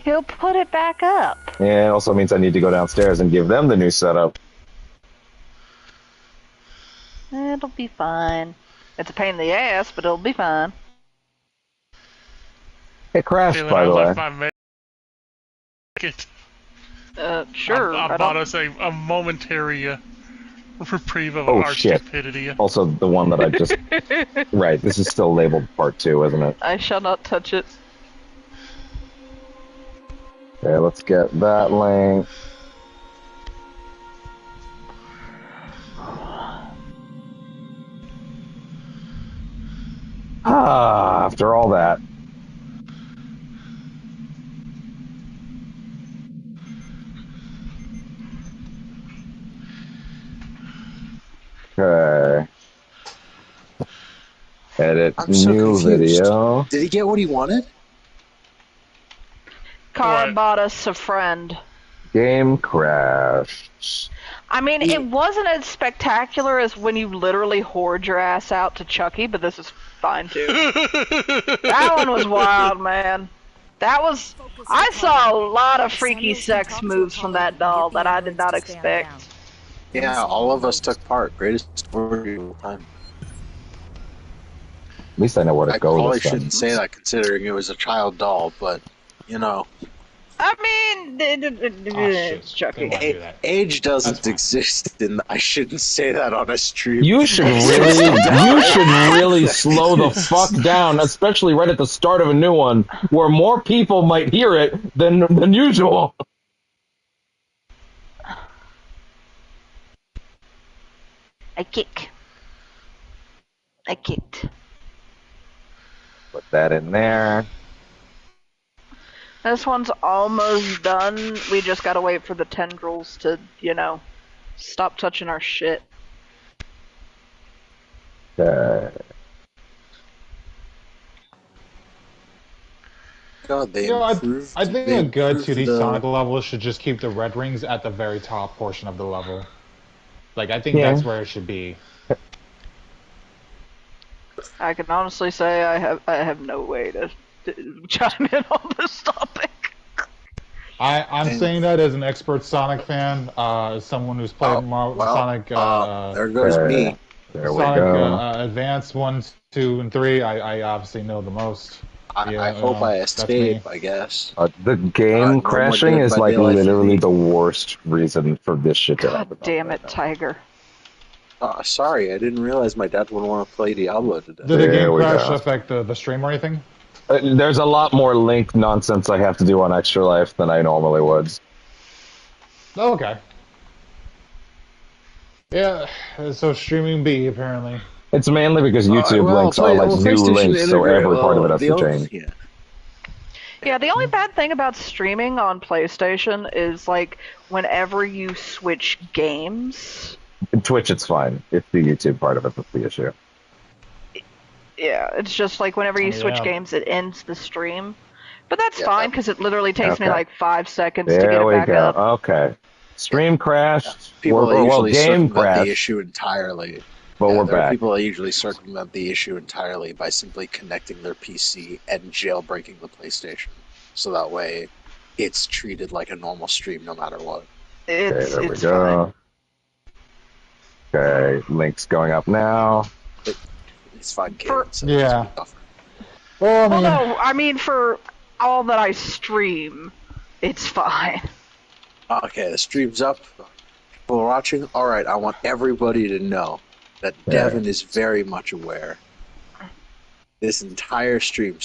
He'll put it back up. Yeah, it also means I need to go downstairs and give them the new setup. It'll be fine. It's a pain in the ass, but it'll be fine. It crashed, by the way. Sure. I bought us a momentary reprieve of our shit. stupidity. Also, the one that I just... Right, this is still labeled part 2, isn't it? I shall not touch it. Okay, let's get that link. After all that. Okay. Edit new video. Did he get what he wanted? Cara bought us a friend. Game crashed. I mean, it wasn't as spectacular as when you literally hoard your ass out to Chucky, but this is fine too. That one was wild, man. That was... I saw a lot of freaky sex moves from that doll that I did not expect. Yeah, all of us took part. Greatest story of all time. At least I know where to go. I probably shouldn't say that considering it was a child doll, but, you know... I mean, it's Chucky. Age doesn't exist, and I shouldn't say that on a stream. You should really slow the fuck down, especially right at the start of a new one, where more people might hear it than usual. I kicked. Put that in there. This one's almost done. We just gotta wait for the tendrils to, you know, stop touching our shit. Okay. God, I think a good 2D Sonic level should just keep the red rings at the very top portion of the level. Like, I think that's where it should be. I can honestly say I have no way to chime in on this topic. I'm saying that as an expert Sonic fan, as someone who's played Sonic. There goes me. There we go. Advanced 1, 2, and 3. I obviously know the most. I hope I escape, I guess. The game crashing is like literally the worst reason for this shit to happen. God damn it, Tiger. Sorry, I didn't realize my dad would want to play Diablo today. Did the game crash affect the stream or anything? There's a lot more link nonsense I have to do on Extra Life than I normally would. Oh, okay. Yeah, so streaming B, apparently. It's mainly because YouTube links are like new links, so every part of it has to change. Yeah, the only bad thing about streaming on PlayStation is, like, whenever you switch games... In Twitch, it's fine. It's the YouTube part of it that's the issue. Yeah, it's just like whenever you switch games, it ends the stream. But that's fine, because it literally takes me like 5 seconds to get it back up. Okay. Stream crashed. People usually game circumvent crashed. the issue entirely. But we're back. People that usually circumvent the issue entirely by simply connecting their PC and jailbreaking the PlayStation. So that way, it's treated like a normal stream no matter what. Okay, there we go. Okay, link's going up now. It's fine. Yeah. Well, no, I mean for all that I stream, it's fine. Okay, the stream's up. People are watching. All right, I want everybody to know that Devin is very much aware. This entire stream.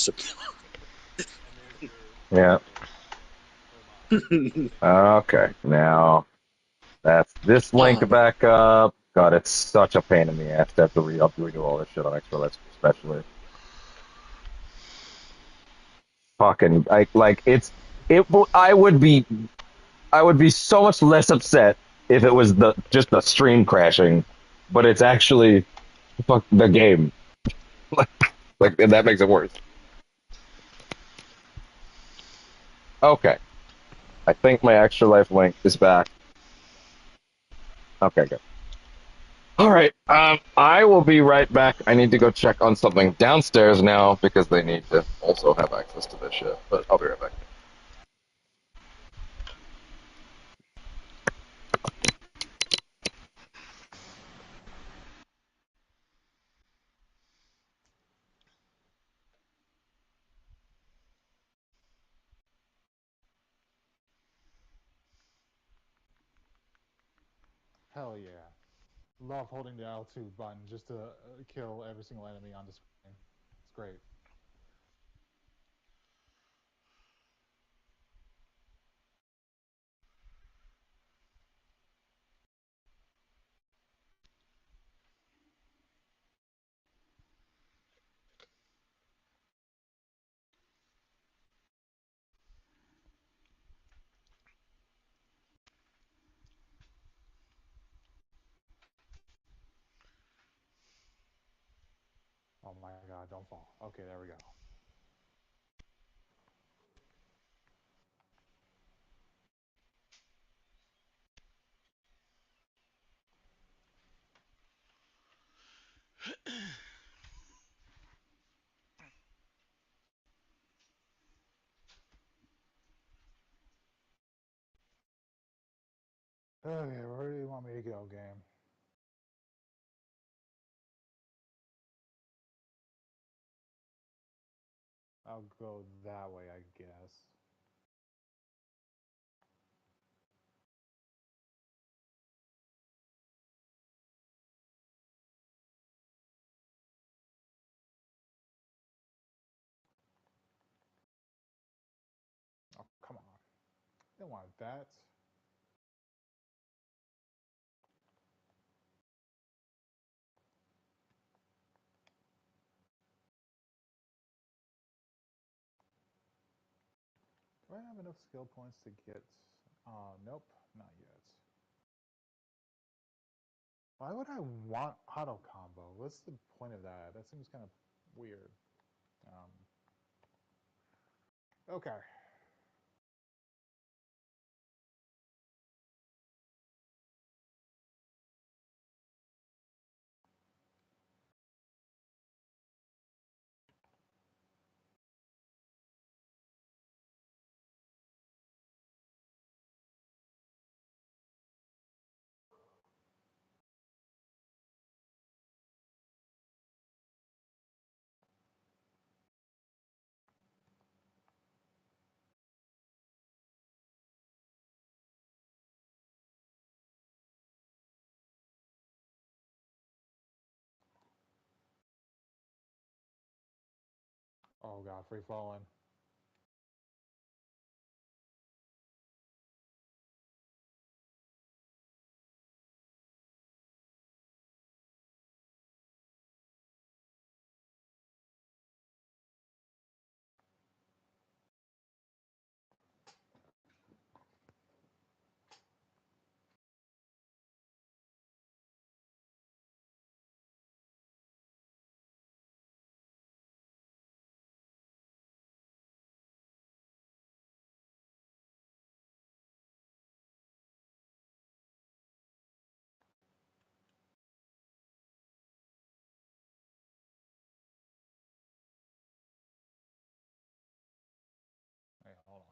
Yeah. Okay, now that's this link back up. God, it's such a pain in the ass to have to redo all this shit on Extra Life, especially. Fucking, I would be so much less upset if it was just the stream crashing, but it's actually the game. And that makes it worse. Okay. I think my Extra Life link is back. Okay, good. Alright, I will be right back. I need to go check on something downstairs now because they need to also have access to this shit, but I'll be right back. Hell yeah. Love holding the L2 button just to kill every single enemy on the screen. It's great. Oh my god, don't fall. Okay, there we go. Okay, where do you want me to go, game? I'll go that way, I guess. Oh, come on. Don't want that. Do I have enough skill points to get... nope, not yet. Why would I want auto combo? What's the point of that? That seems kind of weird. Okay. Oh god, free falling. Wait, hold on.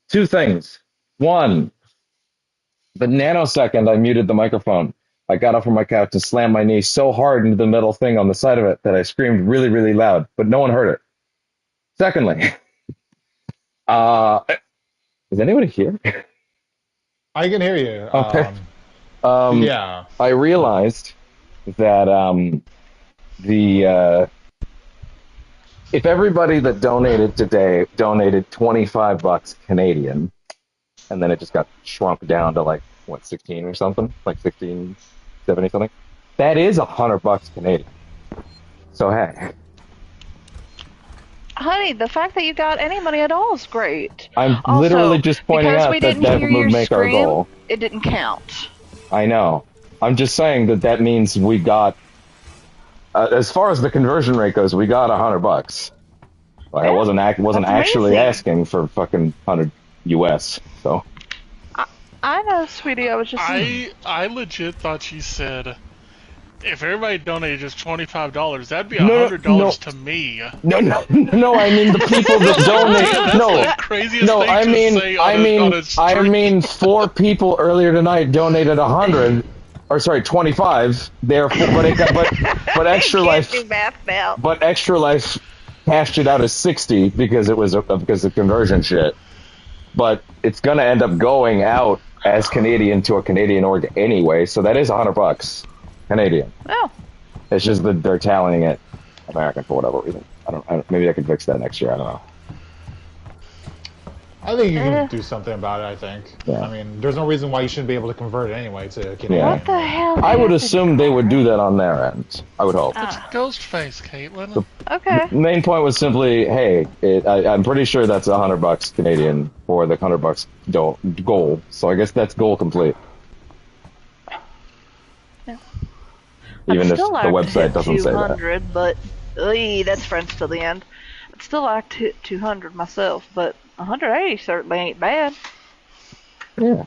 Two things. One, the nanosecond I muted the microphone, I got up from my couch and slammed my knee so hard into the metal thing on the side of it that I screamed really, really loud, but no one heard it. Secondly, is anybody here? I can hear you. Okay. Yeah. I realized that if everybody that donated today donated $25 Canadian, and then it just got shrunk down to like what 16 or something, like 16, 70 something. That is $100 Canadian. So hey, Honey, the fact that you got any money at all is great. I'm Also, literally just pointing because out we that didn't that hear would your make our scream, goal. it didn't count. I know. I'm just saying that means we got, as far as the conversion rate goes, we got $100. Like, Yeah, I wasn't actually amazing. asking for fucking 100 US. So. I know, sweetie. I was just. I legit thought she said, if everybody donated just $25, that'd be No, $100 to me. No, I mean the people that donate. That's the craziest thing to say I mean 4 people earlier tonight donated 100, or sorry, 25. Therefore, but Extra Life, do math now. but Extra Life cashed it out as 60 because it was because of conversion shit. but it's gonna end up going out as Canadian to a Canadian org anyway, so that is $100 Canadian. Oh. It's just that they're tallying it American for whatever reason. I don't. Maybe I can fix that next year. I don't know. I think you can do something about it, I think. Yeah. I mean, there's no reason why you shouldn't be able to convert it anyway to Canadian. Yeah. What the hell? I would assume they would do that on their end. I would hope. It's Ghostface, Caitlin. Okay. The main point was simply, hey, I'm pretty sure that's $100 Canadian for the $100 goal. So I guess that's goal complete. Yeah. Even if the like website doesn't say that. 200, but that's friends till the end. I'd still like to hit 200 myself, but 180 certainly ain't bad. Yeah.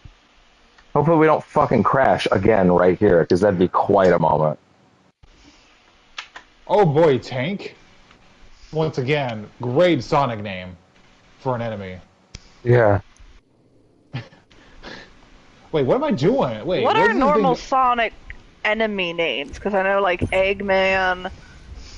Hopefully we don't fucking crash again right here, because that'd be quite a moment. Oh boy, Tank. Once again, great Sonic name for an enemy. Yeah. Wait, what am I doing? Wait, What are normal thing... Sonic enemy names? Because I know like Eggman,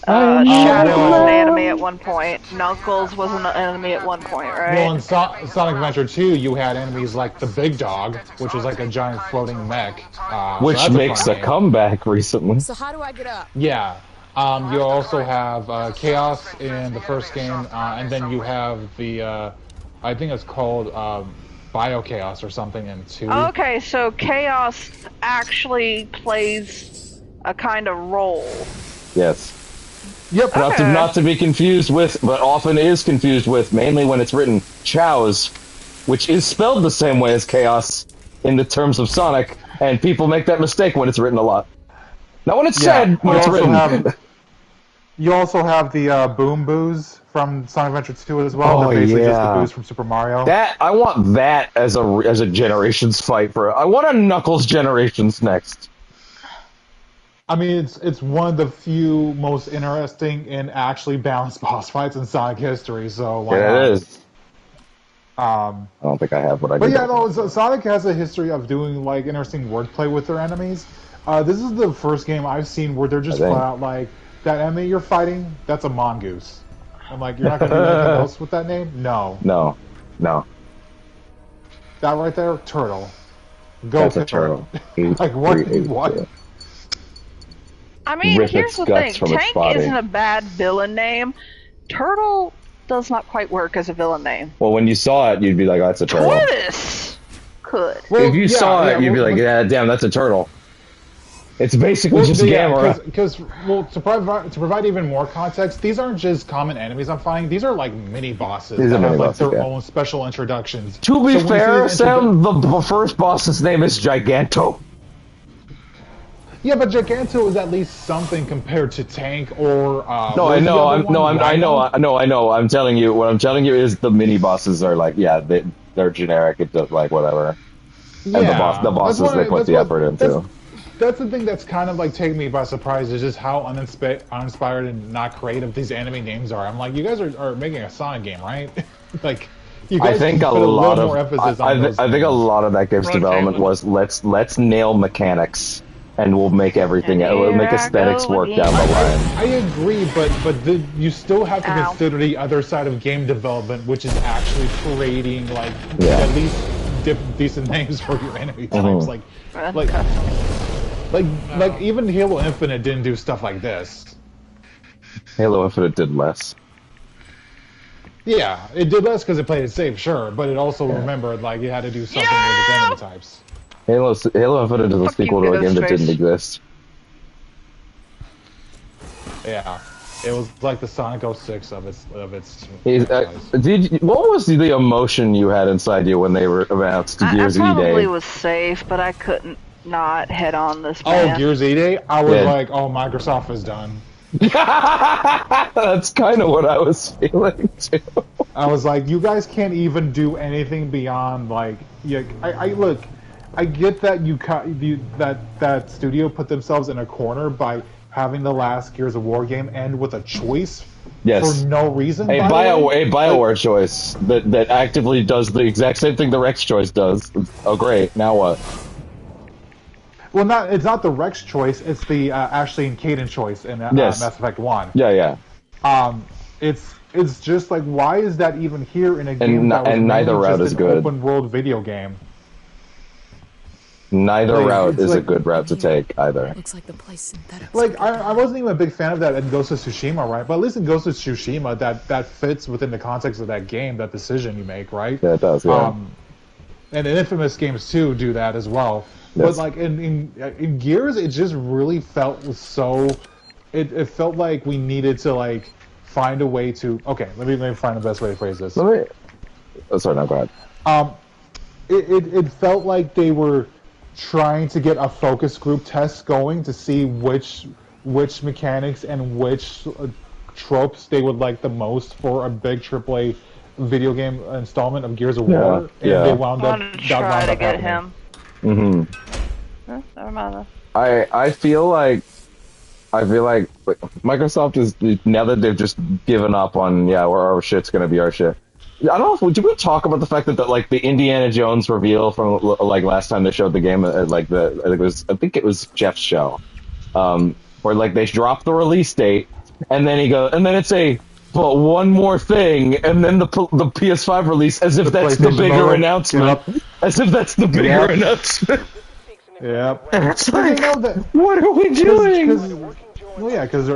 Oh, Shadow no. was an enemy at one point. Knuckles was an enemy at one point, right? Well, in Sonic Adventure 2, you had enemies like the Big Dog, which was like a giant floating mech. Which so makes a comeback recently. So how do I get up? Yeah. You also have Chaos in the first game, and then you have the, I think it's called Biochaos or something in 2. Okay, so Chaos actually plays a kind of role. Yes. Yep. Not to be confused with, but often is confused with, mainly when it's written Chaos, which is spelled the same way as Chaos in the terms of Sonic, and people make that mistake when it's written a lot. Not when it's said, when it's written. You also have the Boom Boos from Sonic Adventure 2 as well. Oh, They're basically just yeah. the Boos from Super Mario. I want that as a Generations fight for. I want a Knuckles Generations next. I mean, it's one of the few most interesting and actually balanced boss fights in Sonic history. So why not? It is. I don't think I have what I. But yeah, no. Sonic has a history of doing like interesting wordplay with their enemies. This is the first game I've seen where they're just flat out like, that enemy you're fighting, that's a mongoose. I'm like, you're not gonna do anything else with that name? No. No. That right there, turtle. Go That's a turtle. Like what? I mean, Rip here's its the guts thing. from its Tank body. isn't a bad villain name. Turtle does not quite work as a villain name. Well, when you saw it, you'd be like, oh, that's a turtle. Tortoise could. Well, If you saw it, you'd be like, yeah, damn, that's a turtle. It's basically just Gamera. Because to provide even more context, these aren't just common enemies I'm fighting. These are like mini bosses that have like their own special introductions. To be fair, Sam, the first boss's name is Giganto. Yeah, but Giganto is at least something compared to Tank or. No, I know. I know. I'm telling you. What I'm telling you is the mini bosses are like, yeah, they're generic. It's just like whatever. Yeah, and the bosses they put the effort into. That's the thing that's kind of like taking me by surprise is just how uninspired and not creative these anime names are. I'm like, you guys are making a Sonic game, right? Like, you guys I think put a lot more emphasis on those I think a lot of that game's Run, development Caitlin. was let's nail mechanics, and we'll make everything. We'll make aesthetics work down the line. I agree, but you still have to consider the other side of game development, which is actually creating like at least decent names for your enemy types. Like even Halo Infinite didn't do stuff like this. Halo Infinite did less. Yeah, it did less because it played it safe, sure, but it also remembered like you had to do something with its enemy types. Halo Infinite is a sequel to a game that didn't exist. Yeah, it was like the Sonic 06 of its. What was the emotion you had inside you when they were announced Gears E Day? I probably was safe, but I couldn't not head on this. Oh, Gears E Day! I was like, oh, Microsoft is done. That's kind of what I was feeling too. I was like, you guys can't even do anything beyond like, look. I get that that studio put themselves in a corner by having the last Gears of War game end with a choice for no reason. A BioWare choice that actively does the exact same thing the Rex choice does. Oh great, now what? Well, it's not the Rex choice. It's the Ashley and Caden choice in Mass Effect 1. Yeah. it's just like, why is that even here in a game that was neither mainly route just is an good. open world video game? Neither Like, route it's is a like- good route to take either. Looks like the place synthetic. Like, I wasn't even a big fan of that in Ghost of Tsushima, right? But at least in Ghost of Tsushima, that fits within the context of that game, that decision you make, right? Yeah, it does. Yeah. And in Infamous games too do that as well. Yes. But like in Gears, it just really felt so. It felt like we needed to like find a way to. Okay, let me find the best way to phrase this. Let me. Oh, sorry, no, go ahead. It felt like they were trying to get a focus group test going to see which mechanics and which tropes they would like the most for a big AAA video game installment of Gears of War. And yeah. they wound I up. wanted to that try wound to up get happening. him. Mm-hmm. Never mind. Though. I feel like Microsoft is, now that they've just given up on where our shit's gonna be our shit. I don't know. Did we talk about the fact that like the Indiana Jones reveal from like last time they showed the game, I think it was Jeff's show, where like they dropped the release date, and then it's but one more thing, and then the PS5 release, as if that's the bigger mobile. announcement, as if that's the bigger announcement. Yep. And it's But like, you know that, what are we doing? well, yeah, because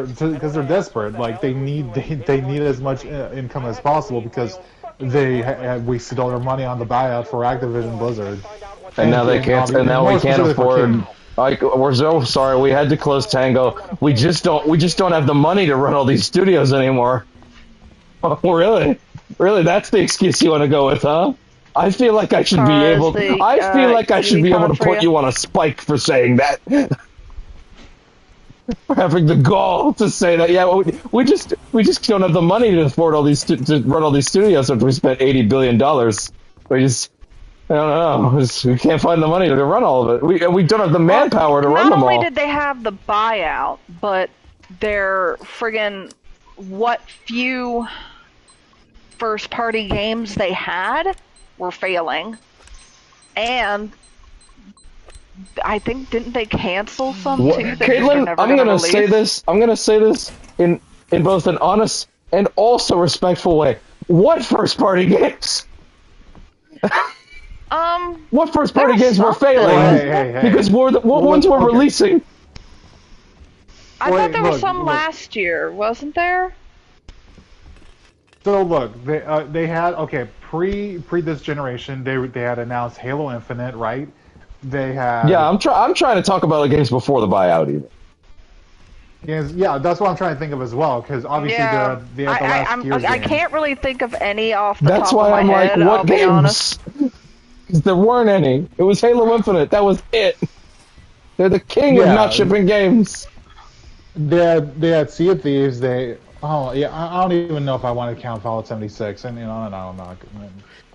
they're desperate. Like they need as much income as possible because they had wasted all their money on the buyout for Activision Blizzard. And now they can't. And now we more can't specifically for afford. King. Like, we're so sorry. We had to close Tango. We just don't have the money to run all these studios anymore. Oh, really? That's the excuse you want to go with, huh? I feel like I should be able. I feel like I should be able to put you on a spike for saying that. For having the gall to say that. Yeah, we just don't have the money to afford all these to run all these studios after we spent $80 billion. We just. I don't know. We can't find the money to run all of it. We don't have the manpower to run them all. Not only did they have the buyout, but their friggin' what few first-party games they had were failing, and I think didn't they cancel some too? That were Caitlin, never I'm gonna release? say this. I'm gonna say this in both an honest and also respectful way. What first-party games? What first-party there was games were something. failing? Hey. Because what ones were okay. releasing? I Wait, thought there was look, some look. last year, wasn't there? So look, they had pre this generation they had announced Halo Infinite, right? They had Yeah, I'm trying to talk about the games before the buyout even. yeah, that's what I'm trying to think of as well because obviously Yeah, they had the last Gears I game. can't really think of any off the That's top why of my I'm head. like, I'll what be honest. games? Because there weren't any. It was Halo Infinite. That was it. They're the king of Yeah. not shipping games. They had Sea of Thieves. I don't even know if I want to count Fallout 76, and no, I'm not.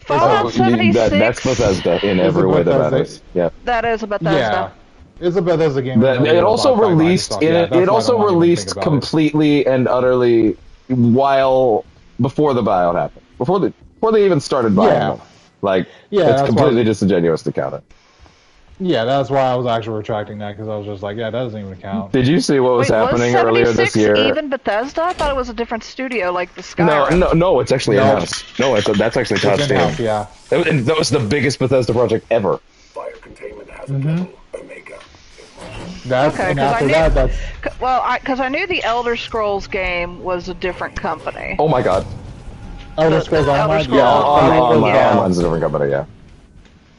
Fallout 76. That's Bethesda in every way that Bethesda. matters. Yeah. That is a Bethesda. Yeah, it's a Bethesda game. It also released It completely and utterly before the buyout happened. Before they even started buying Yeah. them. Like, Yeah, it's that's completely why- disingenuous to count it. Yeah, that's why I was actually retracting that because I was just like, yeah, that doesn't even count. Did you see what was Wait, happening was earlier this 76 year? even Bethesda? I thought it was a different studio, like the Skyrim. No, it's actually No. in-house. No, that's actually It's Todd's in-house, team. yeah. That was the biggest Bethesda project ever. Fire containment has a level. Omega. That's Okay, and 'cause I after knew- that, that's Because I knew the Elder Scrolls game was a different company. Oh my god. Elder the Scrolls Elder Online. Scrolls Yeah, Online. Online's a different company, yeah.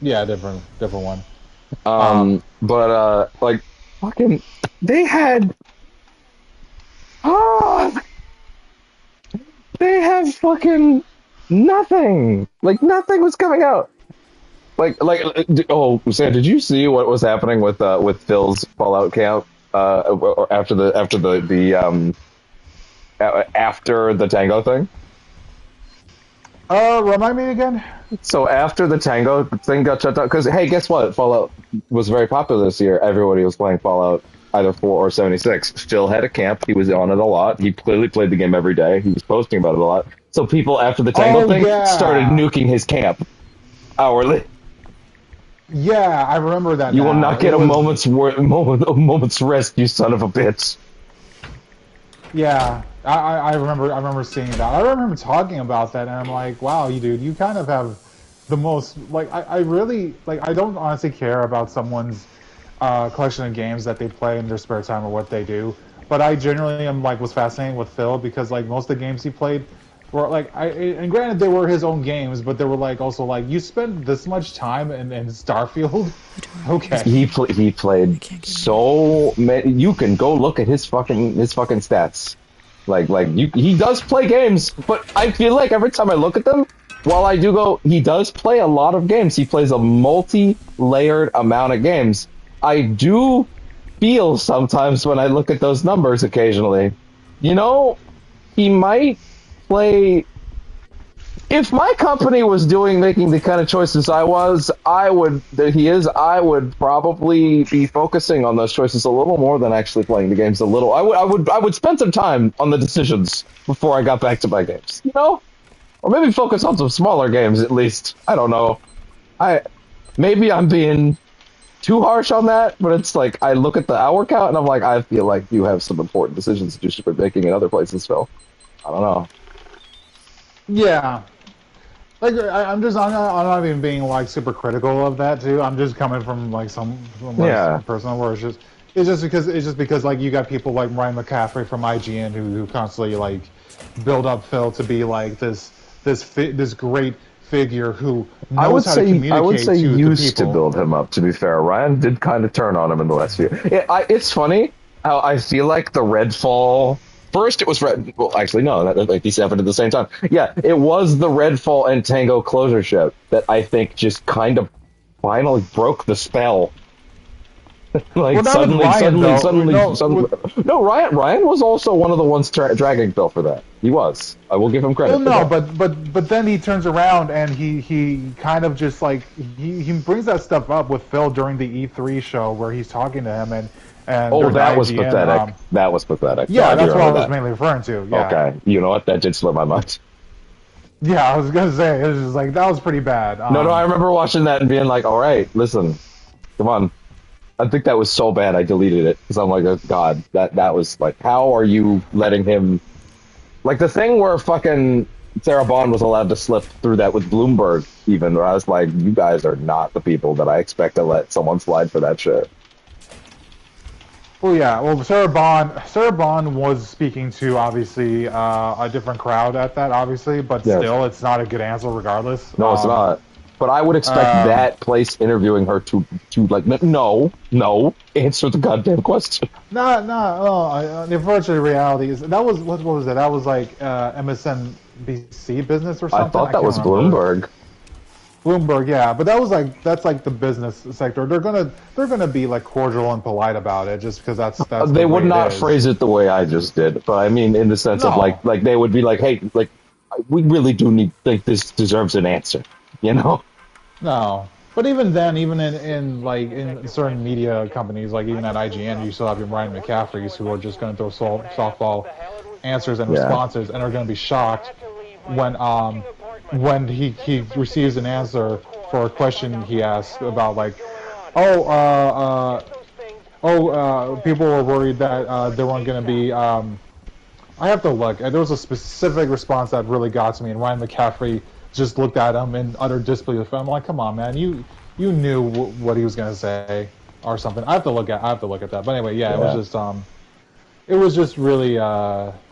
Yeah, different one. But like, fucking, they had, they have fucking nothing. Like, nothing was coming out. Sam, did you see what was happening with Phil's Fallout camp after the Tango thing? Remind me again. So after the Tango thing got shut down, because hey, guess what? Fallout was very popular this year. Everybody was playing Fallout, either 4 or 76. Phil had a camp. He was on it a lot. He clearly played the game every day. He was posting about it a lot. So people after the Tango thing started nuking his camp hourly. Yeah, I remember that. You will now. not get It a was- moment's rest, you son of a bitch. Yeah, I remember seeing that. I remember talking about that, and I'm like, wow, you dude, you kind of have the most like I really like. I don't honestly care about someone's collection of games that they play in their spare time or what they do, but I generally am like was fascinated with Phil because like most of the games he played were like and granted they were his own games, but they were like also like you spend this much time in Starfield. Okay. He played so many. You can go look at his fucking stats. He does play games, but I feel like every time I look at them, while I do go, he does play a lot of games. He plays a multi-layered amount of games. I do feel sometimes when I look at those numbers occasionally, you know, he might play. If my company was making the kind of choices I would probably be focusing on those choices a little more than actually playing the games a little. I would spend some time on the decisions before I got back to my games, you know? Or maybe focus on some smaller games at least. I don't know. Maybe I'm being too harsh on that, but it's like I look at the hour count and I'm like, I feel like you have some important decisions that you should be making in other places, Phil. I don't know. Yeah. Like I'm not even being like super critical of that too. I'm just coming from like some personal where it's just because like you got people like Ryan McCaffrey from IGN who constantly like build up Phil to be like this great figure who knows how to communicate I would say to used people. to build him up, to be fair. Ryan did kind of turn on him in the last few. It's funny how I feel like the Redfall. First, it was Red. Well, actually, no. Like these happened at the same time. Yeah, it was the Redfall and Tango closure ship that I think just kind of finally broke the spell. Like well, suddenly. No, Ryan was also one of the ones dragging Phil for that. He was. I will give him credit. Well, no, but then he turns around and he kind of just like he brings that stuff up with Phil during the E3 show where he's talking to him and that was pathetic. That was pathetic. Yeah, that's what I was mainly referring to. Yeah. Okay, you know what? That did slip my mind. Yeah, I was gonna say it was just like that was pretty bad. No, I remember watching that and being like, "All right, listen, come on." I think that was so bad I deleted it because I'm like, oh, God, that was like, how are you letting him? Like the thing where fucking Sarah Bond was allowed to slip through that with Bloomberg, even where I was like, you guys are not the people that I expect to let someone slide for that shit. Well, yeah. Well, Sarah Bond was speaking to obviously a different crowd at that, obviously, but still, it's not a good answer regardless. No, it's not. But I would expect that place interviewing her to like no, answer the goddamn question. No. The virtual reality is that was what was that? That was like MSNBC business or something. I thought that was Bloomberg. Bloomberg, yeah, but that's like the business sector. They're gonna be like cordial and polite about it, just because that's they would not phrase it the way I just did, but I mean in the sense of like they would be like, hey, like we really do think this deserves an answer, you know? No, but even then, even in certain media companies, like even at IGN, you still have your Ryan McCaffreys who are just going to throw softball answers and responses, and are going to be shocked when he receives an answer for a question he asked about like, people were worried that there weren't going to be. I have to look. There was a specific response that really got to me, and Ryan McCaffrey just looked at him in utter disbelief. I'm like, come on, man, you knew what he was gonna say or something. I have to look at that. But anyway, it was just really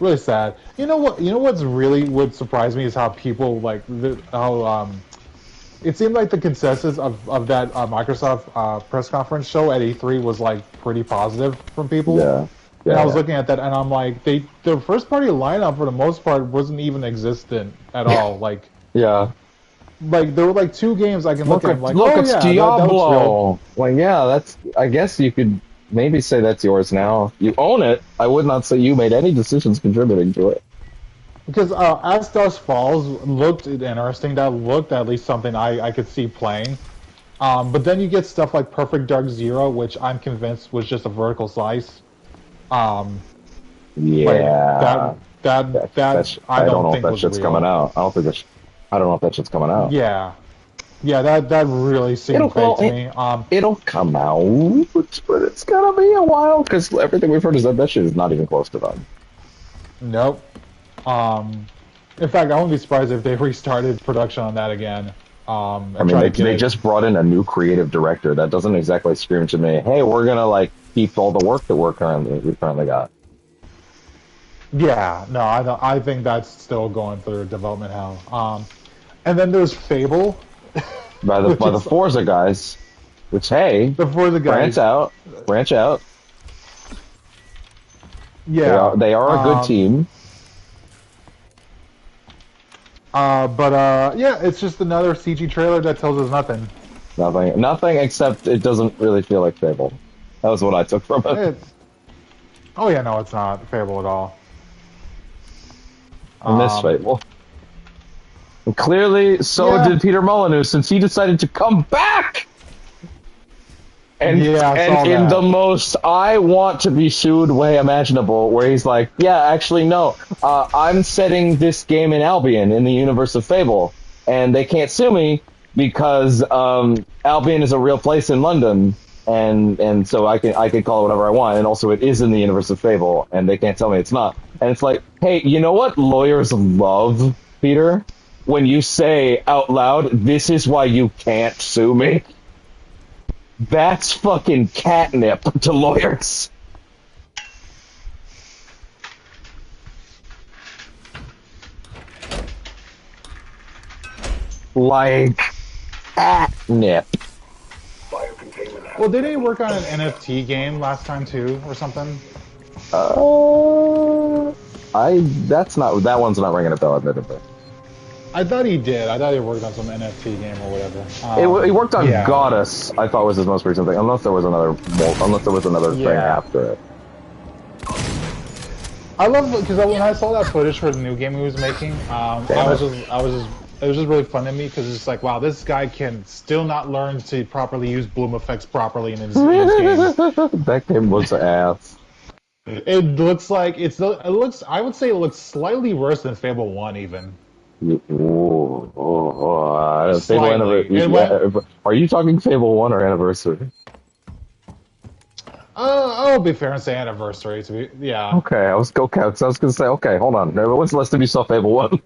really sad. You know what's really would surprise me is how people like how it seemed like the consensus of that Microsoft press conference show at E3 was like pretty positive from people. Yeah. And I was looking at that, and I'm like, their first party lineup for the most part wasn't even existent at all. Like. Yeah. Like there were like 2 games I can look at. Like, it's Diablo. Well, yeah, that's. I guess you could maybe say that's yours now. You own it. I would not say you made any decisions contributing to it. Because As Dusk Falls looked interesting. That looked at least something I could see playing. But then you get stuff like Perfect Dark Zero, which I'm convinced was just a vertical slice. Yeah. Like that I don't know if that shit's real. coming out. I don't know if that shit's coming out. Yeah, that really seemed fake to me. It'll come out, but it's gonna be a while because everything we've heard is that shit is not even close to done. Nope. In fact, I wouldn't be surprised if they restarted production on that again. I mean, they just brought in a new creative director. That doesn't exactly scream to me, hey, we're gonna like keep all the work that we currently got. Yeah, no, I don't. I think that's still going through development hell. And then there's Fable. By the Forza guys, which hey, The Forza guys. branch out. Yeah, they are a good team. Yeah, it's just another CG trailer that tells us nothing. Nothing except it doesn't really feel like Fable. That was what I took from it. Oh yeah, no, it's not Fable at all. I miss Fable. And clearly, did Peter Molyneux, since he decided to come back! And in the most I want to be sued way imaginable, where he's like, yeah, actually, no, I'm setting this game in Albion, in the universe of Fable, and they can't sue me because Albion is a real place in London, and so I can call it whatever I want, and also it is in the universe of Fable, and they can't tell me it's not. And it's like, hey, you know what lawyers love, Peter? When you say out loud, this is why you can't sue me. That's fucking catnip to lawyers. Like, catnip. Well, didn't he work on an NFT game last time too, or something? That one's not ringing a bell, admittedly. I thought he did. I thought he worked on some NFT game or whatever. He worked on Goddess. I thought was his most recent thing, unless there was another thing after it. I love because when I saw that footage for the new game he was making, it was just really fun to me because it's like, wow, this guy can still not learn to properly use bloom effects properly in his game. That game was ass. It looks like I would say it looks slightly worse than Fable 1 even. Are you talking Fable 1 or Anniversary? I'll be fair and say Anniversary. Yeah. Okay, I was gonna say, okay, hold on. When's the last time you saw Fable 1?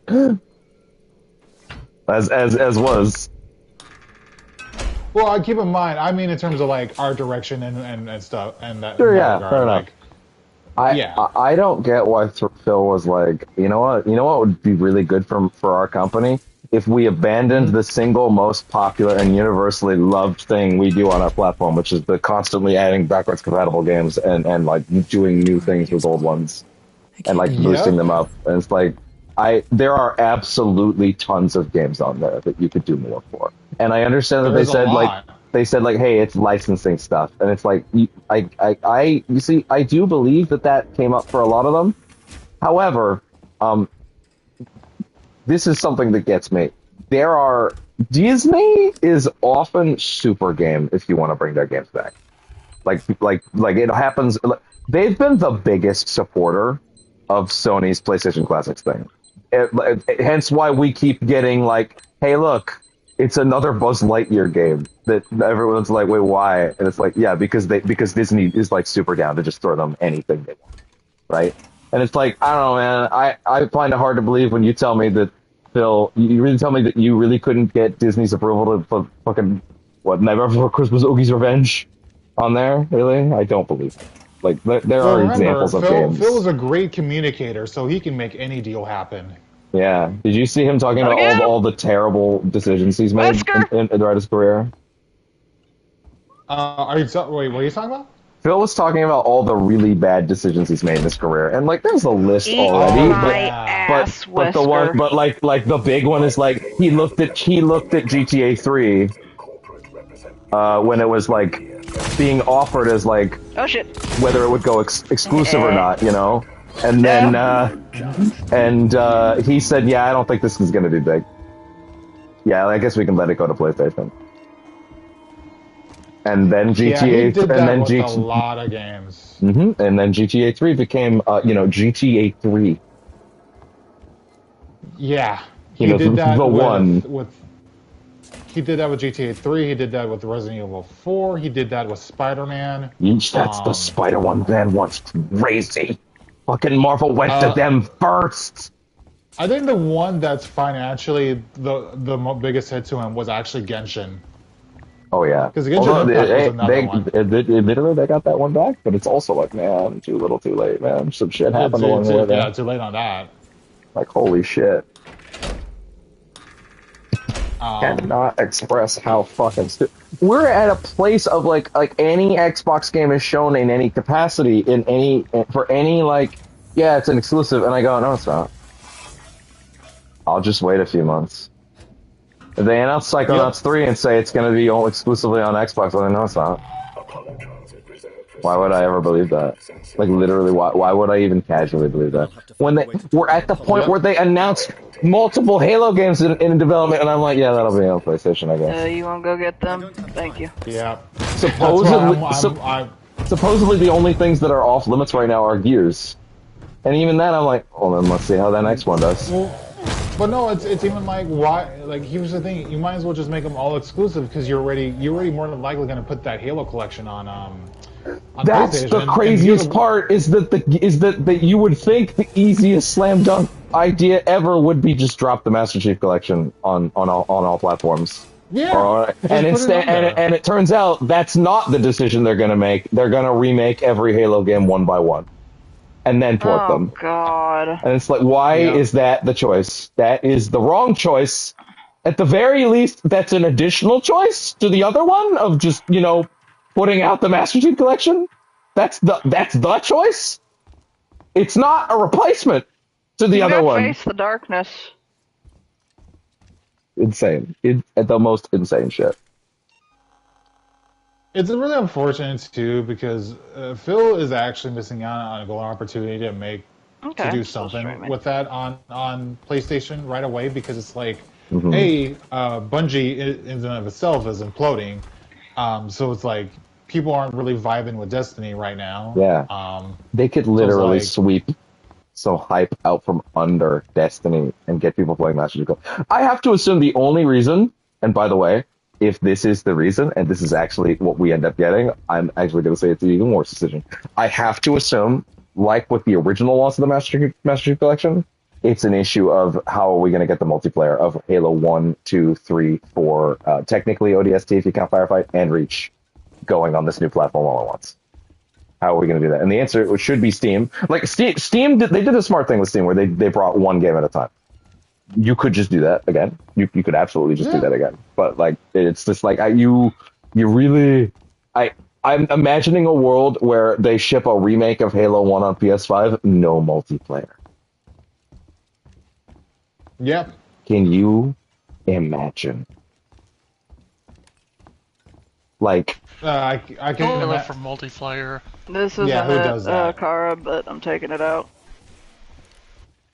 as was. Well, I keep in mind. I mean, in terms of like art direction and stuff and that. Sure, yeah, fair enough. Like, I don't get why Phil was like, you know what would be really good for our company if we abandoned the single most popular and universally loved thing we do on our platform, which is the constantly adding backwards compatible games and like doing new things with old ones and like boosting them up. And it's like, there are absolutely tons of games on there that you could do more for. And I understand that they said like, hey, it's licensing stuff, and it's like, you see, I do believe that came up for a lot of them. However, this is something that gets me. Disney is often super game if you want to bring their games back. Like it happens. They've been the biggest supporter of Sony's PlayStation Classics thing. Hence why we keep getting like, hey, look, it's another Buzz Lightyear game that everyone's like, wait, why? And it's like, yeah, because Disney is like super down to just throw them anything they want, right? And it's like, I don't know, man. I find it hard to believe when you tell me that, Phil, you really tell me that you really couldn't get Disney's approval to put fucking, Nightmare Before Christmas, Oogie's Revenge on there? Really? I don't believe it. Like, there are examples of games. Phil is a great communicator, so he can make any deal happen. Yeah. Did you see him talking about all the terrible decisions he's made throughout his career? Wait, what are you talking about? Phil was talking about all the really bad decisions he's made in his career, and like, there's a list already. But the one, like the big one is like he looked at GTA 3 when it was like being offered as like whether it would go exclusive or not, you know. And then, he said, yeah, I don't think this is going to do big. Yeah, I guess we can let it go to PlayStation. And then GTA, a lot of games. And then GTA 3 became, GTA 3. Yeah. He did that he did that with GTA 3, he did that with Resident Evil 4, he did that with Spider-Man. That's the Spider-Man was crazy. Fucking Marvel went to them first. I think the one that's financially the biggest hit to him was actually Genshin. Oh yeah, Because Genshin Impact was another one. Admittedly, they got that one back, but it's also like, man, too little, too late, man. Some shit happened along the way there. Yeah, too late on that. Like, holy shit. Cannot express how fucking we're at a place of like any Xbox game is shown in any capacity for any like, yeah, it's an exclusive, and I go, no, it's not. I'll just wait a few months. If they announce Psychonauts 3 and say it's going to be all exclusively on Xbox, well, no, it's not. Why would I ever believe that? Like, literally, why would I even casually believe that? When we're at the point where they announced multiple Halo games in development, and I'm like, yeah, that'll be on PlayStation, I guess. You want to go get them? Thank you. Yeah. Supposedly the only things that are off limits right now are Gears. And even that, I'm like, well, then let's see how that next one does. But no, it's even like, why? Like, here's the thing: you might as well just make them all exclusive because you're already more than likely going to put that Halo collection on That's PlayStation. the craziest part is that you would think the easiest slam dunk idea ever would be just drop the Master Chief Collection on all platforms. Yeah, and it turns out that's not the decision they're going to make. They're going to remake every Halo game one by one, and then port them. Oh God! And it's like, why is that the choice? That is the wrong choice. At the very least, that's an additional choice to the other one of just, putting out the Master Chief Collection. That's the choice. It's not a replacement to the other one. Face the darkness. Insane. At the most insane shit. It's really unfortunate too because Phil is actually missing out on a golden opportunity to do something with that on PlayStation right away, because it's like, hey, Bungie in and of itself is imploding, so it's like people aren't really vibing with Destiny right now. Yeah, they could literally sweep some hype out from under Destiny and get people playing Master Chief. I have to assume the only reason, and by the way, if this is the reason, and this is actually what we end up getting, I'm actually going to say it's an even worse decision. I have to assume, like with the original launch of the Master Chief Collection, it's an issue of how are we going to get the multiplayer of Halo 1, 2, 3, 4, technically ODST if you count Firefight, and Reach going on this new platform all at once. How are we going to do that? And the answer should be Steam. Like, Steam they did a smart thing with Steam where they brought one game at a time. You could just do that again. You could absolutely just do that again. But like, it's just like I'm imagining a world where they ship a remake of Halo 1 on PS5, no multiplayer. Yep. Can you imagine? Like, I can live for multiplayer. This isn't who does that? Kara, but I'm taking it out.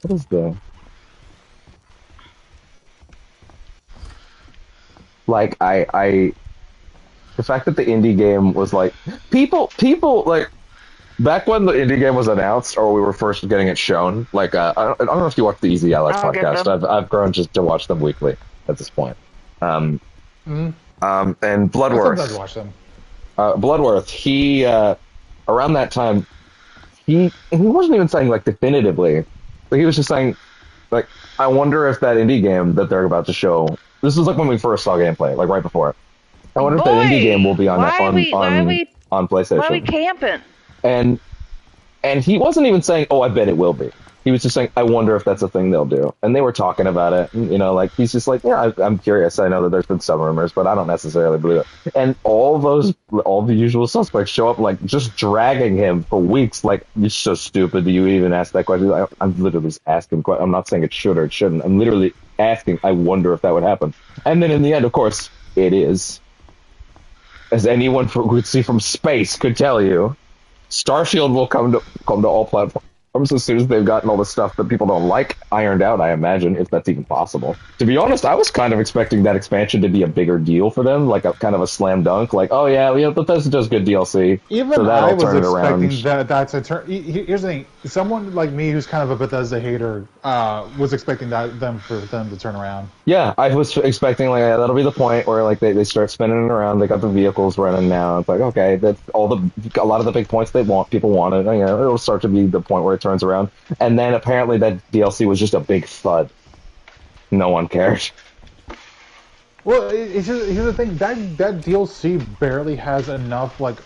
what is the... Like, the fact that the indie game was like, people like, back when the indie game was announced or we were first getting it shown, like, I don't know if you watch the Easy Alex podcast. I've grown just to watch them weekly at this point. And Bloodworth. I watch them. Bloodworth, he around that time, he wasn't even saying like definitively, but he was just saying, like, I wonder if that indie game that they're about to show. This was like when we first saw gameplay, like right before it. I wonder if that indie game will be on PlayStation. Why are we camping? And he wasn't even saying, "Oh, I bet it will be." He was just saying, "I wonder if that's a thing they'll do." And they were talking about it. Like he's just like, "Yeah, I'm curious. I know that there's been some rumors, but I don't necessarily believe it." And all the usual suspects show up, like just dragging him for weeks. Like, you're so stupid. Do you even ask that question? I'm literally just asking. I'm not saying it should or it shouldn't. I'm literally asking. I wonder if that would happen. And then in the end, of course, it is. As anyone who could see from space could tell you, Starfield will come to all platforms as soon as they've gotten all the stuff that people don't like ironed out, I imagine, if that's even possible. To be honest, I was kind of expecting that expansion to be a bigger deal for them, like a kind of a slam dunk, like, oh yeah, Bethesda does good DLC. Even so I was turn it expecting around. that to turn. Here's the thing: someone like me who's kind of a Bethesda hater was expecting for them to turn around. Yeah, I was expecting like that'll be the point where like they start spinning it around. They got the vehicles running now. It's like okay, that's a lot of the big points people wanted. You know, it'll start to be the point where it turns around. And then apparently that DLC was just a big thud. No one cares. Well, here's the thing. That DLC barely has enough like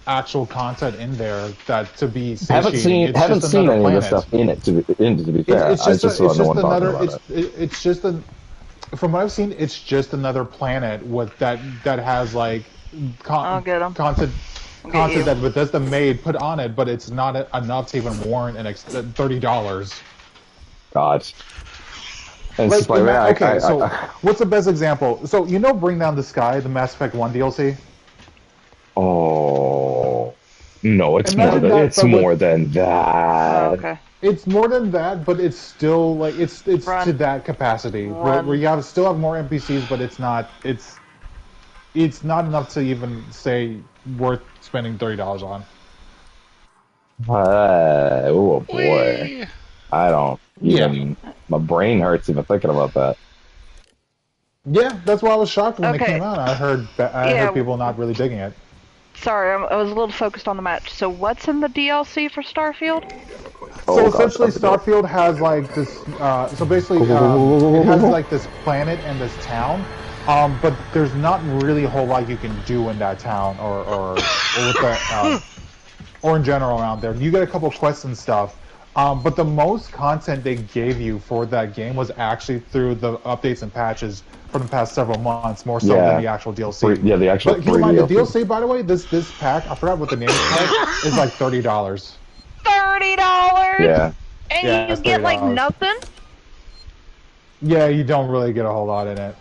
actual content in there that to be satiating. Haven't seen any of the stuff in it. To be fair, it's just another. From what I've seen, it's just another planet with that has like content that Bethesda made put on it, but it's not enough to even warrant $30. God. And like, so what's the best example? So you know, Bring Down the Sky, the Mass Effect 1 DLC. Oh no, it's more than that. Oh, okay. It's more than that, but it's still like it's to that capacity where you still have more NPCs, but it's not enough to even say worth spending $30 on. Oh boy. Whee! I don't even. Yeah. My brain hurts even thinking about that. Yeah, that's why I was shocked when it came out. I heard people not really digging it. Sorry, I was a little focused on the match. So what's in the DLC for Starfield? Essentially, Starfield has like this. So basically, it has like this planet and this town. But there's not really a whole lot you can do in that town or with the, or in general around there. You get a couple quests and stuff. But the most content they gave you for that game was actually through the updates and patches for the past several months, more so than the actual DLC. The actual. But keep in mind, the DLC, by the way, this pack, I forgot what the name is, is like $30. $30. Yeah. And you get like nothing. Yeah, you don't really get a whole lot in it.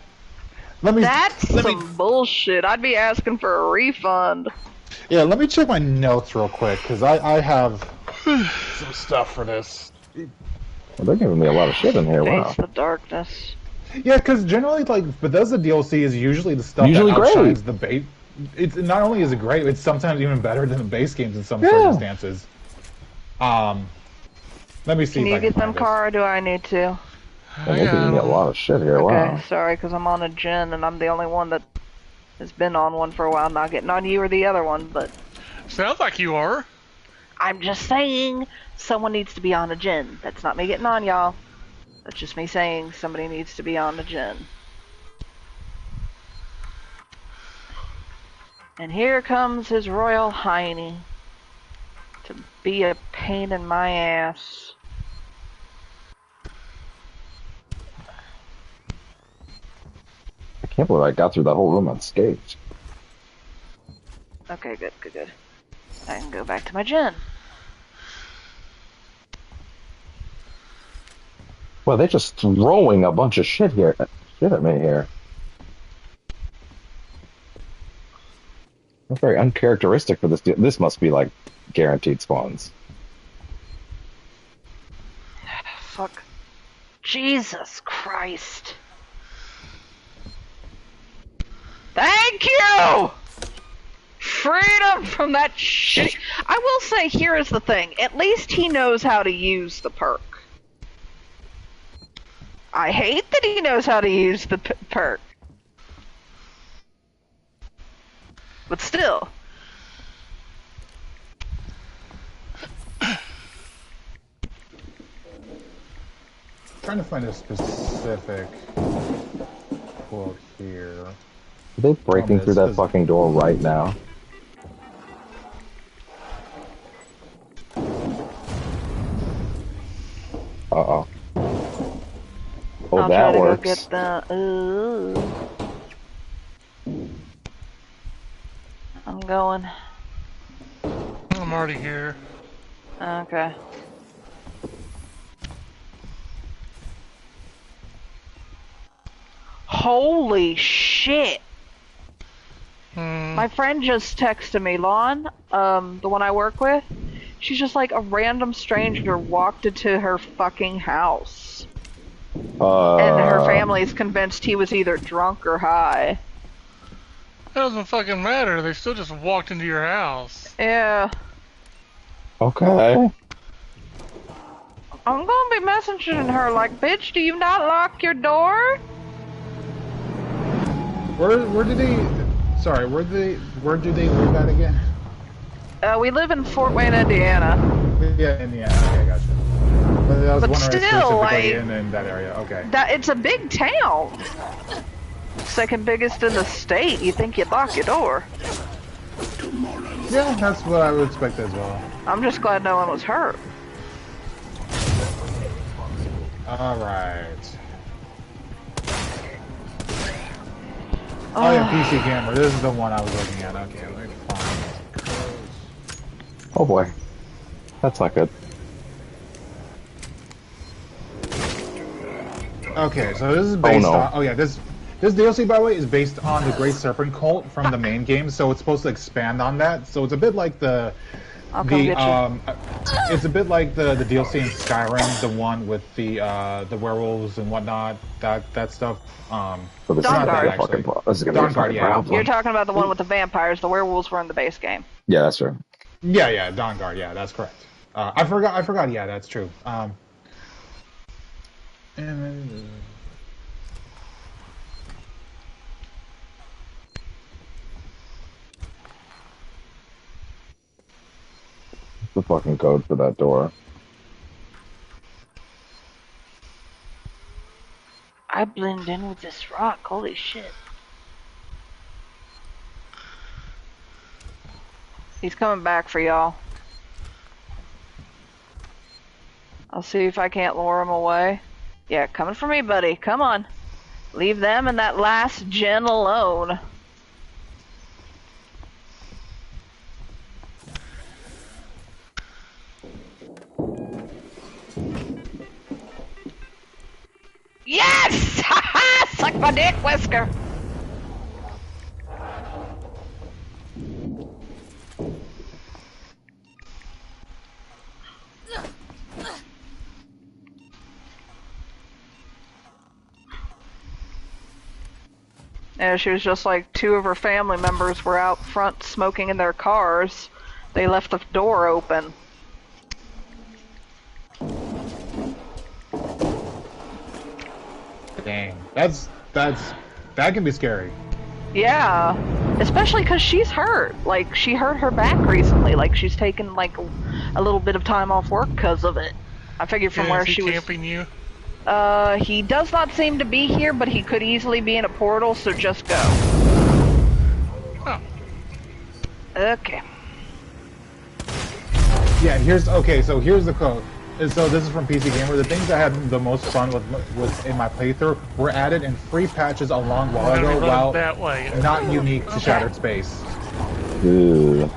That's some bullshit. I'd be asking for a refund. Yeah, let me check my notes real quick because I have some stuff for this. Well, they're giving me a lot of shit in here. Wow. Face the darkness. Yeah, because generally, like Bethesda DLC is usually the stuff that outshines the base. It's not only is it great, it's sometimes even better than the base games in some circumstances. Let me see. Can you get them, car, or do I need to? They're giving me a lot of shit here. Okay, wow. Sorry, because I'm on a gen and I'm the only one that has been on one for a while. Not getting on you or the other one, but sounds like you are. I'm just saying someone needs to be on a gen. That's not me getting on y'all. That's just me saying somebody needs to be on a gen. And here comes His Royal Highness to be a pain in my ass. I can't believe I got through that whole room unscathed. Okay, good. I can go back to my gen. Well, they're just throwing a bunch of shit at me here. That's very uncharacteristic for this. This must be like guaranteed spawns. Fuck. Jesus Christ. Thank you! Freedom from that shit. I will say, here is the thing. At least he knows how to use the perk. I hate that he knows how to use the perk. But still. Trying to find a specific quote here. Are they breaking through that fucking door right now? Uh-oh. Oh, I'll that try works. to go get the... Ooh. I'm going. I'm already here. Okay. Holy shit! My friend just texted me, Lon, the one I work with. She's just like, a random stranger walked into her fucking house. And her family's convinced he was either drunk or high. That doesn't fucking matter. They still just walked into your house. Yeah. Okay. I'm gonna be messaging her like, bitch, do you not lock your door? Where do they? Sorry, where do they live at again? We live in Fort Wayne, Indiana. Yeah, Indiana. Okay, gotcha. But I was But wondering still, specifically like, in that area. Okay. It's a big town. Second biggest in the state. You think you'd lock your door? Yeah, that's what I would expect as well. I'm just glad no one was hurt. All right. Oh yeah, PC camera. This is the one I was looking at. Okay, let me find it. Oh boy. That's not good. Okay, so this is based no. on. Oh yeah, this DLC, by the way, is based on the Great Serpent Cult from the main game, so it's supposed to expand on that. So it's a bit like it's a bit like the DLC in Skyrim, the one with the werewolves and whatnot, that stuff. So this Dawnguard. this is gonna be a Dawnguard, fucking yeah. problem. You're talking about the one with the vampires. The werewolves were in the base game. Yeah, that's true. Yeah, Dawnguard, yeah, that's correct. I forgot, yeah, that's true. And The fucking code for that door. I blend in with this rock. Holy shit. He's coming back for y'all. I'll see if I can't lure him away. Yeah, coming for me, buddy. Come on. Leave them and that last gen alone. Yes! Ha ha! Suck my dick, Whisker! Yeah, she was just like, two of her family members were out front smoking in their cars. They left the door open. dang, that can be scary. Yeah, especially because she's hurt. Like, she hurt her back recently. Like, she's taken, like, a little bit of time off work because of it. I figured from where she was... camping you? He does not seem to be here, but he could easily be in a portal, so just go. Oh. Okay. Yeah, here's the code. And so this is from PC Gamer. The things I had the most fun with in my playthrough were added in free patches a long while ago, while that way. not unique to Shattered Space. Ugh.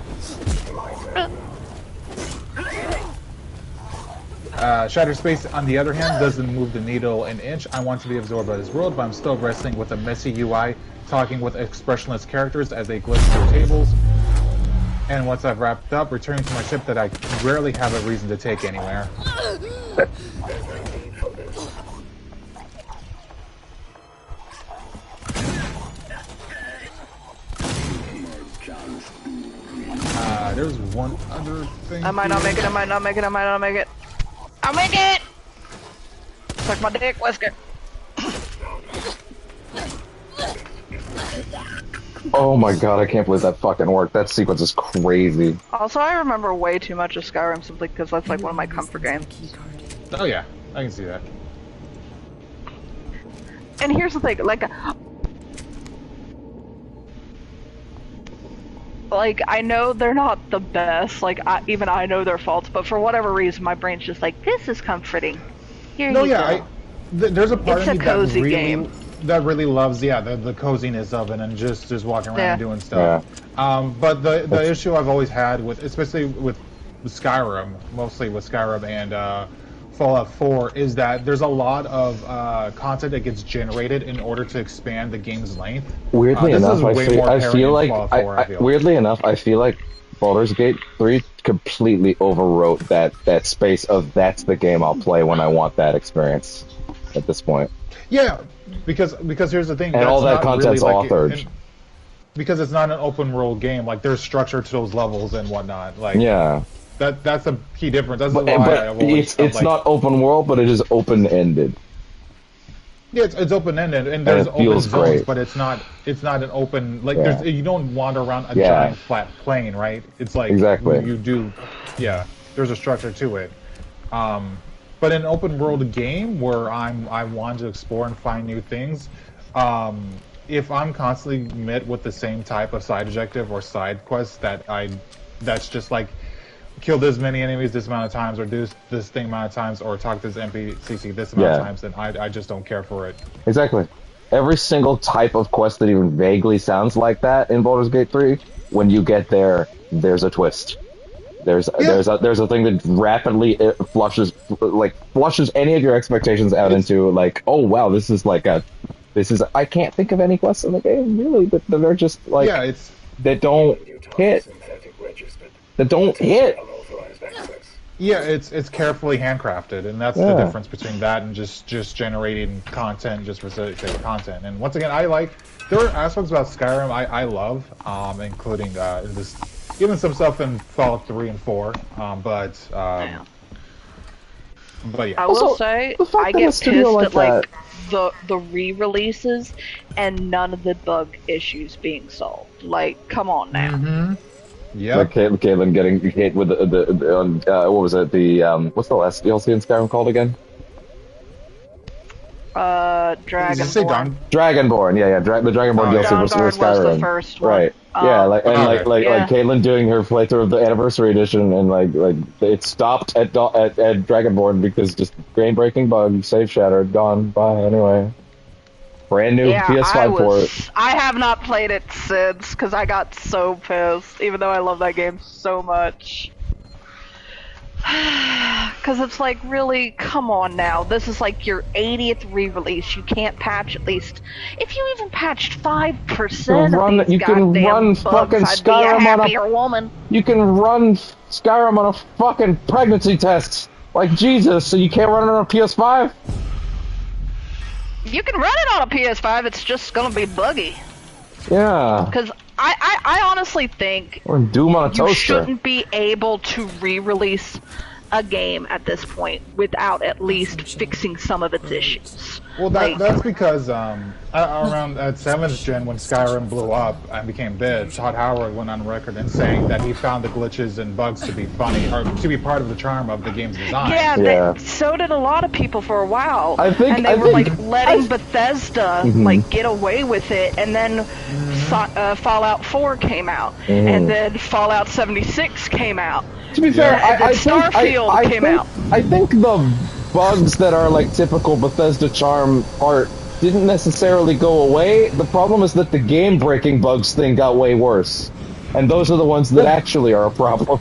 Shattered Space, on the other hand, doesn't move the needle an inch. I want to be absorbed by this world, but I'm still wrestling with a messy UI, talking with expressionless characters as they glitch through tables. And once I've wrapped up, returning to my ship that I rarely have a reason to take anywhere. There's one other thing. I might not make it, I might not make it, I might not make it. I'll make it! Suck my dick, Whisker. Oh my god, I can't believe that fucking worked. That sequence is crazy. Also, I remember way too much of Skyrim simply because that's like one of my comfort games. Oh yeah, I can see that. And here's the thing, like I know they're not the best, like even I know their faults, but for whatever reason my brain's just like, this is comforting. Here you go. There's a part It's of a me cozy game. that really loves the coziness of it and just walking around and doing stuff. Yeah. But the issue I've always had with, especially with Skyrim, mostly with Skyrim and Fallout 4, is that there's a lot of content that gets generated in order to expand the game's length. Weirdly enough, I feel like Baldur's Gate 3 completely overwrote that space of that's the game I'll play when I want that experience at this point. Yeah, because here's the thing. And all that content's authored. Because it's not an open world game, like there's structure to those levels and whatnot. Like yeah. That's a key difference. That's But, why but I've always felt it's like, not open world, but it is open ended. yeah, it's open ended, and there's it open feels zones, great. but it's not an open like Yeah. there's you don't wander around a Yeah. giant flat plane, right? It's like Exactly. you do, yeah. There's a structure to it. But in an open world game where I want to explore and find new things, if I'm constantly met with the same type of side objective or side quest that's just like kill this many enemies this amount of times, or do this thing amount of times, or talk to this NPC this amount of Yeah. times, then I just don't care for it. Exactly. Every single type of quest that even vaguely sounds like that in Baldur's Gate 3, when you get there, there's a twist. There's a thing that rapidly flushes any of your expectations out into like, oh wow, this is I can't think of any quests in the game really, but they're just like Yeah, it's that don't hit. Synthetic registered. That don't hit. Unauthorized access. yeah, it's carefully handcrafted, and that's the Yeah. difference between that and just generating content just for sake of content. And once again, there are aspects about Skyrim I love, including even some stuff in Fallout 3 and 4, but yeah. I will Also, say, the fact I that a get studio pissed like at like the re-releases and none of the bug issues being solved. Like, come on now. Mm-hmm. Yeah. Like Caitlin getting hit with what was it? What's the last DLC in Skyrim called again? Did you say Dragonborn. Dragonborn. Yeah. The Dragonborn DLC Dawnguard for was Skyrim. the first one. Right. Yeah. Like yeah. Caitlin doing her playthrough of the Anniversary Edition, and like it stopped at Dragonborn because just brain-breaking bug, save shattered, gone. Bye. Anyway. Brand new PS5 port. I have not played it since because I got so pissed, even though I love that game so much. Because it's like, really, come on now. This is like your 80th re-release. You can't patch at least. If you even patched 5% of these You can goddamn run bugs, fucking I'd be a Skyrim on happier woman. You can run Skyrim on a fucking pregnancy test. Like Jesus, so you can't run it on a PS5? You can run it on a PS5, it's just gonna be buggy. Yeah. Because I honestly think Or Doom on a you toaster. shouldn't be able to re-release a game at this point without at least fixing some of its issues. Well, that's because around at 7th gen when Skyrim blew up and became big, Todd Howard went on record and saying that he found the glitches and bugs to be funny, or to be part of the charm of the game's design. Yeah. So did a lot of people for a while. I think- and they I were think- like letting Bethesda like get away with it, and then Fallout 4 came out, and then Fallout 76 came out. To be fair, And then Starfield came out. I think the bugs that are like typical Bethesda charm art didn't necessarily go away. The problem is that the game-breaking bugs thing got way worse. And those are the ones that actually are a problem.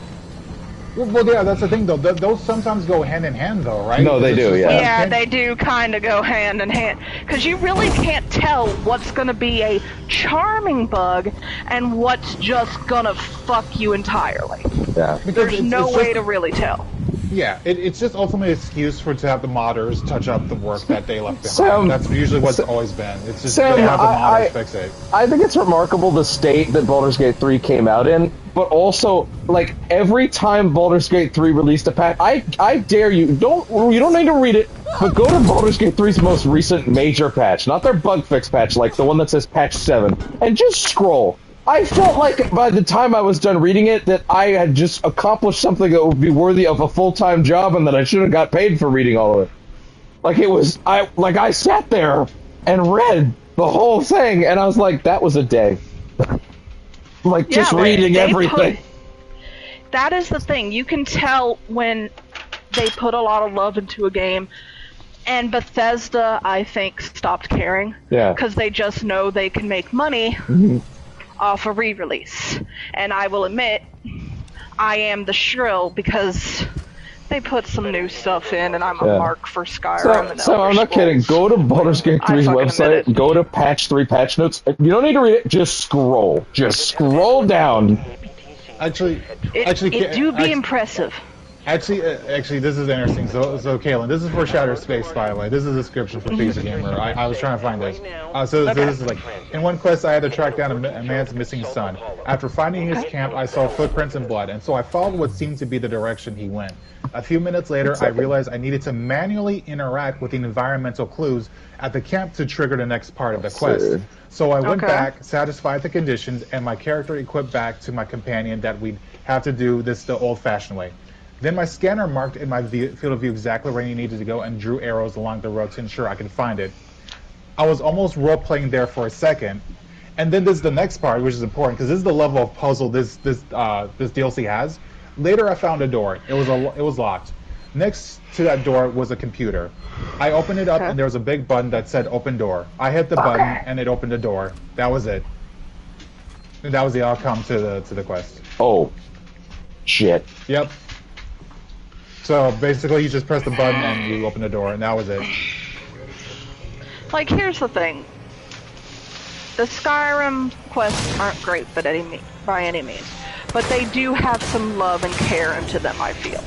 Well, yeah, that's the thing, though. Those sometimes go hand in hand, though, right? No, they It's do, just yeah. like, Yeah, can't- they do kind of go hand in hand. Because you really can't tell what's going to be a charming bug and what's just going to fuck you entirely. Yeah. because There's it's no just- way to really tell. Yeah, it's just ultimately an excuse to have the modders touch up the work that they left behind. Sam- That's usually what's always been. It's just Sam, they have the I- modders fix it. I think it's remarkable the state that Baldur's Gate 3 came out in, but also, like, every time Baldur's Gate 3 released a patch, I dare you, you don't need to read it, but go to Baldur's Gate 3's most recent major patch, not their bug fix patch, like the one that says patch 7, and just scroll. I felt like by the time I was done reading it that I had just accomplished something that would be worthy of a full-time job and that I should have got paid for reading all of it. Like it was, I sat there and read the whole thing and I was like, that was a day. Like just Yeah, reading they everything. That is the thing. You can tell when they put a lot of love into a game. And Bethesda, I think, stopped caring. Yeah. Because they just know they can make money off a re-release. And I will admit, I am the shrill because they put some new stuff in, and I'm a Yeah. mark for Skyrim. and So I'm Elder not kidding. Scrolls. Go to Baldur's Gate I 3's fucking admit website. it. Go to patch 3 patch notes. You don't need to read it. Just scroll. Just scroll down. Actually, It do be impressive. Actually, this is interesting. So, Kaylin, this is for Shattered Space, by the way. This is a description for PC Gamer. I was trying to find this. So this is like, in one quest, I had to track down a man's missing son. After finding his camp, I saw footprints and blood, and so I followed what seemed to be the direction he went. A few minutes later, I realized I needed to manually interact with the environmental clues at the camp to trigger the next part of the quest. So I went back, satisfied the conditions, and my character equipped back to my companion that we'd have to do this the old-fashioned way. Then my scanner marked in my field of view exactly where he needed to go and drew arrows along the road to ensure I could find it. I was almost role-playing there for a second, and then this is the next part, which is important because this is the level of puzzle this DLC has. Later, I found a door. It was locked. Next to that door was a computer. I opened it up, and there was a big button that said "Open Door." I hit the button, and it opened the door. That was it. And that was the outcome to the quest. Oh, shit. Yep. So basically, you just press the button and you open the door, and that was it. Like, here's the thing. The Skyrim quests aren't great by any means, but they do have some love and care into them, I feel.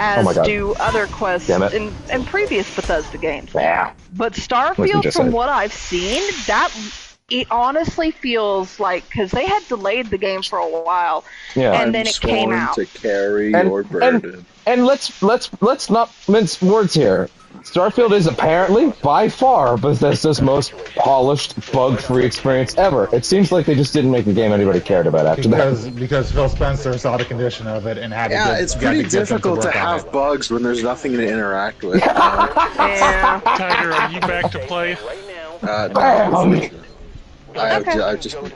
As do other quests in previous Bethesda games. Yeah. But Starfield, from what I've seen, it honestly feels like, because they had delayed the game for a while, and then it came out. To carry your burden. And let's not mince words here. Starfield is apparently, by far, Bethesda's most polished, bug-free experience ever. It seems like they just didn't make a game anybody cared about after that. Because Phil Spencer saw the condition of it and had to get it's pretty difficult to have bugs when there's nothing to interact with. Yeah. Tiger, are you back to play? No, I've just been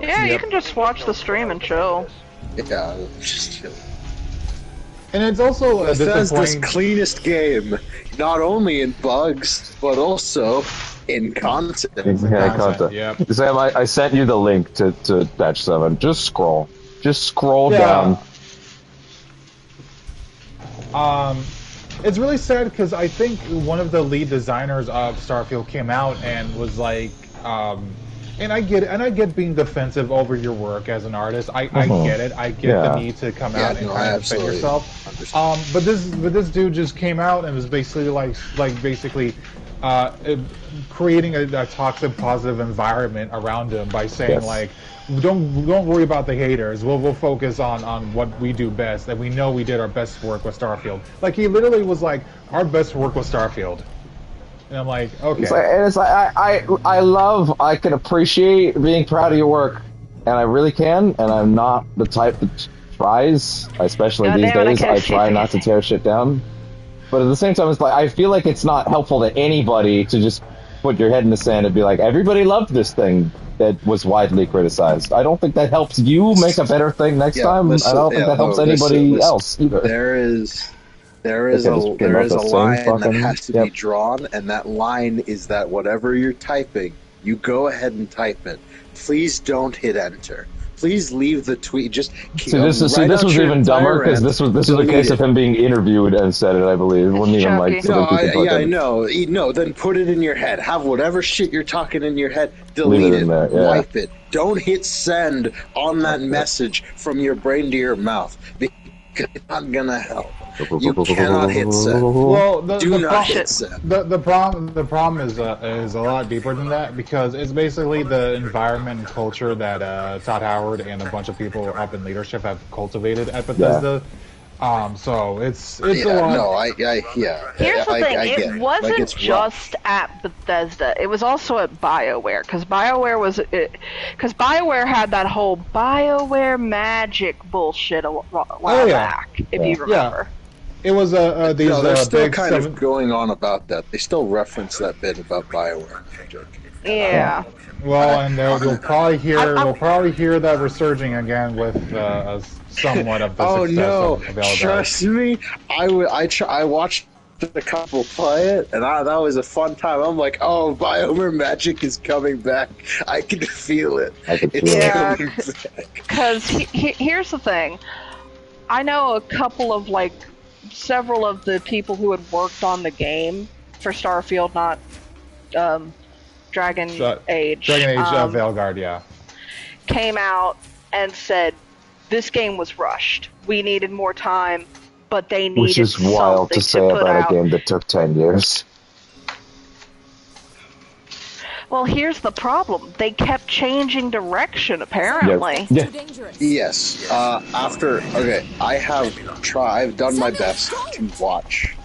Yeah, you can just watch the stream and chill. Yeah, just chill. And it's also Bethesda's cleanest game, not only in bugs, but also in content. Yep. Sam, I sent you the link to Batch 7. Just scroll. Just scroll down. It's really sad because I think one of the lead designers of Starfield came out and was like, and I get being defensive over your work as an artist. I get it. I get the need to come out and kind of defend yourself. But this dude just came out and was basically creating a toxic positive environment around him by saying like, don't worry about the haters. We'll focus on what we do best, and we know we did our best work with Starfield. Like, he literally was like, our best work was Starfield. And I'm like, okay. I can appreciate being proud of your work, and I really can, and I'm not the type that tries, especially these days. I try not to tear shit down. But at the same time, it's like, I feel like it's not helpful to anybody to just put your head in the sand and be like, everybody loved this thing that was widely criticized. I don't think that helps you make a better thing next time. I don't think that helps anybody else either. There is a line that has to be drawn, and that line is that whatever you're typing, you go ahead and type it. Please don't hit enter. Please leave the tweet. This was even dumber because this was a case of him being interviewed and said it. I believe it wasn't even like. I know. No, then put it in your head. Have whatever shit you're talking in your head. Delete it. Wipe it. Don't hit send on that message from your brain to your mouth. It's not gonna help. You cannot hit send. Well, hit send. The problem is a lot deeper than that, because it's basically the environment and culture that Todd Howard and a bunch of people up in leadership have cultivated at Bethesda. So it's a lot. No, Here's the thing: it wasn't just at Bethesda; it was also at BioWare, because BioWare had that whole BioWare magic bullshit a while back, if you remember. It was they're still kind of going on about that. They still reference that bit about BioWare magic. Yeah. Well, and we'll probably hear that resurging again with somewhat of the success of Valorant. Trust me, I watched a couple play it, and that was a fun time. I'm like, oh, BioWare magic is coming back. I can feel it. It's coming back. Because here's the thing. I know several of the people who had worked on the game for Starfield, not Dragon Age. Dragon Age Veilguard, yeah. Came out and said this game was rushed. We needed more time, but they needed Which is wild to say put about out. a game that took 10 years. Well, here's the problem. They kept changing direction, apparently. Yeah. Too dangerous. Yes. I've done my best to watch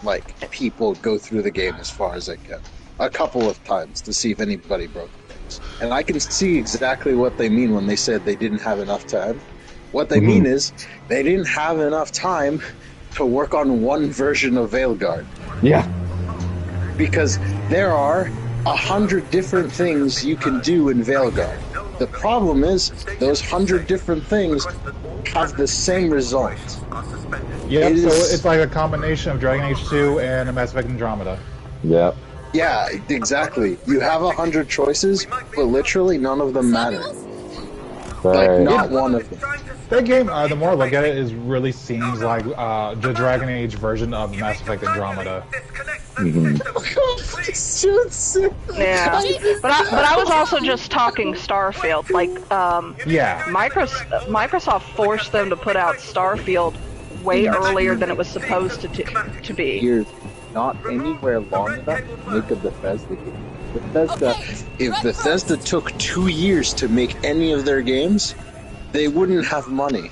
people go through the game as far as I can, a couple of times to see if anybody broke things, and I can see exactly what they mean when they said they didn't have enough time. What they mean is they didn't have enough time to work on one version of Veilguard. Yeah. Because there are 100 different things you can do in Veilguard. The problem is, those 100 different things have the same result. Yep, so it's like a combination of Dragon Age 2 and a Mass Effect Andromeda. Yep. Yeah, exactly. You have 100 choices, but literally none of them matter. Right. Not one of them. That game, the more I look at it, really seems like the Dragon Age version of Mass Effect Andromeda. Yeah, but I was also just talking Starfield. Yeah. Microsoft forced them to put out Starfield way earlier than it was supposed to be. Years, not anywhere long enough to make a Bethesda game. If Bethesda took 2 years to make any of their games, they wouldn't have money.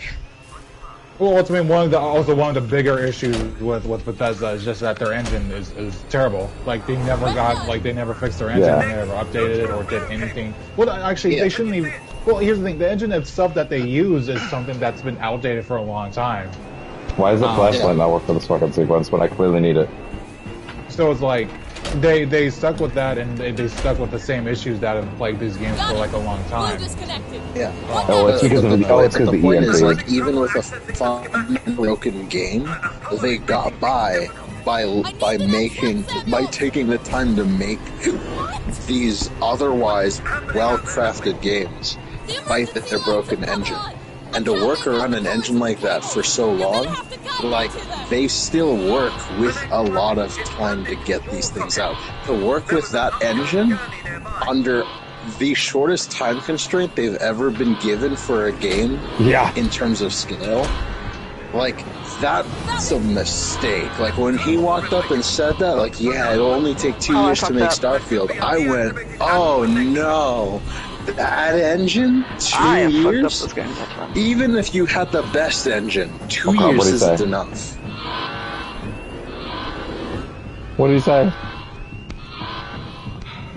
Well, I mean, one of the bigger issues with Bethesda is just that their engine is terrible. They never fixed their engine, they never updated it or did anything. Well, actually, they shouldn't even. Well, here's the thing: the engine itself that they use is something that's been outdated for a long time. Why is the flashlight not work for this fucking sequence when I clearly need it? So it's like they stuck with that, and they stuck with the same issues that have plagued these games for a long time. Yeah. Oh, it's because of the the point is, EMP. even with a fun, broken game, they got by taking the time to make these otherwise well-crafted games, despite their broken engine. And to work around an engine like that for so long, they still work with a lot of time to get these things out. To work with that engine under the shortest time constraint they've ever been given for a game in terms of scale, that's a mistake. When he walked up and said that, it'll only take 2 years to make Starfield, I went, oh no. That engine? 2 years? Even if you had the best engine, 2 years isn't enough. What did he say?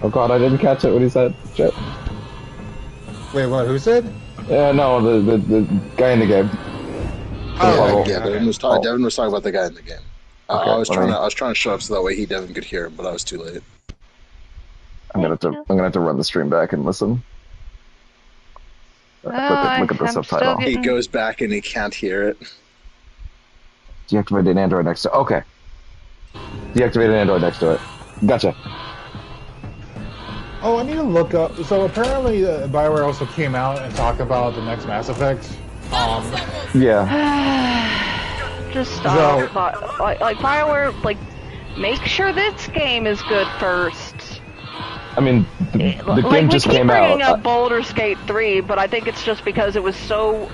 Oh god, I didn't catch it. What he said? Shit. Wait, what? Who said? Yeah, no, the guy in the game. Devin was talking about the guy in the game. I was trying to show up so that way Devin could hear him, but I was too late. I'm gonna have to run the stream back and listen. Look at the subtitle. He goes back and he can't hear it. Deactivated Android next to okay. Deactivated Android next to it. Gotcha. Oh, I need to look up. So apparently, Bioware also came out and talked about the next Mass Effect. Yeah. Just stop. Bioware, make sure this game is good first. I mean, the game just came out. We keep bringing up Baldur's Gate 3, but I think it's just because it was so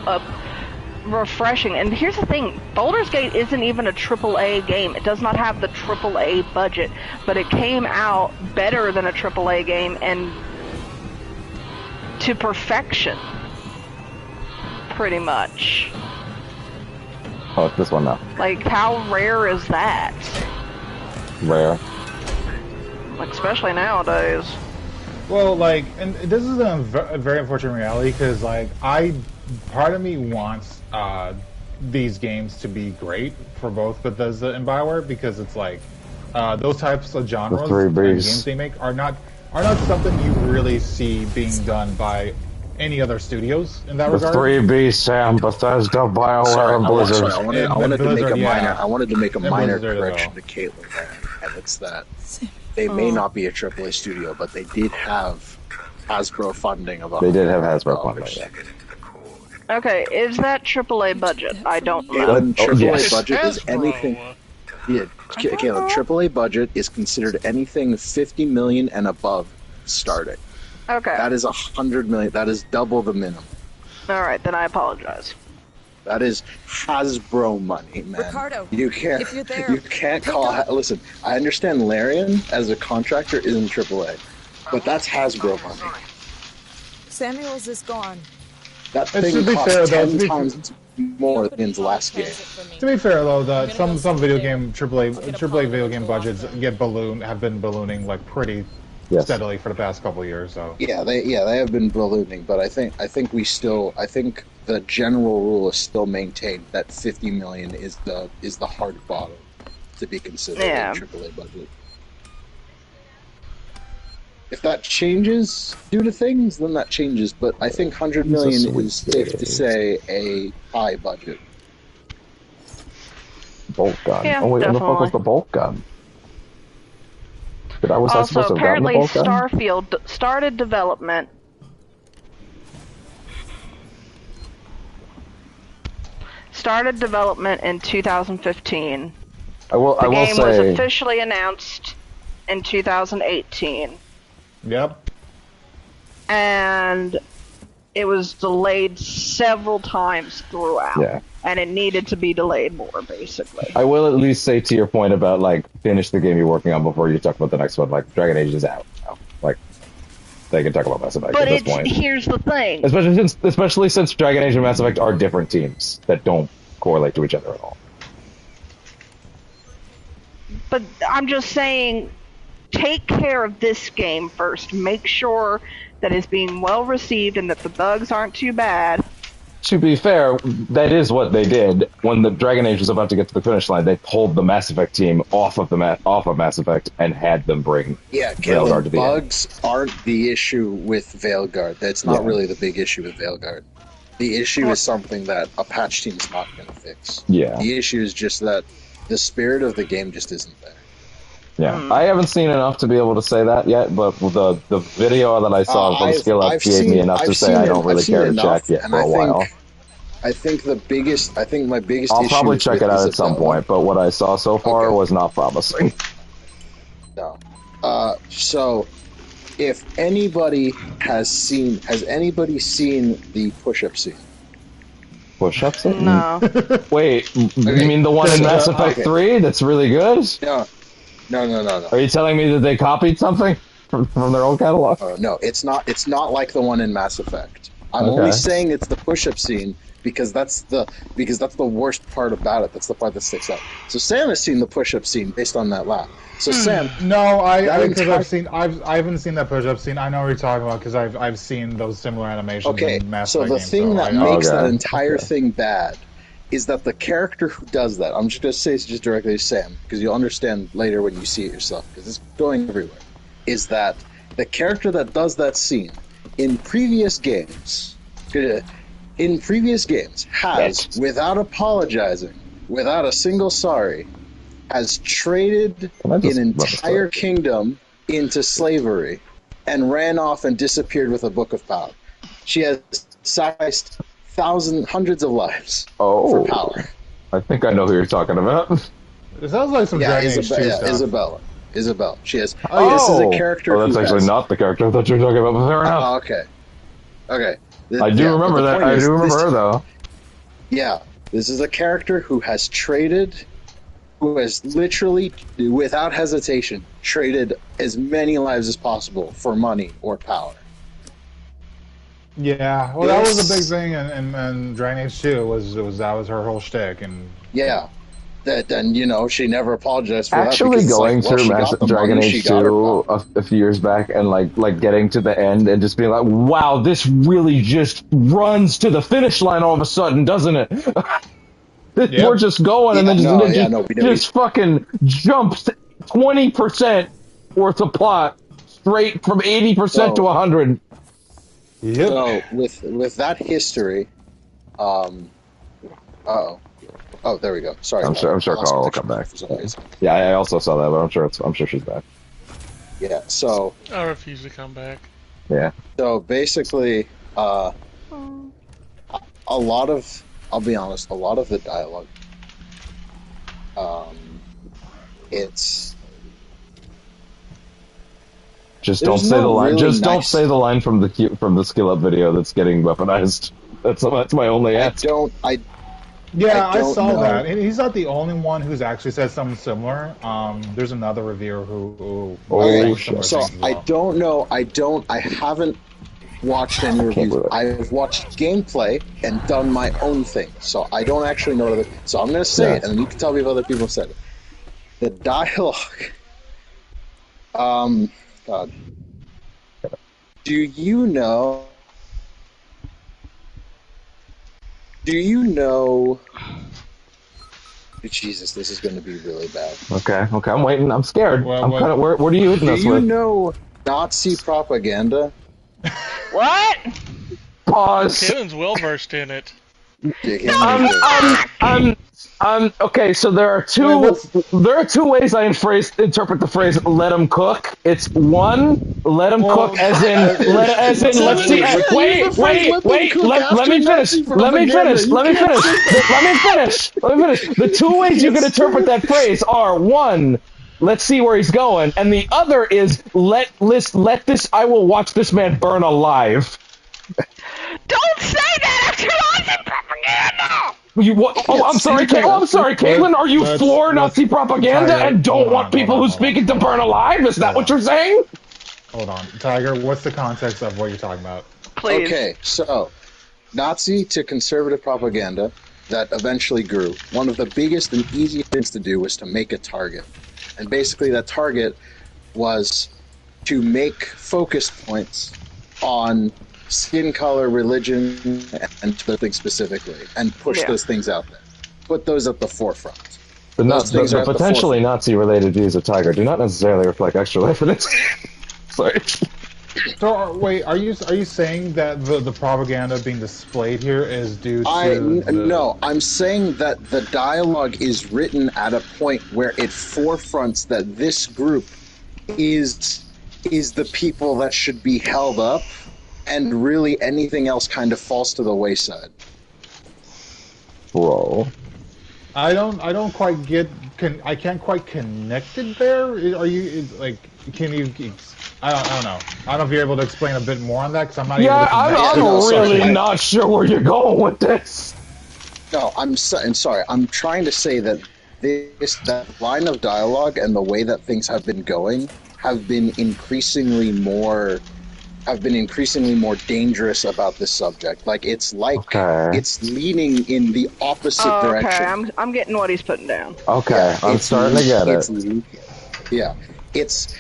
refreshing. And here's the thing, Baldur's Gate isn't even a AAA game. It does not have the AAA budget, but it came out better than a AAA game and to perfection, pretty much. Oh, it's this one now. How rare is that? Rare. Especially nowadays. Well, and this is a very unfortunate reality because, part of me wants these games to be great for both Bethesda and Bioware because it's those types of genres and games they make are not something you really see being done by any other studios in that regard. The 3B, Sam, Bethesda, BioWare, and Blizzard. I wanted to make a minor correction to Caitlin there, and it's that they may not be a AAA studio, but they did have Hasbro funding of $100 They did have Hasbro funding. Yeah. Okay, is that AAA budget? I don't know. AAA budget is anything. Yeah, Caleb, AAA budget is considered anything $50 million and above starting. Okay. That is $100 million. That is double the minimum. All right, then I apologize. That is Hasbro money, man. Ricardo, you can't. if you're there, You can't pick call. up. Listen, I understand Larian as a contractor isn't AAA, but that's Hasbro money. Samuels is gone. That It thing should be costs fair, though. 10 times more than the last game. To be fair, though, some video game AAA video game budgets have been ballooning like pretty steadily for the past couple of years. So Yeah, they have been ballooning, but I think the general rule is still maintained that 50 million is the hard bottom to be considered a AAA budget. If that changes due to things, then that changes. But I think 100 million is safe to say a high budget. Bolt gun. Yeah, oh wait, what the fuck was definitely. the bolt gun? Was I Also, supposed to have gotten the apparently, bolt gun? Starfield started development. Started development in 2015. I will The game was say. officially announced in 2018. Yep. And it was delayed several times throughout. Yeah. And it needed to be delayed more, basically. I will at least say to your point about like finish the game you're working on before you talk about the next one. Like Dragon Age is out now. Like they can talk about Mass Effect But at this point. here's the thing. Especially since Dragon Age and Mass Effect are different teams that don't correlate to each other at all. But I'm just saying, take care of this game first. Make sure that it's being well received and that the bugs aren't too bad. To be fair, that is what they did when the Dragon Age was about to get to the finish line. They pulled the Mass Effect team off of Mass Effect and had them bring Veilguard Caleb, to the end. bugs aren't the issue with Veilguard. That's not really the big issue with Veilguard. The issue is something that a patch team is not going to fix. Yeah. The issue is just that the spirit of the game just isn't there. Yeah, I haven't seen enough to be able to say that yet, but the video that I saw from Skill Up gave me enough to say I don't really care to check yet for a while. I think my biggest I'll issue probably check it out at some Isabella. point, but what I saw so far was not promising. No. So, if anybody has anybody seen the push-up scene? Push-ups? No. Wait, you mean the one in Mass Effect 3 that's really good? No. Are you telling me that they copied something from their old catalog? No, it's not. It's not like the one in Mass Effect. I'm only saying it's the push-up scene because that's the worst part about it. That's the part that sticks out. So Sam has seen the push-up scene based on that laugh. So Sam, no, I haven't seen that push-up scene. I know what you're talking about because I've seen those similar animations. Okay, in Mass so Effect the games, thing so that I- makes that entire thing bad is that the character who does that, I'm just going to say it's just directly to Sam, because you'll understand later when you see it yourself, because it's going everywhere, is that the character that does that scene in previous games has, without apologizing, without a single sorry, has traded an entire kingdom into slavery and ran off and disappeared with a book of power. She has sacrificed hundreds of lives for power. I think I know who you're talking about. It sounds like some Dragon Age 2 stuff. Isabella. She has. This is a character. that's actually not the character I thought you were talking about. But fair enough. Okay. I do remember that. I do remember her though. Yeah, this is a character who has traded, who has literally, without hesitation, traded as many lives as possible for money or power. Yeah, well, that was a big thing in Dragon Age 2. That was her whole shtick, and yeah, then she never apologized for Actually, that. going through Dragon Age 2 a few years back and like getting to the end and just being like, wow, this really just runs to the finish line all of a sudden, doesn't it? We're just going and then just fucking jumps 20% worth of plot straight from 80% to 100. Yep. So with that history, oh, there we go. Sorry, I'm sure Carl will come back. Yeah, I also saw that, but I'm sure she's back. Yeah. So I refuse to come back. Yeah. So basically, I'll be honest, a lot of the dialogue, it's. Just don't say the line. Don't say the line from the Skill Up video that's getting weaponized. That's my only answer. Yeah, I saw that. And he's not the only one who's actually said something similar. There's another reviewer who Okay, similar so things as well. I don't know. I haven't watched any reviews. I've watched gameplay and done my own thing, so I don't actually know what so I'm going to say it, and then you can tell me if other people have said it. The dialogue. God. Do you know? Jesus, this is going to be really bad. Okay, I'm waiting. I'm scared. Well, I'm kind of. What are you hitting us with? Do you know Nazi propaganda? What? Pause. Kevin's well versed in it. Okay, so there are two ways I interpret the phrase "let him cook." It's one, let him cook as in let's see. Wait. Let me finish. The two ways you can interpret that phrase are one, let's see where he's going, and the other is let this. I will watch this man burn alive. Don't say that after Nazi propaganda! I'm sorry, Caitlin. Are you for Nazi propaganda Tiger, and don't want people who speak it to burn alive? Is that what you're saying? Hold on, Tiger. What's the context of what you're talking about? Please. Okay, so Nazi to conservative propaganda that eventually grew. One of the biggest and easiest things to do was to make a target, and basically that target was to make focus points on skin color, religion, and other things specifically, and push those things out there. Put those at the forefront. The potentially Nazi-related views of Tiger do not necessarily reflect actual evidence. Sorry. So wait, are you saying that the propaganda being displayed here is due to? No, I'm saying that the dialogue is written at a point where it forefronts that this group is the people that should be held up. And really, anything else kind of falls to the wayside. Bro, I don't quite get. I can't quite connect it there. Are you like? Can you? I don't know. I don't know if you're able to explain a bit more on that because I'm not. I'm really not sure where you're going with this. No, I'm sorry. I'm trying to say that that line of dialogue and the way that things have been going have been increasingly more dangerous about this subject. Like it's leaning in the opposite direction. Okay, I'm getting what he's putting down. Okay, I'm starting to get it. Yeah, it's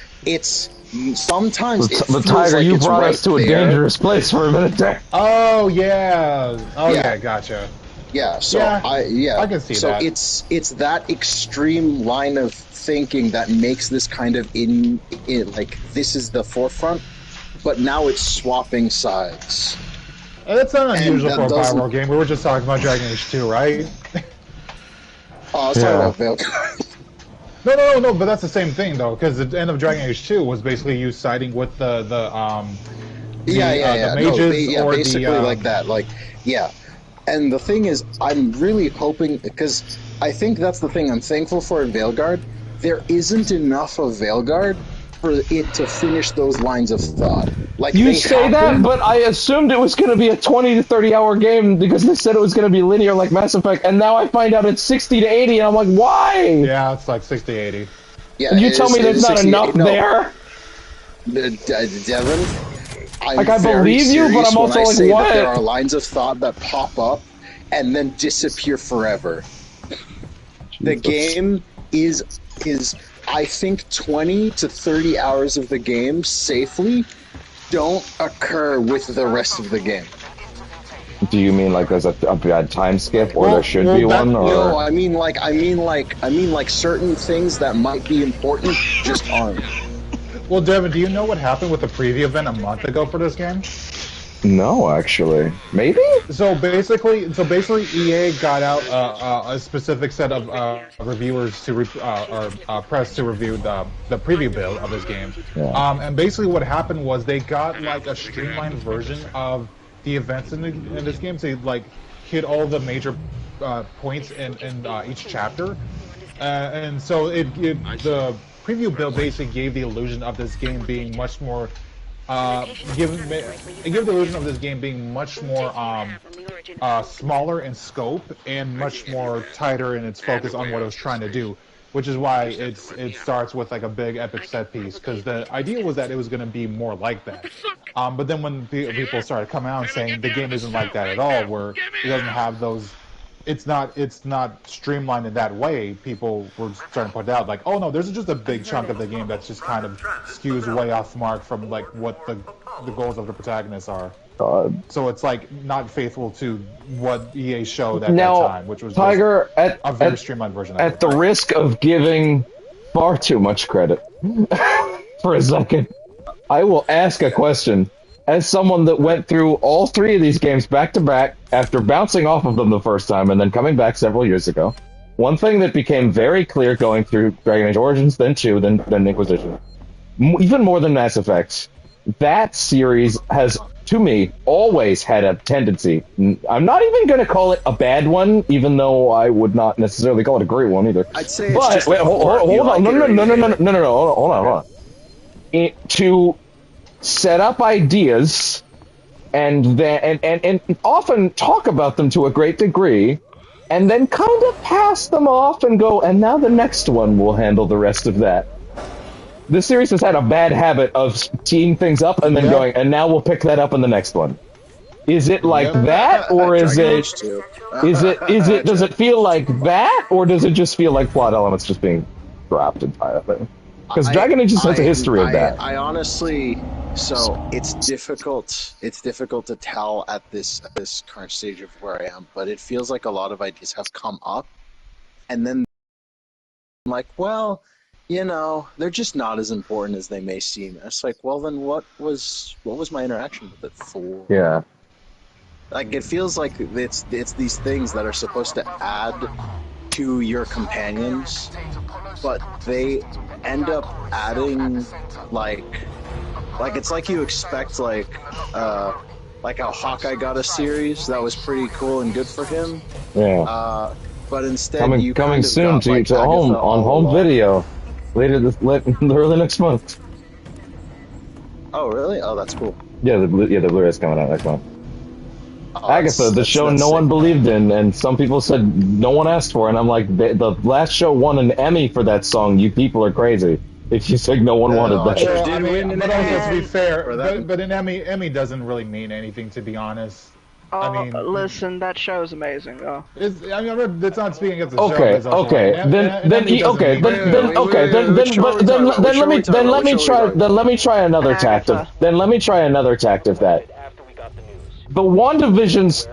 sometimes. But Tiger, you brought us to a dangerous place for a minute there. Oh yeah. Yeah, gotcha. Yeah, so I can see that. So it's that extreme line of thinking that makes this kind of like this is the forefront. But now it's swapping sides. That's not unusual for a Bioware game. We were just talking about Dragon Age 2, right? Oh, I was talking about Valuecast. No, but that's the same thing, though, because the end of Dragon Age 2 was basically you siding with the mages or basically like that. Like, yeah. And the thing is, I'm really hoping, because I think that's the thing I'm thankful for in Veilguard, there isn't enough of Veilguard for it to finish those lines of thought. Like you say that, but I assumed it was going to be a 20 to 30 hour game because they said it was going to be linear like Mass Effect, and now I find out it's 60 to 80, and I'm like, why? Yeah, it's like 60 to 80. Yeah, you tell me there's not enough there? Devin, I believe you, but I'm also like, what? There are lines of thought that pop up and then disappear forever. Jesus. The game is I think 20 to 30 hours of the game safely don't occur with the rest of the game. Do you mean like there's a bad time skip, or there should be one? Or? No, I mean like certain things that might be important just aren't. Well, Devin, do you know what happened with the preview event a month ago for this game? No, actually. Maybe? So basically, EA got out a specific set of reviewers to press to review the preview build of this game. Yeah. And basically, what happened was they got like a streamlined version of the events in this game. So they like hit all the major points in each chapter, and so the preview build basically gave the illusion of this game being much more give the illusion of this game being much more smaller in scope and much more tighter in its focus on what it was trying to do, which is why it starts with like a big epic set piece, because the idea was that it was going to be more like that. But then when people started coming out and saying the game isn't like that at all, where it doesn't have those, it's not streamlined in that way, people were starting to point out like, oh no, there's just a big chunk of the game that's just kind of skews way off mark from like what the goals of the protagonists are. So it's like not faithful to what EA showed at that time, which was Tiger, a very streamlined version of it. At the risk of giving far too much credit for a second, I will ask a question. As someone that went through all three of these games back to back after bouncing off of them the first time and then coming back several years ago, one thing that became very clear going through Dragon Age Origins, then 2, then Inquisition, even more than Mass Effect, that series has, to me, always had a tendency. I'm not even going to call it a bad one, even though I would not necessarily call it a great one either. I'd say it's but, just wait, hold on. No, hold on. To set up ideas and then and often talk about them to a great degree, and then kind of pass them off and go, and now the next one will handle the rest of that. This series has had a bad habit of teeing things up and then going, and now we'll pick that up in the next one. Is it like that, or is it does it feel like that, or does it just feel like plot elements just being dropped entirely? Because Dragon Age has a history of that. I honestly, so it's difficult. It's difficult to tell at this current stage of where I am, but it feels like a lot of ideas have come up, and then I'm like, well, you know, they're just not as important as they may seem. It's like, well, then what was my interaction with it for? Yeah. Like, it feels like it's these things that are supposed to add to your companions, but they end up adding like it's like you expect like how Hawkeye got a series that was pretty cool and good for him. Yeah. But instead coming soon to home video later early next month. Oh really? Oh, that's cool. Yeah, the Blu-ray's coming out next month. Oh, Agatha, the show no one believed in, and some people said no one asked for, and I'm like, the last show won an Emmy for that song. You people are crazy. If you say no one wanted that. Well, I mean, but also to be fair, but an Emmy doesn't really mean anything, to be honest. I mean, listen, that show is amazing. It's not speaking against the show. Let me try another tact of that. The WandaVision's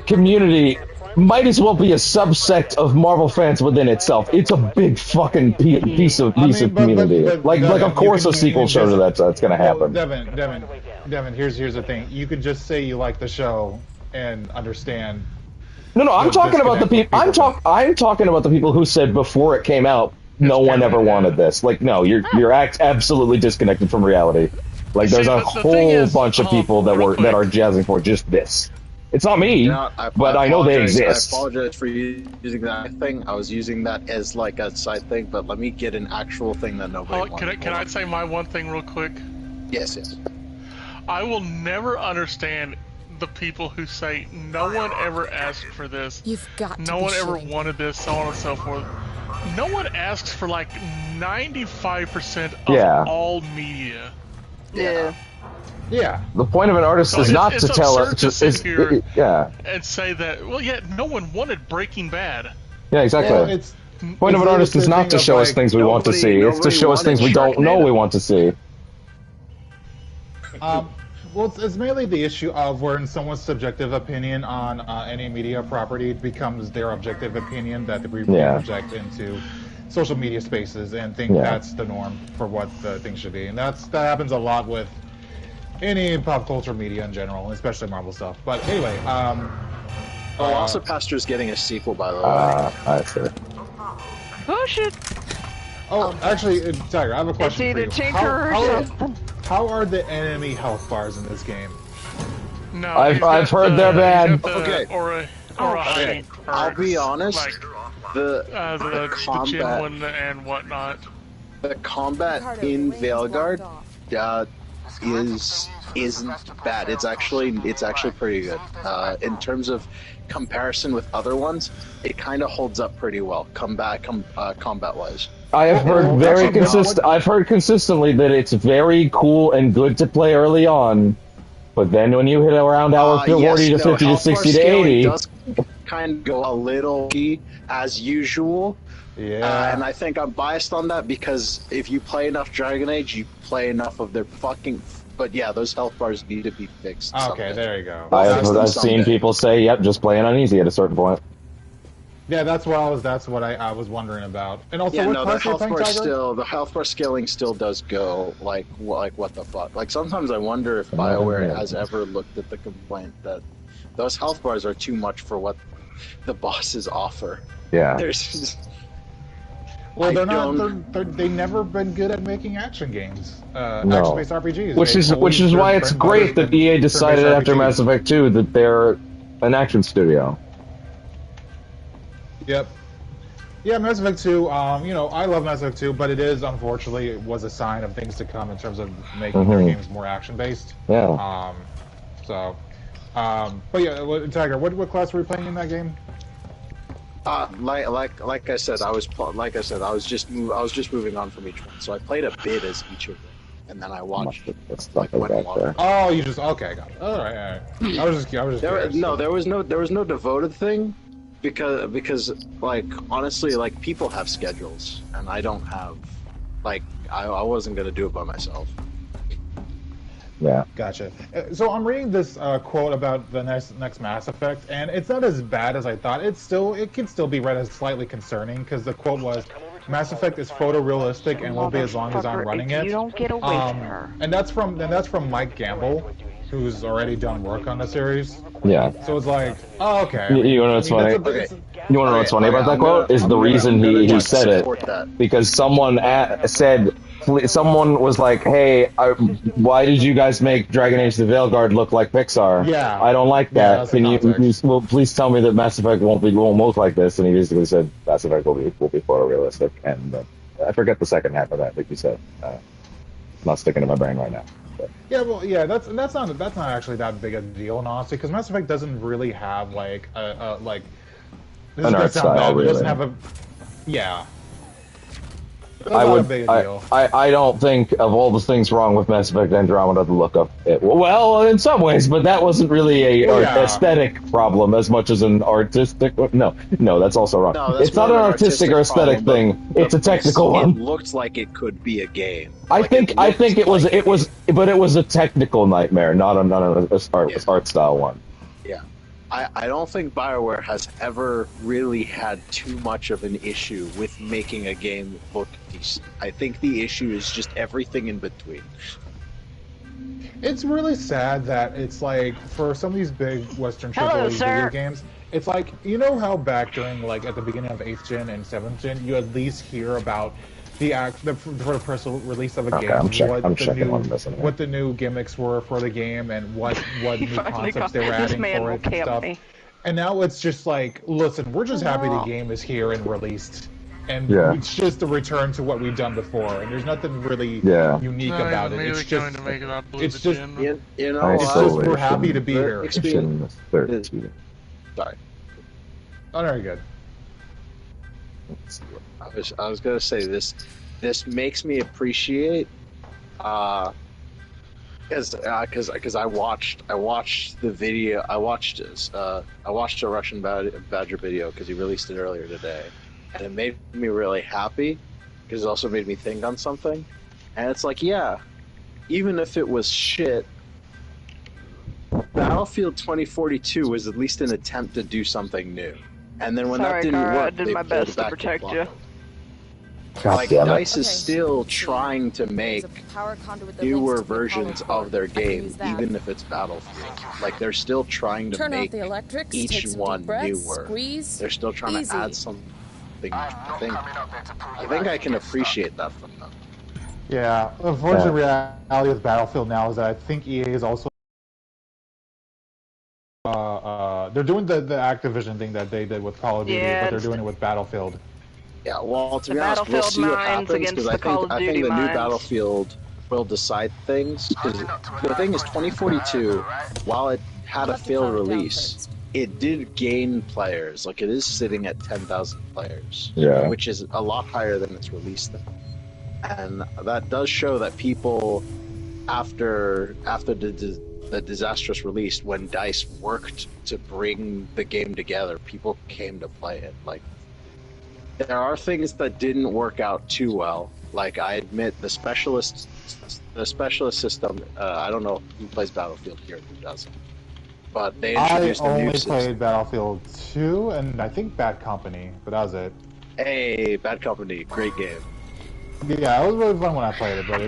community might as well be a subsect of Marvel fans within itself. It's a big fucking piece of community. Of course a sequel show to that's gonna happen. Devin, here's the thing. You could just say you like the show and understand. No, I'm talking about the people. I'm talking about the people who said before it came out, no one ever wanted this. No, you're absolutely disconnected from reality. There's a whole bunch of people that are jazzing for just this. It's not me, but I know they exist. I apologize for using that thing. I was using that as a side thing, but let me get an actual thing that nobody wants. Can I say my one thing real quick? Yes. I will never understand the people who say no one ever asked for this. You've got to no one ever wanted this, so on and so forth. No one asks for 95% of all media. Yeah. Yeah. The point of an artist is not to tell and say that. Well, yeah, no one wanted Breaking Bad. Yeah, exactly. The point of an artist is not to show us things we want to see. It's to show us things we don't know we want to see. Well, it's mainly the issue of where someone's subjective opinion on any media property becomes their objective opinion that we project into social media spaces and think that's the norm for what the thing should be. And that happens a lot with any pop culture media in general, especially Marvel stuff. But anyway, Velocipaster's getting a sequel, by the way. I see. Oh shit! Oh, actually, Tiger, I have a question it's either for you. Tinker or something. How are the enemy health bars in this game? No, I've heard they're bad. Okay. I'll be honest. The combat one and whatnot. The combat in Veilguard, isn't bad. It's actually pretty good. In terms of comparison with other ones, it kind of holds up pretty well. Combat wise. I have heard I've heard consistently that it's very cool and good to play early on, but then when you hit around hour 40 to 50 to 60 to 80, does kind of go a little as usual. Yeah. And I think I'm biased on that because if you play enough Dragon Age, you play enough of their fucking. But yeah, those health bars need to be fixed. Okay, someday. there you go. I've seen people say, "Yep, just playing on easy" at a certain point. Yeah, that's what I was wondering about. And also, yeah, what no, class the health bar scaling still does go like what the fuck? Like sometimes I wonder if BioWare has ever looked at the complaint that those health bars are too much for what the bosses offer. Yeah. Well, they've never been good at making action games, No. action-based RPGs. Which is why it's great that EA decided after Mass Effect 2 that they're an action studio. Yep. Yeah, Mass Effect 2, I love Mass Effect 2, but it was a sign of things to come in terms of making their games more action-based. Yeah. But yeah, Tiger, what class were you playing in that game? Like I said, I was just moving on from each one. So I played a bit as each of them, and then I watched Oh, you just okay, got it. All right. I was just curious. There was no devoted thing, because like honestly, like people have schedules, and I don't have. Like I wasn't gonna do it by myself. Yeah. Gotcha. So I'm reading this quote about the next Mass Effect, and it's not as bad as I thought. It can still be read as slightly concerning because the quote was, "Mass Effect is photorealistic and will be as long as I'm running it." You don't get away from her. And that's from Mike Gamble, who's already done work on the series. Yeah. So it's like, oh, okay. You know what's funny? You want to know what's funny about that quote? Is the reason he said it because someone said. Someone was like, "Hey, why did you guys make Dragon Age: The Veilguard look like Pixar? Yeah, I don't like that. Yeah, Can you please tell me that Mass Effect won't look like this?" And he basically said Mass Effect will be photorealistic. And I forget the second half of that, like you said. Not sticking to my brain right now. But. Yeah, well, yeah, that's not actually that big a deal, honestly, because Mass Effect doesn't really have like an art style. Really. It doesn't have a yeah. I don't think of all the things wrong with Mass Effect Andromeda to look up it. Well, in some ways, but that wasn't really a aesthetic problem as much as an artistic. No, that's also wrong. No, it's not an artistic or aesthetic thing. It's a technical one. It looked like it could be a game. I think it was, but it was a technical nightmare, not an art style one. Yeah. I don't think BioWare has ever really had too much of an issue with making a game look decent. I think the issue is just everything in between. It's really sad that it's like, for some of these big Western AAA video games, it's like, you know how back during, like, at the beginning of 8th gen and 7th gen, you at least hear about for the press release of a game, what the new gimmicks were for the game and what new concepts they were adding for it and stuff. And now it's just like, listen, we're just happy the game is here and released, and it's just a return to what we've done before. And there's nothing really unique about it. It's just, we're happy to be here. Sorry. Oh, very good. I was gonna say this makes me appreciate because I watched the video. I watched a Russian Badger video because he released it earlier today, and it made me really happy because it also made me think on something. And it's like, yeah, even if it was shit, Battlefield 2042 was at least an attempt to do something new. And then when that didn't work, I did my best to protect you. Like, DICE is still trying to make newer versions of their game, even if it's Battlefield. Like, they're still trying to make each one newer. They're still trying to add something. I think I can appreciate that from them. Yeah, unfortunately, the reality with Battlefield now is that I think EA is also they're doing the Activision thing that they did with Call of Duty, but they're doing it with Battlefield. Yeah, well, to be honest, we'll see what happens, because I think the new Battlefield will decide things. Because the thing is, 2042, while it had a failed release, it did gain players. Like, it is sitting at 10,000 players, which is a lot higher than its release thing. And that does show that people, after the disastrous release, when DICE worked to bring the game together, people came to play it. Like, there are things that didn't work out too well. Like, I admit, the specialist system, I don't know who plays Battlefield here, who doesn't. But they introduced a new system. I only played Battlefield 2, and I think Bad Company, but that was it. Hey, Bad Company, great game. Yeah, it was really fun when I played it, but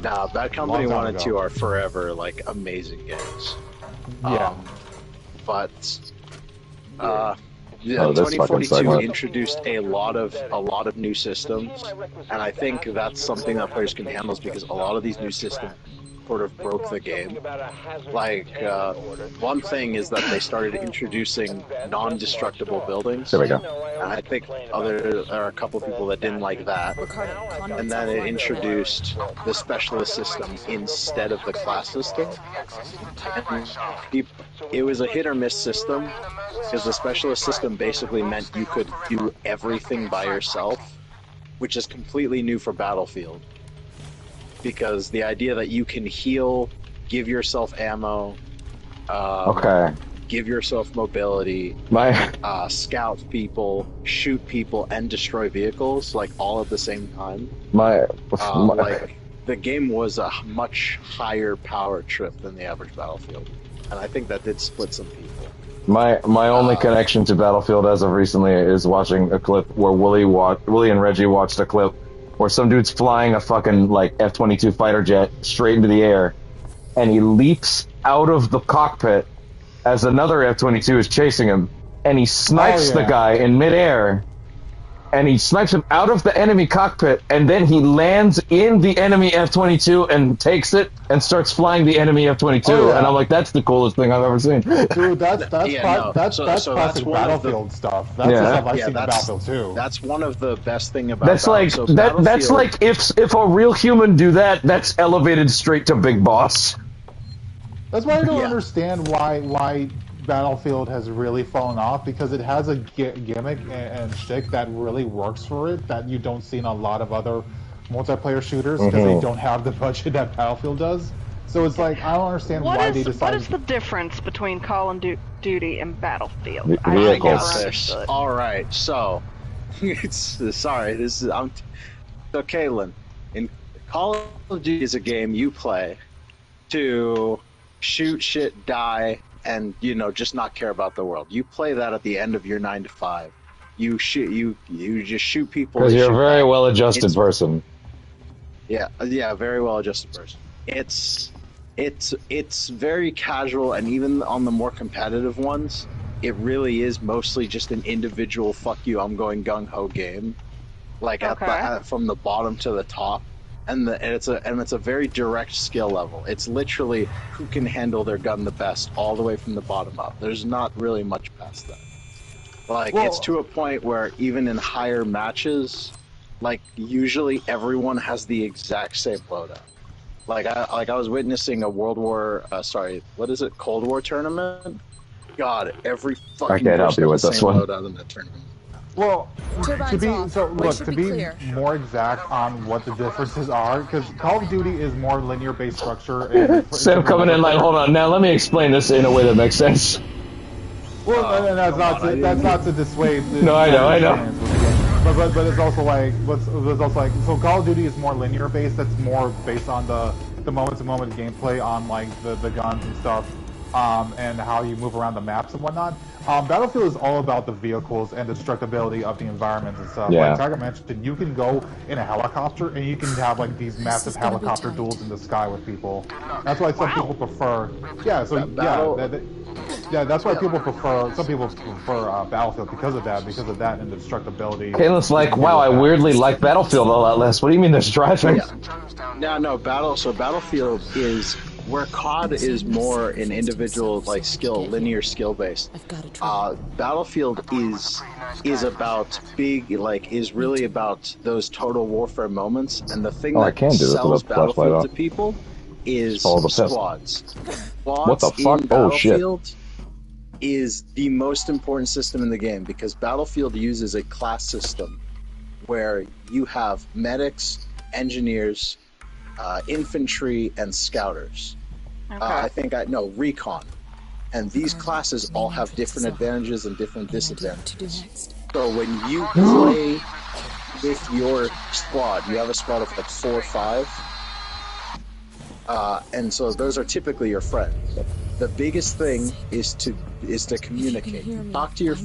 Nah, Bad Company 1 and 2 are forever, like, amazing games. Yeah. Yeah, 2042 introduced a lot of new systems, and I think that's something that players can handle, because a lot of these new systems sort of broke the game. Like, one thing is that they started introducing non-destructible buildings. There we go. And I think there are a couple people that didn't like that. And then it introduced the specialist system instead of the class system. And it was a hit or miss system, because the specialist system basically meant you could do everything by yourself, which is completely new for Battlefield. Because the idea that you can heal, give yourself ammo, give yourself mobility, scout people, shoot people, and destroy vehicles, like, all at the same time. Like, the game was a much higher power trip than the average Battlefield, and I think that did split some people. My only connection to Battlefield as of recently is watching a clip where Willie and Reggie watched a clip where some dude's flying a fucking, like, F-22 fighter jet straight into the air, and he leaps out of the cockpit as another F-22 is chasing him, and he snipes the guy in midair, and he snipes him out of the enemy cockpit, and then he lands in the enemy F-22 and takes it and starts flying the enemy F-22, and I'm like, that's the coolest thing I've ever seen. Dude, that's classic Battlefield stuff. That's the stuff I've seen in Battlefield too. That's one of the best thing about that's Battlefield. That's like if a real human do that, that's elevated straight to Big Boss. That's why I don't understand why Battlefield has really fallen off, because it has a gimmick and shtick that really works for it, that you don't see in a lot of other multiplayer shooters, because they don't have the budget that Battlefield does. So it's like, I don't understand why they decided... What is the difference between Call of Duty and Battlefield? I never understood. Alright, so... Sorry, so Caitlin, in Call of Duty is a game you play to shoot shit, die, and, you know, just not care about the world. You play that at the end of your 9 to 5. You just shoot people. Because you're a very well-adjusted person. Yeah, very well-adjusted person. It's very casual, and even on the more competitive ones, it really is mostly just an individual "fuck you, I'm going gung-ho" game, like from the bottom to the top. And it's a very direct skill level. It's literally who can handle their gun the best, all the way from the bottom up. There's not really much past that. Like, it's to a point where even in higher matches, like, usually everyone has the exact same loadout. Like I was witnessing a Cold War tournament. God, every fucking person has the same loadout in that tournament. Well, to be more exact on what the differences are, because Call of Duty is more linear-based structure. And Sam coming in like, hold on, now let me explain this in a way that makes sense. Well, that's not to dissuade. No, I know. But it's also like, so Call of Duty is more linear-based. That's more based on the moment-to-moment gameplay on, like, the guns and stuff, and how you move around the maps and whatnot. Battlefield is all about the vehicles and the destructibility of the environments and stuff. Yeah. Like Tiger mentioned, you can go in a helicopter and you can have, like, these massive helicopter duels in the sky with people. That's why some people prefer. Yeah, so that's why people prefer. Some people prefer Battlefield because of that and the destructibility. Caitlin's like, wow, I weirdly like Battlefield a lot less. What do you mean there's driving? Yeah. No, Battlefield is Where COD is more an individual like skill, linear skill based. Battlefield is about is really about those total warfare moments, and the thing that sells Battlefield to people is squads. What the fuck? In Battlefield is the most important system in the game because Battlefield uses a class system where you have medics, engineers, infantry, and scouters. Recon. And these classes all have different advantages and different disadvantages. So when you play with your squad, you have a squad of like 4 or 5, and so those are typically your friends. The biggest thing is to communicate. You talk to your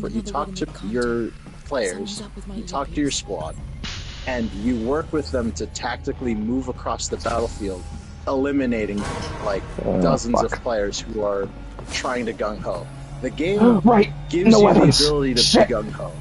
players, you talk to your squad, and you work with them to tactically move across the battlefield, eliminating like dozens of players who are trying to gung-ho. The game gives you the ability to be gung-ho,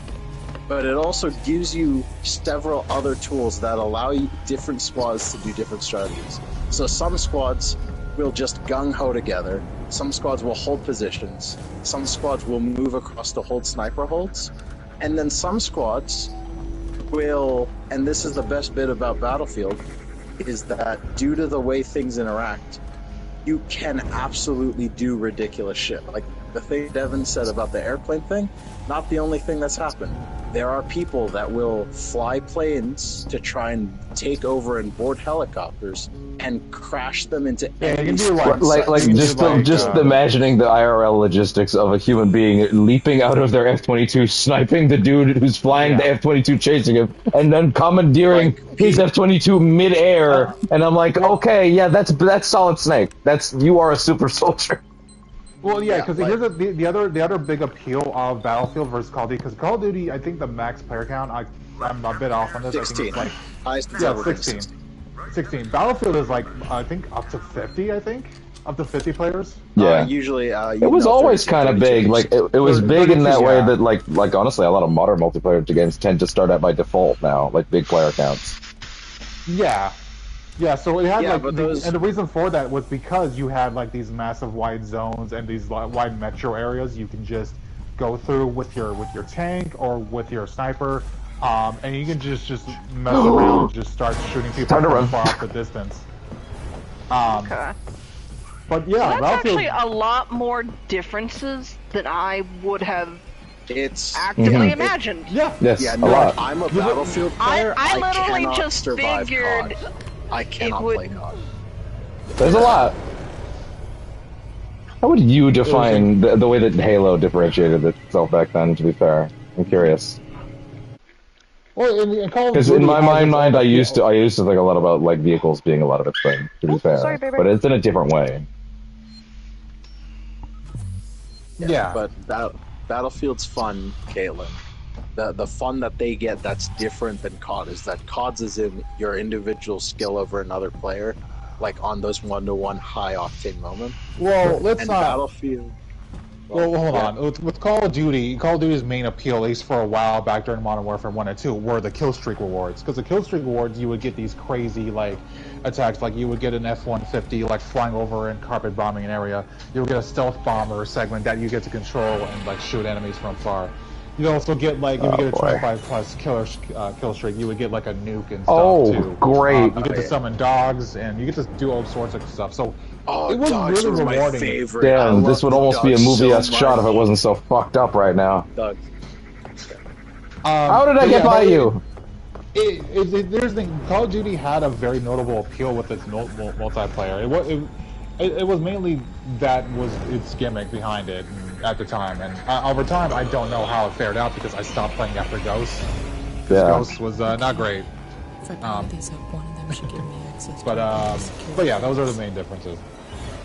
but it also gives you several other tools that allow you different squads to do different strategies. So some squads will just gung-ho together, some squads will hold positions, some squads will move across to hold sniper holds, and then some squads will, and this is the best bit about Battlefield, is that due to the way things interact, you can absolutely do ridiculous shit. Like the thing Devin said about the airplane thing, not the only thing that's happened. There are people that will fly planes to try and take over and board helicopters and crash them into enemy just imagining the IRL logistics of a human being leaping out of their F-22, sniping the dude who's flying the F-22 chasing him, and then commandeering his F-22 mid-air, and I'm like, okay, yeah, that's Solid Snake. You are a super soldier. Well, yeah, because here's the other big appeal of Battlefield versus Call of Duty. Because Call of Duty, I think the max player count, I'm a bit off on this. 16. I think it's like 16. Battlefield is like I think up to 50. I think up to 50 players. Yeah, usually. It was always kind of big. Like it was big in that way that like honestly, a lot of modern multiplayer games tend to start out by default now, like big player counts. Yeah. Yeah, so it had and the reason for that was because you had like these massive wide zones and these wide metro areas you can just go through with your tank or with your sniper, and you can just mess around and just start shooting people from far off the distance. Okay. But yeah, that's actually a lot more differences than I would have actively imagined. A lot. I'm a Battlefield player. I literally just figured I cannot play COD. There's a lot. How would you define the way that Halo differentiated itself back then, to be fair? I'm curious. Well, because in my mind, I used to think a lot about like vehicles being a lot of its thing, to be fair. Sorry, baby. But it's in a different way. Yeah. But Battlefield's fun, Caitlin. The fun that they get that's different than COD is that COD's is in your individual skill over another player, like on those 1-to-1 high octane moments. Well, let's not. Battlefield. Well, hold on. With Call of Duty's main appeal, at least for a while back during Modern Warfare 1 and 2, were the kill streak rewards. Because the kill streak rewards, you would get these crazy like attacks, like you would get an F-150 like flying over and carpet bombing an area. You would get a stealth bomber segment that you get to control and like shoot enemies from far. You also get like if you get a 25+ kill streak, you would get like a nuke and stuff too. Great! You get to summon dogs and you get to do all sorts of stuff. So it was dogs really were rewarding. My favorite. Damn, this would almost be a movie-esque shot if it wasn't so fucked up right now. Dogs. How did I get by you? Here's the thing. Call of Duty had a very notable appeal with its multiplayer. It was mainly that was its gimmick behind it at the time, and over time I don't know how it fared out because I stopped playing after Ghost. Ghost was not great. But yeah, those are the main differences.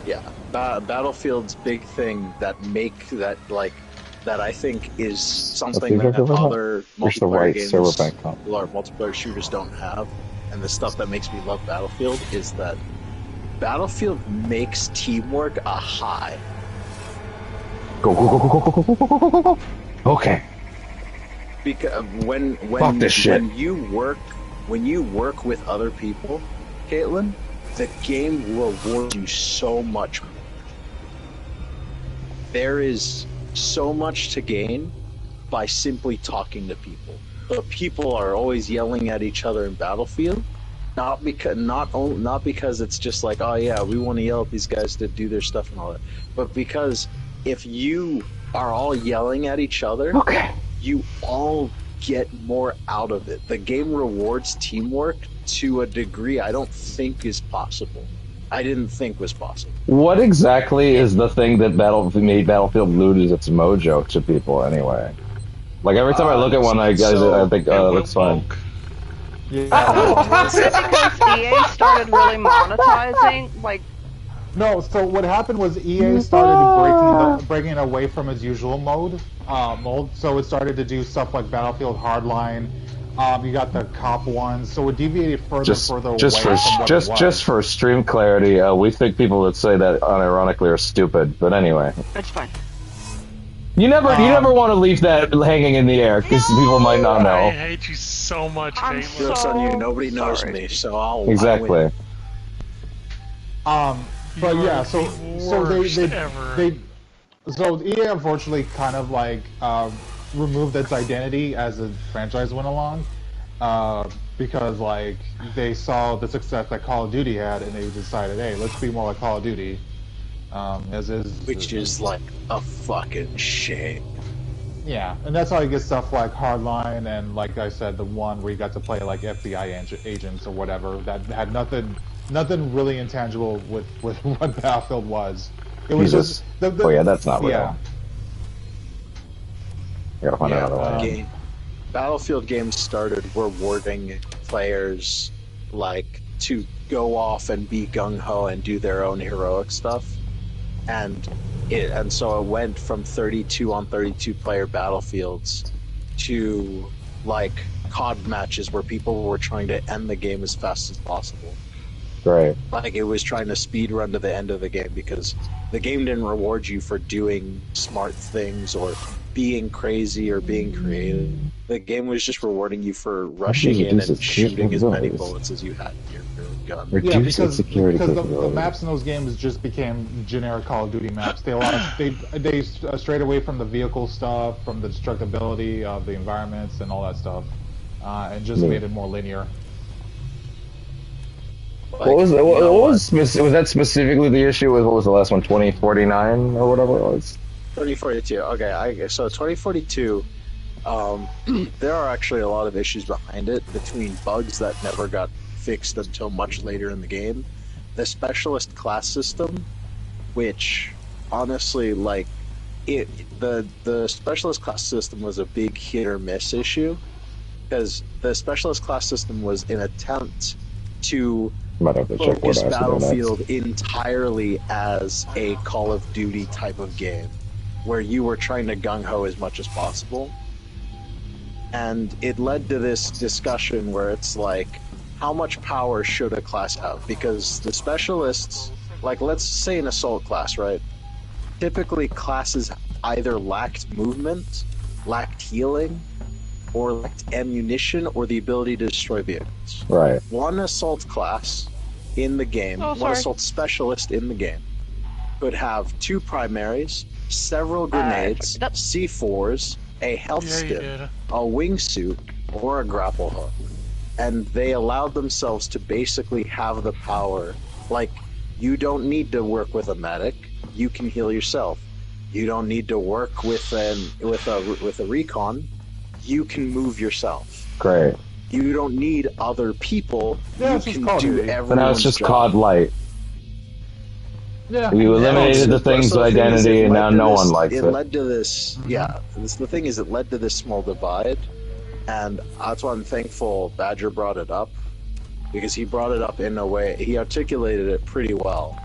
Yeah, Battlefield's big thing that I think is something that other multiplayer games or multiplayer shooters don't have, and the stuff that makes me love Battlefield is that Battlefield makes teamwork a high. Go. Okay. Because when you work with other people, Caitlin, the game rewards you so much. There is so much to gain by simply talking to people. But people are always yelling at each other in Battlefield, not because it's just like, oh yeah, we want to yell at these guys to do their stuff and all that, but because if you are all yelling at each other, you all get more out of it. The game rewards teamwork to a degree I don't think is possible. I didn't think was possible. What exactly is the thing that made Battlefield lose its mojo to people anyway? Like every time I look at one, I think, it looks fine. Was it because EA started really monetizing? Like, no. So what happened was EA started breaking away from its usual mold. So it started to do stuff like Battlefield Hardline. You got the cop ones, so it deviated further away from what it was. Just for stream clarity, we think people that say that unironically are stupid. But anyway, it's fine. You never want to leave that hanging in the air because people might not know. I hate you so much, Caitlin. Joke's on you. Nobody knows me, so I'll exactly. But yeah, so EA unfortunately kind of like removed its identity as the franchise went along, because like they saw the success that Call of Duty had, and they decided, hey, let's be more like Call of Duty. Which is like a fucking shame. Yeah, and that's how you get stuff like Hardline and, like I said, the one where you got to play like FBI agents or whatever that had nothing really intangible with what Battlefield was. It was just oh yeah, that's not real. Yeah. I gotta find another one. Battlefield games started rewarding players like to go off and be gung ho and do their own heroic stuff. And so it went from 32 on 32 player battlefields to like COD matches where people were trying to end the game as fast as possible. Right. Like it was trying to speed run to the end of the game because the game didn't reward you for doing smart things or being crazy or being creative. The game was just rewarding you for rushing in and shooting as many bullets as you had in your gun. Yeah, because the maps in those games just became generic Call of Duty maps. They strayed away from the vehicle stuff, from the destructibility of the environments and all that stuff, and just made it more linear. Was that specifically the issue with, what was the last one, 2049 or whatever it was? 2042. Okay, so 2042. There are actually a lot of issues behind it, between bugs that never got fixed until much later in the game, the specialist class system, which honestly, like, the specialist class system was a big hit or miss issue, because the specialist class system was an attempt to focus Battlefield entirely as a Call of Duty type of game, where you were trying to gung-ho as much as possible. And it led to this discussion where it's like, how much power should a class have? Because the specialists, like let's say an assault class, right? Typically classes either lacked movement, lacked healing, or lacked ammunition or the ability to destroy vehicles. Right. One assault class in the game, one assault specialist in the game, could have 2 primaries, several grenades, C4s, a health stim, a wingsuit, or a grapple hook. And they allowed themselves to basically have the power. Like, you don't need to work with a medic, you can heal yourself. You don't need to work with a recon, you can move yourself. Great. You don't need other people, you can do everything's But now it's just COD Light. Yeah. You eliminated the thing's identity, and now no one likes it. It led to this, the thing is, it led to this small divide, and that's why I'm thankful Badger brought it up, because he brought it up in a way, he articulated it pretty well.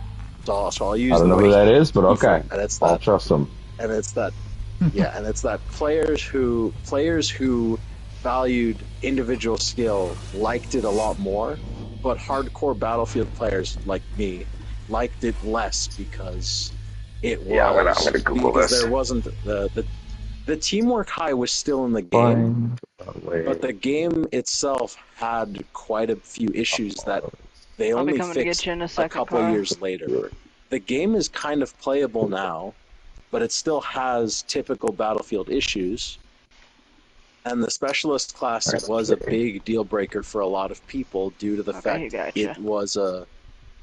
So I'll use I don't know who that is, but okay. And it's I'll trust him. And it's that, and it's that players who valued individual skill liked it a lot more, but hardcore Battlefield players like me liked it less because it was I'm gonna Google this. There wasn't the teamwork high was still in the game, but the game itself had quite a few issues that They only to fixed get you in a couple years later. The game is kind of playable now, but it still has typical Battlefield issues. And the specialist class was a big deal breaker for a lot of people due to the fact it was a...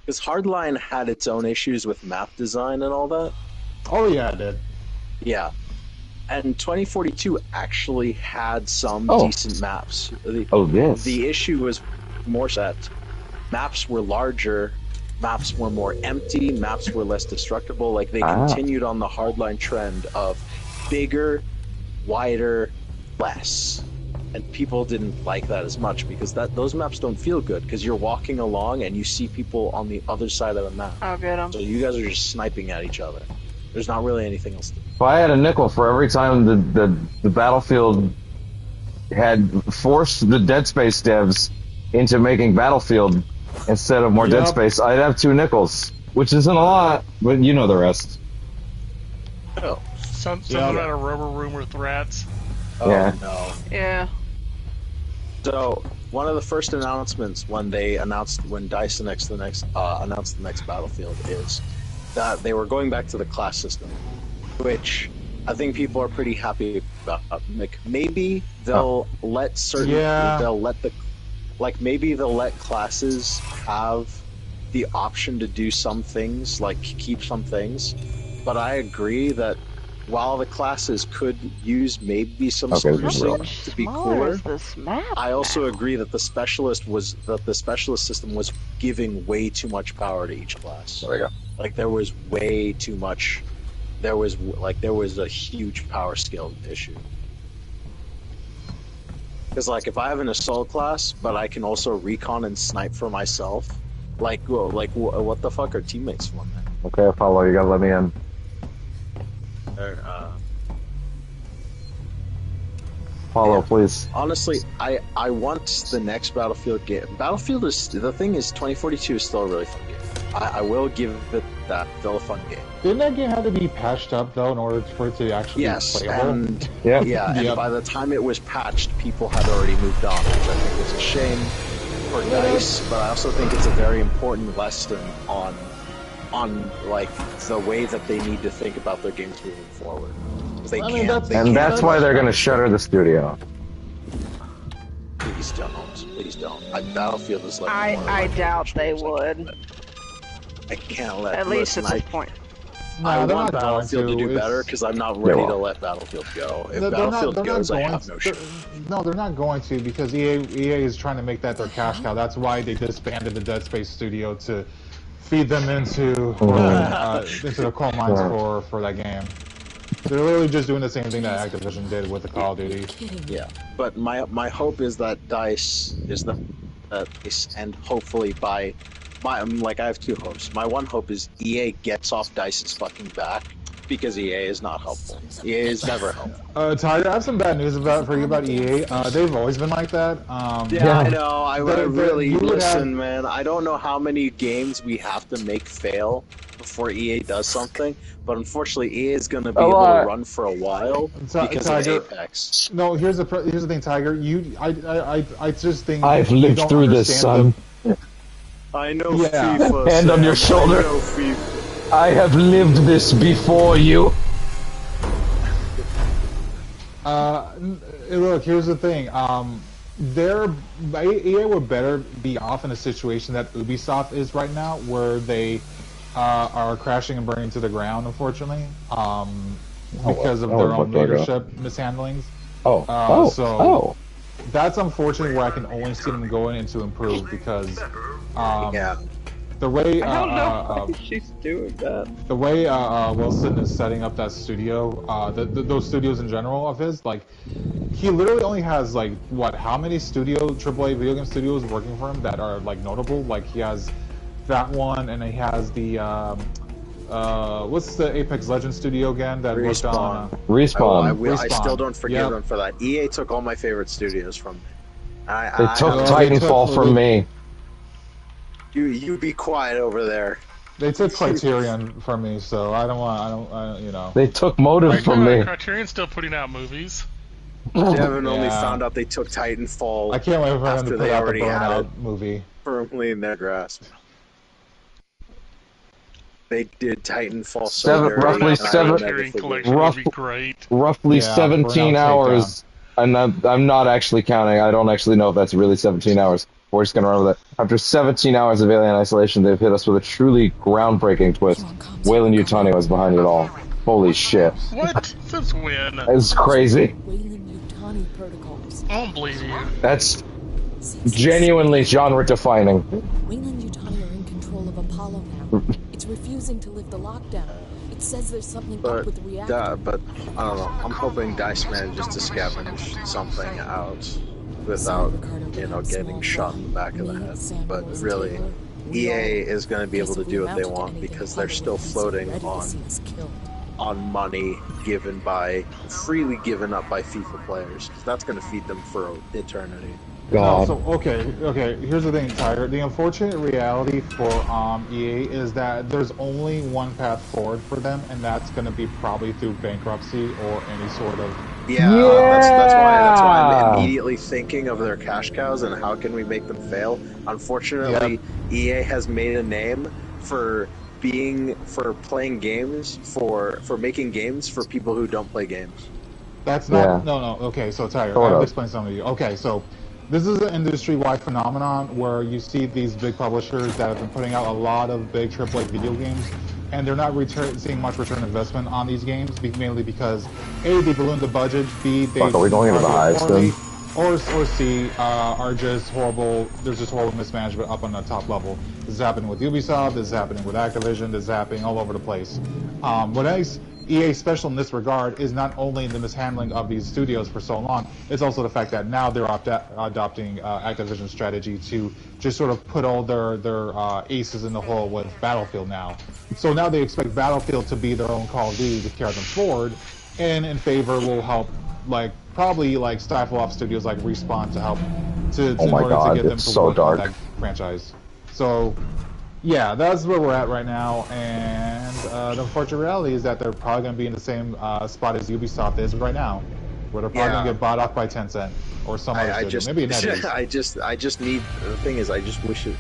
Because Hardline had its own issues with map design and all that. Oh yeah, it did. Yeah. And 2042 actually had some decent maps. The issue was more that maps were larger, maps were more empty, maps were less destructible. Like, they continued on the Hardline trend of bigger, wider, less. And people didn't like that as much because those maps don't feel good because you're walking along and you see people on the other side of the map. I'll get them. So you guys are just sniping at each other. There's not really anything else to do. If I had a nickel for every time the Battlefield had forced the Dead Space devs into making Battlefield instead of more Dead Space, I'd have 2 nickels, which isn't a lot, but you know the rest. Oh. Something about a rubber room with rats. Oh, yeah. No. Yeah. So, one of the first announcements when DICE announced the next Battlefield is that they were going back to the class system, which I think people are pretty happy about. Like, maybe they'll let maybe they'll let classes have the option to do some things, like keep some things. But I agree that while the classes could use maybe some sprucing to be cooler, I also agree that the specialist system was giving way too much power to each class. There we go. Like, there was way too much. There was a huge power skill issue. Because, like, if I have an assault class, but I can also recon and snipe for myself, what the fuck are teammates for, man? Okay, Apollo, you gotta let me in. Apollo, please. Honestly, I want the next Battlefield game. Battlefield is... The thing is, 2042 is still a really fun game. I will give it that. Still a fun game. Didn't that game have to be patched up, though, in order for it to actually be playable? And and by the time it was patched, people had already moved on, which I think is a shame for DICE, but I also think it's a very important lesson on like the way that they need to think about their games moving forward. That's why they're going to shutter the studio. Please don't. Please don't. Battlefield is like... I doubt they would. I can't let... At least at this point. I want Battlefield to do better because I'm not ready to let Battlefield go. If Battlefield goes, I have no shit. No, they're not going to because EA is trying to make that their cash cow. That's why they disbanded the Dead Space studio to feed them into the coal mines for that game. They're literally just doing the same thing that Activision did with the Call of Duty. Yeah, but my hope is that DICE is and hopefully by I have 2 hopes. My one hope is EA gets off DICE's fucking back because EA is not helpful. EA is never helpful. Tyler, I have some bad news for you about EA. They've always been like that. I know. I really listen, man. I don't know how many games we have to make fail before EA does something, but unfortunately EA is going to be able to run for a while because Tiger, of Apex. No, here's the thing, Tiger. I just think I've lived through this, son. I know FIFA. Hand on your shoulder. I have lived this before you. Look, here's the thing. EA would better be off in a situation that Ubisoft is right now, where they are crashing and burning to the ground, unfortunately, because of their own leadership mishandlings. That's unfortunately where I can only see them going in to improve because the way I don't know why she's doing that. The way Wilson is setting up that studio, those studios in general of his, like, he literally only has like how many AAA video game studios working for him that are like notable? Like, he has that one, and he has the what's the Apex Legends studio again that worked on Respawn. I still don't forgive them for that. EA took all my favorite studios from me. They took Titanfall from me. You be quiet over there. They took Criterion from me, so I don't you know. They took Motive from me. Criterion's still putting out movies. Devin only found out they took Titanfall. I can't wait for them to put out the Burnout it movie firmly in their grasp. They did Titanfall roughly 17 hours. And I'm not actually counting. I don't actually know if that's really 17 hours. We're just gonna run with it. After 17 hours of Alien Isolation, they've hit us with a truly groundbreaking twist. Weyland-Yutani was behind it all. Holy shit. What? Since when? It's crazy. Weyland-Yutani protocols. I don't believe you. That's genuinely genre-defining. Weyland-Yutani are in control of Apollo now. It's refusing to lift the lockdown. It says there's something up with the reactor. But I don't know. I'm hoping DICE manages to scavenge something out without, getting shot in the back of the head. But really, EA is going to be able to do what they want because they're still floating on money freely given up by FIFA players. That's going to feed them for eternity. God. No, so okay. Here's the thing, Tiger. The unfortunate reality for EA is that there's only one path forward for them, and that's going to be probably through bankruptcy or any sort of. That's why I'm immediately thinking of their cash cows and how can we make them fail. Unfortunately, EA has made a name for playing games for making games for people who don't play games. That's not no. Okay, so Tiger, I have to explain something to you. Okay, so. This is an industry-wide phenomenon where you see these big publishers that have been putting out a lot of big AAA video games, and they're not seeing much return investment on these games, mainly because A, they ballooned the budget, B, they are we going into the highs then? Or C, are just horrible. There's just horrible mismanagement up on the top level. This is happening with Ubisoft. This is happening with Activision. This is happening all over the place. What makes EA special in this regard is not only the mishandling of these studios for so long, it's also the fact that now they're adopting Activision's strategy to just sort of put all their aces in the hole with Battlefield now. So now they expect Battlefield to be their own Call of Duty to carry them forward, and in favor will help, probably stifle off studios like Respawn to help to get them to work on that franchise. So. Yeah, that's where we're at right now, and the unfortunate reality is that they're probably going to be in the same spot as Ubisoft is right now, where they're probably going to get bought off by Tencent or some other studio. Maybe NetEase. I just need. The thing is, I just wish it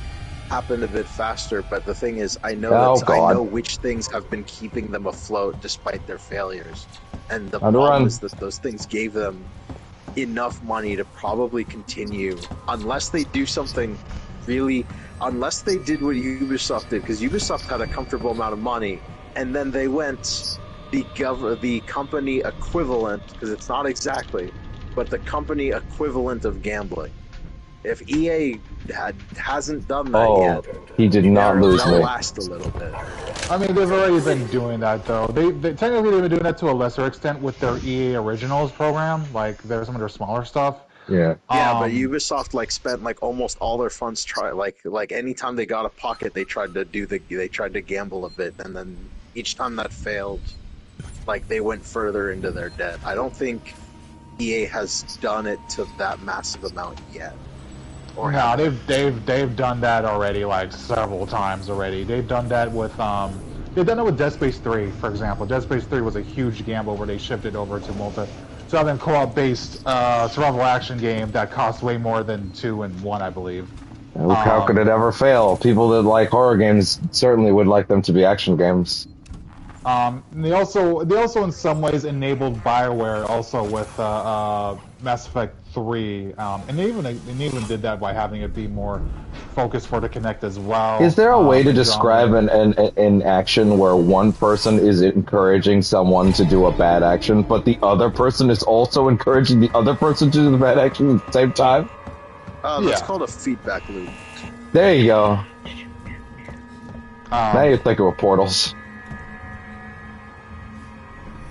happened a bit faster. But the thing is, I know which things have been keeping them afloat despite their failures, and the problem is that those things gave them enough money to probably continue, unless they do something really. Unless they did what Ubisoft did, because Ubisoft had a comfortable amount of money, and then they went the company equivalent, because it's not exactly, but the company equivalent of gambling. If EA hasn't done that yet, he did not lose me. Last a little bit. I mean, they've already been doing that though. They technically they've been doing that to a lesser extent with their EA Originals program, there's some of their smaller stuff. Yeah. But Ubisoft spent almost all their funds anytime they got a pocket they tried to gamble a bit, and then each time that failed, they went further into their debt. I don't think EA has done it to that massive amount yet. No, they've done that already several times already. They've done that with Dead Space 3, for example. Dead Space 3 was a huge gamble where they shifted over to an co-op based survival action game that cost way more than 2 and 1, I believe. How could it ever fail? People that like horror games certainly would like them to be action games. They also in some ways enabled BioWare also with Mass Effect 3, and they even did that by having it be more focused for the Kinect as well. Is there a way to describe an action where one person is encouraging someone to do a bad action, but the other person is also encouraging the other person to do the bad action at the same time? That's called a feedback loop. There you go. Now you're thinking of portals.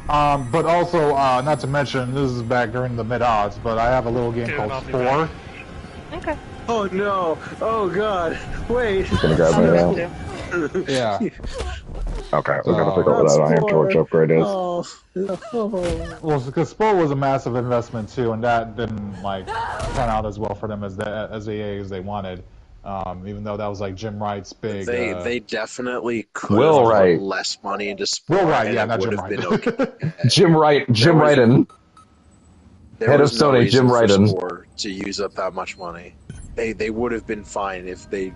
But also, not to mention, this is back during the mid-odds, but I have a little game called Spore. Okay. Oh no! Oh god! Wait! He's gonna grab me now. Yeah. Okay, we're gonna figure out what that Iron Torch upgrade is. Oh, no. Well, because Spore was a massive investment too, and that didn't turn out as well for them as they wanted. Even though that was Jim Wright's big. They definitely could have put less money into Spore. Will Wright, yeah, not Jim Wright. Okay. Jim Wright and Head of Sony, Jim Ryden. To use up that much money. They would have been fine if they...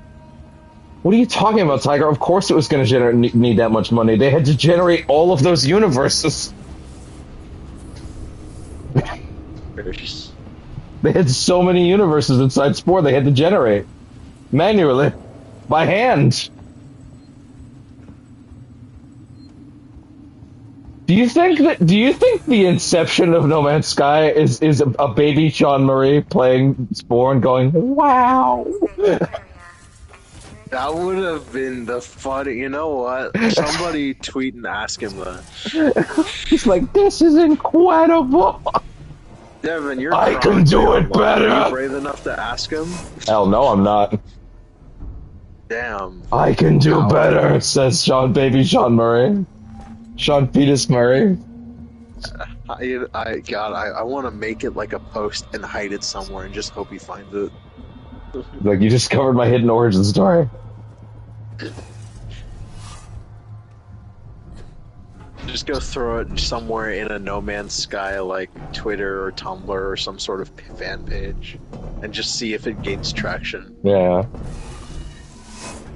What are you talking about, Tiger? Of course it was going to need that much money. They had to generate all of those universes. They had so many universes inside Spore they had to generate. Manually. By hand. Do you think the inception of No Man's Sky is a baby Sean Marie playing Spore and going, wow? That would have been the funny. You know what? Somebody tweet and ask him that. He's like, this is incredible. Devin, you're I can do it better. Are you brave enough to ask him? Hell no, I'm not. Damn. I can do better, says Sean Murray. Sean Fetus Murray. I want to make it like a post and hide it somewhere and just hope he finds it. Like, you discovered my hidden origin story. Just go throw it somewhere in a No Man's Sky, like Twitter or Tumblr or some sort of fan page, and just see if it gains traction. Yeah.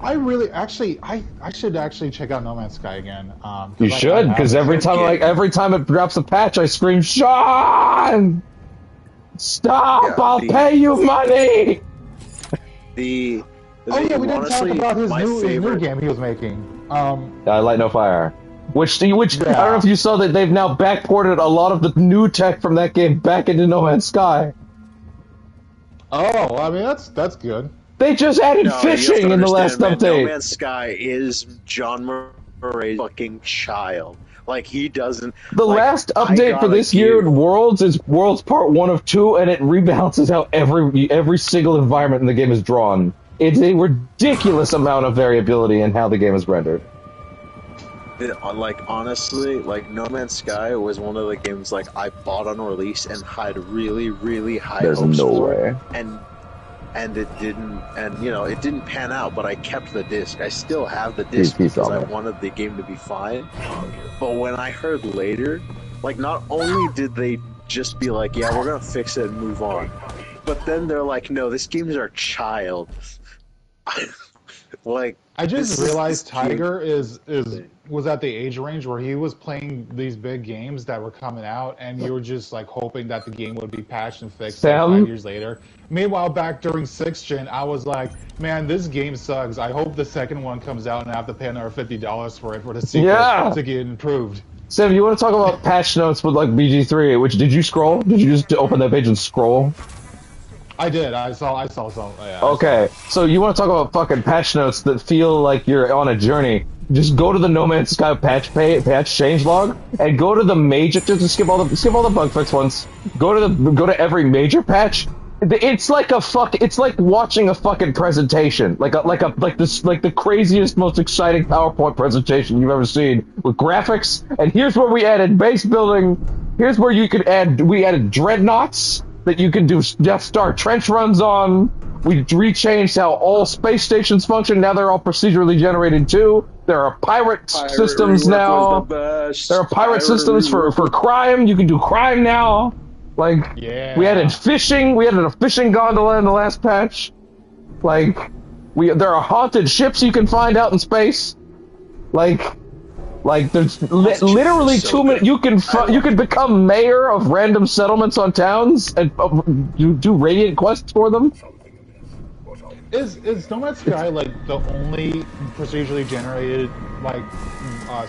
I should actually check out No Man's Sky again. You should, because every time it drops a patch, I scream, Sean! Stop! Yeah, I'll pay you money! We didn't talk about his new game he was making. Light No Fire. Which I don't know if you saw that they've now backported a lot of the new tech from that game back into No Man's Sky. Oh, I mean that's good. They just added fishing in the last update. No Man's Sky is John Murray's fucking child. Like, he doesn't... The last update for this year in Worlds is Worlds Part 1 of 2, and it rebalances how every single environment in the game is drawn. It's a ridiculous amount of variability in how the game is rendered. Like, honestly, like, No Man's Sky was one of the games, like, I bought on release and had really, really high hopes for. There's no way. And it didn't, it didn't pan out, but I kept the disc. I still have the disc because I wanted the game to be fine. But when I heard later, like, not only did they just be like, yeah, we're gonna fix it and move on, but then they're like, no, this game is our child. Like, I just realized Tiger was at the age range where he was playing these big games that were coming out, and you were just like hoping that the game would be patched and fixed 5 years later. Meanwhile, back during 6th Gen, I was like, man, this game sucks. I hope the second one comes out and I have to pay another $50 for it for the sequel to get improved. Sam, you want to talk about patch notes with like BG3? Which did you scroll? Did you just open that page and scroll? I did. I saw some. Yeah, okay, so you want to talk about fucking patch notes that feel like you're on a journey? Just go to the No Man's Sky patch changelog and go to the major. Just skip all the bug fix ones. Go to every major patch. It's like it's like watching a fucking presentation, like the craziest, most exciting PowerPoint presentation you've ever seen with graphics. And here's where we added base building. Here's where we added dreadnoughts that you can do Death Star trench runs on. We rechanged how all space stations function. Now they're all procedurally generated too. There are pirate systems now. There are pirate systems for crime. You can do crime now. Like, we added fishing. We added a fishing gondola in the last patch. Like, there are haunted ships you can find out in space. Like there's literally 2 minutes. You can become mayor of random settlements on towns and do radiant quests for them. Is No Man's Sky like the only procedurally generated like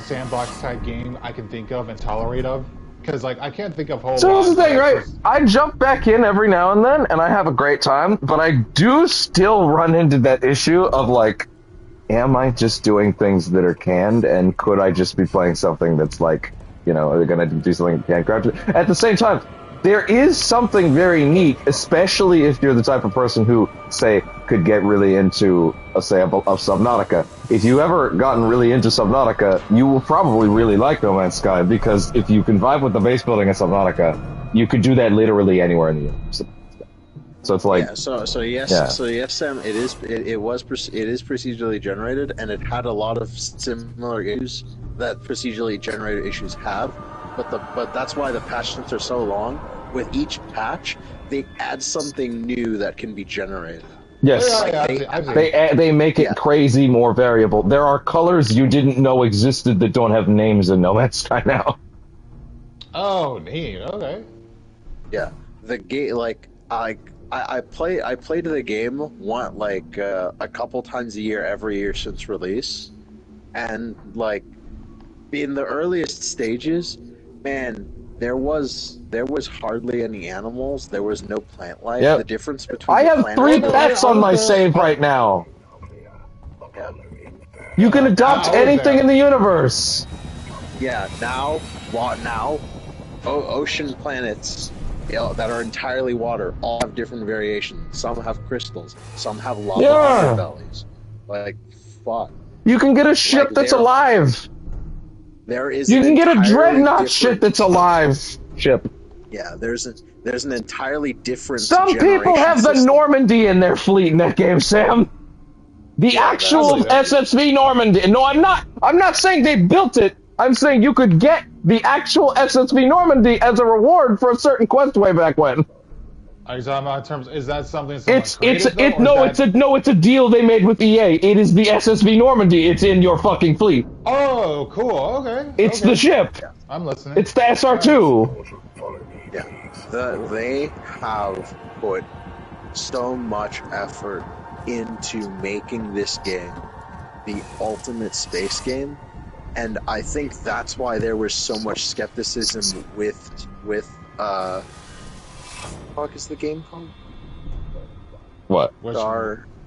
sandbox type game I can think of and tolerate of? Because like I can't think of whole. So that's the thing, right? I jump back in every now and then, and I have a great time, but I do still run into that issue of like, am I just doing things that are canned, and could I just be playing something that's like, are they going to do something handcrafted? At the same time, there is something very neat, especially if you're the type of person who, say, could get really into a sample of Subnautica. If you ever gotten really into Subnautica, you will probably really like No Man's Sky, because if you can vibe with the base building of Subnautica, you could do that literally anywhere in the universe. So it's like so yes, Sam. It is procedurally generated, and it had a lot of similar issues that procedurally generated issues have. But that's why the patch notes are so long. with each patch, they add something new that can be generated. Yes, they make it crazy more variable. There are colors you didn't know existed that don't have names in No Man's Sky now. Oh, neat. Okay. Yeah, the game I played the game a couple times a year every year since release, and like in the earliest stages, man, there was hardly any animals. There was no plant life. Yep. The difference between I have 3 pets on my save right now. Yeah. You can adopt anything in the universe. Yeah. Now, ocean planets that are entirely water all have different variations. Some have crystals. Some have lava underbellies. Like, fuck. You can get a ship that's alive. There is. You can get a dreadnought ship that's alive. Ship. Yeah, there's an entirely different. Some people have the Normandy in their fleet in that game, Sam. The actual SSV Normandy. No, I'm not saying they built it. I'm saying you could get the actual SSV Normandy as a reward for a certain quest way back when. Are you talking about in terms? Is that something? It's a deal they made with EA. It is the SSV Normandy. It's in your fucking fleet. Oh, cool. Okay. It's the ship. Yeah, I'm listening. It's the SR2. Yeah, they have put so much effort into making this game the ultimate space game, and I think that's why there was so much skepticism with fuck is the game called? What?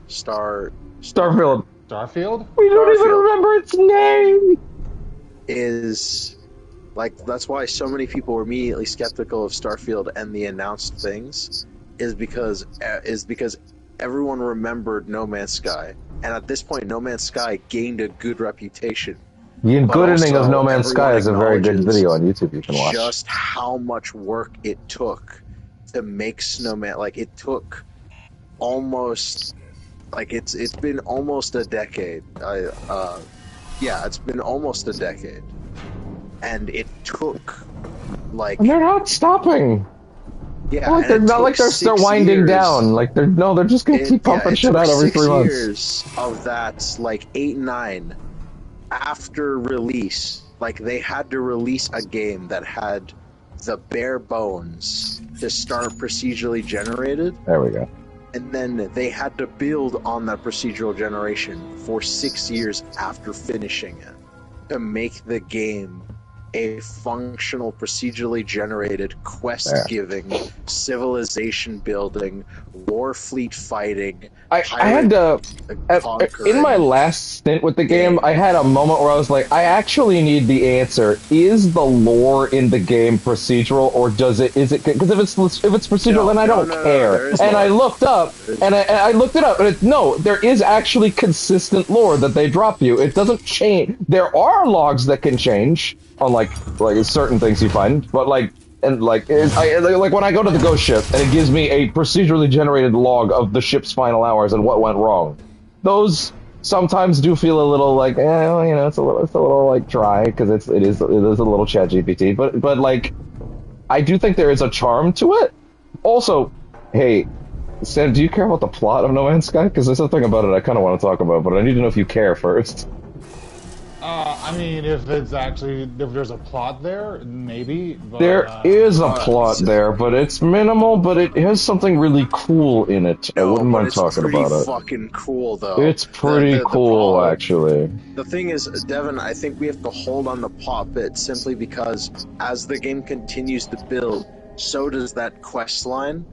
Starfield. Starfield? We don't even remember its name. Is like that's why so many people were immediately skeptical of Starfield and the announced things is because everyone remembered No Man's Sky, and at this point No Man's Sky gained a good reputation. The Engoodening of No Man's Sky is a very good video on YouTube you can watch. Just how much work it took to make Snowman. Like it took almost, like it's been almost a decade. It's been almost a decade, and it took like. And they're not stopping. Yeah, like they're not like they're winding down. Like they're just gonna keep pumping shit out every 3 months. 6 years of that, like 8, 9 after release. Like they had to release a game that had the bare bones to start procedurally generated. There we go. And then they had to build on that procedural generation for 6 years after finishing it to make the game a functional, procedurally generated, quest-giving, civilization-building, war fleet fighting. I had to, in my last stint with the game, I had a moment where I was like, I actually need the answer. Is the lore in the game procedural, or is it, because if it's procedural, then I don't care. And I looked up, and I looked it up, and there is actually consistent lore that they drop you. It doesn't change. There are logs that can change on like certain things you find, but like when I go to the ghost ship and it gives me a procedurally generated log of the ship's final hours and what went wrong, those sometimes do feel a little like it's a little like dry because it is a little ChatGPT, but like I do think there is a charm to it. Also, hey Sam, do you care about the plot of No Man's Sky? Because there's a thing about it I kind of want to talk about, but I need to know if you care first. I mean, if there's a plot there, maybe. But, there is a plot there, but it's minimal, but it has something really cool in it. I wouldn't mind talking about it. It's pretty fucking cool, though. It's pretty cool, actually. The thing is, Devin, I think we have to hold on the plot bit simply because as the game continues to build, so does that quest line.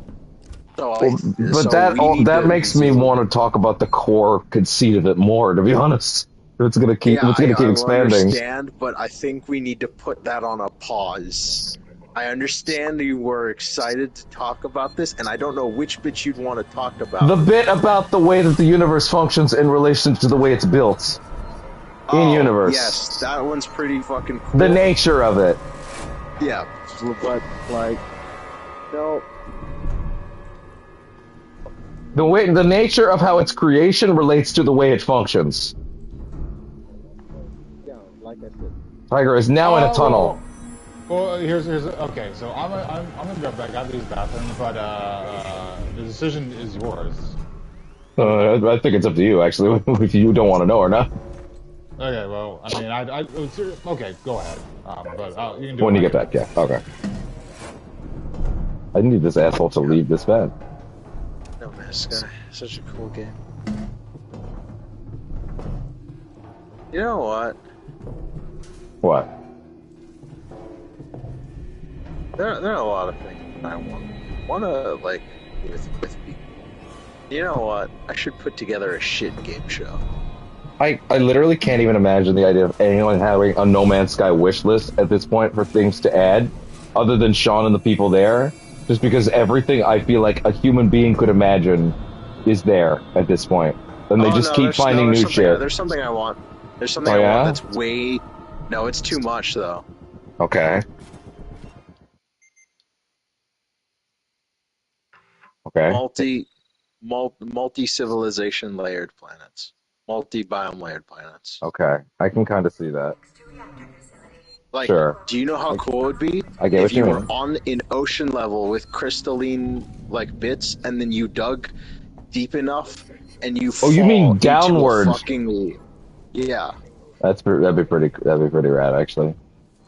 That makes me want to talk about the core conceit of it more, to be honest. It's gonna keep expanding. I understand, but I think we need to put that on a pause. I understand you were excited to talk about this, and I don't know which bit you'd want to talk about. The bit about the way that the universe functions in relation to the way it's built. In universe. Yes, that one's pretty fucking cool. The nature of it. Yeah, but like, no. The nature of how its creation relates to the way it functions. Like I said. Tiger is now in a tunnel. Well, here's okay. So I'm gonna be right back. I got these bathrooms, but the decision is yours. I think it's up to you, actually, if you don't want to know or not. Okay, well, I mean, okay, go ahead. But you can do When it you get back, yeah. Okay. I need this asshole to leave this bed. No Man's Sky, such a cool game. You know what? What? There are a lot of things I wanna like with people. You know what? I should put together a shit game show. I literally can't even imagine the idea of anyone having a No Man's Sky wish list at this point for things to add, other than Sean and the people there, just because everything I feel like a human being could imagine is there at this point. And they just keep finding new shit. There's something I want. There's something I want that's way... No, it's too much, though. Okay. Okay. Multi-civilization layered planets. Multi-biome layered planets. Okay. I can kind of see that. Like, sure. Do you know how cool it would be if you were on an ocean level with crystalline, like, bits, and then you dug deep enough, and you fall you mean downwards? Yeah. That'd be pretty rad, actually.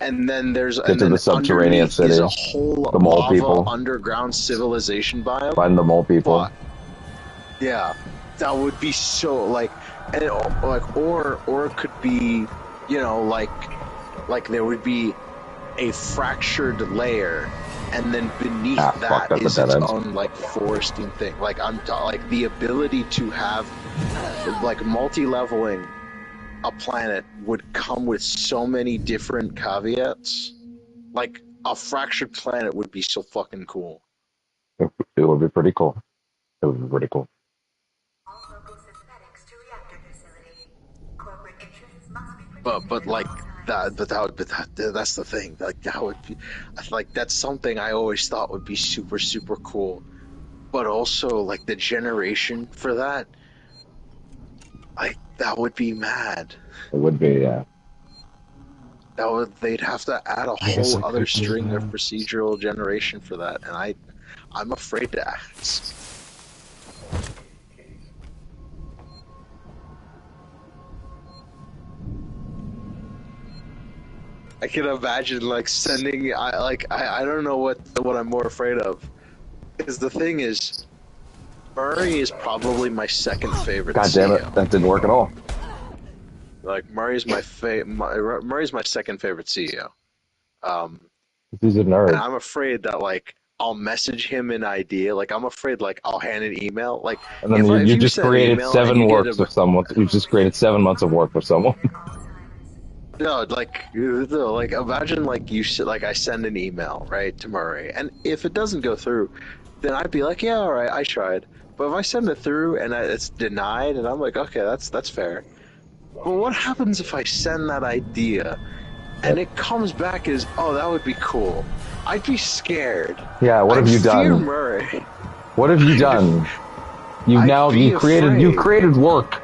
And then there's Get to the subterranean city. Is a whole the mole people. Underground civilization biome. Find the mole people. But, yeah, that would be so like, and like, or it could be, you know, like there would be a fractured layer, and then beneath that is its own like foresting thing. Like like the ability to have like multi-leveling a planet would come with so many different caveats. Like, a fractured planet would be so fucking cool. It would be pretty cool. It would be pretty cool. But like that, that's the thing. Like that would be, like that's something I always thought would be super super cool. But also like the generation for that. Like, that would be mad. It would be, yeah. They'd have to add a whole other string of procedural generation for that, and I'm afraid to ask. I can imagine like sending. I don't know what I'm more afraid of, because the thing is, Murray is probably my second favorite. God damn it, that didn't work at all. Like Murray's Murray's my second favorite CEO. He's a nerd. And I'm afraid that like I'll message him an idea. Like I'm afraid like I'll hand an email. Like and then you just created 7 works of someone. You just created 7 months of work for someone. No, like imagine like I send an email right to Murray, and if it doesn't go through, then I'd be like, yeah, all right, I tried. But if I send it through and it's denied, and I'm like, okay, that's fair. But what happens if I send that idea, and it comes back as, oh, that would be cool? I'd be scared. Yeah, what have you done? Fear Murray. What have you done? You created work.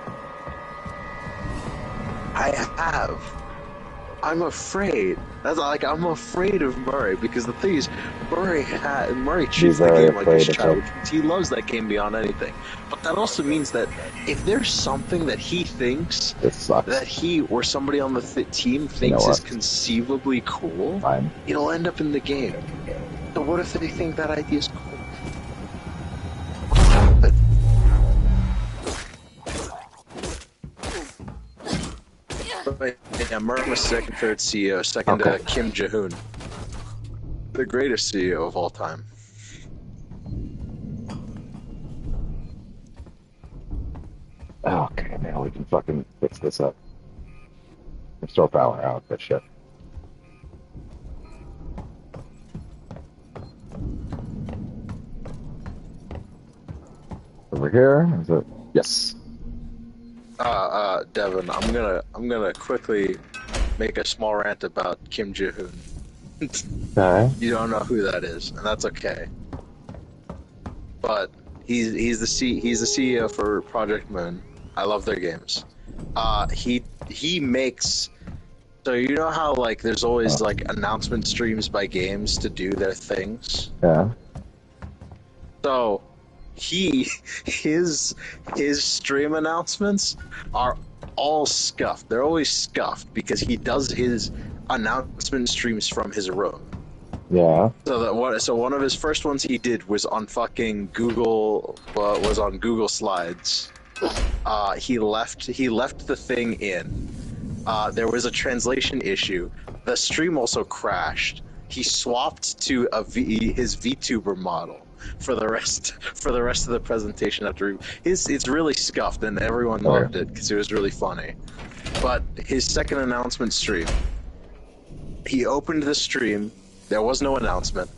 I have. I'm afraid. That's like I'm afraid of Murray, because the thing is, Murray treats the game like his child. He loves that game beyond anything. But that also means that if there's something that he thinks that he or somebody on the team thinks is conceivably cool, it'll end up in the game. So what if they think that idea is cool? Yeah, Murray was second, third CEO, second to Kim Jong-un, the greatest CEO of all time. Okay, now we can fucking fix this up. Restore power out, that shit. Over here, is it? Yes. Devin, I'm gonna quickly make a small rant about Kim Jong-un. Okay. You don't know who that is, and that's okay. But he's the CEO for Project Moon. I love their games. He makes So you know how like there's always like announcement streams by games to do their things? Yeah. So his stream announcements are all scuffed. They're always scuffed because he does his announcement streams from his room. Yeah. So one of his first ones he did was on fucking Google. Was on Google Slides. He left the thing in. There was a translation issue. The stream also crashed. He swapped to his VTuber model for the rest of the presentation. It's really scuffed, and everyone loved it because it was really funny. But his second announcement stream, he opened the stream. There was no announcement.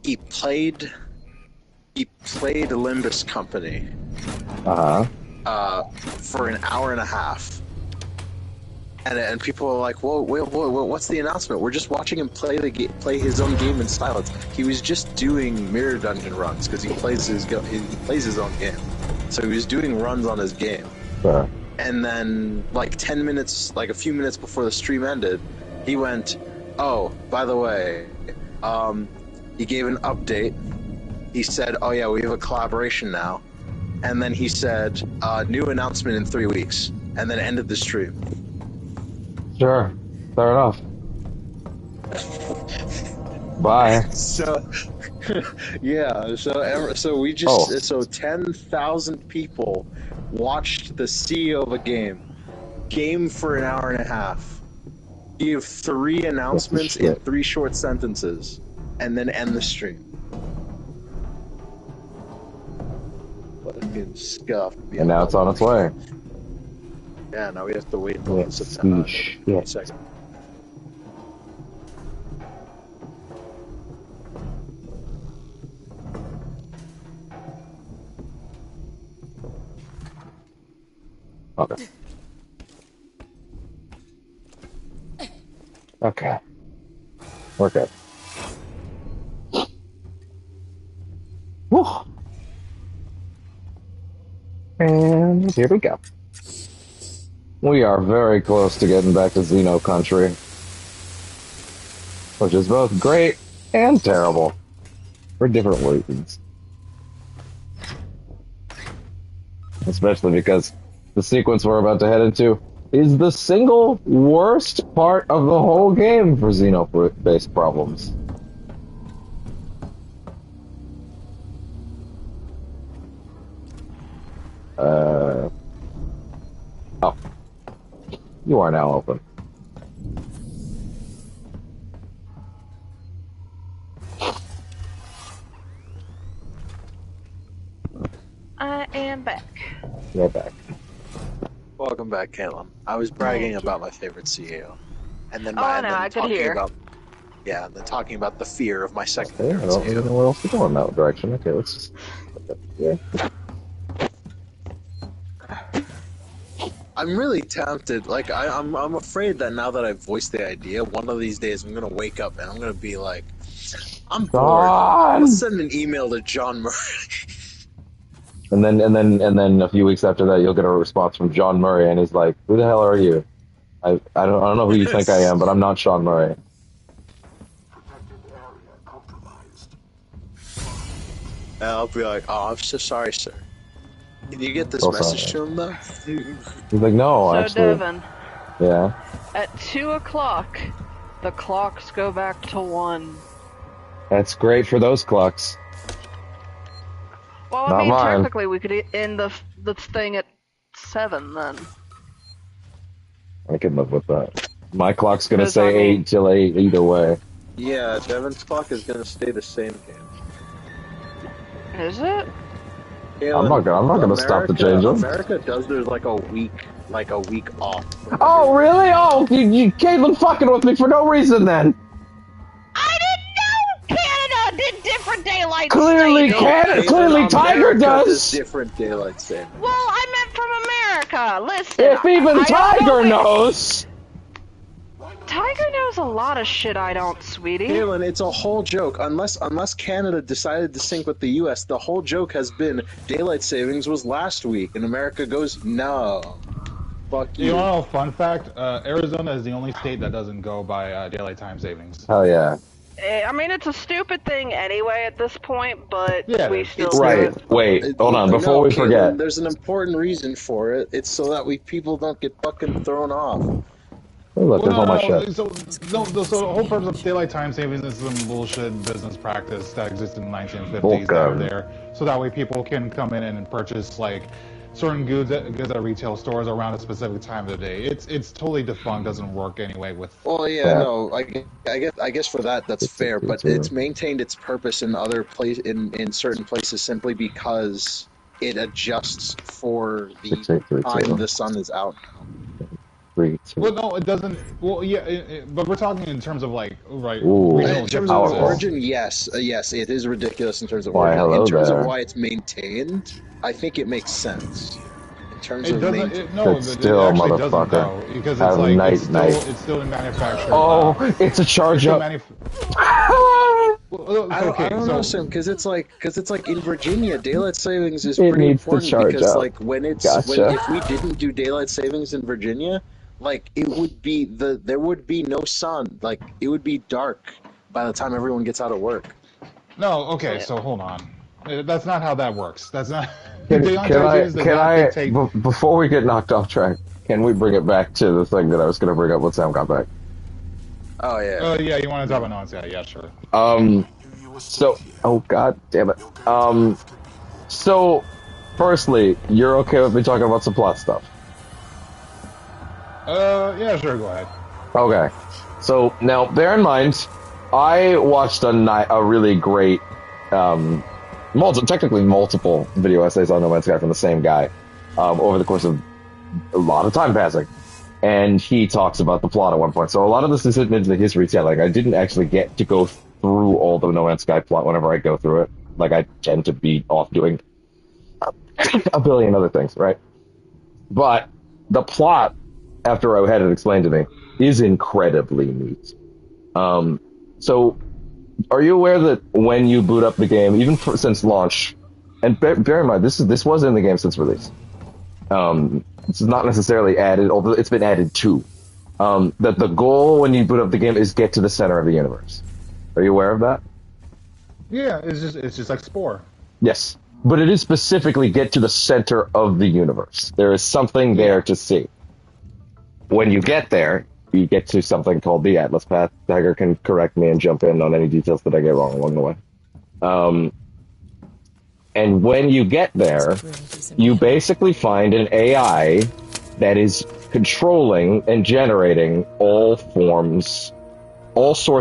He played Limbus Company. For an hour and a half. And people are like, "Whoa, what's the announcement? We're just watching him play his own game in silence." He was just doing mirror dungeon runs because he plays his own game, so he was doing runs on his game. Sure. And then, like 10 minutes, like a few minutes before the stream ended, he went, "Oh, by the way," he gave an update. He said, "Oh yeah, we have a collaboration now," and then he said, "New announcement in 3 weeks," and then ended the stream. Sure. Fair enough. Bye. So, yeah. So we just so 10,000 people watched the CEO of a game for an hour and a half, give 3 announcements in 3 short sentences, and then end the stream. Fucking scuffed. And now it's on its way. Yeah, now we have to wait until September. Yeah. Second. Okay. Okay. We're good. Whew. And here we go. We are very close to getting back to Xeno country, which is both great and terrible for different reasons. Especially because the sequence we're about to head into is the single worst part of the whole game for Xeno-based problems. Oh. You are now open. I am back. You're back. Welcome back, Caleb. I was bragging about my favorite CEO, and then I could hear. Then talking about the fear of my second Okay, favorite I don't CEO. know where else to go in that direction. Okay, let's just... Yeah. I'm really tempted. Like I'm afraid that now that I've voiced the idea, one of these days I'm gonna wake up and I'm gonna be like, I'm bored. Let's send an email to John Murray. And then a few weeks after that, you'll get a response from John Murray, and he's like, "Who the hell are you? I don't know who you think I am, but I'm not Sean Murray." And I'll be like, "Oh, I'm so sorry, sir. Can you get this message to him, though?" He's like, "No, so actually." Devin, Yeah. at 2 o'clock, the clocks go back to 1. That's great for those clocks. Well, Not I mean, mine. technically, we could end the thing at 7 then. I can live with that. My clock's gonna say 8 till 8 either way. Yeah, Devin's clock is gonna stay the same, game. Is it? I'm not gonna stop to change them. America does there's like a week off. Oh really? Oh, you Caitlin fucking with me for no reason then. I didn't know Canada did different daylight Clearly, savings. clearly Tiger does. Different daylight savings. Well, I meant from America. Listen. If even Tiger knows. Tiger knows a lot of shit I don't, sweetie. Galen, it's a whole joke. Unless Canada decided to sync with the U.S., the whole joke has been daylight savings was last week, and America goes, no. Fuck you. You know, fun fact, Arizona is the only state that doesn't go by daylight time savings. Oh yeah. I mean, it's a stupid thing anyway at this point, but Yeah, we still it's do Right. it. Wait, hold on. Before we forget. There's an important reason for it. It's so that people don't get fucking thrown off. Oh, look, there's all my shit. So the whole purpose of daylight time savings is some bullshit business practice that existed in the 1950s down there. So that way people can come in and purchase like certain goods at retail stores around a specific time of the day. It's totally defunct, doesn't work anyway with. Well, yeah, no, I guess for that's fair, but it's maintained its purpose in other in certain places simply because it adjusts for the time the sun is out. Well, no, it doesn't. Well, yeah, but we're talking in terms of like, right? In terms of origin, yes, it is ridiculous in terms of origin. In terms of why it's maintained, I think it makes sense. In terms of it's still, motherfucker. Because it's like it's still in manufacture. Oh, it's a charge up. I don't know, Sim, because it's like in Virginia, daylight savings is pretty important because like when if we didn't do daylight savings in Virginia, like there would be no sun, like it would be dark by the time everyone gets out of work. No, okay, so hold on. That's not how that works. That's not. Can I before we get knocked off track, can we bring it back to the thing that I was going to bring up when Sam got back? Oh yeah. Yeah, you want to talk about nonsense? Yeah, sure. So, oh god damn it. So, firstly, you're okay with me talking about some plot stuff? Yeah, sure, go ahead. Okay. So, now, bear in mind, I watched a really great, technically multiple video essays on No Man's Sky from the same guy, over the course of a lot of time passing. And he talks about the plot at one point. So a lot of this is hidden into his retelling. I didn't actually get to go through all the No Man's Sky plot whenever I go through it. Like, I tend to be off doing a billion other things, right? But the plot, after I had it explained to me, is incredibly neat. So, are you aware that when you boot up the game, even since launch, and bear in mind, this was in the game since release. It's not necessarily added, although it's been added to. That the goal when you boot up the game is get to the center of the universe. Are you aware of that? Yeah, it's just like Spore. Yes, but it is specifically get to the center of the universe. There is something there to see. When you get there, you get to something called the Atlas Path. Tiger can correct me and jump in on any details that I get wrong along the way. And when you get there, you basically find an AI that is controlling and generating all sorts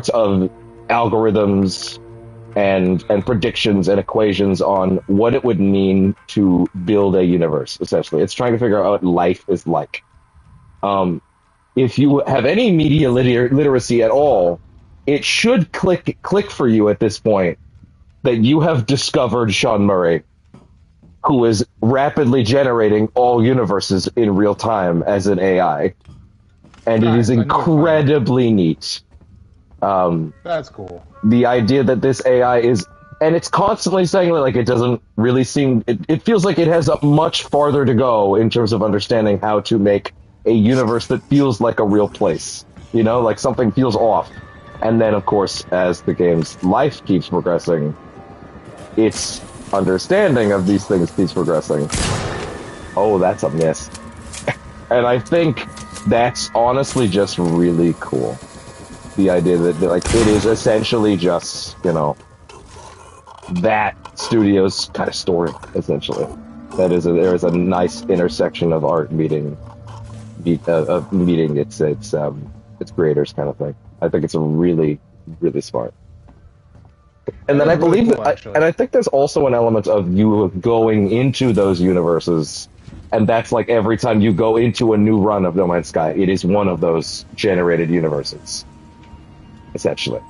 of algorithms and predictions and equations on what it would mean to build a universe, essentially. It's trying to figure out what life is like. If you have any media literacy at all, it should click for you at this point that you have discovered Sean Murray, who is rapidly generating all universes in real time as an AI. And it is incredibly neat. That's cool. The idea that this AI is, and it's constantly saying like it doesn't really seem, it feels like it has much farther to go in terms of understanding how to make a universe that feels like a real place. You know, like something feels off. And then, of course, as the game's life keeps progressing, its understanding of these things keeps progressing. Oh, that's a miss. And I think that's honestly just really cool. The idea that, like, it is essentially just, you know, that studio's kind of story, essentially. There is a nice intersection of art meeting its creators, kind of thing. I think it's a really, really smart. And then I believe and I think there's also an element of you going into those universes, and that's like every time you go into a new run of No Man's Sky, it is one of those generated universes, essentially.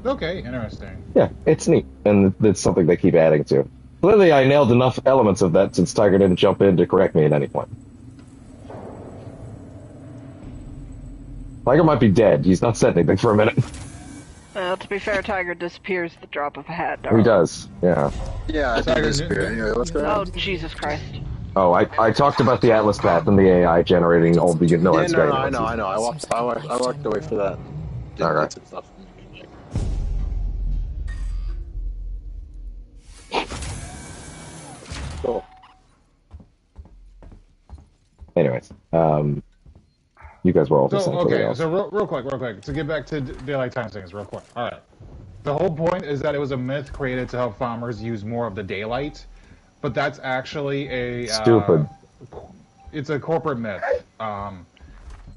Okay, interesting. Yeah, it's neat, and it's something they keep adding to. Clearly, I nailed enough elements of that since Tiger didn't jump in to correct me at any point. Tiger might be dead. He's not said anything for a minute. Well, to be fair, Tiger disappears at the drop of a hat. He does, yeah. Yeah, I think disappear. Anyway, let's go. Oh, Jesus Christ. Oh, I talked about the Atlas path and the AI generating all the I know. I walked away for that. Didn't get some stuff. Cool. Anyways, you guys were all saying something else. So real quick, to get back to daylight time savings, real quick. All right. The whole point is that it was a myth created to help farmers use more of the daylight, but that's actually a stupid. It's a corporate myth.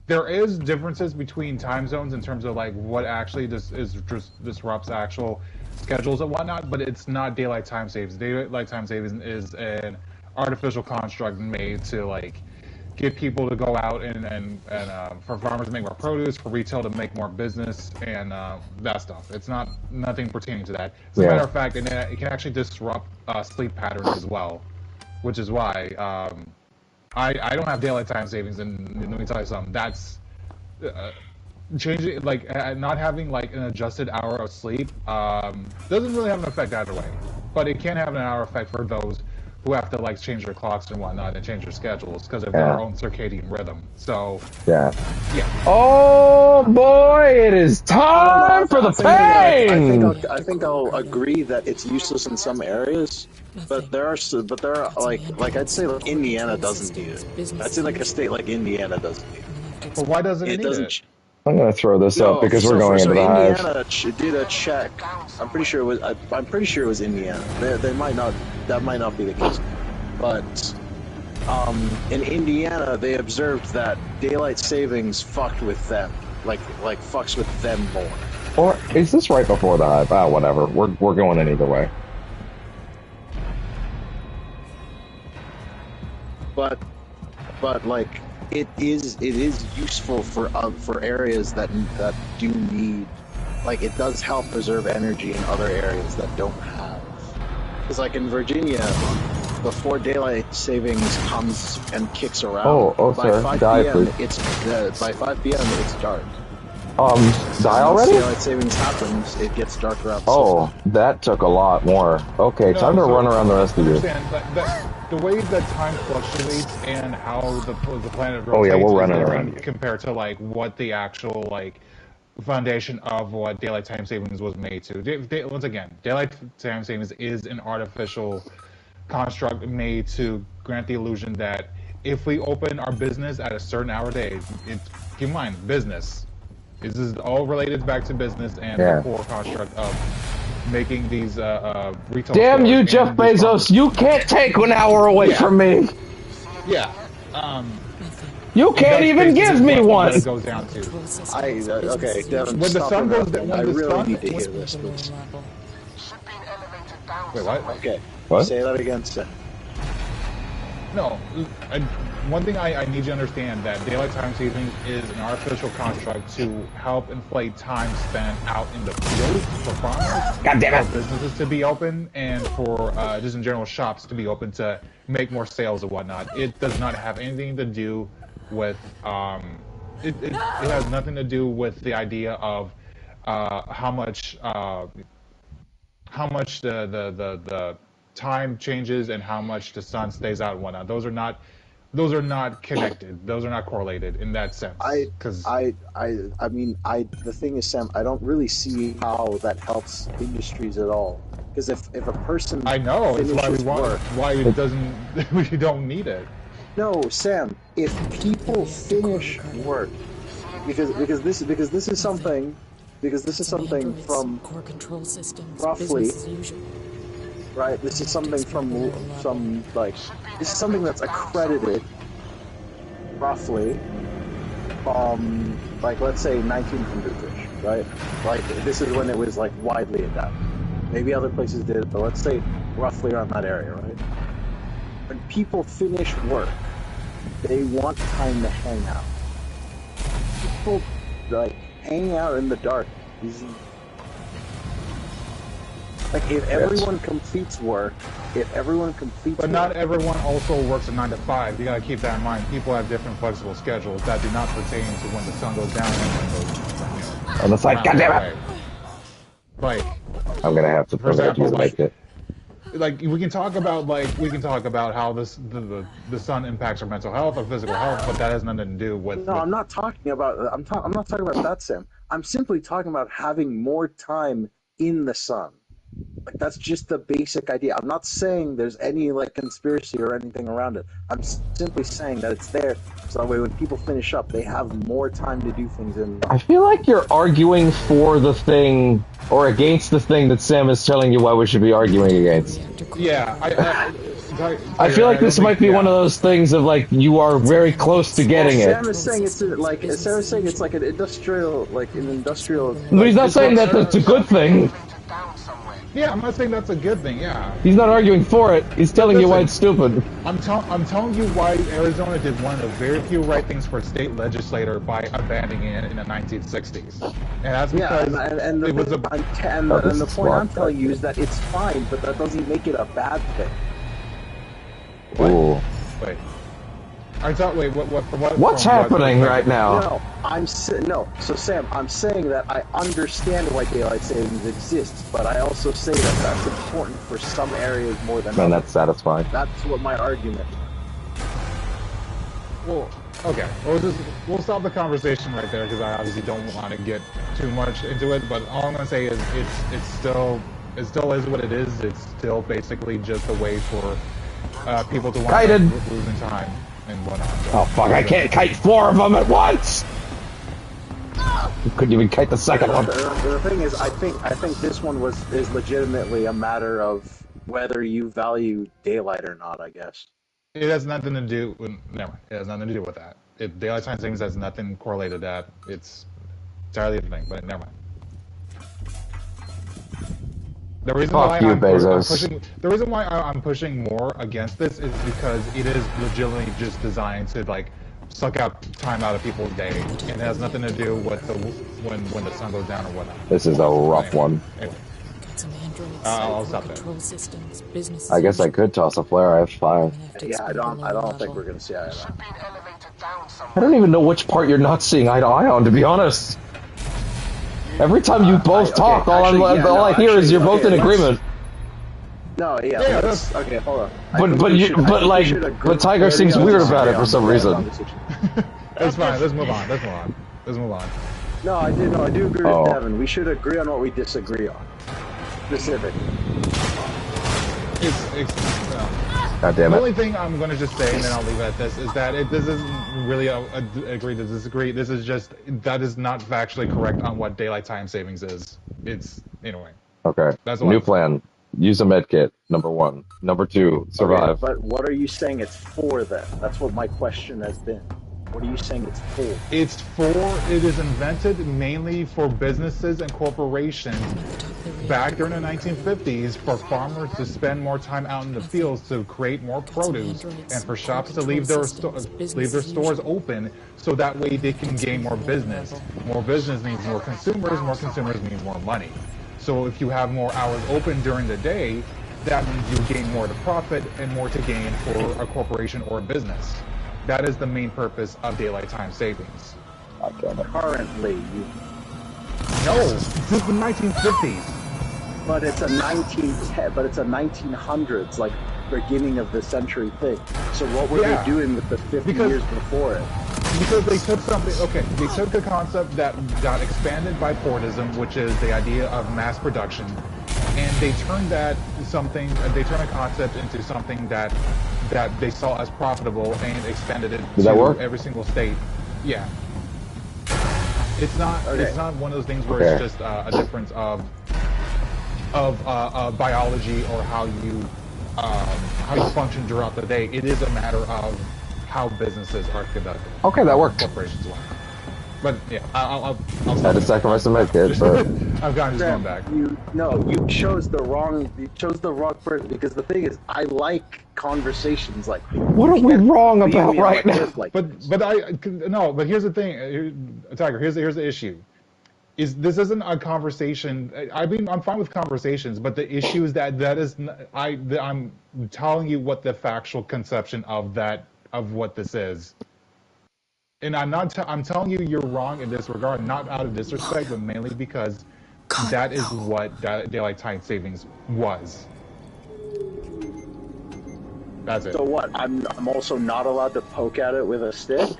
There is differences between time zones in terms of like what actually disrupts actual schedules and whatnot, but it's not daylight time savings. Daylight time savings is an artificial construct made to like get people to go out and for farmers to make more produce, for retail to make more business, and that stuff. It's nothing pertaining to that. As a matter of fact, it can actually disrupt sleep patterns as well, which is why I don't have daylight time savings, and let me tell you something. That's changing, like not having like an adjusted hour of sleep doesn't really have an effect either way, but it can have an hour effect for those who have to like change their clocks and whatnot and change their schedules because of their own circadian rhythm. So yeah. Oh boy, it is time for the pain. I think I'll agree that it's useless in some areas, but there are like I'd say like Indiana doesn't need it. I'd say like a state like Indiana doesn't need it. But why doesn't it need it? I'm gonna throw this up because we're going into the hive. Indiana did a check. I'm pretty sure it was Indiana. They might not. That might not be the case. But in Indiana, they observed that daylight savings fucked with them, like fucks with them more. Or is this right before the hive? Ah, whatever. We're going in either way. But like. It is useful for areas that do need, like it does help preserve energy in other areas that don't have. Because like in Virginia, before daylight savings comes and kicks around, by 5 p.m. By 5 p.m. it's dark. Die already? Daylight savings happens, it gets dark around. That took a lot more. Okay, time to run around the rest of you. The way that time fluctuates and how the planet rotates we're running around you. Compared to like what the actual like foundation of what daylight time savings was made to. Once again, daylight time savings is an artificial construct made to grant the illusion that if we open our business at a certain hour day, keep in mind, business. This is all related back to business and the core construct of making these retail. Damn you, Jeff Bezos! You can't take 1 hour away from me. Yeah. You can't even give me one. It goes down to. Okay, Devin, when the sun goes down, I really need to hear this, please. Wait, what? Okay. What? Say that again, sir. No, one thing I need you to understand that daylight time savings is an artificial construct to help inflate time spent out in the field for farmers, God damn it. for businesses to be open, and for just in general shops to be open to make more sales and whatnot. It does not have anything to do with it has nothing to do with the idea of how much the time changes and how much the sun stays out and whatnot. Those are not connected. Those are not correlated in that sense. The thing is, Sam, I don't really see how that helps industries at all. Because if a person I know it's why we want why it doesn't we don't need it. No, Sam, if people finish work because this is something from core control systems, roughly. business as usual. Right, this is something from some this is something that's accredited roughly from like let's say 1900-ish, right? Like this is when it was like widely adopted. Maybe other places did it, but let's say roughly around that area, right? When people finish work, they want time to hang out. People like hanging out in the dark is like if everyone completes work, But not everyone also works a 9 to 5. You gotta keep that in mind. People have different flexible schedules that do not pertain to when the sun goes down and when it goes on the side. God damn it! Like I'm gonna have to for example, make it. like we can talk about how the sun impacts our mental health or physical health, but that has nothing to do with. No, I'm not talking about. I'm not talking about that, Sam. I'm simply talking about having more time in the sun. Like that's just the basic idea. I'm not saying there's any like conspiracy or anything around it. I'm simply saying that it's there so that way when people finish up, they have more time to do things. I feel like you're arguing for the thing or against the thing that Sam is telling you why we should be arguing against. Yeah, I feel like this might be one of those things of like you are very close to getting it. Sam is saying it's like an industrial But he's not saying that that's a good thing. Yeah, I'm not saying that's a good thing. Yeah. He's not arguing for it. He's telling you why it's stupid. I'm telling you why Arizona did one of the very few right things for a state legislator by abandoning it in the 1960s, and that's because the point I'm telling you is that it's fine, but that doesn't make it a bad thing. Ooh. Wait. What's happening right now? So Sam, I'm saying that I understand why daylight savings exists, but I also say that that's important for some areas more than others. And that's satisfying. That's what my argument is. Well, okay. We'll stop the conversation right there because I obviously don't want to get too much into it. But all I'm gonna say is it still is what it is. It's still basically just a way for people to want to losing time. And whatnot. Oh fuck! I can't kite 4 of them at once. You couldn't even kite the second one. The thing is, I think this one is legitimately a matter of whether you value daylight or not. I guess it has nothing to do with. Never. It has nothing to do with that. Daylight time savings has nothing correlated to that. It's entirely a thing. But never mind. The reason why I'm pushing more against this is because it is legitimately just designed to like suck out time out of people's day, and it has nothing to do with when the sun goes down or whatnot. This is a rough one. Anyway. I'll stop there. I guess I could toss a flare. I have 5. Yeah, I don't think we're gonna see eye to eye. I don't even know which part you're not seeing eye to eye on, to be honest. Every time you both talk, all I hear is you're both in agreement. No, okay, hold But on. Tiger seems weird about it for some reason. That's fine. Let's move on. No, I do agree with Devin. We should agree on what we disagree on. Specific. God damn it. The only thing I'm going to just say, and then I'll leave it at this, is that this isn't really a agree to disagree. This is just, that is not factually correct on what daylight time savings is. It's, anyway. Okay. New plan. Use a med kit, number 1. Number 2, survive. Okay, but what are you saying it's for then? That's what my question has been. What are you saying it's for? It is invented mainly for businesses and corporations back during the 1950s for farmers to spend more time out in the fields to create more produce, and for shops to leave their stores open so that way they can gain more business. More business means more consumers means more money. So if you have more hours open during the day, that means you gain more to profit and more to gain for a corporation or a business. That is the main purpose of daylight time savings. Currently, no, since the 1950s. But it's a 1900s, like beginning of the century thing. So what were they doing with the 50 years before it? Because they took something. Okay, they took a concept that got expanded by Fordism, which is the idea of mass production, and they turned that something. They turned a concept into something that they saw as profitable and expanded it to every single state. Yeah. It's not. Okay. It's not one of those things where it's just a difference of biology or how you function throughout the day. It is a matter of how businesses are conducted. Okay, that worked. Corporations like. But yeah, I'll had to sacrifice some medkits, but I've gotten just going back. You chose the wrong person, because the thing is, I like conversations like. What are we wrong about right now? But here's the thing, Tiger. Here's the issue. This isn't a conversation. I'm fine with conversations, but the issue is I'm telling you what the factual conception of what this is. And I'm telling you you're wrong in this regard, not out of disrespect, but mainly because that is what daylight time savings was. That's it. So what? I'm also not allowed to poke at it with a stick?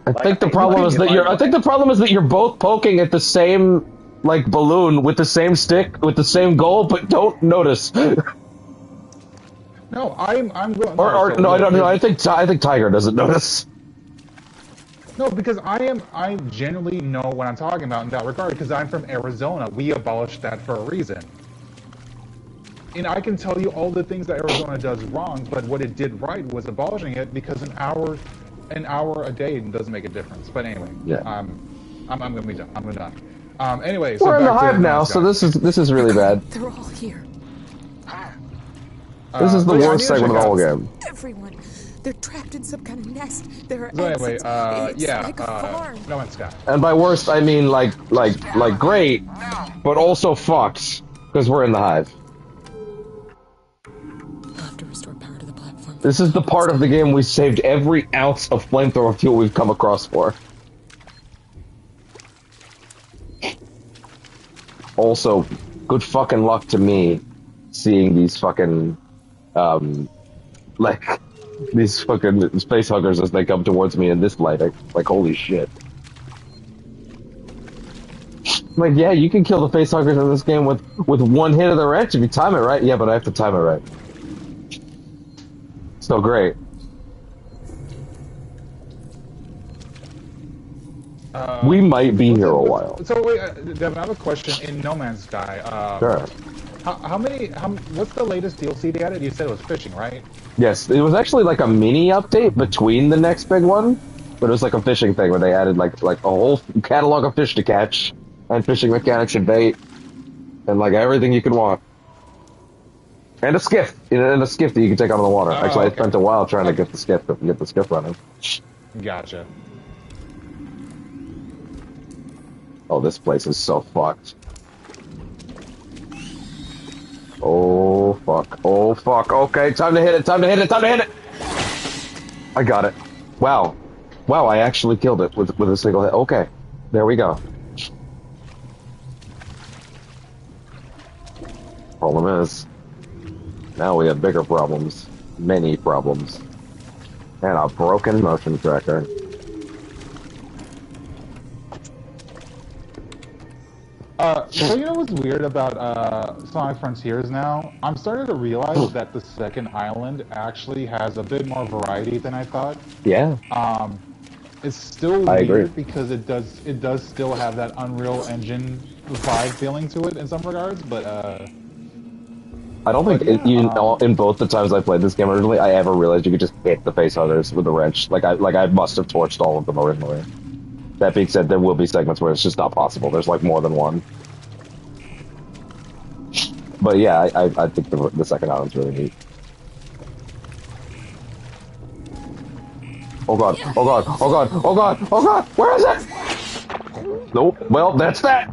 I think the problem is that you're both poking at the same like balloon with the same stick with the same goal, but don't notice. No, I'm going. No, I don't know. I think Tiger doesn't notice. No, because I genuinely know what I'm talking about in that regard, because I'm from Arizona. We abolished that for a reason. And I can tell you all the things that Arizona does wrong, but what it did right was abolishing it, because an hour a day doesn't make a difference. But anyway, yeah. I'm gonna be done. I'm done. Anyway, so we're in the hive now, so this is really bad. They're all here. This is the worst segment of the whole game. Everyone, they're trapped in some kind of nest. There are so anyway, exits. It's like a farm. No one's got. And by worst, I mean like great, but also fucked, because we're in the hive. This is the part of the game we saved every ounce of flamethrower fuel we've come across for. Also, good fucking luck to me seeing these fucking, these fucking space huggers as they come towards me in this lighting. Like, holy shit. Like, yeah, you can kill the face huggers in this game with one hit of the wrench if you time it right. Yeah, but I have to time it right. So great. We might be here a while. So wait, Devin, I have a question. In No Man's Sky, sure. What's the latest DLC they added? You said it was fishing, right? Yes, it was actually like a mini update between the next big one, but it was like a fishing thing where they added like a whole catalog of fish to catch, and fishing mechanics and bait, and like everything you could want. And a skiff, and a skiff that you can take out of the water. Actually, okay. I spent a while trying to get the skiff running. Gotcha. Oh, this place is so fucked. Oh fuck! Oh fuck! Okay, time to hit it! Time to hit it! Time to hit it! I got it. Wow, wow! I actually killed it with a single hit. Okay, there we go. Problem is, now we have bigger problems, many problems, and a broken motion tracker. So you know what's weird about Sonic Frontiers now? I'm starting to realize that the second island actually has a bit more variety than I thought. Yeah. It's still weird because it does still have that Unreal Engine vibe feeling to it in some regards, but I don't think in both the times I played this game originally, I ever realized you could just hit the face huggers with a wrench. Like I must have torched all of them originally. That being said, there will be segments where it's just not possible. There's like more than one. But yeah, I think the second island's really neat. Oh god, oh god, oh god, oh god, oh god, where is it? Nope, well, that's that!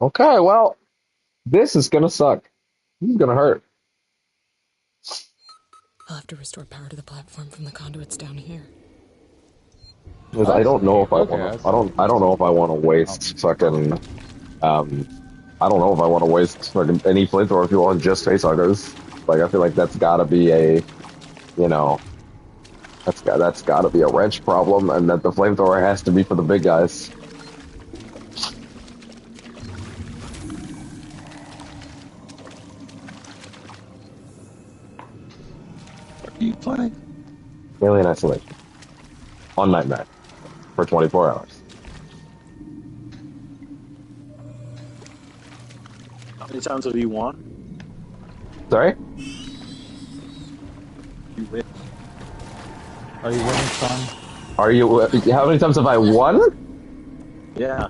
Okay, well, this is gonna suck. This is gonna hurt. I'll have to restore power to the platform from the conduits down here. I don't know if I want to. I don't know if I want to waste fucking. I don't know if I want to waste fucking any flamethrower fuel on just facehuggers. Like I feel like that's got to be a, you know, that's got to be a wrench problem, and that the flamethrower has to be for the big guys. Are you playing? Alien Isolation. On Nightmare. For 24 hours. How many times have you won? Sorry? You win. Are you winning, son? Are you? How many times have I won? Yeah.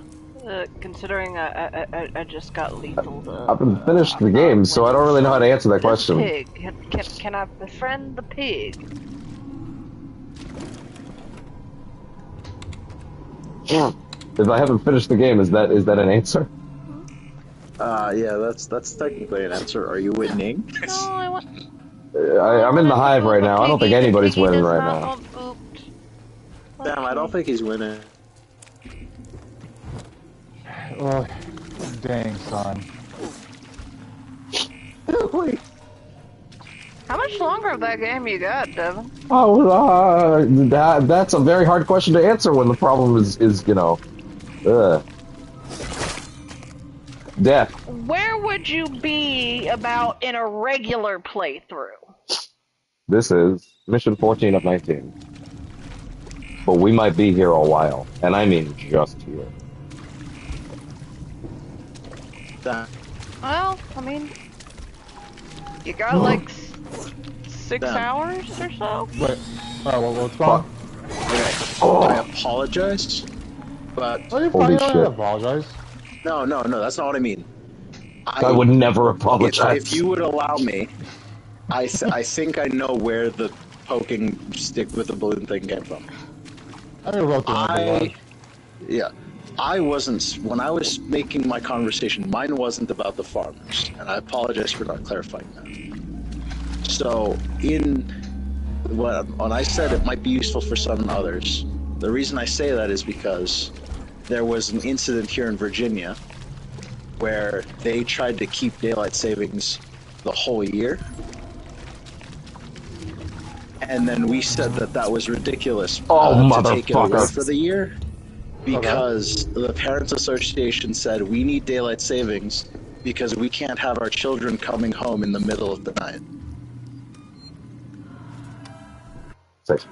Considering I just got lethal. I haven't finished the game, so I don't really know how to answer that question. Pig. Can I befriend the pig? If I haven't finished the game, is that an answer? Yeah, that's technically an answer. Are you winning? No, I want. I'm in the hive right now. I don't think anybody's winning right now. Damn, I don't think he's winning. Well, dang, son. Wait. How much longer of that game you got, Devin? Oh, that's a very hard question to answer when the problem is you know, death. Where would you be about in a regular playthrough? This is mission 14 of 19. But we might be here a while, and I mean just here. Well, I mean, you got like 6 hours or so? Wait, what's wrong? Okay. Oh. I apologize, but... Oh, you're Holy fine, I shit. apologize. No, that's not what I mean. I would never apologize. If you would allow me, I think I know where the poking stick with the balloon thing came from. I wrote the Yeah. I wasn't, when I was making my conversation, mine wasn't about the farmers, and I apologize for not clarifying that. So, when I said it might be useful for some others, the reason I say that is because there was an incident here in Virginia where they tried to keep daylight savings the whole year, and then we said that was ridiculous to take it away for the year. Because the Parents Association said we need daylight savings because we can't have our children coming home in the middle of the night. Safe.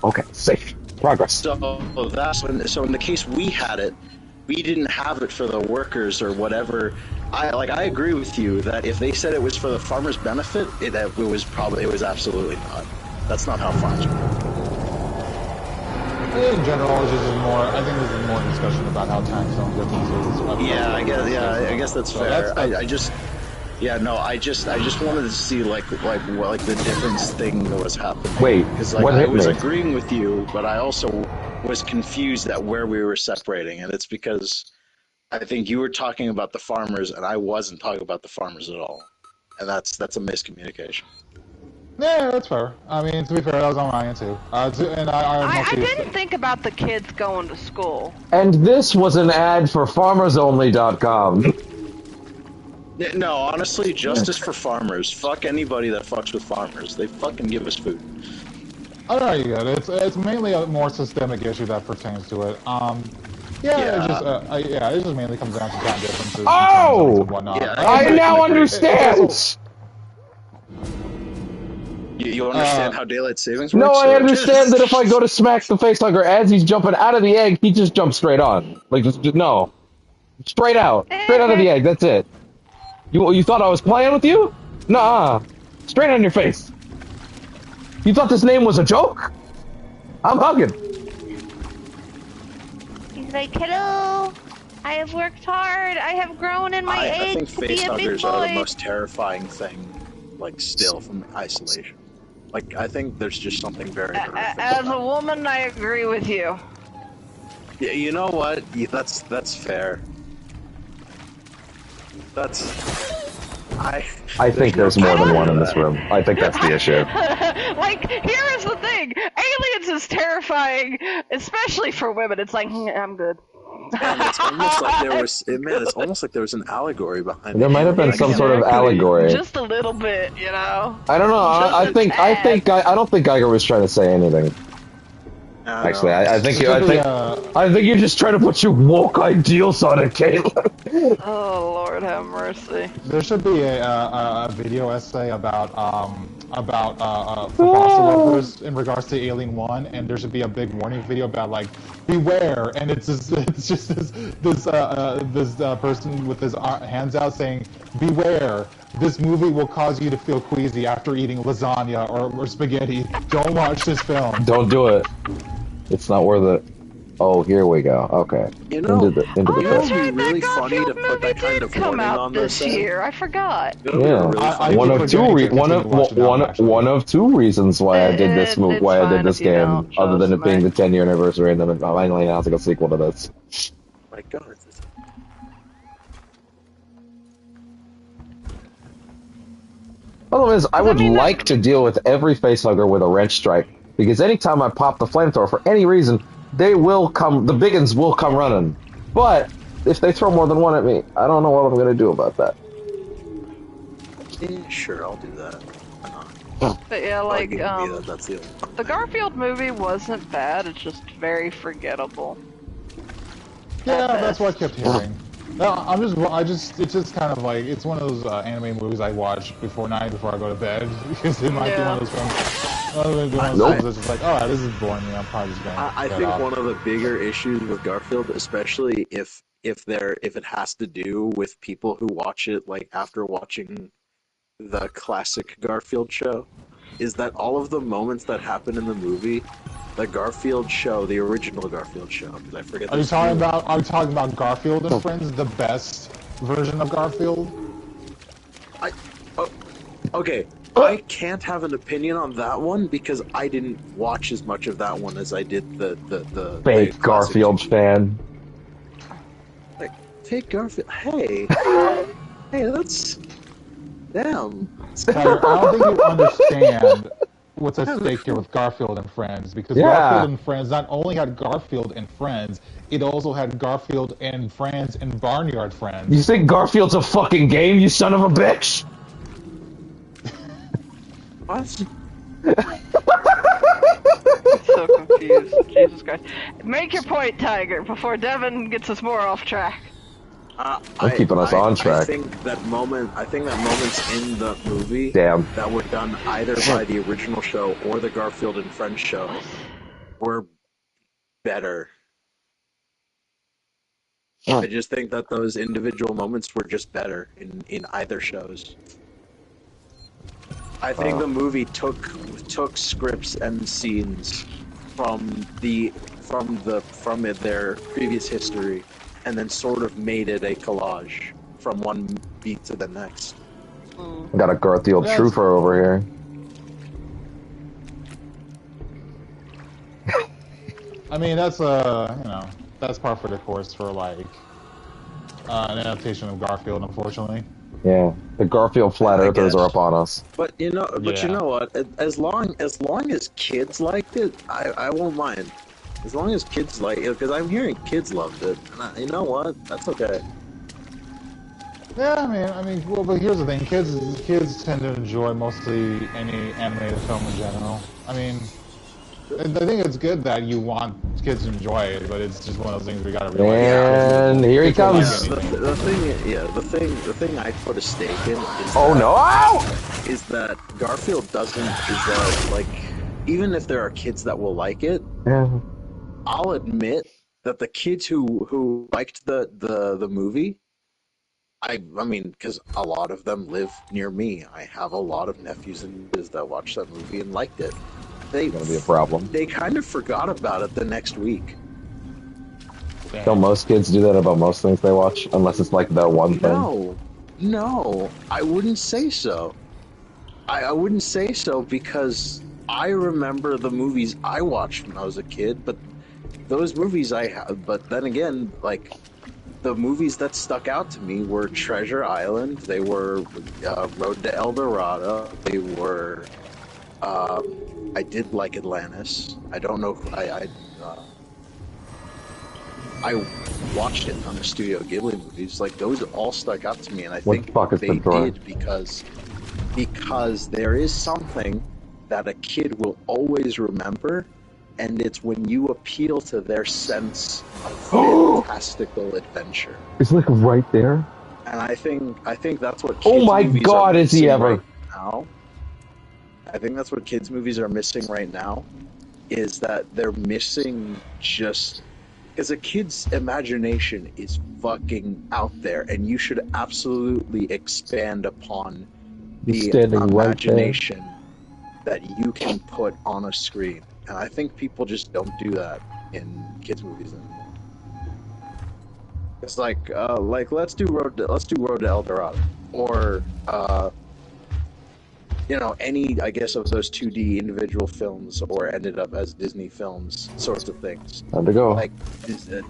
Okay, safe. Progress. So that's when. So in the case we had it, we didn't have it for the workers or whatever. I agree with you that if they said it was for the farmers' benefit, it was absolutely not. That's not how farms work. In general, it's just more. I think this is more discussion about how time zone differences. Yeah, I guess that's fair. I just wanted to see like the difference thing that was happening. Wait, because what I hit was me? agreeing with you, but I also was confused at where we were separating, and it's because I think you were talking about the farmers, and I wasn't talking about the farmers at all, and that's a miscommunication. Yeah, that's fair. I mean, to be fair, that was on my end too. I didn't think about the kids going to school. And this was an ad for FarmersOnly.com. No, honestly, justice for farmers. Fuck anybody that fucks with farmers. They fucking give us food. I don't know, you get it. It's mainly a more systemic issue that pertains to it. It just mainly comes down to time differences. Oh! And whatnot. Yeah, I now understand! You understand how daylight savings works? No, I understand that if I go to smack the facehugger as he's jumping out of the egg, he just jumps straight on. Like, just no. Straight out. Straight out of the egg, that's it. You thought I was playing with you? Nah. Straight on your face. You thought this name was a joke? I'm hugging. He's like, hello, I have worked hard, I have grown in my age to be a big boy. I think facehuggers are the most terrifying thing, like, still, from isolation. Like, I think there's just something very horrific. As a woman, I agree with you. Yeah, you know what? That's fair. I think there's more than one in this room. I think that's the issue. Like, here is the thing. Aliens is terrifying, especially for women. It's like, I'm good. And it's almost like it's almost like there was an allegory behind it. There might have been some sort of allegory. Just a little bit, you know? I don't know. I don't think Geiger was trying to say anything. Actually, I think you're just trying to put your woke ideals on it, Caitlin. Oh Lord, have mercy. There should be a video essay about fossil workers in regards to Alien 1, and there should be a big warning video about like beware, and it's just this person with his hands out saying beware. This movie will cause you to feel queasy after eating lasagna or spaghetti. Don't watch this film. Don't do it. It's not worth it. Oh, here we go. Okay. You know, into the That's right, it'd be really that funny to Garfield put that movie kind did of come warning out on this year. I forgot. Yeah. One of two reasons why I did this It's why I fine did this if you game, don't, other than it trust being me. the 10-year anniversary and then finally announcing a sequel to this. My God. Problem is, I would like to deal with every facehugger with a wrench strike, because anytime I pop the flamethrower for any reason, they will come. The big uns will come running. But if they throw more than one at me, I don't know what I'm gonna do about that. Yeah, sure, I'll do that. But yeah, like, that's the the Garfield movie wasn't bad, it's just very forgettable. Yeah, that's what I kept hearing. No, it's just kind of like, it's one of those anime movies I watch before night, before I go to bed, because it might be one of those films, that's just like, oh, this is boring me, I'm probably just gonna I think one of the bigger issues with Garfield, especially if it has to do with people who watch it, like, after watching the classic Garfield show, is that all of the moments that happen in the movie, the Garfield show, the original Garfield show, because I forget. Are you talking about Garfield and Friends, the best version of Garfield? Okay, I can't have an opinion on that one because I didn't watch as much of that one as I did the fake Garfield fan. Like, fake Garfield. Hey, hey, that's damn. Tyler, I don't think you understand what's at stake here with Garfield and Friends, because Garfield and Friends not only had Garfield and Friends, it also had Garfield and Friends and Barnyard Friends. You think Garfield's a fucking game, you son of a bitch? What? So confused. Jesus Christ. Make your point, Tiger, before Devin gets us more off track. I'm keeping us on track. I think that moments in the movie that were done either by the original show or the Garfield and Friends show were better. I just think that those individual moments were just better in either shows. I think the movie took scripts and scenes from their previous history, and then sort of made it a collage from one beat to the next. Got a Garfield trooper over here. I mean, that's that's par for the course for like an adaptation of Garfield, unfortunately. Yeah, the Garfield flat earthers are upon us. But you know what? As long as kids liked it, I won't mind. As long as kids like it, because I'm hearing kids loved it. And you know what? That's okay. Yeah, I mean, well, but here's the thing: kids tend to enjoy mostly any animated film in general. I mean, I think it's good that you want kids to enjoy it, but it's just one of those things we gotta realize. And here he comes. The thing I put a stake in is is that Garfield even if there are kids that will like it, I'll admit that the kids who liked the movie, I mean, because a lot of them live near me. I have a lot of nephews and nieces that watched that movie and liked it. It's gonna be a problem. They kind of forgot about it the next week. Don't most kids do that about most things they watch, unless it's like their one thing? No, I wouldn't say so. I wouldn't say so because I remember the movies I watched when I was a kid, but those movies but then again, like, the movies that stuck out to me were Treasure Island, they were Road to El Dorado, they were, I did like Atlantis. I don't know if I watched a ton of Studio Ghibli movies. Like, those all stuck out to me, and I think they did because there is something that a kid will always remember, and it's when you appeal to their sense of fantastical adventure. It's like right there. And I think that's what. Oh my God! Is he ever? Right now. I think that's what kids' movies are missing right now, is that they're missing just... Because a kid's imagination is fucking out there, and you should absolutely expand upon the imagination that you can put on a screen. And I think people just don't do that in kids' movies anymore. It's like let's do Road to El Dorado, or any, I guess, of those 2D individual films, or ended up as Disney films, sorts of things. Time to go.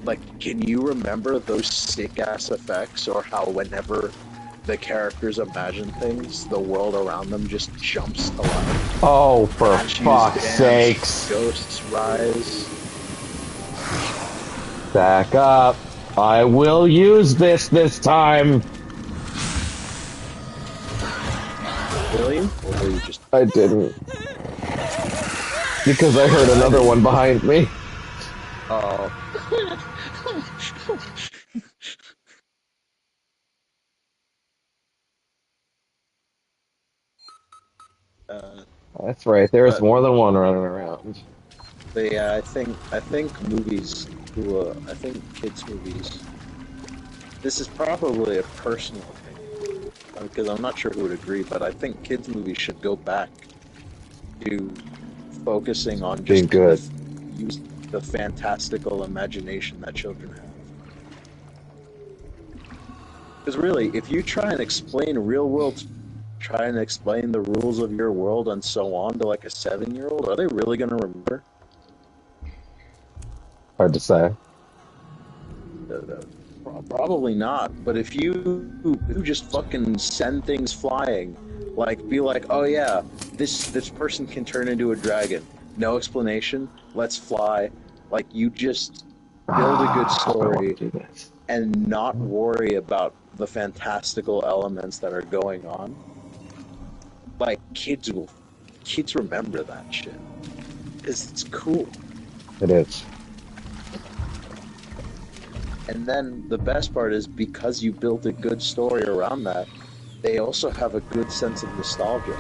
Like, can you remember those sick-ass effects, or how whenever the characters imagine things, the world around them just jumps to life? Oh, for fuck's sakes. Ghosts rise. Back up. I will use this time. William? Or you just... I didn't. Because I heard another one behind me. Oh. That's right. There's more than one running around. But yeah, I think movies, I think kids' movies. This is probably a personal opinion, because I'm not sure who would agree, but I think kids' movies should go back to focusing on just being good. Use the fantastical imagination that children have. Because really, if you try and explain try and explain the rules of your world and so on to like a 7-year-old, are they really going to remember? Hard to say. Probably not. But if you just fucking send things flying, like be like, oh yeah, this person can turn into a dragon. No explanation. Let's fly. Like you just build a good story and not worry about the fantastical elements that are going on. Like kids remember that shit because it's cool. It is. And then the best part is because you built a good story around that, they also have a good sense of nostalgia.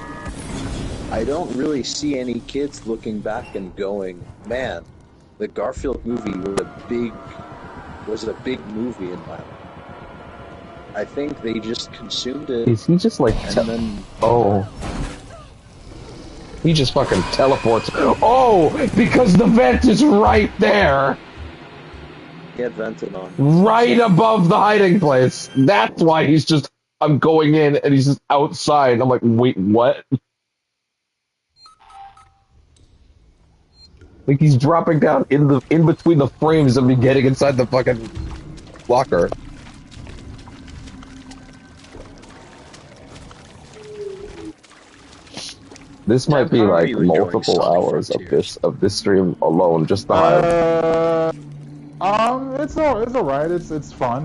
I don't really see any kids looking back and going, "Man, the Garfield movie was a big movie in my life." I think they just consumed it. Is he just like? Oh. He just fucking teleports. Oh, because the vent is right there. Get vented on. Right above the hiding place. That's why he's just, I'm going in and he's just outside. I'm like, wait, what? Like he's dropping down in between the frames of me getting inside the fucking locker. This might be like multiple hours of this stream alone, just the hype. It's alright. It's fun.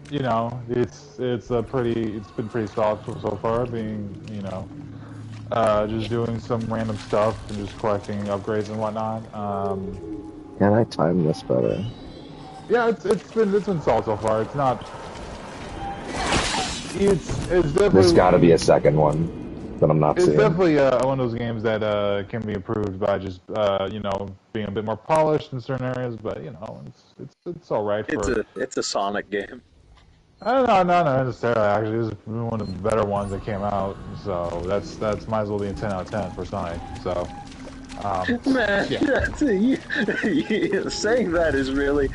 You know, it's been pretty solid so far. Being, you know, just doing some random stuff and just collecting upgrades and whatnot. Can I time this better? Yeah, it's been solid so far. It's not. It's definitely. There's got to be a second one that I'm not seeing. It's definitely one of those games that can be improved by just you know, being a bit more polished in certain areas. But you know, it's all right. It's a Sonic game. Not necessarily. Actually, this is one of the better ones that came out. So that's might as well be a 10 out of 10 for Sonic. So. Man, yeah. Saying that is really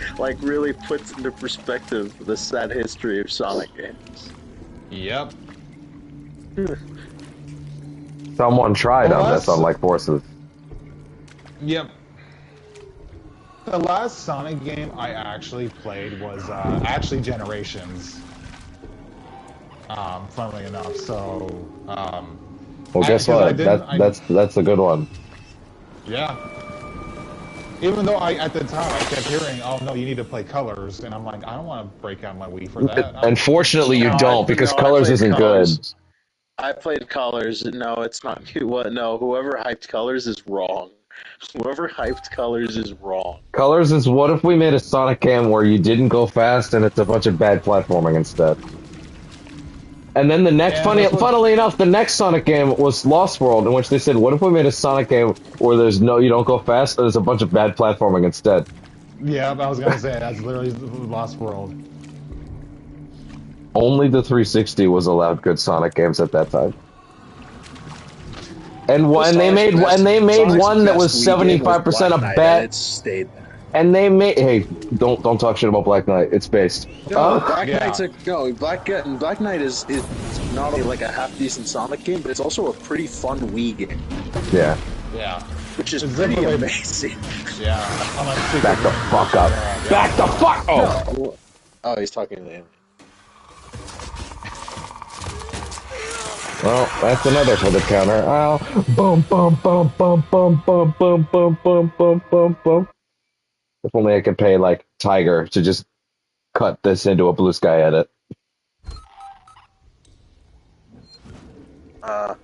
puts into perspective the sad history of Sonic games. Yep. Someone tried on this, unlike Forces. Yep. The last Sonic game I actually played was actually Generations. Funnily enough, so. Well, guess what? That's a good one. Yeah. Even though at the time I kept hearing, "Oh no, you need to play Colors," and I'm like, I don't want to break out my Wii for that. Unfortunately, you don't, because Colors isn't good. I played Colors. No, it's not. What? No, whoever hyped Colors is wrong. Whoever hyped Colors is wrong. Colors is, what if we made a Sonic game where you didn't go fast and it's a bunch of bad platforming instead? And then the next, funnily enough, the next Sonic game was Lost World, in which they said, what if we made a Sonic game where you don't go fast, but there's a bunch of bad platforming instead? Yeah, I was gonna say, that's literally Lost World. Only the 360 was allowed good Sonic games at that time. And they made one that was 75% of bad. It stayed there. And they made, hey, don't talk shit about Black Knight. It's based. No, Black Knight is not only like a half decent Sonic game, but it's also a pretty fun Wii game. Yeah. Yeah. Which is pretty amazing. Yeah. Back the fuck up. Back the fuck. Oh. No. Oh, he's talking to him. Well, that's another for the counter. Ow. Boom, boom, boom, boom, boom, boom, boom, boom, boom, boom, boom, boom. If only I could pay, like, Tiger to just cut this into a Blue Sky edit.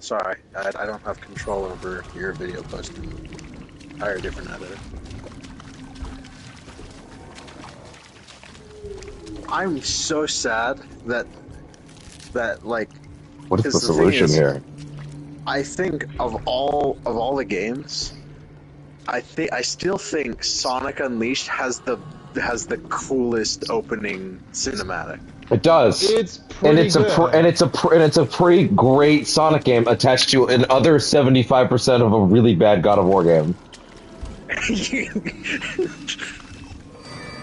Sorry, I don't have control over your video posting. Hire a different editor. I'm so sad that like. What is the solution here? I think of all the games, I still think Sonic Unleashed has the coolest opening cinematic. It does. It's pretty good. It's a pretty great Sonic game attached to another 75% of a really bad God of War game.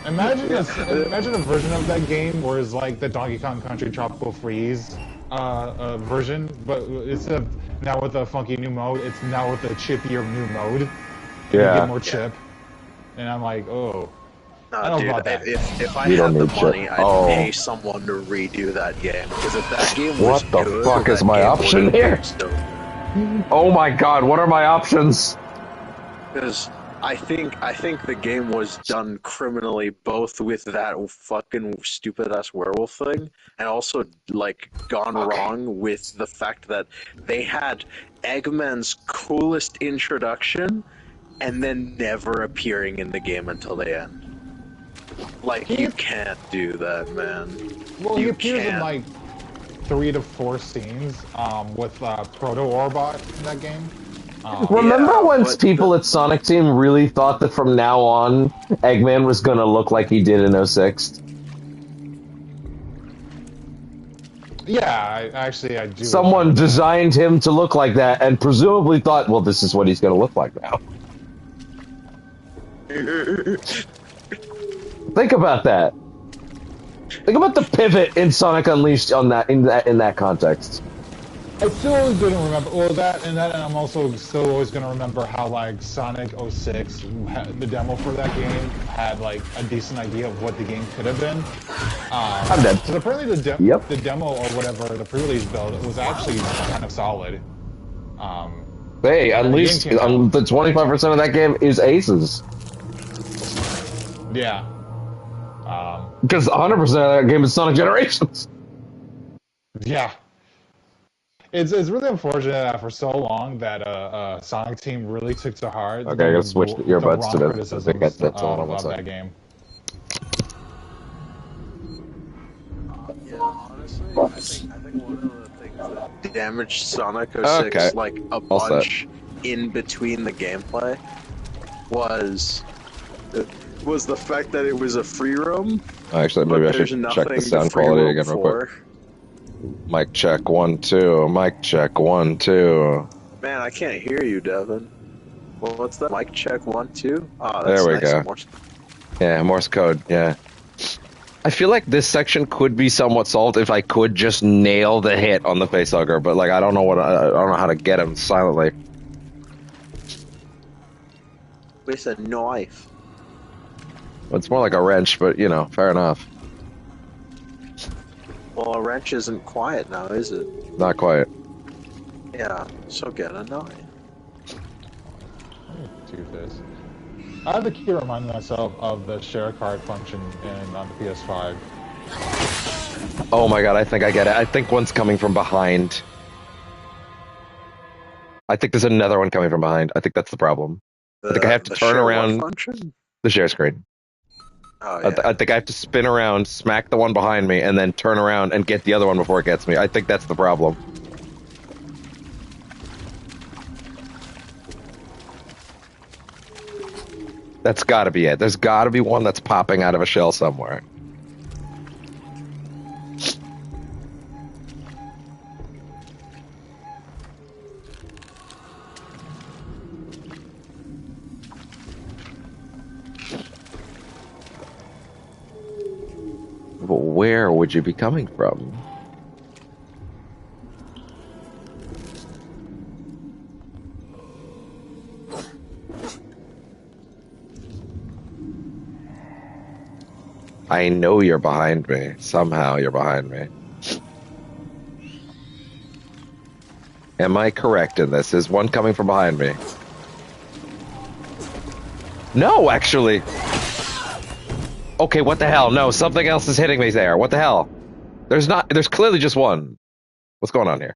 Imagine a version of that game where it's like the Donkey Kong Country Tropical Freeze version, but instead of now with a funky new mode, it's now with a chippier new mode. Yeah. You get more chip. And I'm like, oh. No, I don't dude, know about that. if I had the money, I'd pay someone to redo that game. Because if that game was what the fuck is my option here? Oh my god, what are my options? Because I think the game was done criminally, both with that fucking stupid ass werewolf thing, and also like gone wrong with the fact that they had Eggman's coolest introduction, and then never appearing in the game until the end. Like, you can't do that, man. Well, he appears in like 3 to 4 scenes with Proto Orbot in that game. Remember when people at Sonic Team really thought that from now on, Eggman was gonna look like he did in 06? Yeah, I do. Someone designed him to look like that, and presumably thought, well, this is what he's gonna look like now. Think about that. Think about the pivot in Sonic Unleashed on that in that context. I still didn't remember and I'm also still always gonna remember how like Sonic 06, the demo for that game had like a decent idea of what the game could have been. I'm dead. So apparently the demo or whatever, the pre-release build, was actually kind of solid. Hey, at least the 25% of that game is aces. Yeah. Because 100% of that game is Sonic Generations. Yeah. It's really unfortunate that for so long that Sonic Team really took to heart. Okay, I gotta switch the earbuds to this. I think that's all. Of that game. Yeah, honestly, I think one of the things that damaged Sonic 06 like a bunch in between the gameplay was the fact that it was a free roam. Actually, maybe I should check the sound quality again real quick. Mic check 1 2. Mic check 1 2. Man, I can't hear you, Devin. Well, what's that? Mic check 1 2. Oh, that's there we go. Yeah, Morse code. Yeah. I feel like this section could be somewhat solved if I could just nail the hit on the facehugger, but like I don't know how to get him silently. With a knife. Well, it's more like a wrench, but you know, fair enough. Well, a wrench isn't quiet now, is it? Not quiet. Yeah, so get a knife. Do this. I have to keep reminding myself of the share card function on the PS5. Oh my god, I think I get it. I think one's coming from behind. I think there's another one coming from behind. I think that's the problem. I think I have to turn around the share screen. Oh, yeah. I think I have to spin around, smack the one behind me, and then turn around and get the other one before it gets me. I think that's the problem. That's gotta be it. There's gotta be one that's popping out of a shell somewhere. But where would you be coming from? I know you're behind me. Somehow you're behind me. Am I correct in this? Is one coming from behind me? No, actually. Okay, what the hell? No, something else is hitting me there. What the hell? There's clearly just one. What's going on here?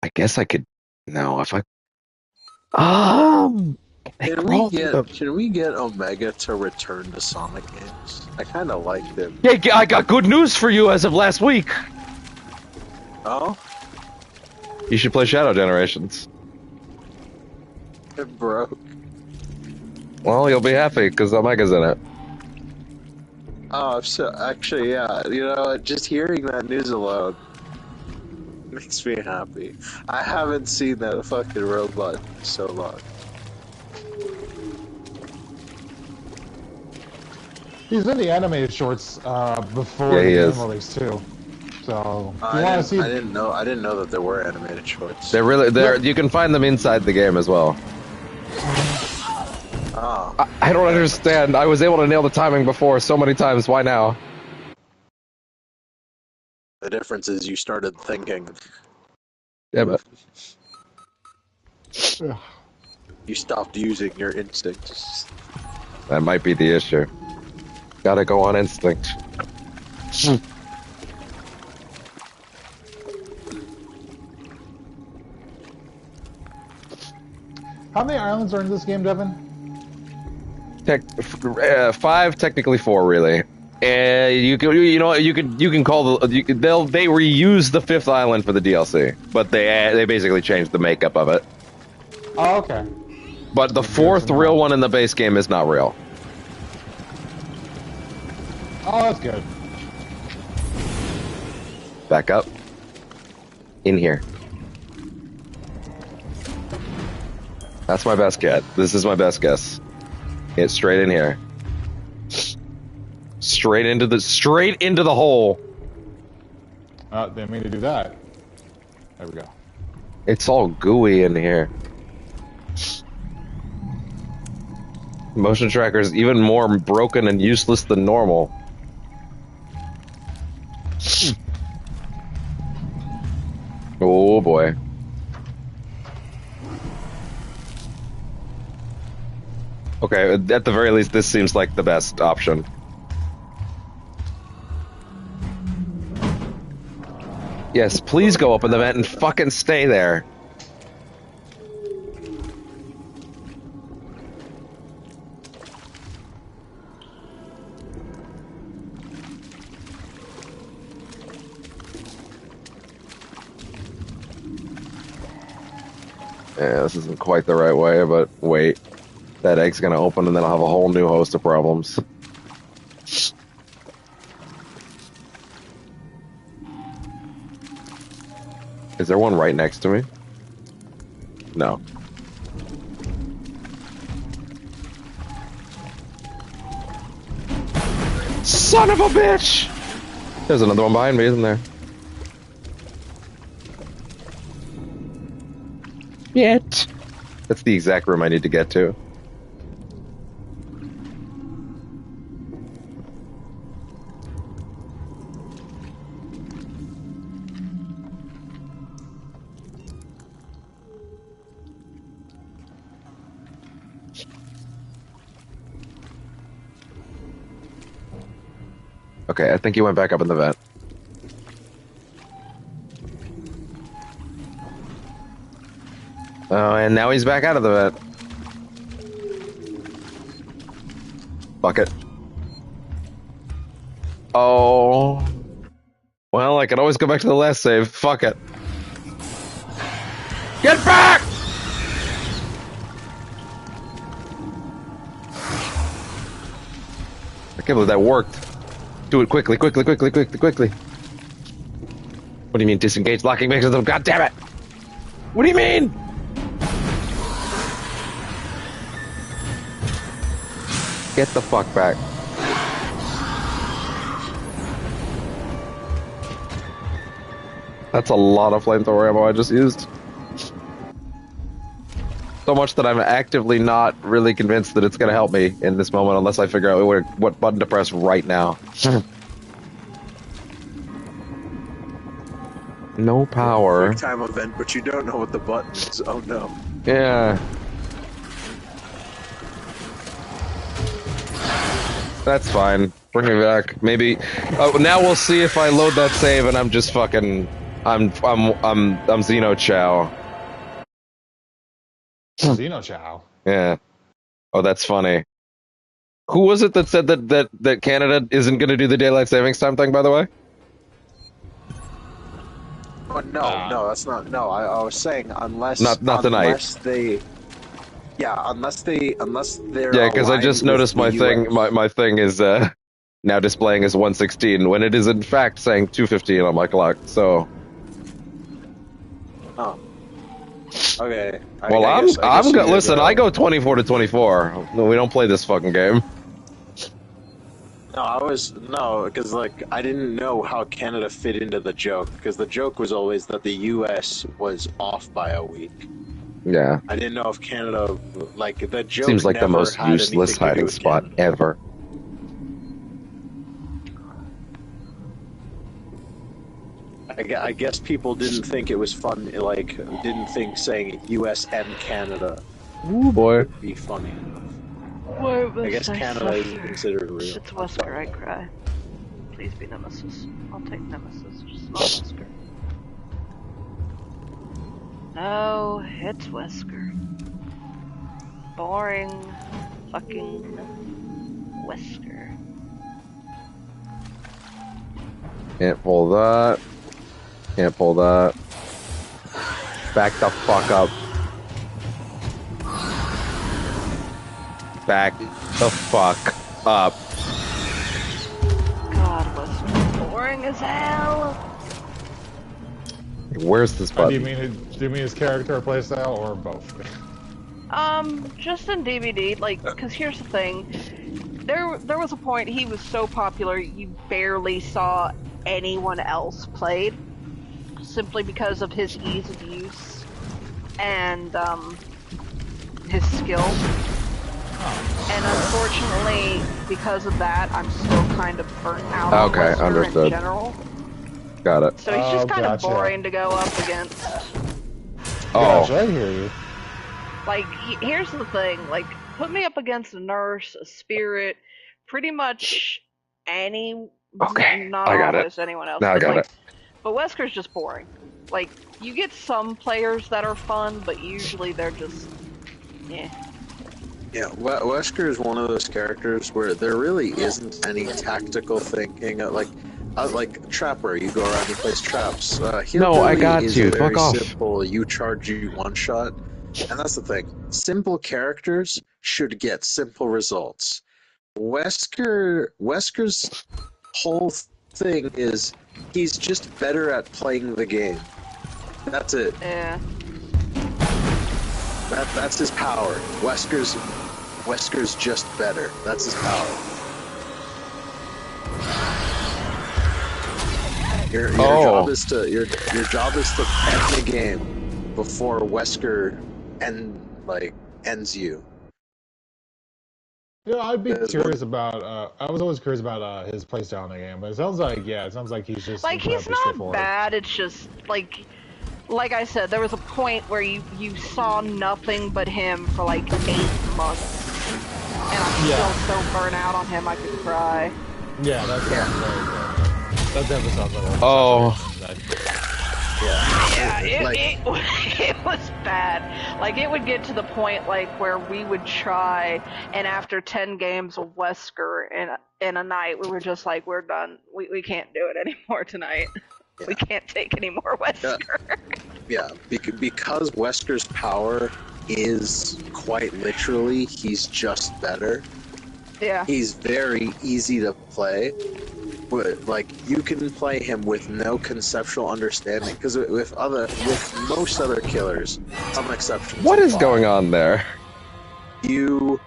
I guess I could. No, if I. Can we get Omega to return to Sonic games? I kind of liked him. Yeah, I got good news for you as of last week. Oh? You should play Shadow Generations. It broke. Well, you'll be happy because Omega's in it. Oh, so actually, yeah. You know, just hearing that news alone makes me happy. I haven't seen that fucking robot in so long. He's in the animated shorts before the game release too. So I didn't know that there were animated shorts. They're really there. You can find them inside the game as well. Oh. I don't understand. I was able to nail the timing before so many times. Why now? The difference is you started thinking. Yeah, but you stopped using your instincts. That might be the issue. Gotta go on instinct. How many islands are in this game, Devin? 5, technically 4, really. You can call they reuse the 5th island for the DLC, but they basically changed the makeup of it. Oh, okay. But the 4th real one in the base game is not real. Oh, that's good. Back up. In here. That's my best guess. This is my best guess. Get straight in here. Straight into the hole. Didn't mean to do that. There we go. It's all gooey in here. Motion tracker's even more broken and useless than normal. Oh boy. Okay, at the very least, this seems like the best option. Yes, please go open the vent and fucking stay there. Yeah, this isn't quite the right way, but wait. That egg's gonna open and then I'll have a whole new host of problems. Is there one right next to me? No. Son of a bitch! There's another one behind me, isn't there? Yet. That's the exact room I need to get to. Okay, I think he went back up in the vent. Oh, and now he's back out of the vent. Fuck it. Oh. Well, I can always go back to the last save. Fuck it. Get back! I can't believe that worked. Do it quickly, quickly, quickly, quickly, quickly. What do you mean disengage locking mechanism? God damn it! What do you mean? Get the fuck back. That's a lot of flamethrower ammo I just used. So much that I'm actively not really convinced that it's going to help me in this moment unless I figure out what button to press right now. No power. Quick time event, but you don't know what the button is. Oh no. Yeah. That's fine. Bring me back. Maybe. Now we'll see if I load that save and I'm just fucking. I'm Xeno Chow. Xeno Chow. Yeah. Oh, that's funny. Who was it that said that Canada isn't going to do the daylight savings time thing? By the way. Oh, no, that's not. No, I was saying unless not tonight. Unless they. Yeah, unless they're. Yeah, because I just noticed my thing. My thing is now displaying as 116 when it is in fact saying 215 on my clock. So. Oh. Okay. Well, listen. I go 24 to 24. We don't play this fucking game. No, because like I didn't know how Canada fit into the joke, because the joke was always that the U.S. was off by a week. Yeah. I didn't know if Canada, like the joke. Seems like the most useless hiding spot ever. I guess people didn't think it was fun. Like, didn't think saying U.S. and Canada. Ooh boy. Would be funny enough. I guess Canada isn't considered real. It's Wesker, I cry. Please be Nemesis. I'll take Nemesis, just not Wesker. No, it's Wesker. Boring fucking Wesker. Can't pull that. Can't pull that. Back the fuck up. Back the fuck up. God, Wesker, boring as hell. Where's this button? Do you mean his character playstyle or both? Just in DVD, like, because here's the thing. There was a point he was so popular you barely saw anyone else played, simply because of his ease of use and his skill. And unfortunately, because of that, I'm still kind of burnt out on Wesker understood. in general. Got it. So he's just kind of boring to go up against. Oh. Gotcha, I hear you. Like, here's the thing, like, put me up against a nurse, a spirit, pretty much any... Okay, not I got always it. anyone else. Now I got like, it. But Wesker's just boring. Like, you get some players that are fun, but usually they're just... yeah. Yeah, Wesker is one of those characters where there really isn't any tactical thinking. Like Trapper, you go around and place traps. No, I got is you. Very Fuck off. simple. You charge you one shot, and that's the thing. Simple characters should get simple results. Wesker's whole thing is he's just better at playing the game. That's it. Yeah. That's his power. Wesker's just better. That's his power. Your job is to end the game before Wesker ends you. Yeah, I'd be curious about. I was always curious about his playstyle in the game, but it sounds like he's just like he's not bad. It's just like I said, there was a point where you saw nothing but him for like 8 months, and I'm still so burnt out on him I could cry. Yeah, that's that definitely sounds like. It was bad. Like, it would get to the point like where we would try, and after 10 games of Wesker in a night, we were just like, we're done. We can't do it anymore tonight. Yeah. We can't take any more Wesker. Because Wesker's power is quite literally he's just better. Yeah. He's very easy to play. But, like, you can play him with no conceptual understanding, because with most other killers, some exceptions. What is going on there? You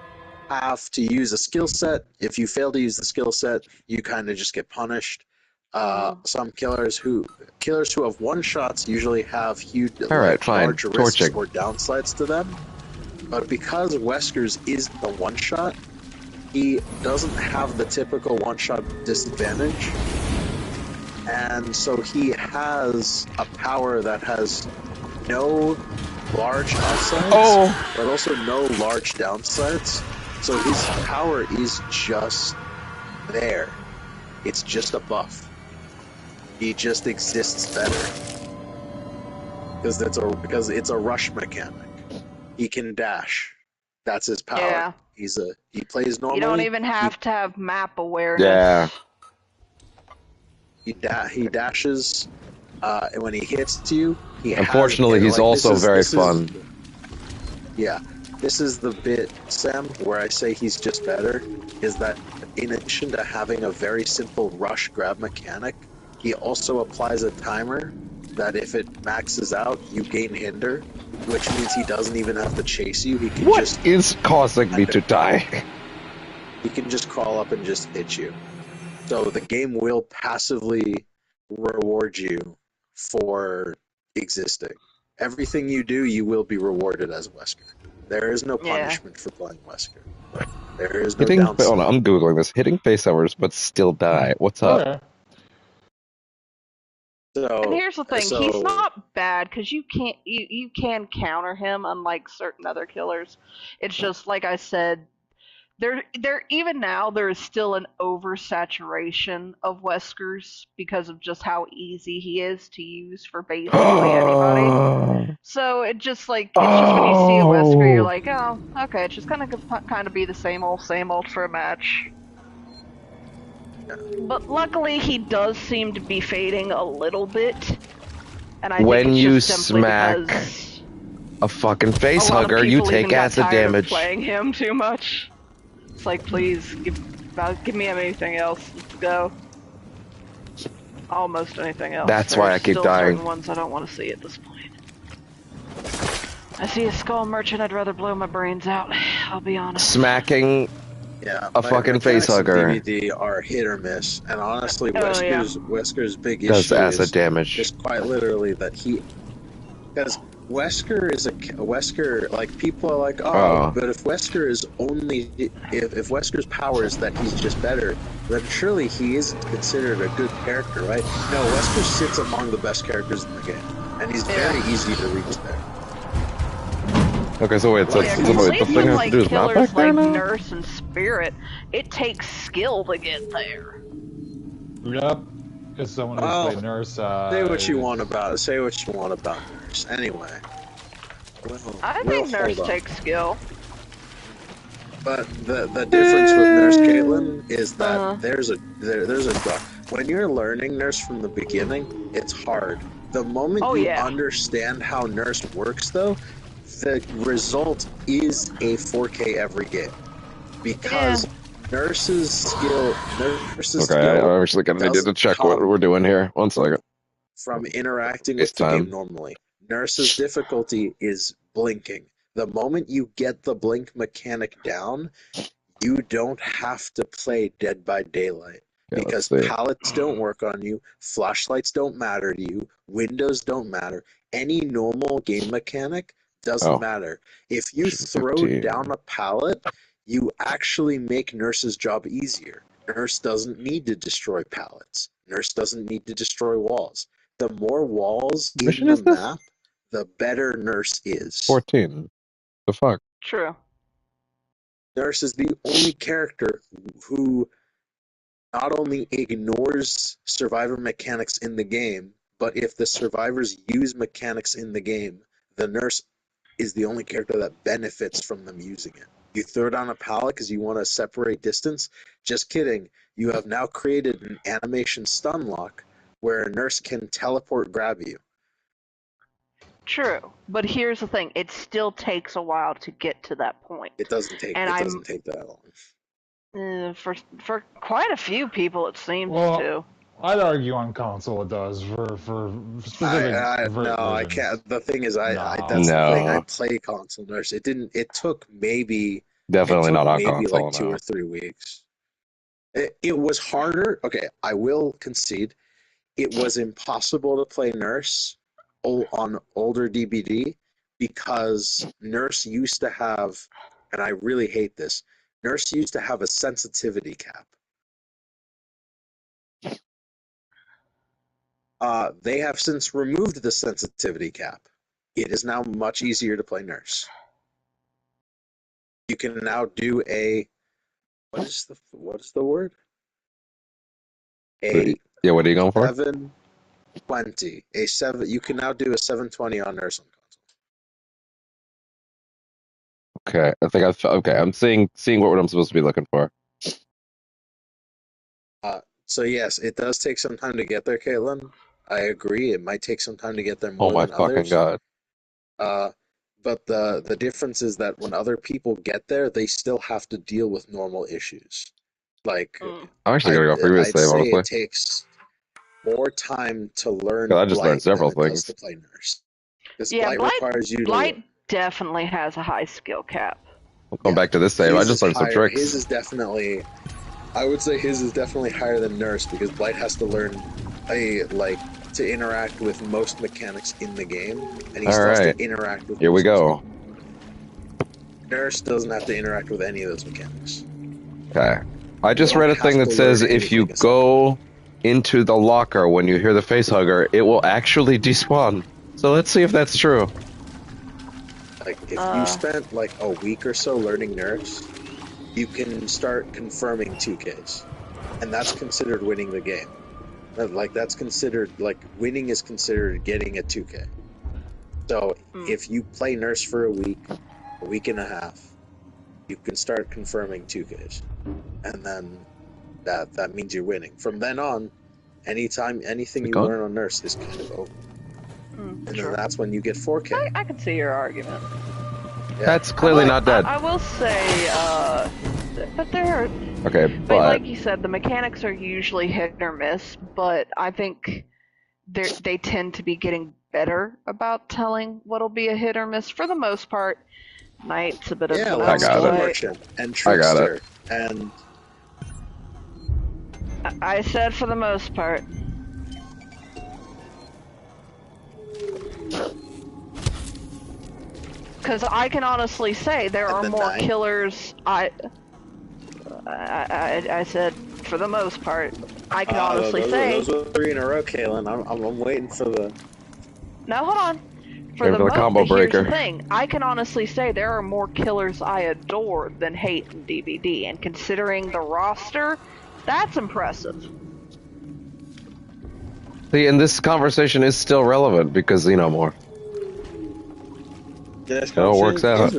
have to use a skill set. If you fail to use the skill set, you kind of just get punished. Some killers who have one-shots usually have huge, large risks or downsides to them. But because Wesker's is the one-shot, he doesn't have the typical one-shot disadvantage, and so he has a power that has no large upsides, but also no large downsides. So his power is just there. It's just a buff. He just exists better. Because it's a rush mechanic. He can dash. That's his power. Yeah. He plays normally. You don't even have to have map awareness. Yeah. He dashes, and when he hits you, Unfortunately, he's also very fun. Yeah. This is the bit, Sam, where I say he's just better, is that in addition to having a very simple rush grab mechanic, he also applies a timer that if it maxes out, you gain hinder, which means he doesn't even have to chase you. He can What is causing me to die? He can just crawl up and just hit you. So the game will passively reward you for existing. Everything you do, you will be rewarded as Wesker. There is no punishment for playing Wesker. There is no downside. Hold on, I'm googling this. Hitting face hours, but still die. What's up? Okay. And here's the thing: he's not bad because you can counter him, unlike certain other killers. It's just like I said. Even now there is still an oversaturation of Weskers because of just how easy he is to use for basically anybody. So it's just when you see a Wesker, you're like, oh, okay, it's just kind of be the same old for a match. But luckily, he does seem to be fading a little bit, and I when think it's you just smack a fucking face hugger, you take acid damage. Playing him too much. It's like, please, give me anything else. Let's go. Almost anything else. That's why I keep dying. Certain ones I don't want to see at this point. I see a skull merchant, I'd rather blow my brains out. I'll be honest. Smacking a fucking face hugger. DVD are hit or miss, and honestly, Wesker's big does issue acid damage. Is quite literally that because Wesker is Wesker, like, people are like, but if Wesker is if Wesker's power is that he's just better, then surely he isn't considered a good character, right? No, Wesker sits among the best characters in the game, and he's very easy to reach there. Okay, so wait, the thing has to do is not back there now? Nurse and Spirit, it takes skill to get there. Yep. As someone who's played Nurse, say what you want about it. Say what you want about Nurse. Anyway. I think Nurse takes skill. But the difference with Nurse Caitlin is that there's a when you're learning Nurse from the beginning, it's hard. The moment you understand how Nurse works, though, the result is a 4K every game because Nurse's skill. I'm actually gonna need to check what we're doing here. 1 second. From interacting with the game normally, Nurse's difficulty is blinking. The moment you get the blink mechanic down, you don't have to play Dead by Daylight because pallets don't work on you, flashlights don't matter to you, windows don't matter. Any normal game mechanic doesn't matter. If you throw down a pallet, you actually make Nurse's job easier. Nurse doesn't need to destroy pallets. Nurse doesn't need to destroy walls. The more walls in the map, the better Nurse is. 14. The fuck? True. Nurse is the only character who not only ignores survivor mechanics in the game, but if the survivors use mechanics in the game, the Nurse is the only character that benefits from them using it. You throw down a pallet because you want to separate distance? Just kidding. You have now created an animation stun lock where a Nurse can teleport grab you. True, but here's the thing: it still takes a while to get to that point. It doesn't take that long. For quite a few people, it seems to. I'd argue on console it does for specific no, I can't. The thing is, that's the thing. I play console Nurse. It took maybe not on console, like 2 or 3 weeks. It was harder. Okay, I will concede. It was impossible to play Nurse on older DBD because Nurse used to have, and I really hate this, Nurse used to have a sensitivity cap. They have since removed the sensitivity cap. It is now much easier to play Nurse. You can now do what is the word? Yeah, what are you going for? 720. You can now do a 720 on Nurse on console. Okay, I think okay. I'm seeing what I'm supposed to be looking for. So yes, it does take some time to get there, Caitlin. I agree. It might take some time to get there Oh more my than fucking others. god! But the difference is that when other people get there, they still have to deal with normal issues. Like, I'm actually gonna go previous I'd save, say honestly. it takes more time to learn I just learned Blight than several it does things. to play Nurse. Because Yeah, Blight requires you to. Blight definitely has a high skill cap. I'm going back to this save. I just learned some tricks. His is definitely. I would say his is definitely higher than Nurse because Blight has to learn to interact with most mechanics in the game, and he still has to interact with. Here we go. Nurse doesn't have to interact with any of those mechanics. Okay. I just read a thing that says if you go into the locker when you hear the facehugger, it will actually despawn. So let's see if that's true. Like, if you spent like a week or so learning Nurse, you can start confirming 2Ks. And that's considered winning the game. Like, that's considered, like, winning is considered getting a 2K. So, if you play Nurse for a week and a half, you can start confirming 2Ks. And then that means you're winning. From then on, anything you learn on Nurse is kind of over. And then that's when you get 4K. I can see your argument. Yeah. That's clearly not dead. I will say, but there are... Okay, but like you said, the mechanics are usually hit or miss, but I think they tend to be getting better about telling what'll be a hit or miss for the most part. Knight's a bit of an I got it. Merchant and Trickster and I said for the most part. Because I can honestly say there are more killers. I said for the most part. I can honestly say. Those were 3 in a row, Kaylin. I'm waiting for the. No, hold on. For the combo breaker. Here's the thing. I can honestly say there are more killers I adore than hate in DBD, and considering the roster, that's impressive. See, and this conversation is still relevant because you know more. Yeah, it all works out.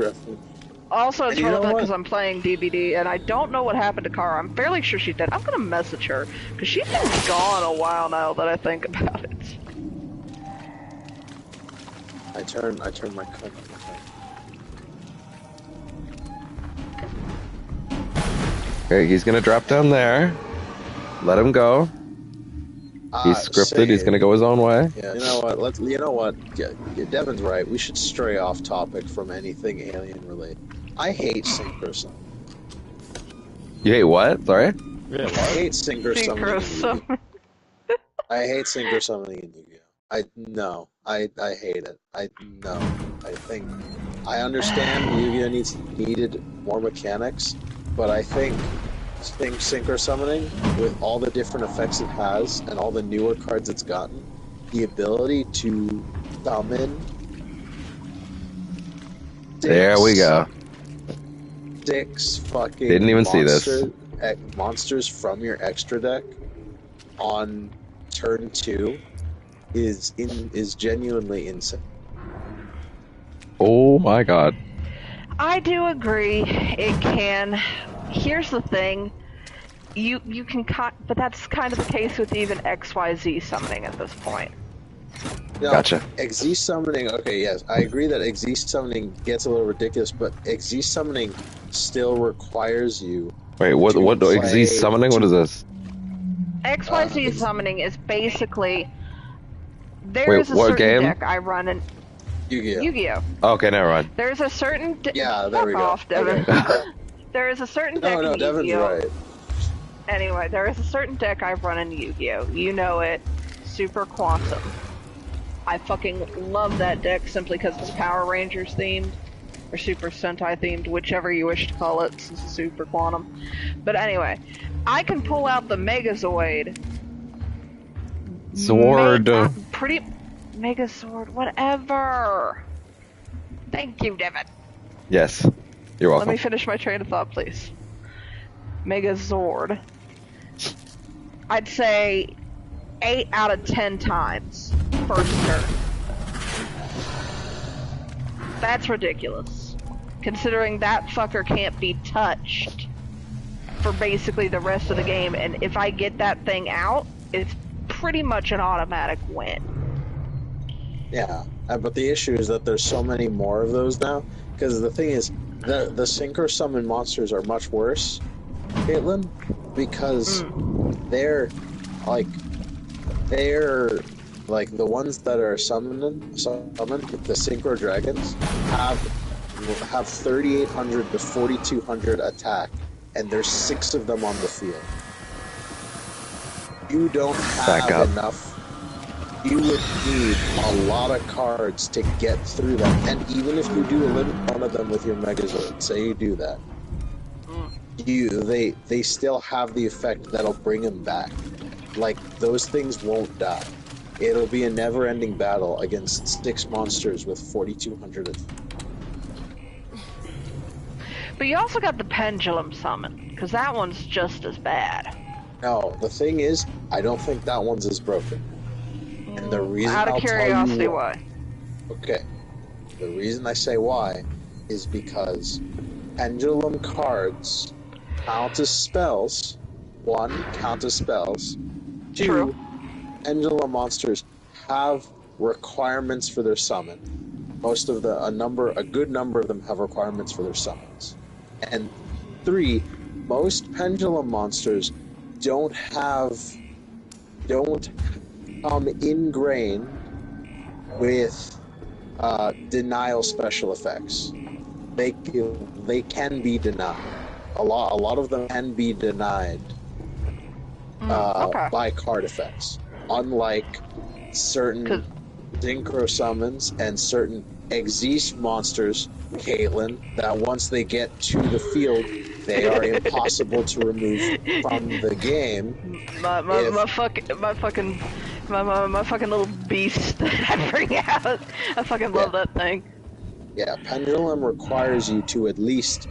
Also, it's relevant because I'm playing DBD, and I don't know what happened to Kara. I'm fairly sure she's dead. I'm gonna message her because she's been gone a while now that I think about it. I turn my gun. Okay, he's gonna drop down there. Let him go. He's scripted. He's gonna go his own way. Yeah, you know what? You know what? Yeah, Devin's right. We should stray off topic from anything alien related. I hate synchro summoning. You hate what? Sorry. Yeah, I hate synchro summoning. I hate synchro summoning in Yu-Gi-Oh. I hate it. I think I understand Yu-Gi-Oh needed more mechanics, but I think synchro summoning, with all the different effects it has and all the newer cards it's gotten, the ability to summon. There we go. 6 fucking didn't even see this. Monsters from your extra deck on turn 2 is genuinely insane. Oh my god. I do agree. It can. Here's the thing. You can but that's kind of the case with even XYZ summoning at this point. No, gotcha. XZ summoning, okay, yes, I agree that XZ summoning gets a little ridiculous, but XZ summoning still requires you. Wait, what XZ summoning? What is this? XYZ summoning is basically there's a certain deck I run in Yu-Gi-Oh. Yu-Gi-Oh. Okay, never mind. There's a certain yeah, there we go. Off, Devin. Okay. There is a certain deck in Devin's Yu-Gi-Oh. right. Anyway, there is a certain deck I've run in Yu-Gi-Oh. You know it. Super Quantum. I fucking love that deck simply because it's Power Rangers themed. Or Super Sentai themed, whichever you wish to call it, since it's Super Quantum. But anyway, I can pull out the Megazord. Megazord, whatever. Thank you, Devin. Yes, you're welcome. Let me finish my train of thought, please. Megazord. I'd say 8 out of 10 times first turn. That's ridiculous. Considering that fucker can't be touched for basically the rest of the game, and if I get that thing out, it's pretty much an automatic win. Yeah, but the issue is that there's so many more of those now, because the thing is, the synchro summon monsters are much worse, Caitlin, because they're like the ones that are summoned, the synchro dragons have 3,800 to 4,200 attack, and there's 6 of them on the field. You don't have enough. You would need a lot of cards to get through them, and even if you do eliminate one of them with your Megazord, say you do that, they still have the effect that'll bring them back. Like, those things won't die. It'll be a never-ending battle against 6 monsters with 4,200. But you also got the pendulum summon, because that one's just as bad. No, the thing is, I don't think that one's as broken. And the reason out of curiosity, why? Okay. The reason I say why is because pendulum cards count as spells. 1, count as spells. 2, True. Pendulum monsters have requirements for their summon. A good number of them have requirements for their summons. And 3, most pendulum monsters don't come ingrained with denial special effects. They can be denied. A lot of them can be denied by card effects. Unlike certain synchro summons and certain Existe monsters, Caitlin, that once they get to the field, they are impossible to remove from the game. My fucking little beast that I bring out. I fucking love that thing. Yeah, Pendulum requires you to at least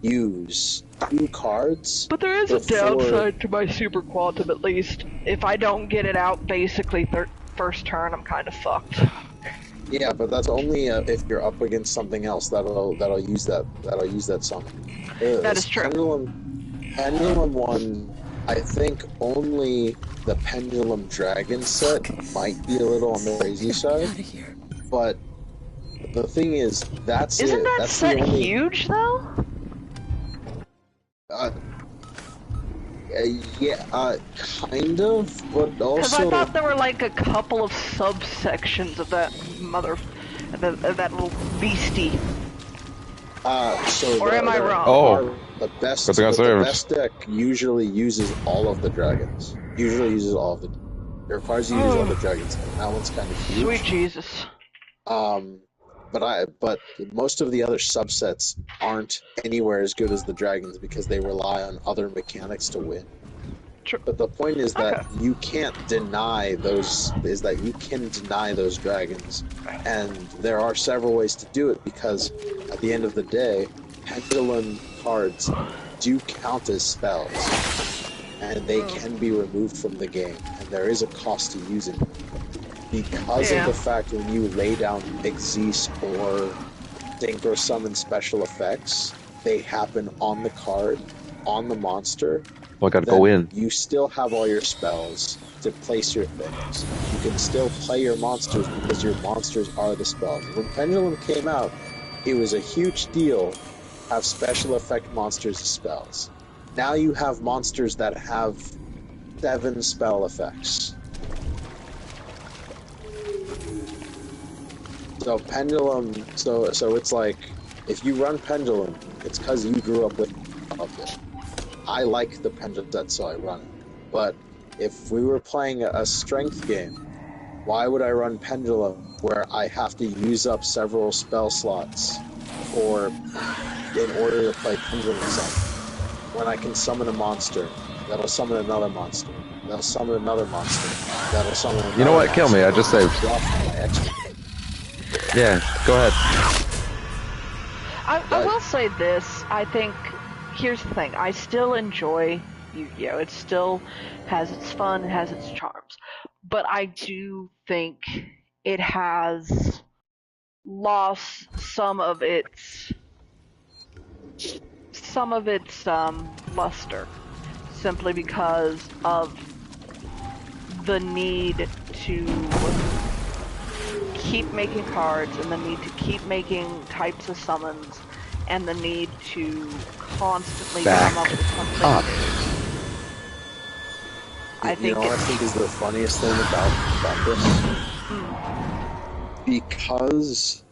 use 2 cards. But there is a downside to my Super Quantum, at least. If I don't get it out basically first turn, I'm kind of fucked. Yeah, but that's only if you're up against something else that'll use that summon. That is true. Pendulum one, I think only the Pendulum Dragon set might be a little on the crazy side. But the thing is, Isn't that set huge though? Kind of, but also... Because I thought there were like a couple of subsections of that that little beastie. Or am I wrong? Oh, the best deck usually uses all of the dragons. It requires you to use all the dragons. And that one's kind of huge. Sweet Jesus. But most of the other subsets aren't anywhere as good as the dragons because they rely on other mechanics to win. True. But the point is that you can't deny those. Is that you can deny those dragons, and there are several ways to do it because at the end of the day, pendulum cards do count as spells, and they can be removed from the game, and there is a cost to using them. Because of the fact when you lay down Existe or Synchro Summon special effects, they happen on the card, on the monster. Oh, I gotta go in. You still have all your spells to place your things. You can still play your monsters because your monsters are the spells. When Pendulum came out, it was a huge deal to have special effect monsters as spells. Now you have monsters that have 7 spell effects. So Pendulum, so it's like, if you run Pendulum, it's because you grew up with it. I like the Pendulum set, so I run it. But if we were playing a strength game, why would I run Pendulum where I have to use up several spell slots in order to play Pendulum Summon? When I can summon a monster, that'll summon another monster, that'll summon another monster, that'll summon another monster. You know what? Kill me, I just saved. Yeah, go ahead. I will say this, I think, here's the thing, I still enjoy Yu-Gi-Oh! It still has its fun, it has its charms. But I do think it has lost some of its luster, simply because of the need to keep making cards and the need to keep making types of summons and the need to constantly come up with something new. I think is the funniest thing about this? Because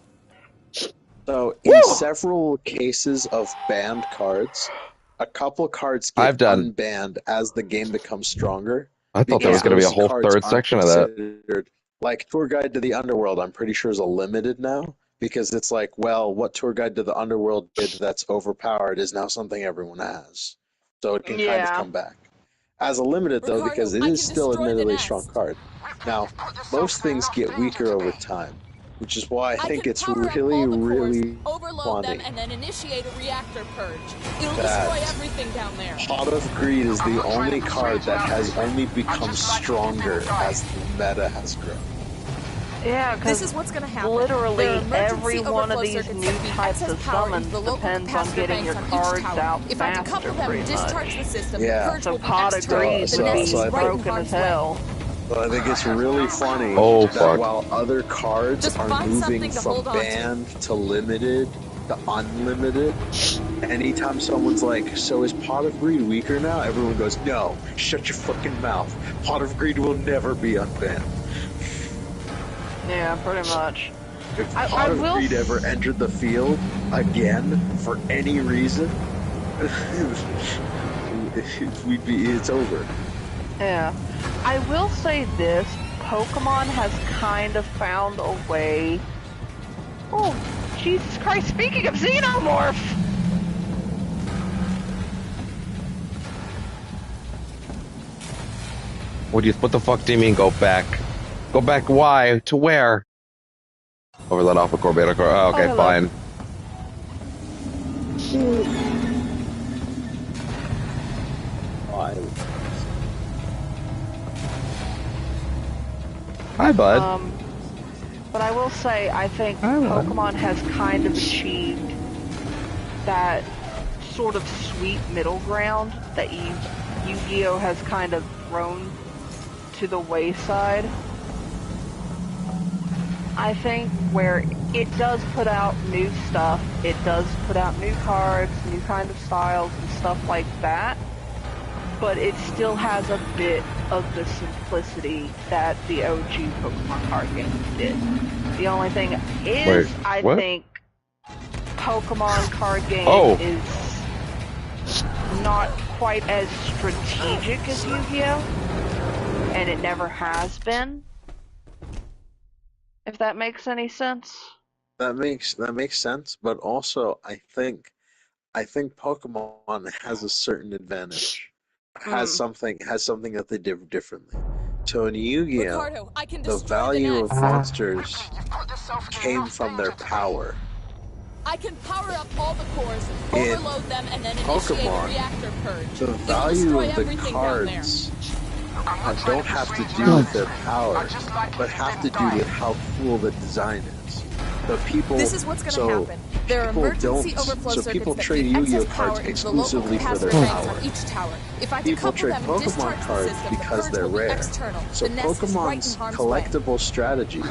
so in several cases of banned cards, a couple cards get unbanned as the game becomes stronger. I thought there was going to be a whole third section of that. Like Tour Guide to the Underworld, I'm pretty sure is a limited now, because it's like, well, what Tour Guide to the Underworld did that's overpowered is now something everyone has. So it can kind of come back. As a limited, though, because it is still admittedly a strong card. Now, most things get weaker over time, which is why I think it's really, really overload them and then initiate a reactor purge. It'll destroy everything down there. Pot of Greed is the only card that has only become stronger as the meta has grown. Yeah, because this is what's going to happen. Literally every one of these new types of summons depends on getting your cards out if I decouple them and discharge the system, the purge will be Pot of Greed is broken as hell. But I think it's really funny that while other cards are moving from banned to limited to unlimited, anytime someone's like, so is Pot of Greed weaker now? Everyone goes, no, shut your fucking mouth. Pot of Greed will never be unbanned. Yeah, pretty much. If Pot of Greed ever entered the field again for any reason, it's over. Yeah. I will say this, Pokemon has kind of found a way... Oh, Jesus Christ, speaking of Xenomorph! What the fuck do you mean go back? Go back why? To where? Over that Alpha Core, Beta Core. Oh, okay, fine. Hi, bud. But I will say, I think Pokemon has kind of achieved that sort of sweet middle ground that Yu-Gi-Oh! Has kind of thrown to the wayside. I think where it does put out new stuff, it does put out new cards, new kind of styles and stuff like that, but it still has a bit of the simplicity that the OG Pokemon card game did. The only thing is, I think Pokemon card game is not quite as strategic as Yu-Gi-Oh! And it never has been. If that makes any sense. That makes sense, but also I think Pokemon has a certain advantage. Has something that they did differently. So in Yu-Gi-Oh, the value of monsters came from their power. I can power up all the cores, overload them, and then initiate a reactor purge. The value of the cards don't have to do with their power, but have to do with how cool the design is. This is what's going to happen. There are emergency overflow circuits that trade feed Yu-Gi-Oh excess power cards into the local exclusively for their capacitor banks power. on each tower. If I People decouple trade them and Pokemon discharge the cards system, because the they're purge will be rare. external. So The nest is right in Pokemon's harm's collectible strategy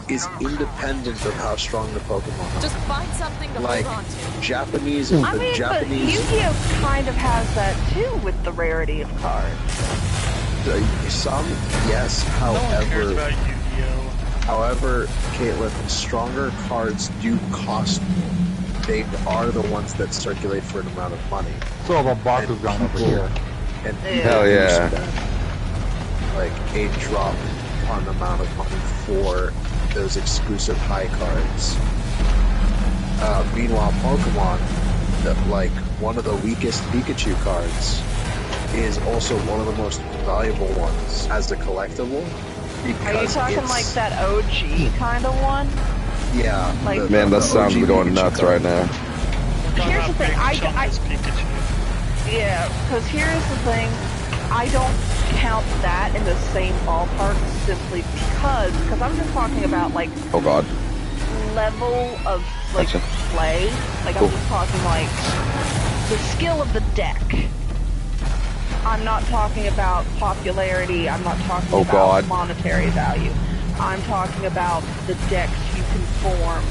is independent of how strong the Pokemon are. Just find something to like hold on to. Japanese. But Yu-Gi-Oh kind of has that too with the rarity of cards. Some, yes. However, Caitlin, stronger cards do cost more. They are the ones that circulate for an amount of money. So the Bakugan over here. And hell yeah. Like a drop on the amount of money for those exclusive high cards. Meanwhile, Pokemon, like one of the weakest Pikachu cards, is also one of the most valuable ones as a collectible. Are you talking like that OG kind of one? Yeah. Like, man, that sounds going nuts right now. Here's the thing, Yeah, because here's the thing. I don't count that in the same ballpark simply because I'm just talking about, like... Oh, God. Level of, like, Gotcha. play. Like, I'm just talking, like, the skill of the deck. I'm not talking about popularity. I'm not talking about monetary value. I'm talking about the decks you can form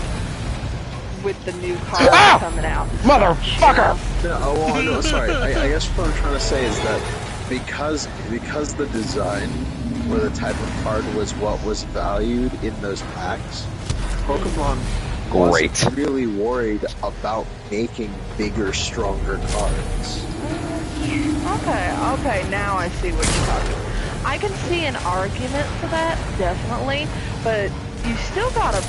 with the new cards coming out. Motherfucker! No, sorry. I guess what I'm trying to say is that because the design or the type of card was what was valued in those packs, Pokemon wasn't really worried about making bigger, stronger cards. Okay, now I see what you're talking about. I can see an argument for that, definitely, but you still got a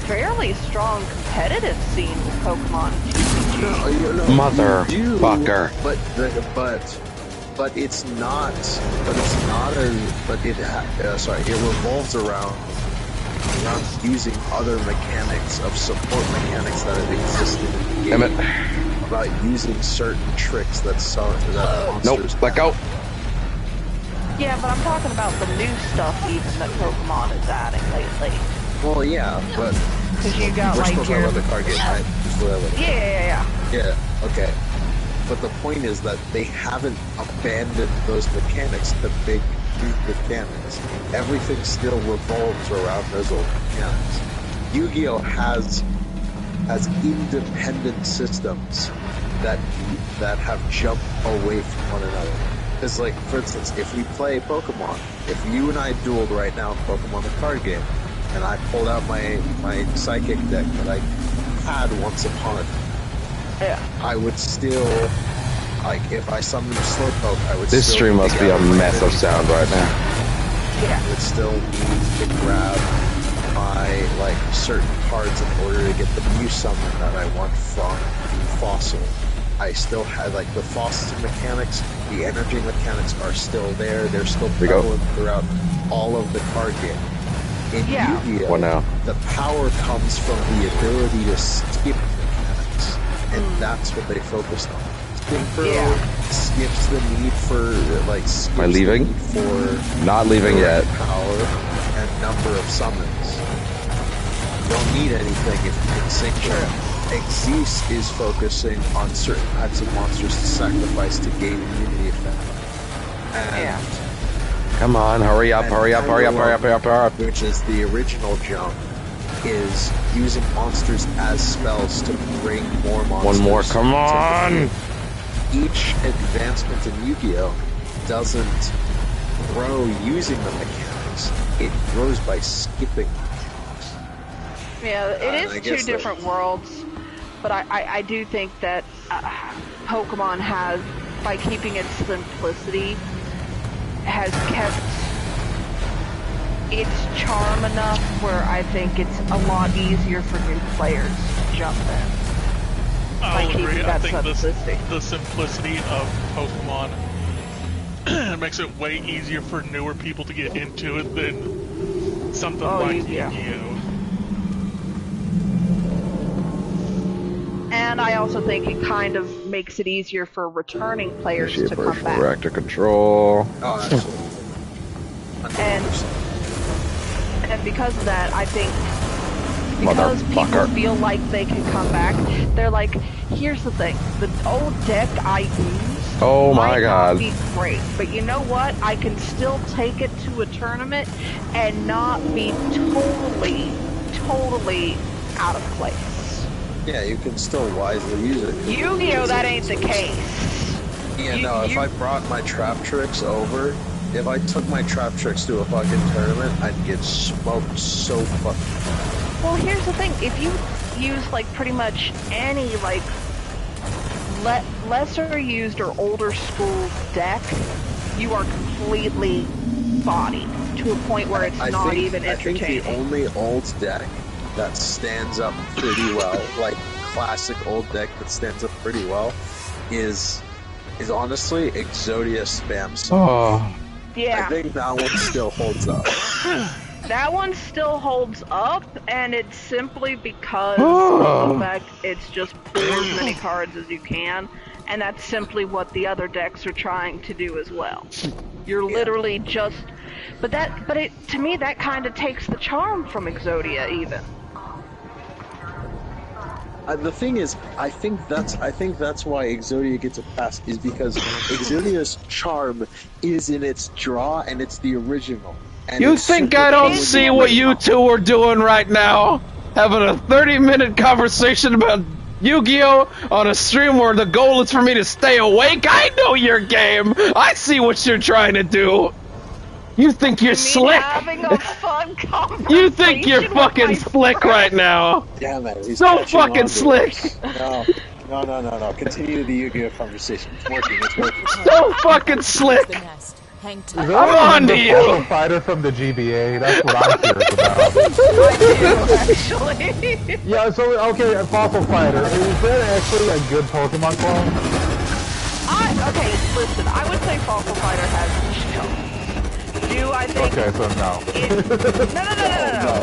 fairly strong competitive scene with Pokemon TCG. No, Motherfucker. But it's not it revolves around using other mechanics of support mechanics that have existed in the game. About using certain tricks that monsters let go. Yeah, but I'm talking about the new stuff even that Pokemon is adding lately. Well, yeah, but because you got like your the card game, right? Yeah. Okay. But the point is that they haven't abandoned those mechanics, the big mechanics. Everything still revolves around those old mechanics. Yu-Gi-Oh! has independent systems that have jumped away from one another. Because, like, for instance, if we play Pokemon, if you and I dueled right now in Pokemon the card game, and I pulled out my Psychic deck that I had once upon a time, I would still, like, if I summoned Slowpoke, I would This still stream must be a mess of sound right now. Yeah. I would still need to grab my, like, certain cards in order to get the new summon that I want from the fossil. I still had, like, the fossil mechanics, the energy mechanics are still there. They're still prevalent throughout all of the card game. In Yu-Gi-Oh! The power comes from the ability to skip mechanics, and that's what they focused on. Skips the need for, like, Am I leaving? Not leaving yet. Power and number of summons. You don't need anything if you can sync them. Xyz is focusing on certain types of monsters to sacrifice to gain immunity effect. And come on, hurry up. Which is the original jump, is using monsters as spells to bring more monsters. One more, come on! Each advancement in Yu-Gi-Oh! Doesn't grow using the mechanics, it grows by skipping mechanics. Yeah, it is two different worlds, but I do think that Pokemon has, by keeping its simplicity, has kept its charm enough where I think it's a lot easier for new players to jump in. I'll agree. I think the simplicity of Pokemon makes it way easier for newer people to get into it than something like Yu-Gi-Oh! And I also think it kind of makes it easier for returning players to come back. Reactor control. Oh, absolutely. And because of that, I think because people feel like they can come back, they're like, here's the thing, the old deck I used might not be great, but you know what? I can still take it to a tournament and not be totally out of place. Yeah, you can still wisely use it. Yu-Gi-Oh! That ain't the case. Yeah, if I brought my trap tricks over, if I took my trap tricks to a fucking tournament, I'd get smoked so fucking. Well, here's the thing. If you use, like, pretty much any, like, lesser used or older school deck, you are completely bodied to a point where it's not even entertaining. I think the only old deck that stands up pretty well, like classic old deck that stands up pretty well, is honestly Exodia Spam Song. Oh. Yeah. I think that one still holds up. That one still holds up, and it's simply because of the fact it's just pull as many cards as you can, And that's simply what the other decks are trying to do as well. You're literally just, to me that kind of takes the charm from Exodia even. The thing is, I think that's why Exodia gets a pass, is because Exodia's charm is in its draw and it's the original. And you think I don't see what you two are doing right now? Having a 30-minute conversation about Yu-Gi-Oh! On a stream where the goal is for me to stay awake? I know your game! I see what you're trying to do! You think you're slick? Having a fun you think you're fucking slick right now? Damn it! He's so fucking slick. No. Continue the Yu-Gi-Oh conversation. It's working. So fucking slick. I'm on to you. Fighter from the GBA. That's what I'm curious about. I do, actually. Yeah. So okay, Fossil Fighter. Is that actually a good Pokemon clone? Okay, listen. I would say Fossil Fighter has charm. Do I think? Okay, so no. No.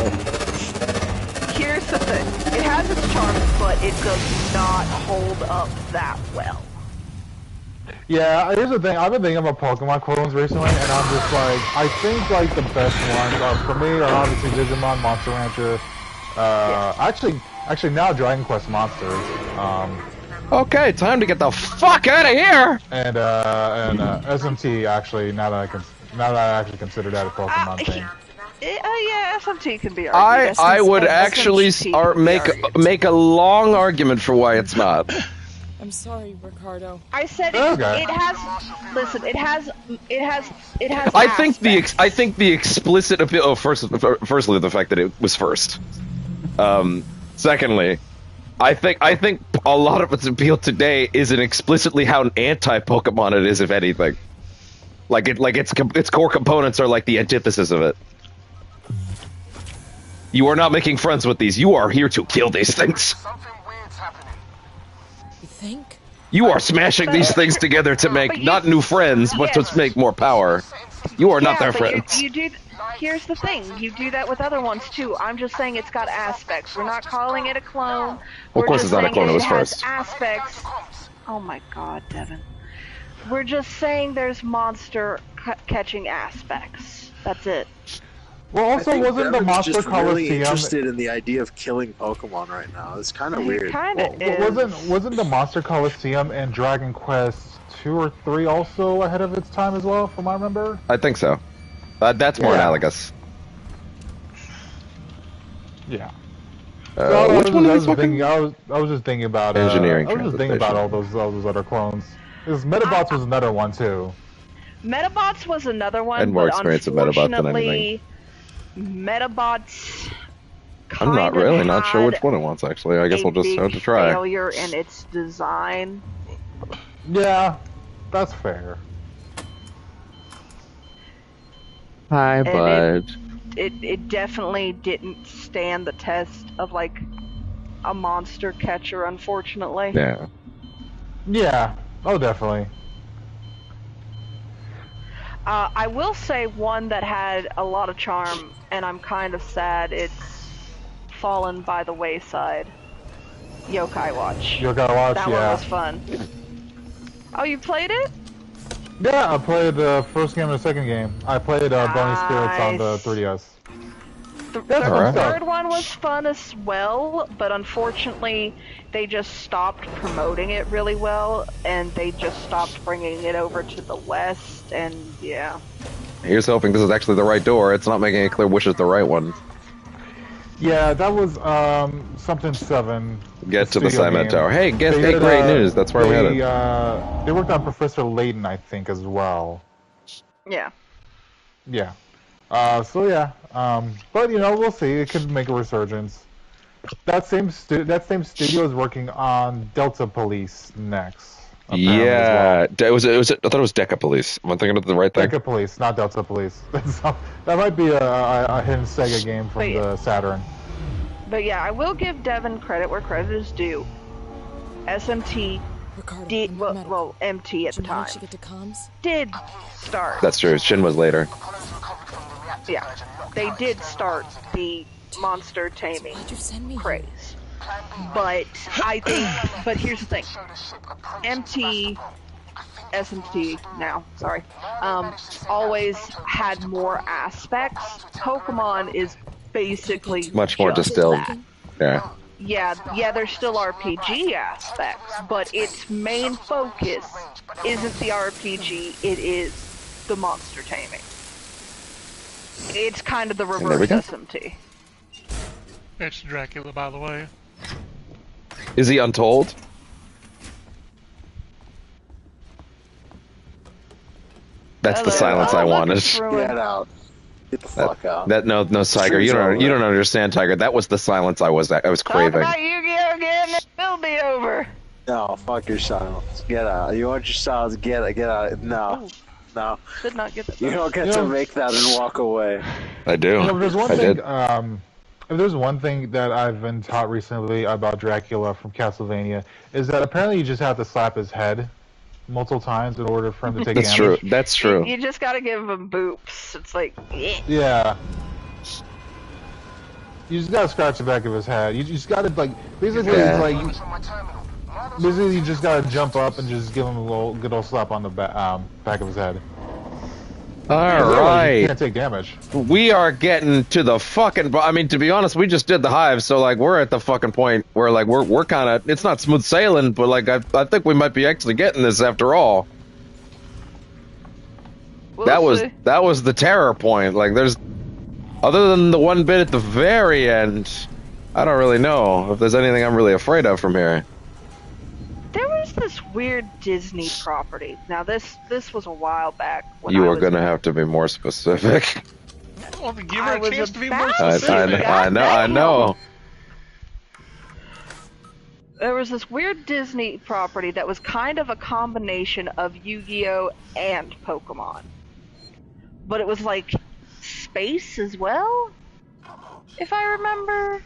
Here's the thing. It has its charm, but it does not hold up that well. Yeah, here's the thing. I've been thinking about Pokemon clones recently, and I'm just like, I think like the best ones for me are obviously Digimon, Monster Rancher. Actually now Dragon Quest Monsters. Okay, time to get the fuck out of here. And SMT actually. Now that I actually consider that a Pokemon thing. Yeah, SMT can be argued. I would actually make a long argument for why it's not. I'm sorry, Ricardo. I said it has. Listen, it has. I think the explicit appeal. Oh, firstly, the fact that it was first. Secondly, I think a lot of its appeal today isn't explicitly how anti-Pokemon it is, if anything. Like its core components are like the antithesis of it. You are not making friends with these. You are here to kill these things. You think? You are smashing these things together to make not new friends, but to make more power. You are not their friends. You do. Here's the thing. You do that with other ones too. I'm just saying it's got aspects. We're not calling it a clone. Of course, it's not a clone. It was first. Aspects. Oh my God, Devin. We're just saying there's monster catching aspects. That's it. Well, also wasn't the Monster just Coliseum really interested in the idea of killing Pokemon right now? It's kind of weird. Wasn't the Monster Coliseum and Dragon Quest 2 or 3 also ahead of its time as well, from what I remember? I think so. That's more analogous. Yeah. Which one is fucking? I was just thinking about engineering. I was just thinking about all those other clones. Because Metabots was another one too. Metabots was another one. And more experience with Metabots than anything. Metabots. I'm not sure which one it wants actually. I guess we'll just have to try. Failure in its design. Yeah, that's fair. Hi, bud. It definitely didn't stand the test of like a monster catcher, unfortunately. Yeah. Yeah. Oh, definitely. I will say one that had a lot of charm, and I'm kind of sad it's fallen by the wayside. Yokai Watch. Yokai Watch, that one was fun. Oh, you played it? Yeah, I played the first game and the second game. I played Bony Spirits on the 3DS. The third one was fun as well, but unfortunately they just stopped promoting it really well, and they just stopped bringing it over to the West, and yeah. Here's hoping this is actually the right door. It's not making it clear which is the right one. Yeah, that was something 7. Get to the Simon Tower. Hey, great news. That's where we're headed. They worked on Professor Layton, I think, as well. Yeah. Yeah. So yeah. But you know, we'll see. It could make a resurgence. That same studio is working on Delta Police next. Yeah, well. I thought it was Deca Police. Am I thinking of the right thing? Deca Police, not Delta Police. That might be a hidden Sega game from the Saturn. But yeah, I will give Devin credit where credit is due. SMT did MT at the time did start. That's true. Shin was later. Yeah, they did start the monster taming craze. But I think, but here's the thing, SMT now, sorry, always had more aspects. Pokemon is basically much more distilled. That. Yeah, there's still RPG aspects, but its main focus isn't the RPG, it is the monster taming. It's kind of the reverse SMT. It's Dracula, by the way. Is he untold? That's the silence I wanted. Get out. Get the fuck out. No, Tiger. You don't understand, Tiger. That was the silence I was craving. Talk about Yu-Gi-Oh! Getting it will be over. No, fuck your silence. Get out. You want your silence? Get out. No. No. Did not get that. You don't get to make that and walk away. I do. If there's one thing that I've been taught recently about Dracula from Castlevania, is that apparently you just have to slap his head multiple times in order for him to take damage. True. That's true. You just gotta give him boops. It's like, yeah. You just gotta scratch the back of his head. You just gotta, like, basically, it's like, basically you just gotta jump up and just give him a good old slap on the back of his head. Alright. You can't take damage. We are getting to the fucking... I mean, to be honest, we just did the hive, so, like, we're at the fucking point where, like, we're kind of... It's not smooth sailing, but, like, I think we might be actually getting this after all. That was the terror point. Like, there's... Other than the one bit at the very end, I don't really know if there's anything I'm really afraid of from here. There was this weird Disney property. Now, this was a while back. When you were going to have to be more specific. Well, give her a chance to be more specific. I know. There was this weird Disney property that was kind of a combination of Yu-Gi-Oh! And Pokemon. But it was like space as well, if I remember.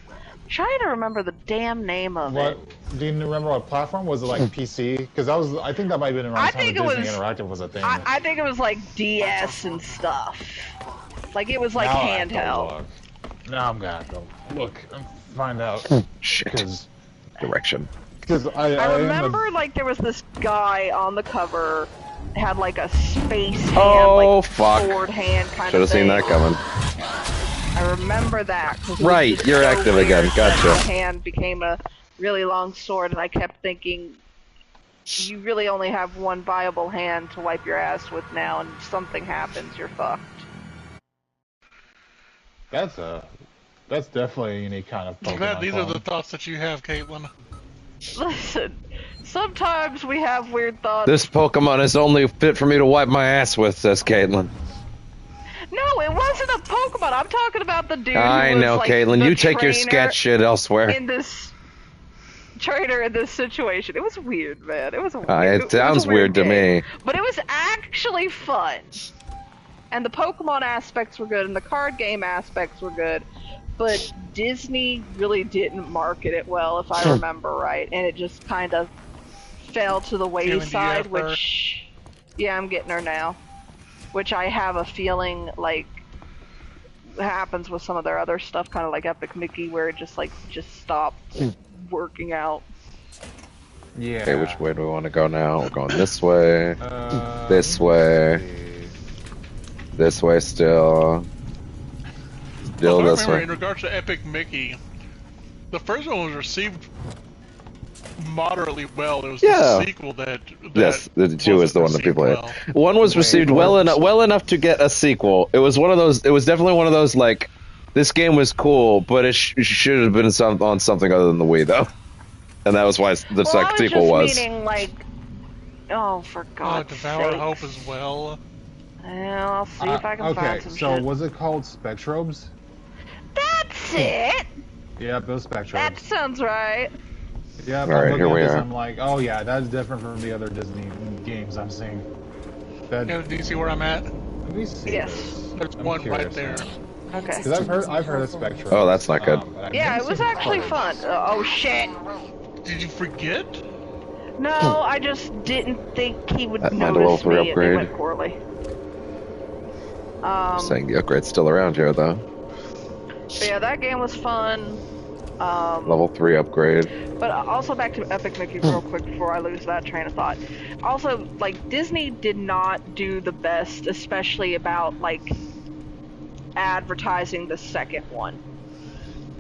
I'm trying to remember the damn name of it. Do you remember what platform? Was it like PC? Because I think that might have been around the time Disney Interactive was a thing. I think it was like DS and stuff. Like it was like handheld. Now I'm gonna have to look and find out. Shit. Direction. Because I remember like there was this guy on the cover had like a space hand, sword hand kind Should of have thing. seen that coming. I remember that. Right, you're active again. Gotcha. My hand became a really long sword, and I kept thinking, you really only have one viable hand to wipe your ass with now, and if something happens, you're fucked. That's definitely a unique kind of Pokemon. I'm glad these are the thoughts that you have, Caitlin. Listen, sometimes we have weird thoughts. This Pokemon is only fit for me to wipe my ass with, says Caitlin. No, it wasn't a Pokemon. I'm talking about the dude I who was, know, like, Caitlin. You take your sketch shit elsewhere. In this trainer in this situation. It was weird, man. It was weird. It sounds weird to me. But it was actually fun. And the Pokemon aspects were good, and the card game aspects were good. But Disney really didn't market it well, if I remember right. And it just kind of fell to the wayside, which... Yeah, I'm getting her now. Which I have a feeling, like, happens with some of their other stuff, kind of like Epic Mickey, where it just stopped working out. Yeah. Okay, which way do we want to go now? We're going this way. This way. This way still. Still this way. In regards to Epic Mickey, the first one was received moderately well. There was the sequel that yes, the 2 is the one that people hate. One was received well enough to get a sequel. It was one of those. It was definitely one of those, like, this game was cool, but it should have been on something other than the Wii, though. And that was why the sequel was. Meaning, like, oh, for God's sake. Devour Hope as well. Yeah, I'll see if I can find some shit. So was it called Spectrobes? That's it. Yep, it was Spectrobes. That sounds right. Yeah, all right, here we are. I'm like, oh yeah, that's different from the other Disney games I'm seeing. Do you see where I'm at? Let me see. Yes. There's one right there. Okay. Because I've heard of Spectrum. Oh, that's not good. Yeah, it was actually fun. Oh shit. Did you forget? No, I just didn't think he would notice me if it went poorly. Saying the upgrade's still around here, though. But yeah, that game was fun. Level 3 upgrade. But also back to Epic Mickey real quick before I lose that train of thought. Also, like, Disney did not do the best, especially about, like, advertising the second one.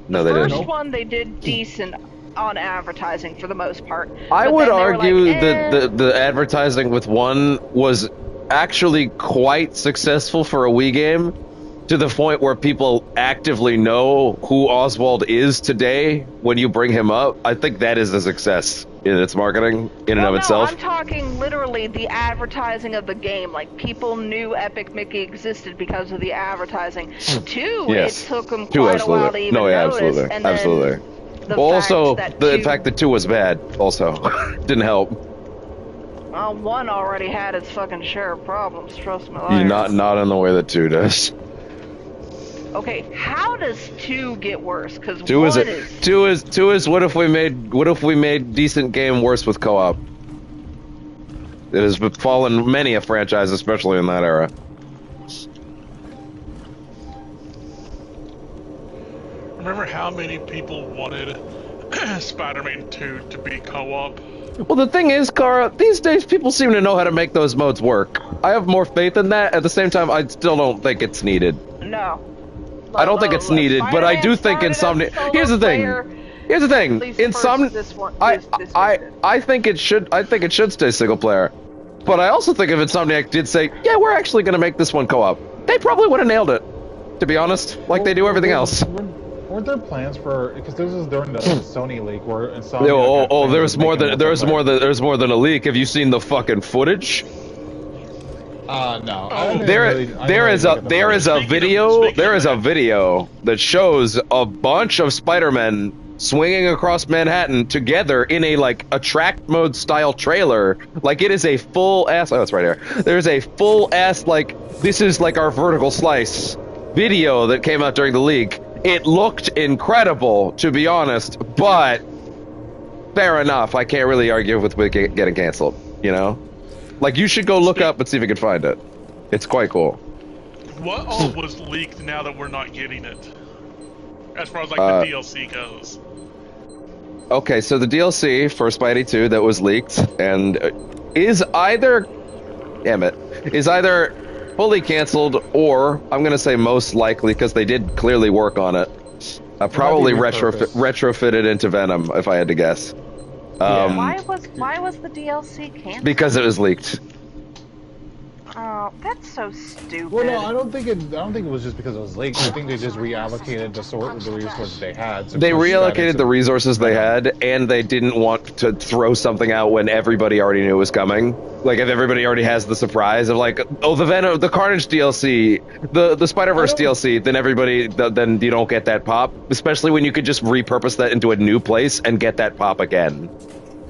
No, they didn't. The first one, they did decent on advertising for the most part. I would argue that the advertising with 1 was actually quite successful for a Wii game, to the point where people actively know who Oswald is today when you bring him up. I think that is a success in its marketing in and of itself. I'm talking literally the advertising of the game. Like, people knew Epic Mickey existed because of the advertising. 2, yes. it took them quite a while to even notice. And absolutely. The fact that 2 was bad also didn't help. Well, 1 already had its fucking share of problems, trust me. Not in the way that 2 does. Okay, how does 2 get worse? Because 2 is what if we made decent game worse with co-op? It has befallen many a franchise, especially in that era. Remember how many people wanted Spider-Man 2 to be co-op? Well, the thing is, Kara, these days people seem to know how to make those modes work. I have more faith in that. At the same time, I still don't think it's needed. No. I don't think it's needed, but I do think Insomnia. Here's the thing. Insomnia. I think it should. I think it should stay single player. But I also think if Insomniac did say, "Yeah, we're actually going to make this one co-op," they probably would have nailed it. To be honest, like they do everything else. Weren't there plans for? Because this was during the Sony leak where Insomniac. There's more than a leak. Have you seen the fucking footage? No. There is a video that shows a bunch of Spider-Men swinging across Manhattan together in a attract mode style trailer. Like, it is a full ass. Oh, it's right here. There's a full ass this is like our vertical slice video that came out during the leak. It looked incredible, to be honest, but fair enough. I can't really argue with getting canceled. You know. Like, you should go look up and see if you can find it. It's quite cool. What all was leaked now that we're not getting it? As far as, the DLC goes. Okay, so the DLC for Spidey 2 that was leaked, and is either fully canceled, or, I'm gonna say most likely, because they did clearly work on it, probably retrofitted into Venom, if I had to guess. Why was the DLC canceled? Because it was leaked. Oh, that's so stupid. Well, no, I don't think it was just because it was leaked. I think they just reallocated the resources they had. They reallocated the resources they had, and they didn't want to throw something out when everybody already knew it was coming. Like, if everybody already has the surprise of the Carnage DLC, the Spider-Verse DLC, then you don't get that pop. Especially when you could just repurpose that into a new place and get that pop again.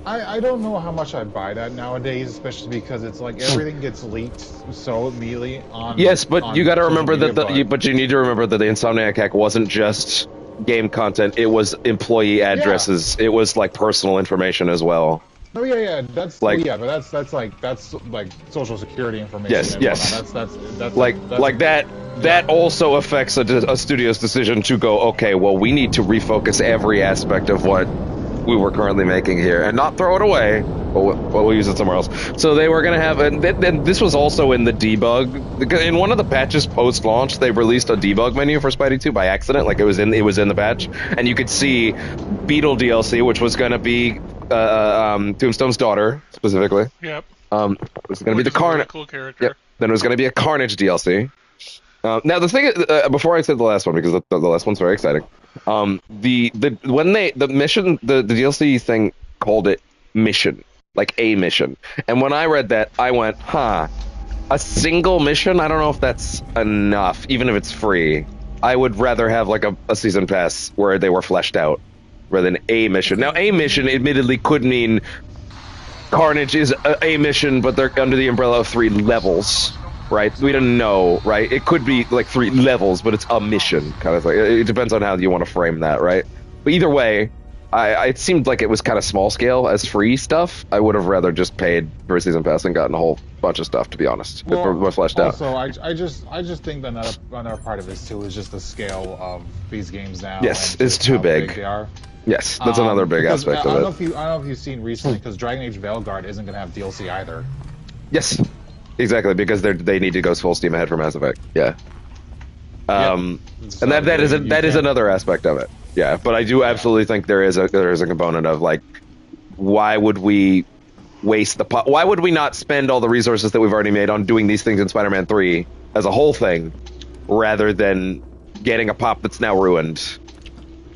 I don't know how much I buy that nowadays, especially because it's like everything gets leaked so immediately on. Yes, but you got to remember but you need to remember that the Insomniac hack wasn't just game content; it was employee addresses. Yeah. It was personal information as well. Oh yeah, that's but that's social security information. Yes. That also affects a studio's decision to go, okay, well, we need to refocus every aspect of what we were currently making here and not throw it away, but we'll use it somewhere else. So they were going to have, and this was also in the debug. In one of the patches post-launch, they released a debug menu for Spidey 2 by accident, it was in the patch, and you could see Beetle DLC, which was going to be Tombstone's daughter, specifically. Yep. It was going to be the Carnage. Cool character. Yep. Then it was going to be a Carnage DLC. Now the thing is, before I say the last one, because the last one's very exciting. The DLC thing called it mission, like a mission. And when I read that, I went, a single mission? I don't know if that's enough, even if it's free. I would rather have a season pass where they were fleshed out rather than a mission. Now, a mission admittedly could mean Carnage is a mission, but they're under the umbrella of 3 levels. Right? We don't know, right? It could be 3 levels, but it's a mission kind of thing. It depends on how you want to frame that, right? But either way, it seemed like it was kind of small scale as free stuff. I would have rather just paid for a season pass and gotten a whole bunch of stuff, to be honest. If it was fleshed out. Also, I just think that another part of this too is just the scale of these games now. Yes, it's too big. They are. Yes, that's another big aspect of it. I don't know if you've seen recently, because Dragon Age Veilguard isn't going to have DLC either. Yes, exactly, because they need to go full steam ahead for Mass Effect. Yeah. And So that is another aspect of it. Yeah, but I do absolutely think there is a component of like, why would we waste why would we not spend all the resources that we've already made on doing these things in Spider-Man 3 as a whole thing, rather than getting a pop that's now ruined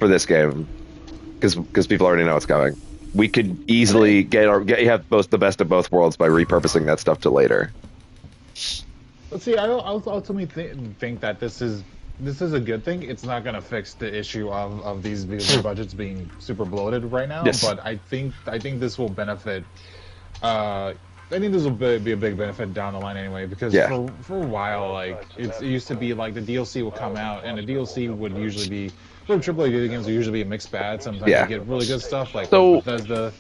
for this game? Because people already know it's coming. We could easily have the best of both worlds by repurposing that stuff to later. But see, I ultimately think that this is a good thing. It's not going to fix the issue of these budgets being super bloated right now. Yes. But I think this will benefit. I think this will be a big benefit down the line anyway. Because for a while, like it used to be like the DLC will come out, and the DLC would usually be. AAA video games will usually be a mixed bag. Sometimes you get really good stuff like Bethesda,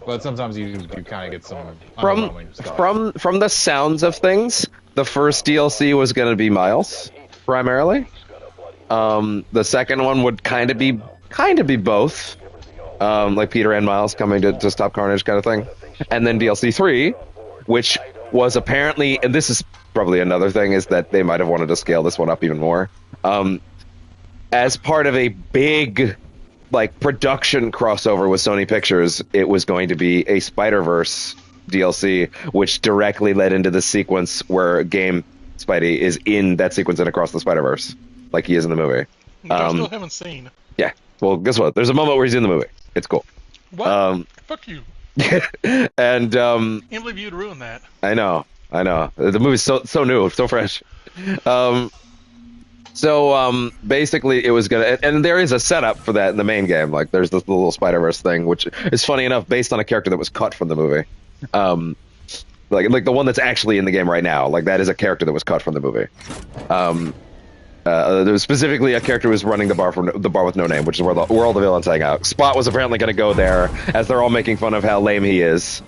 but sometimes you kind of get some underwhelming stuff. From the sounds of things, the first DLC was going to be Miles primarily. The second one would kind of be both, like Peter and Miles coming to stop Carnage kind of thing, and then DLC 3, which was apparently, and this is probably another thing, is that they might have wanted to scale this one up even more. As part of a big, like, production crossover with Sony Pictures, it was going to be a Spider-Verse DLC, which directly led into the sequence where Game Spidey is in that sequence in Across the Spider-Verse, like he is in the movie. Which I still haven't seen. Yeah. Well, guess what? There's a moment where he's in the movie. It's cool. What? Fuck you. And, can't believe you'd ruin that. I know. The movie's so new, so fresh. So basically, it was gonna, and there is a setup for that in the main game. Like, there's this little Spider-Verse thing, which is funny enough based on a character that was cut from the movie. Like the one that's actually in the game right now. Like, that is a character that was cut from the movie. There was specifically a character who was running the bar with no name, which is where all the villains hang out. Spot was apparently going to go there, as they're all making fun of how lame he is.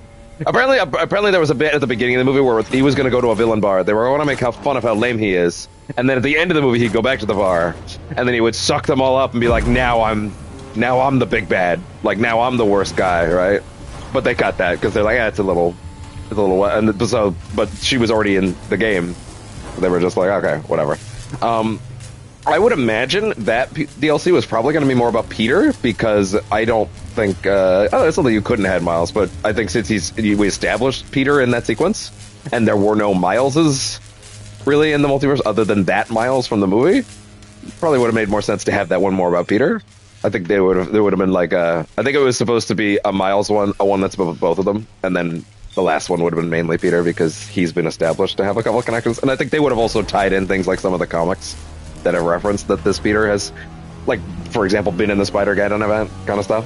Apparently there was a bit at the beginning of the movie where he was going to go to a villain bar. They were going to make fun of how lame he is, and then at the end of the movie he'd go back to the bar, and then he would suck them all up and be like, now I'm the big bad, like now I'm the worst guy, right? But they cut that because they're like, it's a little, and so, but she was already in the game. They were just like, okay, whatever. I would imagine that DLC was probably going to be more about Peter, because I don't think it's something you couldn't have had Miles, but I think since we established Peter in that sequence, and there were no Mileses really in the multiverse other than that Miles from the movie, probably would have made more sense to have that one more about Peter. I think there would have been like I think it was supposed to be a Miles one, a one that's about both of them, and then the last one would have been mainly Peter because he's been established to have a couple of connections, and I think they would have also tied in things like some of the comics that have referenced that this Peter has, like, for example, been in the Spider-Geddon event kind of stuff.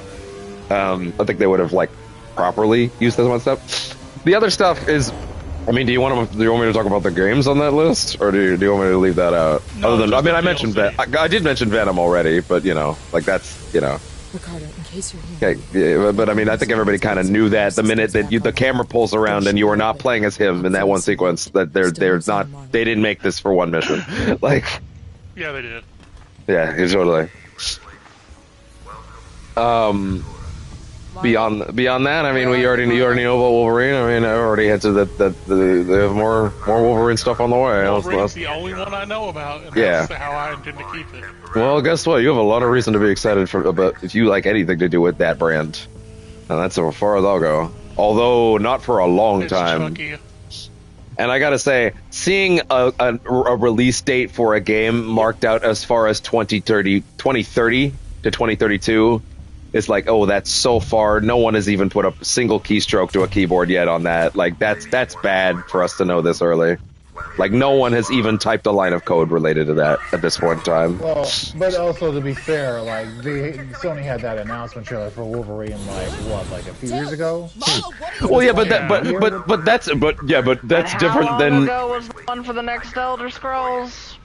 I think they would have, like, properly used this one stuff. The other stuff is, I mean, do you want me to talk about the games on that list, or do you want me to leave that out? No, other than, I mean, I did mention Venom already, but like that's, Ricardo, in case you're here. Okay, yeah, but I mean, I think everybody kind of knew that the minute that the camera pulls around and you are not playing as him in that one sequence, that they didn't make this for one mission, like. Yeah, they did. Yeah, totally. Beyond that, I mean, you already know about Wolverine. I mean, I already hinted that they have more Wolverine stuff on the way. Wolverine's the only one I know about, and that's how I intend to keep it. Well, guess what? You have a lot of reason to be excited about if you like anything to do with that brand. And that's as far as I'll go. Although, not for a long time. Chunky. And I gotta say, seeing a release date for a game marked out as far as 2030 to 2032 is like, oh, that's so far. No one has even put a single keystroke to a keyboard yet on that. Like, that's bad for us to know this early. Like, no one has even typed a line of code related to that at this point in time. Well, but also to be fair, like Sony had that announcement trailer for Wolverine, like a few years ago. Well, yeah, but that's different than. How long ago was the one for the next Elder Scrolls?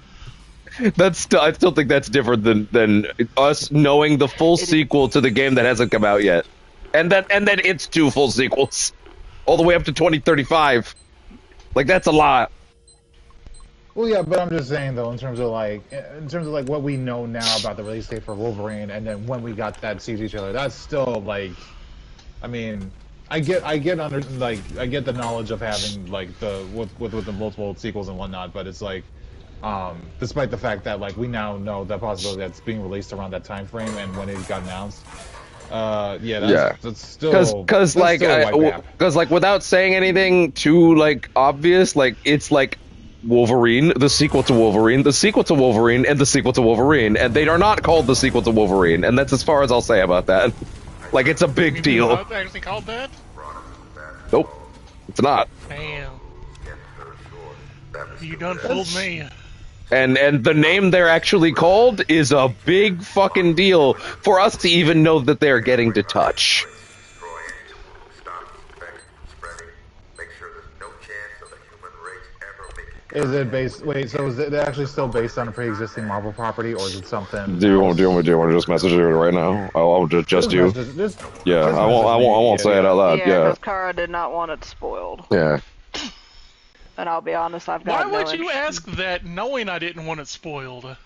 I still think that's different than us knowing the full sequel to the game that hasn't come out yet, and then it's 2 full sequels, all the way up to 2035. Like, that's a lot. Well, yeah, but I'm just saying though, in terms of like what we know now about the release date for Wolverine, and then when we got that CG trailer, that's still like, I mean, I get the knowledge of having like with the multiple sequels and whatnot, but it's like, despite the fact that like we now know the possibility that's being released around that time frame and when it got announced. That's still because like without saying anything too like obvious, like it's like Wolverine, the sequel to Wolverine, the sequel to Wolverine, and the sequel to Wolverine, and they are not called the sequel to Wolverine, and that's as far as I'll say about that. Like, it's a big deal. Not actually called that? Nope, it's not. Damn. You done fooled me. And the name they're actually called is a big fucking deal for us to even know that they're getting to touch. Is it based? Wait, so is it actually still based on a pre-existing Marvel property, or is it something? Do you want to just message you right now? I'll just you. I won't say it out loud. Yeah, because Kara did not want it spoiled. Yeah. And I'll be honest, I've got. Why would you ask that, knowing I didn't want it spoiled?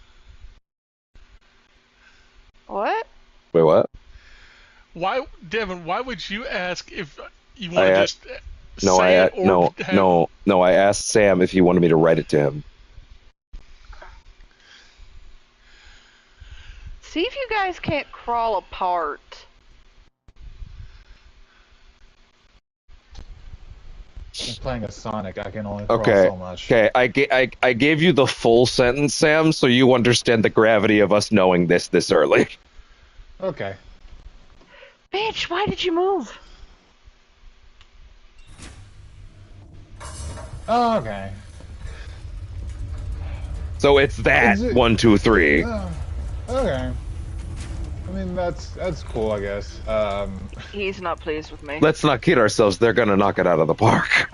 What? Wait, what? Why, Devin? Why would you ask if you want to just? I asked Sam if he wanted me to write it to him. See if you guys can't crawl apart. I'm playing a Sonic, I can only crawl so much. Okay, I gave you the full sentence, Sam, so you understand the gravity of us knowing this early. Okay. Bitch, why did you move? Oh, okay. So it's that 1, 2, 3. Okay. I mean, that's cool, I guess. He's not pleased with me. Let's not kid ourselves. They're gonna knock it out of the park.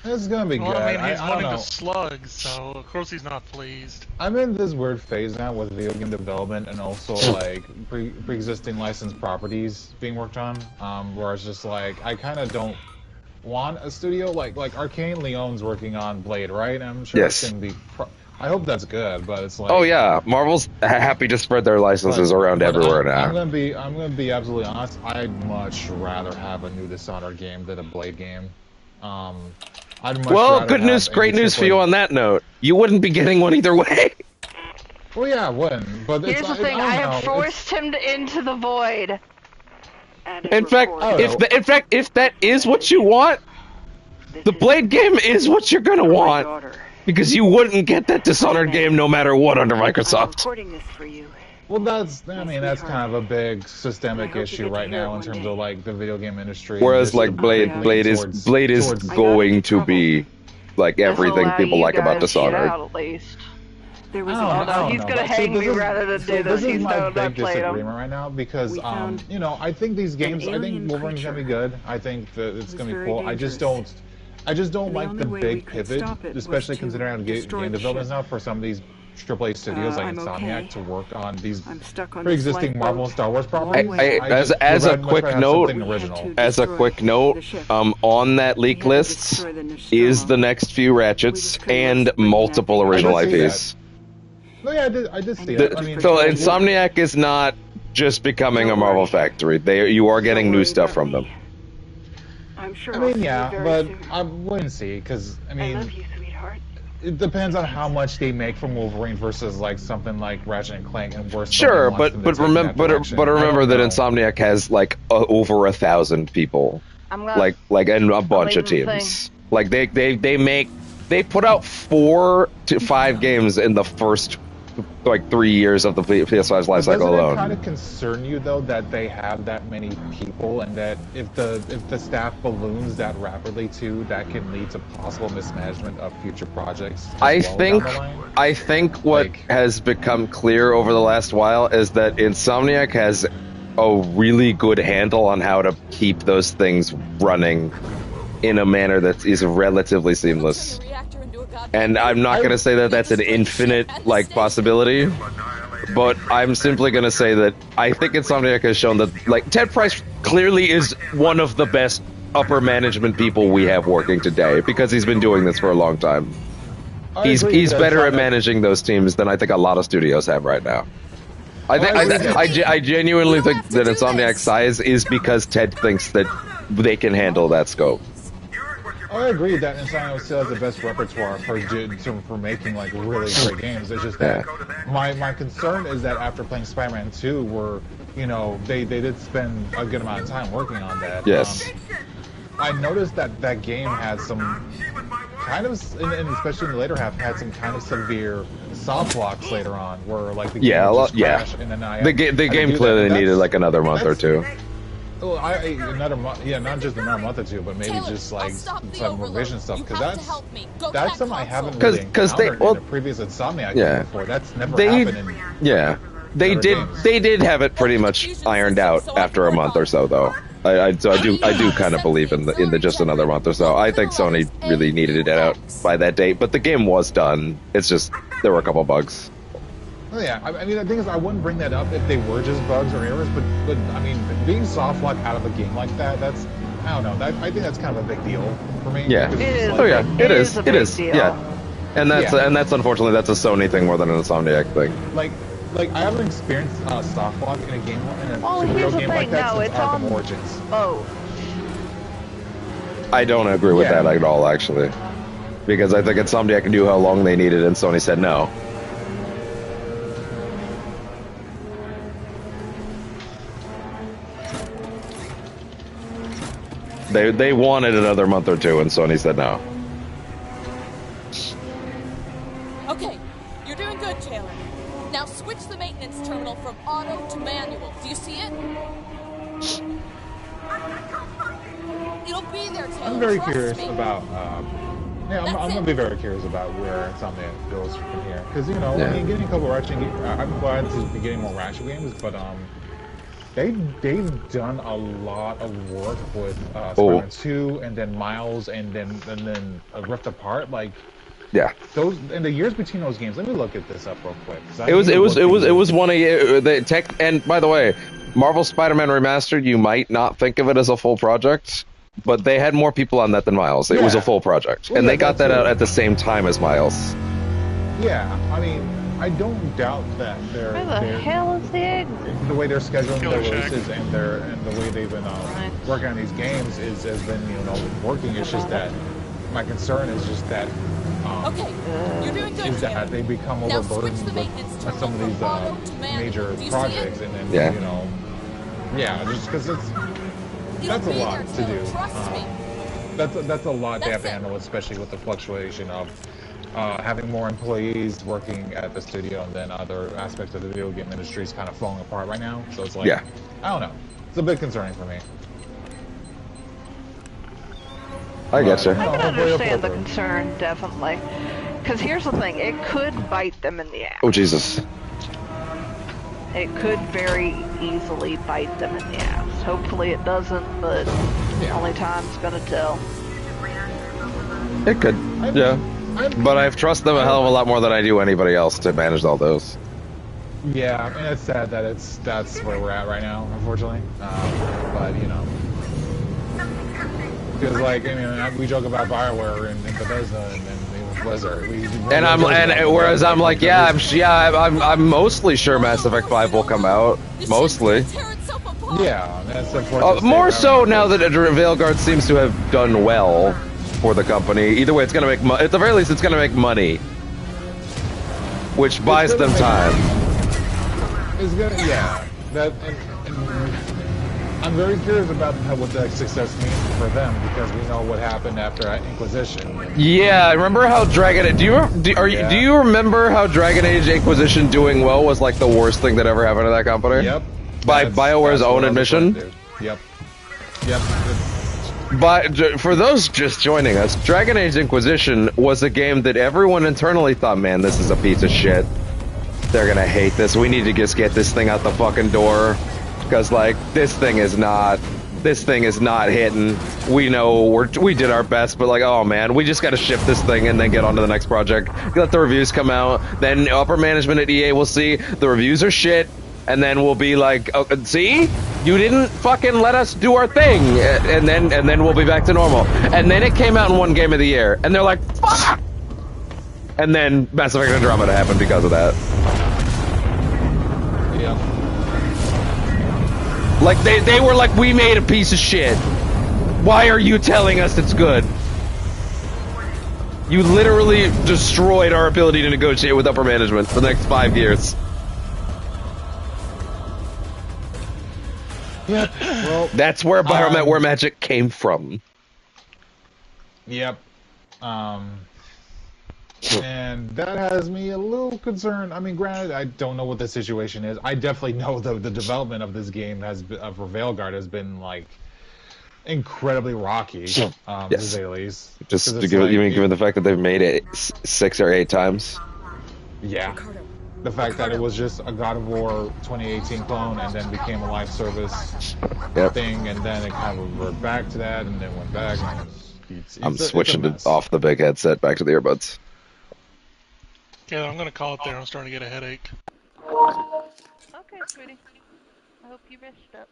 It's gonna be good. I mean, he's wanting to slug, so of course he's not pleased. I'm in this weird phase now with video game development and also like pre-existing licensed properties being worked on. Where it's just like I kind of don't want a studio like Arcane Leon's working on Blade, right? I'm sure it's gonna be. I hope that's good, but it's like. Oh yeah, Marvel's happy to spread their licenses around everywhere now. I'm gonna be absolutely honest. I'd much rather have a new Dishonored game than a Blade game. Good news, great news for you on that note. You wouldn't be getting one either way. Well, yeah, I wouldn't. But here's the thing: I have forced him into the void. In fact, if that is what you want, the Blade game is what you're gonna want. Because you wouldn't get that Dishonored game no matter what under Microsoft. Well, that's kind of a big systemic issue right now in terms of like the video game industry. Whereas like Blade is going to be like everything people like about Dishonored. He's gonna hang me rather than do this. This is my big disagreement right now because you know, I think these games, I think Wolverine's gonna be good. I think that it's gonna be cool. I just don't like the big pivot, especially considering how game development is now for some of these AAA studios like Insomniac to work on these pre-existing Marvel and Star Wars properties. As a quick note, on that leak list is the next few Ratchets and multiple original IPs. No, yeah, I did see that. So Insomniac is not just becoming a Marvel factory. You are getting new stuff from them. I'm sure. I mean, yeah, but I wouldn't see because I mean, I love you, sweetheart. It depends on how much they make from Wolverine versus like something like Ratchet and Clank and worse. Sure, but remember that Insomniac has like over 1,000 people, like and a bunch of teams. Like they put out 4 to 5 games in the first like 3 years of the PS5's life cycle alone. Doesn't it kind of concern you though that they have that many people, and that if the staff balloons that rapidly too, that can lead to possible mismanagement of future projects? I think what has become clear over the last while is that Insomniac has a really good handle on how to keep those things running in a manner that is relatively seamless. And I'm not going to say that that's an infinite, like, possibility, but I'm simply going to say that I think Insomniac has shown that, like, Ted Price clearly is one of the best upper management people we have working today, because he's been doing this for a long time. He's better at managing those teams than I think a lot of studios have right now. I genuinely think that Insomniac's size is because Ted thinks that they can handle that scope. I agree that Insomniac still has the best repertoire for making like really great games. It's just that my concern is that after playing Spider-Man 2, where they did spend a good amount of time working on that. Yes. I noticed that that game had some kind of, and especially in the later half, had some kind of severe soft blocks later on, where like the game would just crash, and then the game clearly needed like another month or two. Well, another month, not just another month or two, but maybe just like some revision stuff, because that's something I haven't really encountered in the previous Insomniac game before. That's never happened in They did have it pretty much ironed out after a month or so, though. I do kind of believe in the just another month or so. I think Sony really needed it out by that date, but the game was done. It's just there were a couple bugs. Well, yeah, I mean the thing is, I wouldn't bring that up if they were just bugs or errors, but I mean being soft locked out of a game like that's, I don't know, I think that's kind of a big deal for me. Yeah. It is. Oh yeah, it is. It is. Yeah. And that's unfortunately that's a Sony thing more than an Insomniac thing. Like I haven't experienced soft lock in a game superhero game like that since Arkham Origins. Oh. I don't agree with that at all, actually, because I think Insomniac knew how long they needed, and Sony said no. They wanted another month or two, and Sony said no. Okay, you're doing good, Taylor. Now switch the maintenance terminal from auto to manual. Do you see it? It'll be there, Taylor. I'm very curious about. I'm gonna be very curious about where Insomniac goes from here, because I mean, getting a couple Ratchet. I'm glad to be getting more Ratchet games, but they've done a lot of work with Spider-Man 2, and then Miles, and then Rift Apart. Like, those in the years between those games. Let me look at this up real quick. It was one of the tech. And by the way, Marvel Spider-Man Remastered, you might not think of it as a full project, but they had more people on that than Miles. It was a full project, and they got that out at the same time as Miles. Yeah, I mean, I don't doubt that they're. Where the hell is the exit? The way they're scheduling their releases and the way they've been working on these games has been working. It's just that my concern is just that. Okay, you're doing good. Is that they become overburdened with some of these major projects, and then just because that's a lot to do. That's a lot they have to handle, especially with the fluctuation of having more employees working at the studio, and then other aspects of the video game industry is kind of falling apart right now. So it's like, I don't know, it's a bit concerning for me. I get you. I can understand the concern, definitely. Because here's the thing, it could bite them in the ass. Oh, Jesus. It could very easily bite them in the ass. Hopefully it doesn't, but only time's gonna tell. It could, but I trust them a hell of a lot more than I do anybody else to manage all those. Yeah, I mean, it's sad that that's where we're at right now, unfortunately. But because like, I mean, we joke about BioWare and Bethesda and Blizzard. Whereas I'm like, I'm mostly sure Mass Effect 5 will come out. Mostly. Yeah, that's unfortunate. More so now that Veilguard seems to have done well for the company. Either way, it's gonna make at the very least, it's gonna make money, which buys them time. It's gonna, I'm very curious about what that success means for them, because we know what happened after Inquisition. Yeah, remember how Dragon Age... Do you remember how Dragon Age Inquisition doing well was like the worst thing that ever happened to that company? Yep. By BioWare's own admission? Yep. But for those just joining us, Dragon Age Inquisition was a game that everyone internally thought, man, this is a piece of shit. They're gonna hate this. We need to just get this thing out the fucking door. Because, like, this thing is not this thing is not hitting. We know we did our best, but like, oh man, we just got to ship this thing and then get on to the next project. Let the reviews come out. Then upper management at EA will see the reviews are shit, and then we'll be like, oh, see, you didn't fucking let us do our thing, and then we'll be back to normal. And then it came out in one game of the year, and they're like, fuck. And then Mass Effect Andromeda happened because of that. Yeah. Like, they were like, we made a piece of shit. Why are you telling us it's good? You literally destroyed our ability to negotiate with upper management for the next 5 years. Yep. Well, that's where Biomet War Magic came from. Yep. And that has me a little concerned. I mean, granted, I don't know what the situation is. I definitely know the development of this game for Veilguard has been like incredibly rocky, to say the least. Just to give it, you mean given the fact that they've made it 6 or 8 times? Yeah. The fact that it was just a God of War 2018 clone and then became a live service thing, and then it kind of reverted back to that, and then went back. And I'm switching off the big headset back to the earbuds. Yeah, I'm gonna call it there. I'm starting to get a headache. Okay, sweetie. I hope you rest up.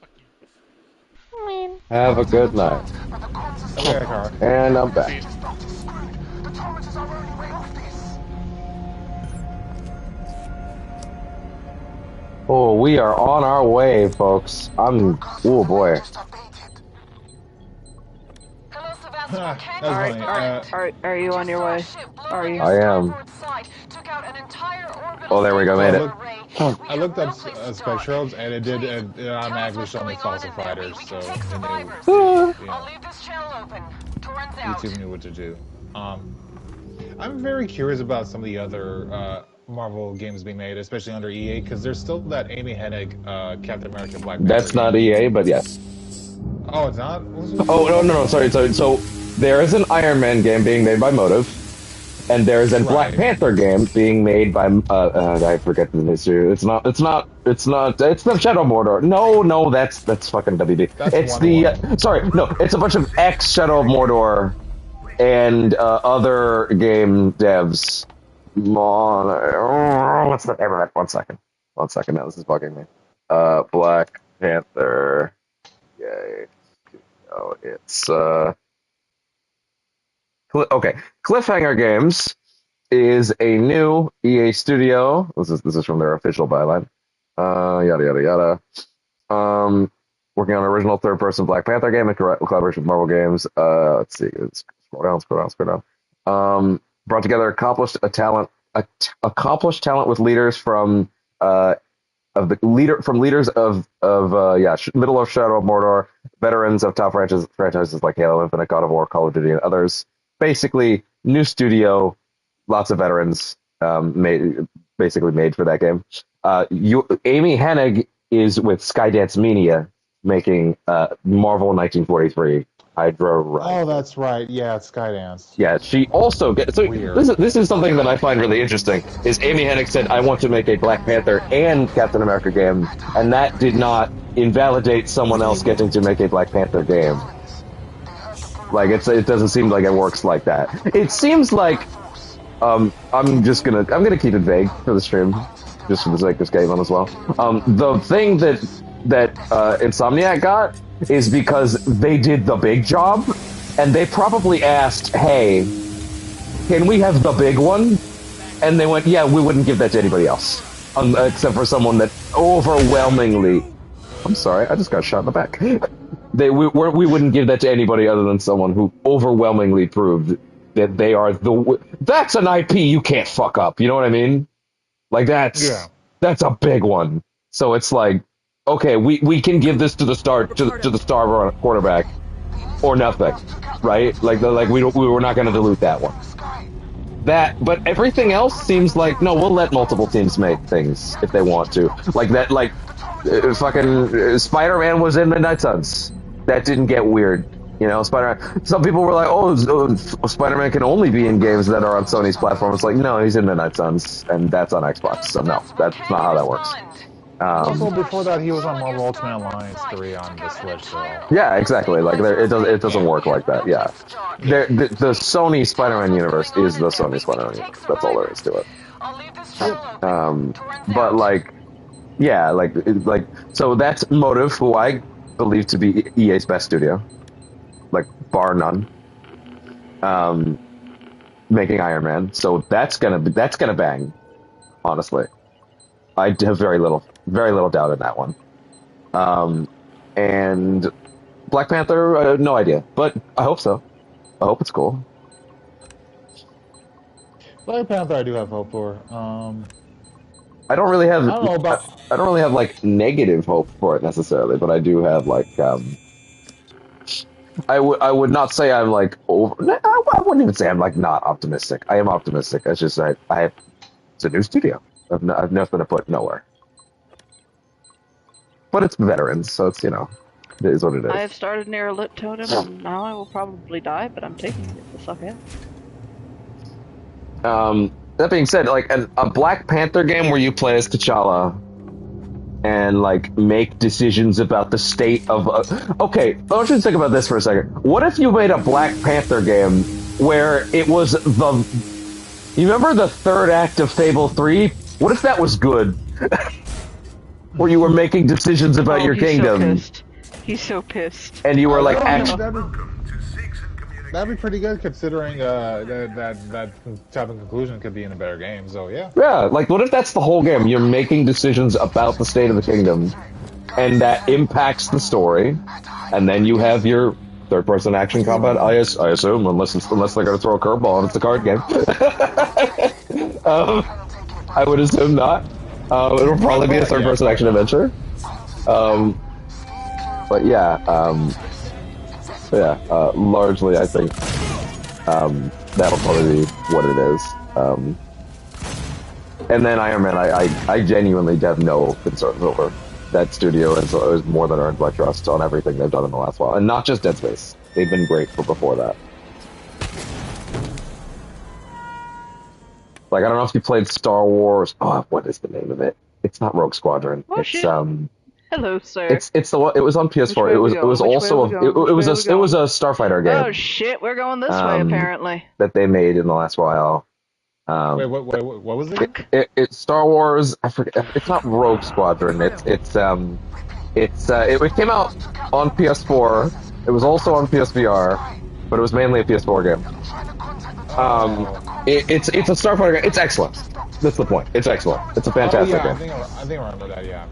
Fuck you. Have a good night. Okay, Carl. And I'm back. Oh, we are on our way, folks. Oh boy. Are you on your way? Are you? I am. Oh, there we go, made it. I looked up Spectrobes, and it did automatically show me falsifiers, so YouTube knew what to do. I'm very curious about some of the other Marvel games being made, especially under EA, because there's still that Amy Hennig Captain America Black Panther. That's not EA, but yes. Oh, it's not? Oh, no, sorry. So, there is an Iron Man game being made by Motive, and there is a Black Panther game being made by, I forget the name. It's not Shadow Mordor. No, that's fucking WB. It's it's a bunch of ex-Shadow of Mordor and other game devs. What's the name of that? One second, now this is bugging me. Black Panther. Yay. Oh, it's okay. Cliffhanger Games is a new EA studio. This is from their official byline. Yada yada yada. Working on an original third-person Black Panther game in collaboration with Marvel Games. Let's see. Scroll down. Brought together accomplished talent with leaders from leaders of Middle Earth, Shadow of Mordor, veterans of top franchises like Halo Infinite, God of War, Call of Duty, and others. Basically, new studio, lots of veterans made for that game. Amy Hennig is with Skydance Media making Marvel 1943 Hydra Ride. Oh, that's right. Yeah, it's Skydance. Yeah, she also gets. So this is something that I find really interesting. Is Amy Hennig said, "I want to make a Black Panther and Captain America game," and that did not invalidate someone else getting to make a Black Panther game. Like it doesn't seem like it works like that. It seems like I'm gonna keep it vague for the stream, just for the sake of game on as well. The thing that Insomniac got is because they did the big job, and they probably asked, "Hey, can we have the big one?" And they went, "Yeah, we wouldn't give that to anybody else, except for someone that overwhelmingly." I'm sorry, I just got shot in the back. We wouldn't give that to anybody other than someone who overwhelmingly proved that they are that's an IP you can't fuck up. You know what I mean? Like that's a big one. So it's like, okay, we can give this to the star quarterback or nothing, right? Like we were not going to dilute that one. But everything else seems like no, we'll let multiple teams make things if they want to. Like that, fucking Spider-Man was in Midnight Suns. That didn't get weird, you know. Some people were like, "Oh, Spider-Man can only be in games that are on Sony's platform." It's like, no, he's in Midnight Suns, and that's on Xbox. So no, that's not how that works. Also, before that, he was on Marvel Ultimate Alliance 3 on the Switch, so... Yeah, exactly. Like, it doesn't work like that, yeah. The Sony Spider-Man universe is the Sony Spider-Man universe. That's all there is to it. But, like, yeah, like, so that's Motive, who I believe to be EA's best studio. Like, bar none. Making Iron Man, so that's gonna bang, honestly. I have very little doubt in that one. And Black Panther, no idea, but I hope so. I hope it's cool. Black Panther, I do have hope for. I don't really have. I don't know about. I don't really have like negative hope for it necessarily, but I do have like. I would not say I'm like over. I wouldn't even say I'm like not optimistic. I am optimistic. It's just it's a new studio. I've nothing to put nowhere. But it's veterans, so it's, you know, it is what it is. I have started near a lit totem, and now I will probably die, but I'm taking it to suck it. That being said, like a Black Panther game where you play as T'Challa and like make decisions about the state of okay, I want you to think about this for a second. What if you made a Black Panther game where it was you remember the third act of Fable 3? What if that was good? Where you were making decisions about your kingdom. So he's so pissed. And you were like, that'd be pretty good considering that type of conclusion could be in a better game, so yeah. Yeah, like what if that's the whole game? You're making decisions about the state of the kingdom, and that impacts the story, and then you have your third-person action combat, I assume, unless they're going to throw a curveball and it's a card game. I would assume not. It'll probably be a third-person action adventure. But yeah, largely I think that'll probably be what it is. And then Iron Man, I genuinely have no concerns over that studio, and so it was more than earned my trust on everything they've done in the last while. And not just Dead Space. They've been great for before that. Like, I don't know if you played Star Wars. Oh, what is the name of it? It's not Rogue Squadron. Oh, it's shit. Hello, sir. It's the one. It was on PS4. It was also it was a Starfighter game. Oh shit, we're going this way apparently. That they made in the last while. Wait, what was it? It's Star Wars. I forget. It's not Rogue Squadron. It came out on PS4. It was also on PSVR, but it was mainly a PS4 game. It's a Starfighter game. It's excellent. That's the point. It's excellent. It's a fantastic game. I think I remember that. Yeah.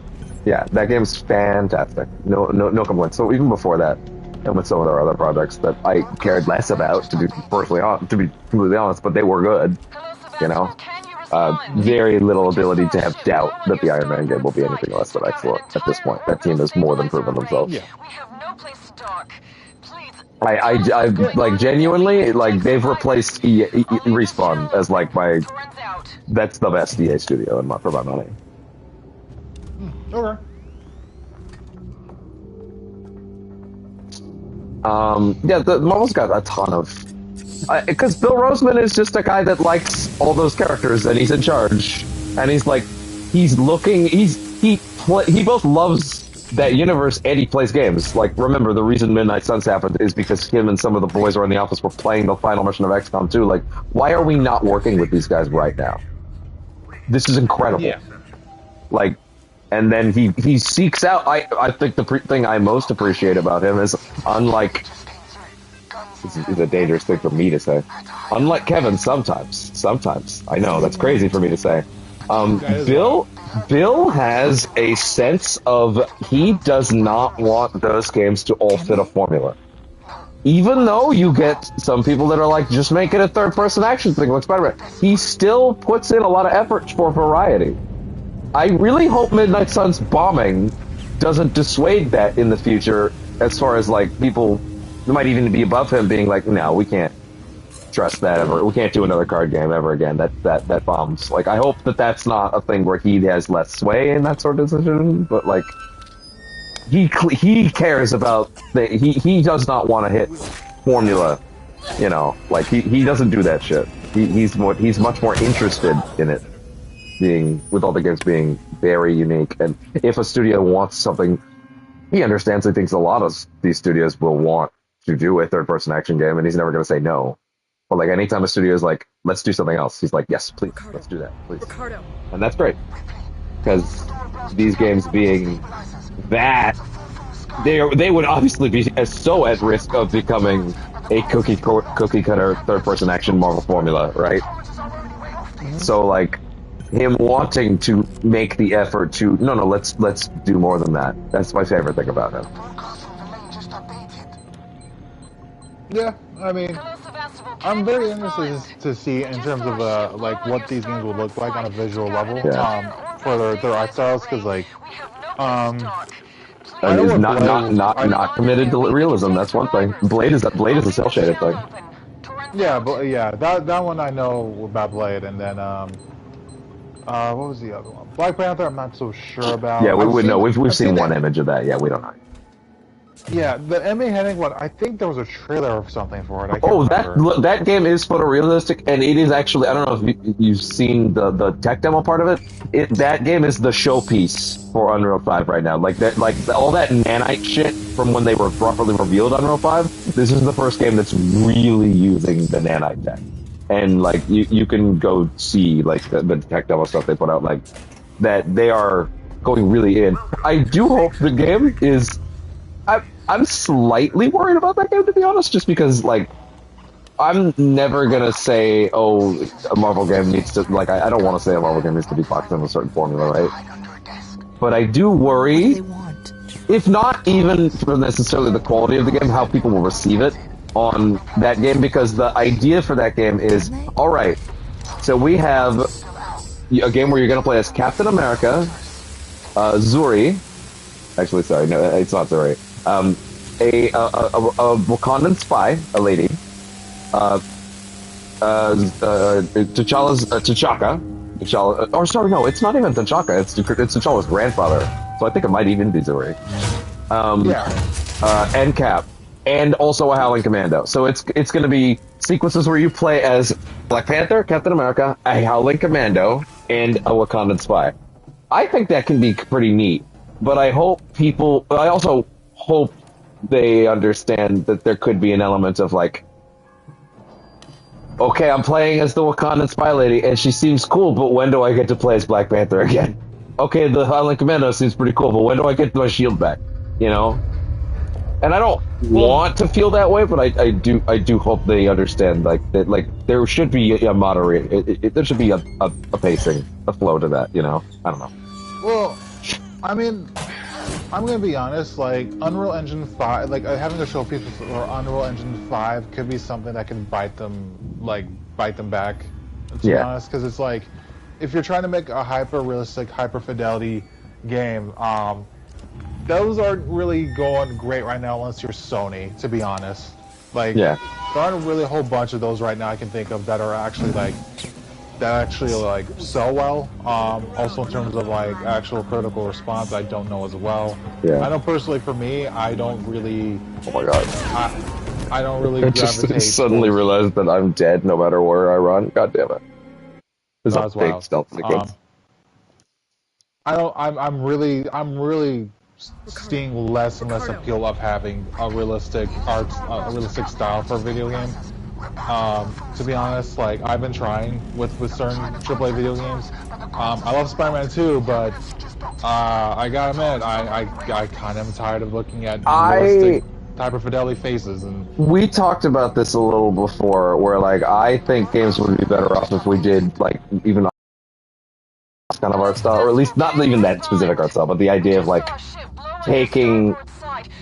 Yeah, that game's fantastic. No complaints. So even before that, and with some of their other projects that I cared less about, to be completely honest, but they were good. You know, very little ability to have doubt that the Iron Man game will be anything less than excellent at this point. That team has more than proven themselves. Yeah. I like genuinely like they've replaced Respawn as like that's the best EA studio for my money. Okay. Yeah, the Marvel's got a ton of because Bill Roseman is just a guy that likes all those characters and he's in charge and he both loves that universe and he plays games. Like, remember, the reason Midnight Suns happened is because him and some of the boys around the office were playing the final mission of XCOM 2. Like, why are we not working with these guys right now? This is incredible. Yeah. Like, and then he seeks out. I think the thing I most appreciate about him is, unlike, this is a dangerous thing for me to say, unlike Kevin, sometimes I know that's crazy for me to say. Bill has a sense of he does not want those games to all fit a formula. Even though you get some people that are like, just make it a third-person action thing like Spider-Man, he still puts in a lot of effort for variety. I really hope Midnight Suns bombing doesn't dissuade that in the future, as far as like people who might even be above him being like, no, we can't trust that ever. We can't do another card game ever again. That bombs. Like, I hope that that's not a thing where he has less sway in that sort of decision. But like, he cares about he does not want to hit formula. Like he doesn't do that shit. He's much more interested in it. being very unique, and if a studio wants something, he understands. He thinks a lot of these studios will want to do a third-person action game, and he's never going to say no. But like anytime a studio is like, let's do something else, he's like, yes, please, let's do that, please. And that's great, because these games being that, they would obviously be so at risk of becoming a cookie cutter third-person action Marvel formula, right? So like, him wanting to make the effort to let's do more than that. That's my favorite thing about him. Yeah, I mean, I'm very interested to see in terms of like what these games will look like on a visual level, for their art styles, because like, and he's not committed to realism. That's one thing. Blade is a cel shaded thing. Yeah, but yeah, that one I know about Blade, and then what was the other one? Black Panther. I'm not so sure about. Yeah, we would know. We've seen one image of that. Yeah, we don't know. Yeah, the M.A. Hennig one, I think there was a trailer or something for it. I can't remember. That game is photorealistic, and it is actually, I don't know if you've seen the tech demo part of it. That game is the showpiece for Unreal 5 right now. Like all that nanite shit from when they were properly revealed on Unreal 5, this is the first game that's really using the nanite tech. And like you can go see like the tech demo stuff they put out, like that they are going really in. I do hope the game is. I'm slightly worried about that game, to be honest, just because, like, I'm never gonna say, oh, a Marvel game needs to, like, I don't want to say a Marvel game needs to be boxed in a certain formula, right? But I do worry, if not even for necessarily the quality of the game, how people will receive it on that game, because the idea for that game is, alright, so we have a game where you're gonna play as Captain America, Zuri, actually, sorry, no, it's not Zuri. A Wakandan spy, a lady, T'Challa, or sorry, no, it's not even T'Chaka, it's T'Challa's grandfather, so I think it might even be Zuri. And Cap, and also a Howling Commando. So it's going to be sequences where you play as Black Panther, Captain America, a Howling Commando, and a Wakandan spy. I think that can be pretty neat, but I also hope they understand that there could be an element of like, okay, I'm playing as the Wakandan spy lady and she seems cool, but when do I get to play as Black Panther again? Okay, the Howling Commando seems pretty cool, but when do I get my shield back? You know? And I don't want to feel that way, but I do hope they understand like that. Like there should be a moderate, there should be a pacing, a flow to that. You know? I don't know. Well, I mean, I'm gonna be honest, like, Unreal Engine 5, like, having to show people for Unreal Engine 5 could be something that can bite them back, to be honest, because it's like, if you're trying to make a hyper-realistic, hyper-fidelity game, those aren't really going great right now unless you're Sony, to be honest. Like, there aren't really a whole bunch of those right now I can think of that are actually, like, sell well. Also in terms of like actual critical response, I don't know as well. I know personally for me, I don't really. Oh my god. I don't really. I just suddenly realized that I'm dead no matter where I run. God damn it. This is a big stealth sequence. I'm really seeing less and less appeal of having a realistic style for a video game. To be honest, like, I've been trying with certain AAA video games. I love Spider-Man 2, but I gotta admit, I kind of am tired of looking at realistic type of fidelity faces. And we talked about this a little before, where like I think games would be better off if we did like even kind of art style, or at least not even that specific art style, but the idea of like taking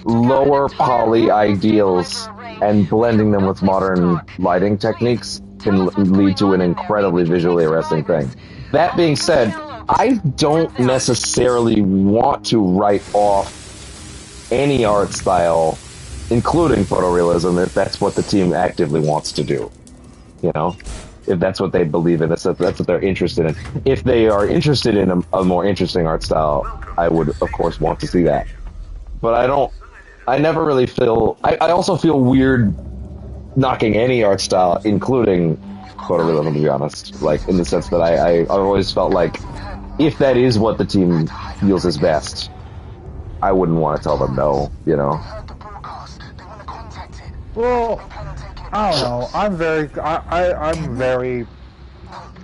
lower poly ideals and blending them with modern lighting techniques can lead to an incredibly visually arresting thing. That being said, I don't necessarily want to write off any art style, including photorealism, if that's what the team actively wants to do. You know? If that's what they believe in, that's what they're interested in. If they are interested in a more interesting art style, I would, of course, want to see that. But I never really feel... I also feel weird knocking any art style, including photorealism, to be honest. Like, in the sense that I've always felt like if that is what the team feels is best, I wouldn't want to tell them no, you know? Well, I don't know. I'm very,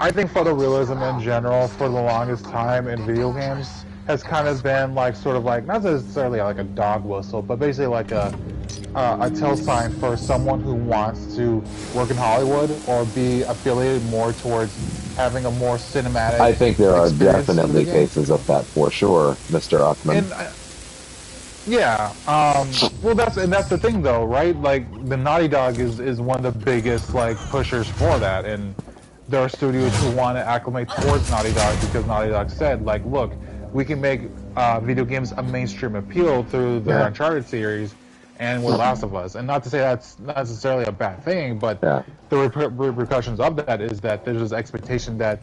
I think photorealism in general for the longest time in video games has kind of been like sort of like not necessarily like a dog whistle, but basically like a tell sign for someone who wants to work in Hollywood or be affiliated more towards having a more cinematic. I think there are definitely cases of that for sure, Mr. Ockman. Yeah. Well, that's the thing though, right? Like the Naughty Dog is one of the biggest like pushers for that, and there are studios who want to acclimate towards Naughty Dog because Naughty Dog said, like, look, we can make video games a mainstream appeal through the Uncharted series and with Last of Us. And not to say that's not necessarily a bad thing, but the repercussions of that is that there's this expectation that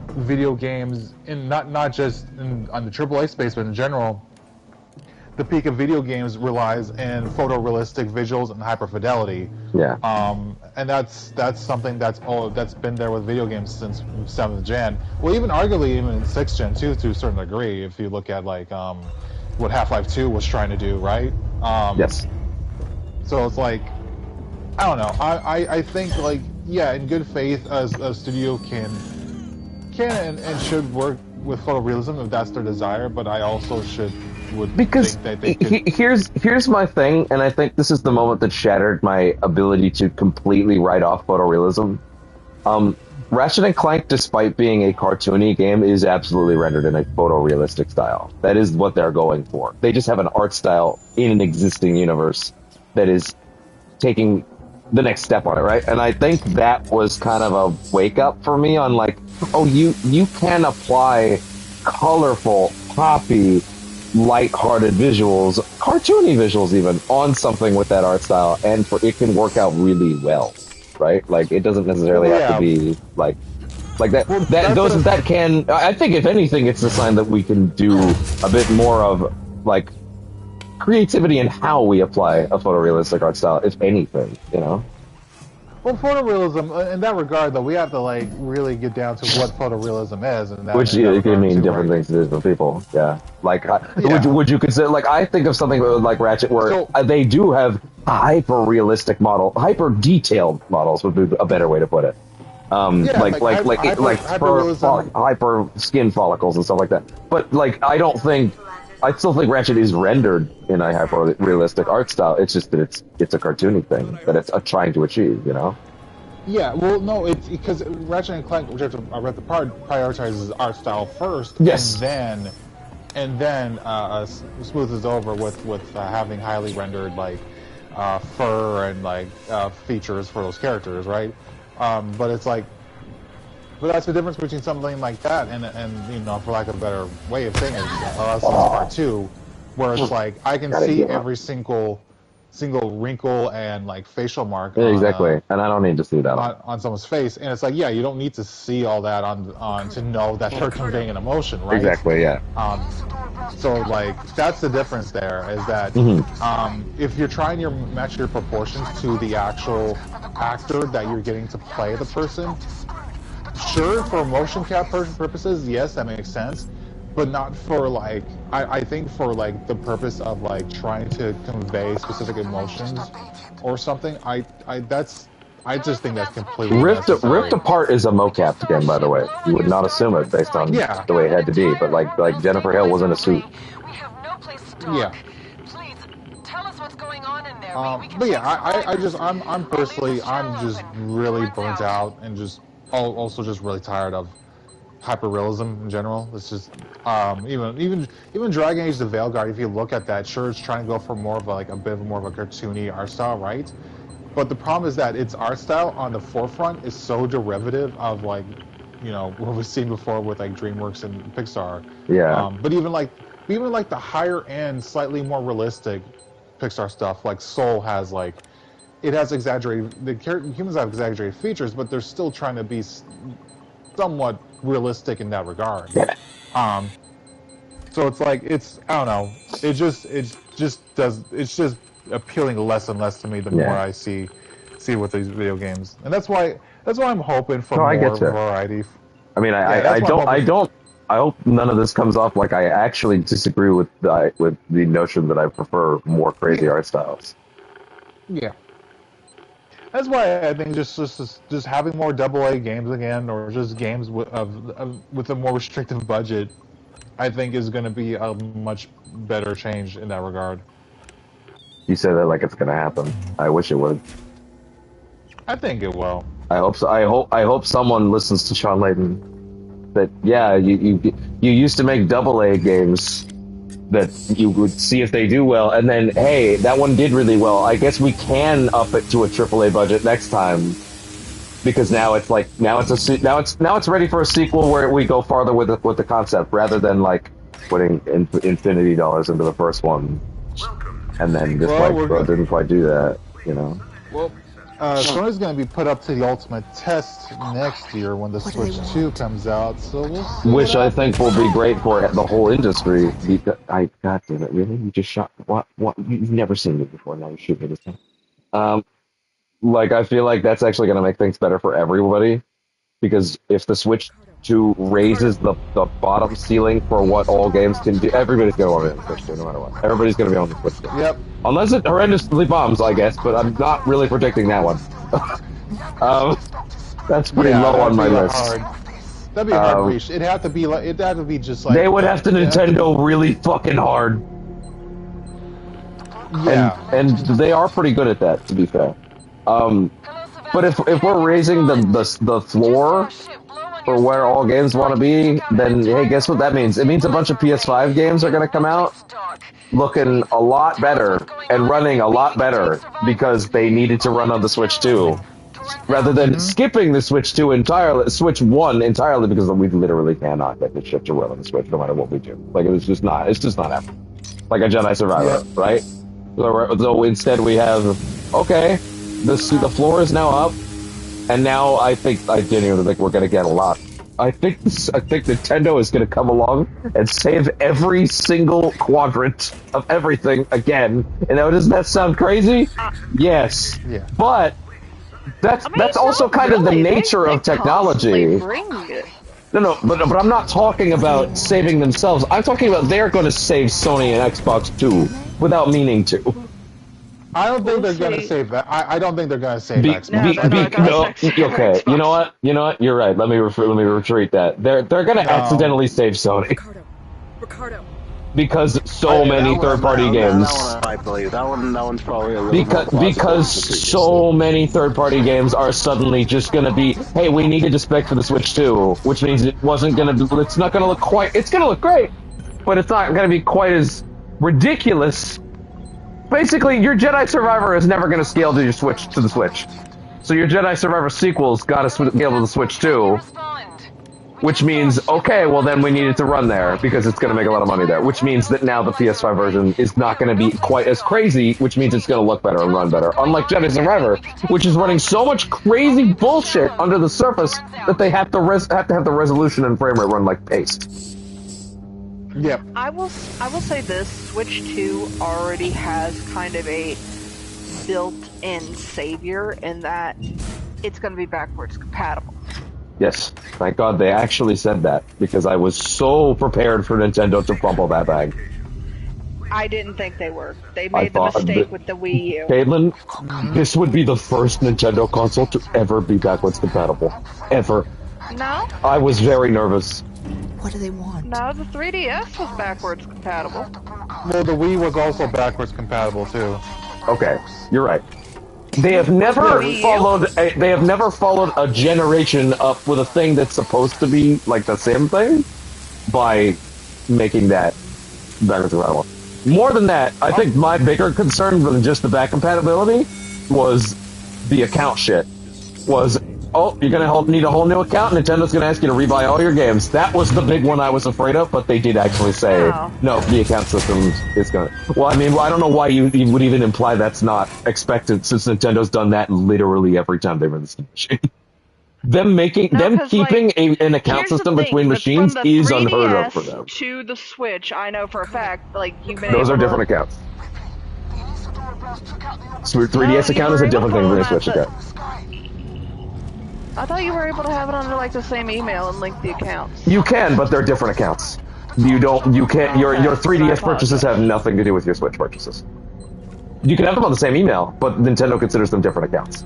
video games, in not just on the AAA space, but in general, the peak of video games relies in photorealistic visuals and hyperfidelity. Yeah. And that's something that's been there with video games since 7th gen. Well, even arguably even in 6th gen too, to a certain degree. If you look at like what Half-Life 2 was trying to do, right? Yes. So it's like, I don't know. I think like in good faith, a studio can and should work with photorealism if that's their desire. But I also because here's my thing, and I think this is the moment that shattered my ability to completely write off photorealism. Ratchet and Clank, despite being a cartoony game, is absolutely rendered in a photorealistic style. That is what they're going for. They just have an art style in an existing universe that is taking the next step on it, right? And I think that was kind of a wake up for me on like, oh, you can apply colorful, poppy, light-hearted visuals, cartoony visuals even, on something with that art style, and it can work out really well, right? Like, it doesn't necessarily have to be like that. That can. I think if anything, it's a sign that we can do a bit more of like creativity in how we apply a photorealistic art style, if anything, you know. Well, photorealism, in that regard, though, we have to, like, really get down to what photorealism is. And that, which it can mean different things to different people, yeah. Like, would you consider, like, I think of something like Ratchet where they do have hyper-realistic hyper-detailed models would be a better way to put it. Hyper skin follicles and stuff like that. But, like, I still think Ratchet is rendered in a hyper-realistic art style. It's just that it's a cartoony thing that it's trying to achieve, you know? Yeah, well, no, it's because Ratchet and Clank, which I read the part, prioritizes art style first, yes, and then smooths over with having highly rendered like fur and like features for those characters, right? But it's like. But that's the difference between something like that and you know, for lack of a better way of saying it, Last of Us Part 2, where it's like I can see every single wrinkle and like facial mark. Exactly, and I don't need to see that on someone's face, and it's like you don't need to see all that on to know that they're conveying an emotion, right? Exactly, yeah. So like that's the difference there is that if you're trying to match your proportions to the actual actor that you're getting to play the person. Sure, for motion capture purposes, yes, that makes sense, but not for like I think for like the purpose of like trying to convey specific emotions or something. I just think that's completely Rift Apart is a mocap game, by the way. You would not assume it based on the way it had to be, but like Jennifer Hale was in a suit. We have no place to talk. Yeah. Please tell us what's going on in there. But yeah, I'm personally just really burnt out and just. Also just really tired of hyperrealism in general. It's just even Dragon Age: The Veilguard, if you look at that, sure, it's trying to go for more of a bit more of a cartoony art style, right? But the problem is that its art style on the forefront is so derivative of like, you know, what we've seen before with like DreamWorks and Pixar. Yeah. But even like the higher end, slightly more realistic Pixar stuff, like Soul has like. It has humans have exaggerated features, but they're still trying to be somewhat realistic in that regard. So it's like I don't know. It's just appealing less and less to me the more I see with these video games, and that's why I'm hoping for more variety. I mean, I hope none of this comes off like I actually disagree with the notion that I prefer more crazy art styles. Yeah. That's why I think just having more AA games again, or just games with a more restrictive budget, I think is going to be a much better change in that regard. You say that like it's going to happen. I wish it would. I think it will. I hope so. I hope someone listens to Sean Layden. That yeah, you used to make AA games that you would see if they do well, and then hey, that one did really well. I guess we can up it to a AAA budget next time, because now it's like now it's ready for a sequel where we go farther with the concept rather than like putting infinity dollars into the first one, and then just didn't quite do that, you know. Well, Sony's going to be put up to the ultimate test next year when the Switch 2 comes out, so we'll see. Which I think will be great for the whole industry. God damn it, really? You just shot... What? You've never seen me before, now you shoot me this time. Like, I feel like that's actually going to make things better for everybody, because if the Switch 2 raises the bottom ceiling for what all games can do, everybody's going to want it on the Switch 2, no matter what. Everybody's going to be on the Switch 2. Yep. Unless it horrendously bombs, I guess, but I'm not really predicting that one. That's pretty low on my list. That'd be a hard reach. It'd have to be just like... They would have to Nintendo really fucking hard. Yeah. And they are pretty good at that, to be fair. But if we're raising the floor for where all games want to be, then hey, guess what that means? It means a bunch of PS5 games are going to come out looking a lot better and running a lot better because they needed to run on the Switch 2. Rather than skipping the Switch 2 entirely, Switch 1 entirely, because we literally cannot get this shit to run on the Switch no matter what we do. Like, it's just not happening. Like a Jedi Survivor, right? So instead we have, okay, the floor is now up, and now I genuinely think we're going to get a lot. I think Nintendo is going to come along and save every single quadrant of everything again. And now, doesn't that sound crazy? Yes. Yeah. But that's also kind of the nature of technology. No, but I'm not talking about saving themselves. I'm talking about they're going to save Sony and Xbox too, without meaning to. I don't think they're going to save that. I don't think they're going to save Xbox. No, okay. You know what? You're right. Let me retreat that. They're going to accidentally save Sony. Ricardo. Because so many third-party games. That one I believe. That one's probably a little because so many third-party games are suddenly just going to be, hey, we needed to spec for the Switch 2, which means it's not going to look quite, it's going to look great, but it's not going to be quite as ridiculous. Basically, your Jedi Survivor is never going to scale to the Switch. So your Jedi Survivor sequel's got to scale to the Switch 2. Which means, okay, well then we need it to run there, because it's going to make a lot of money there. Which means that now the PS5 version is not going to be quite as crazy, which means it's going to look better and run better. Unlike Jedi Survivor, which is running so much crazy bullshit under the surface that they have to have the resolution and frame rate run like paste. Yep. I will say this, Switch 2 already has kind of a built-in savior in that it's going to be backwards compatible. Yes, thank God they actually said that, because I was so prepared for Nintendo to fumble that bag. I didn't think they were. They made the mistake with the Wii U. Caitlin, this would be the first Nintendo console to ever be backwards compatible. Ever. No? I was very nervous. What do they want? No, the 3DS was backwards compatible. Well, the Wii was also backwards compatible, too. Okay, you're right. They have never followed a generation up with a thing that's supposed to be like the same thing by making that backwards compatible. More than that, I think my bigger concern than just the back compatibility was the account shit. You're gonna need a whole new account. Nintendo's gonna ask you to rebuy all your games. That was the big one I was afraid of, but they did actually say, no, the account system is gonna... Well, I mean, I don't know why you would even imply that's not expected, since Nintendo's done that literally every time they release a machine. Them keeping an account system between machines is unheard of for them. To the Switch, I know for a fact, like, you've been Those are different accounts. 3DS account is a different thing than a Switch account. I thought you were able to have it under like the same email and link the accounts. You can, but they're different accounts. You can't. Your 3DS purchases have nothing to do with your Switch purchases. You can have them on the same email, but Nintendo considers them different accounts.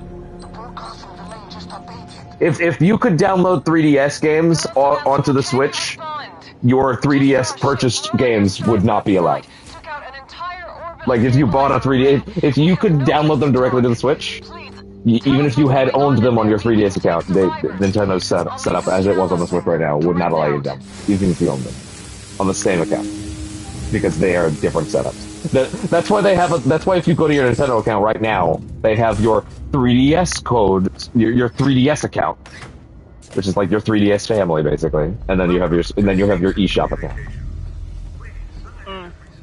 If you could download 3DS games onto the Switch, your 3DS purchased games would not be allowed. Like if you bought a 3DS, if you could download them directly to the Switch, even if you had owned them on your 3DS account, Nintendo's set up as it was on the Switch right now would not allow you to download, even if you owned them on the same account, because they are different setups. That's why they have. That's why if you go to your Nintendo account right now, they have your 3DS code, your 3DS account, which is like your 3DS family basically, and then you have your eShop account.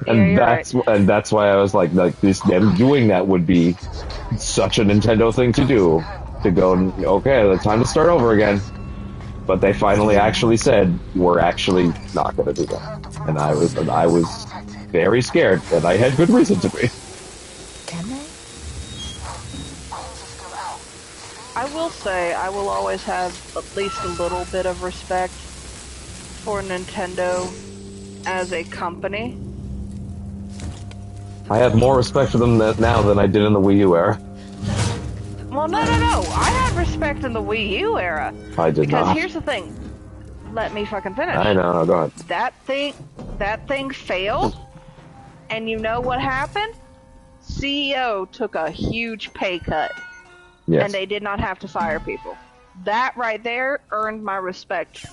And that's why I was like them doing that would be such a Nintendo thing to do, to go, okay, it's time to start over again. But they finally actually said, we're actually not going to do that. And I was very scared, and I had good reason to be. Can they? I will say, I will always have at least a little bit of respect for Nintendo as a company. I have more respect for them now than I did in the Wii U era. Well, no. I had respect in the Wii U era. I did not. Because here's the thing. Let me fucking finish. I know, go ahead. That thing failed, and you know what happened? CEO took a huge pay cut. Yes. And they did not have to fire people. That right there earned my respect.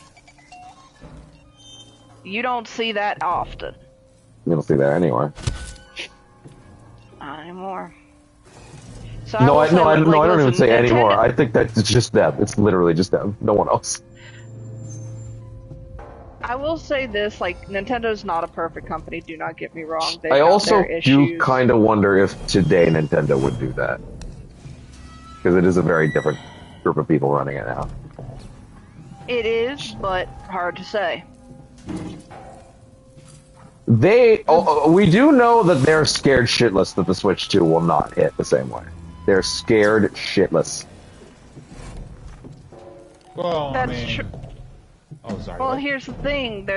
You don't see that often. You don't see that anywhere. Not anymore. So No, I don't even say Nintendo... anymore. I think that's just them. It's literally just them. No one else. I will say this, like, Nintendo's not a perfect company, do not get me wrong. I also do kind of wonder if today Nintendo would do that. Because it is a very different group of people running it now. It is, but hard to say. We do know that they're scared shitless that the Switch 2 will not hit the same way. They're scared shitless. Well, That's true. Oh, sorry. Well, here's the thing.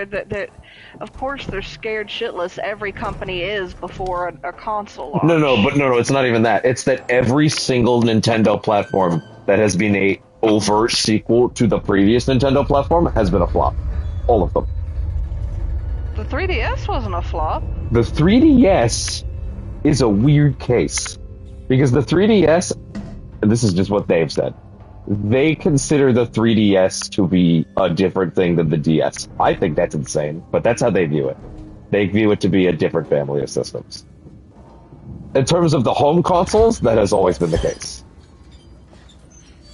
Of course, they're scared shitless. Every company is before a console launch. No, it's not even that. It's that every single Nintendo platform that has been a overt sequel to the previous Nintendo platform has been a flop. All of them. The 3DS wasn't a flop. The 3DS is a weird case. Because the 3DS, and this is just what they've said, they consider the 3DS to be a different thing than the DS. I think that's insane, but that's how they view it. They view it to be a different family of systems. In terms of the home consoles, that has always been the case.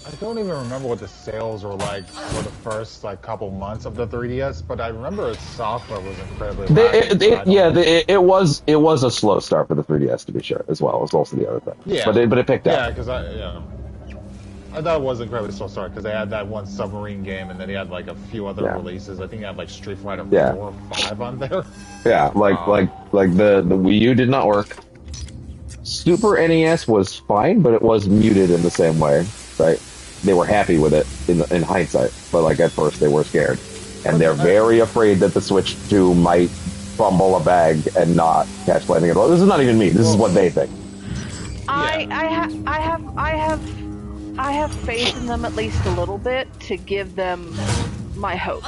I don't even remember what the sales were like for the first couple months of the 3DS, but I remember its software was incredibly it was a slow start for the 3DS, to be sure, as well as also the other thing. Yeah, but it picked up. Yeah, because I thought it was incredibly slow start because they had that one submarine game, and then they had a few other releases. I think they had Street Fighter 4 or 5 on there. Yeah, the Wii U did not work. Super NES was fine, but it was muted in the same way. Right? They were happy with it in hindsight, but at first they were scared, and they're very afraid that the Switch 2 might fumble a bag and not catch lightning at all. This is not even me. This is what they think. I have faith in them at least a little bit to give them my hope.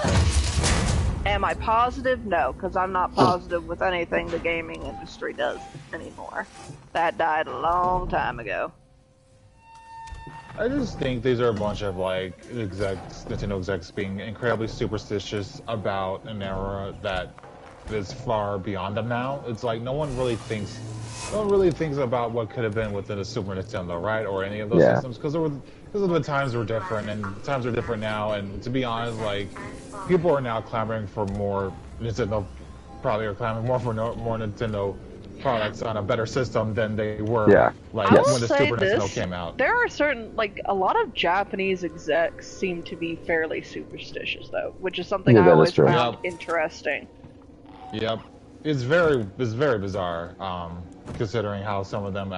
Am I positive? No, because I'm not positive with anything the gaming industry does anymore. That died a long time ago. I just think these are a bunch of Nintendo execs being incredibly superstitious about an era that is far beyond them now. It's no one really thinks about what could have been within a Super Nintendo, right, or any of those systems, because the times were different, and the times are different now. And to be honest, people are now clamoring for more Nintendo, probably are clamoring more for more Nintendo products on a better system than they were when the Super Nintendo came out. There are certain, a lot of Japanese execs seem to be fairly superstitious, though, which is something I always found interesting. Yep. It's very bizarre. considering how some of them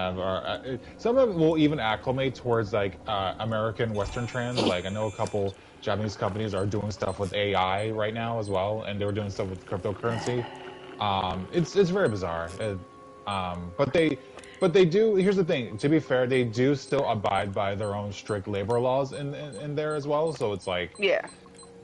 some of them will even acclimate towards like American Western trends. Like I know a couple Japanese companies are doing stuff with AI right now as well, and they were doing stuff with cryptocurrency. It's very bizarre. But they do. Here's the thing. To be fair, they do still abide by their own strict labor laws in there as well. So it's like Yeah.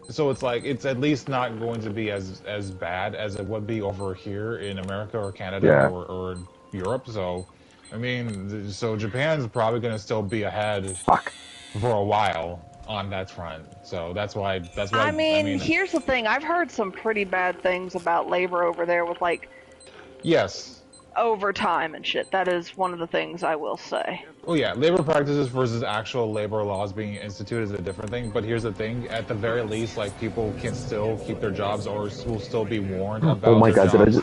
So it's like it's at least not going to be as bad as it would be over here in America or Canada or Europe. So, I mean, so Japan's probably going to still be ahead for a while on that front. So that's why. I mean, here's the thing. I've heard some pretty bad things about labor over there with like. Yes. Overtime and shit. That is one of the things I will say. Oh yeah, labor practices versus actual labor laws being instituted is a different thing. But here's the thing: at the very least, like people can still keep their jobs or will still be warned about. Oh my god! Did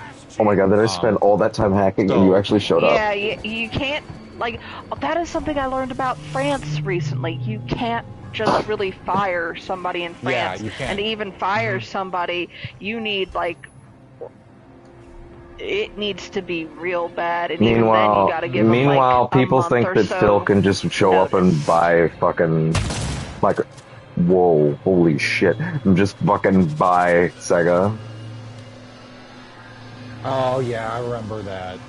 I spend all that time hacking and you actually showed up? Yeah, you can't. Like that is something I learned about France recently. You can't just really fire somebody in France, you can't. And to even fire somebody, you need like. It needs to be real bad, and even then you gotta give them like people think that Phil can just show up and buy fucking like, whoa, holy shit, and just fucking buy Sega. Oh yeah, I remember that.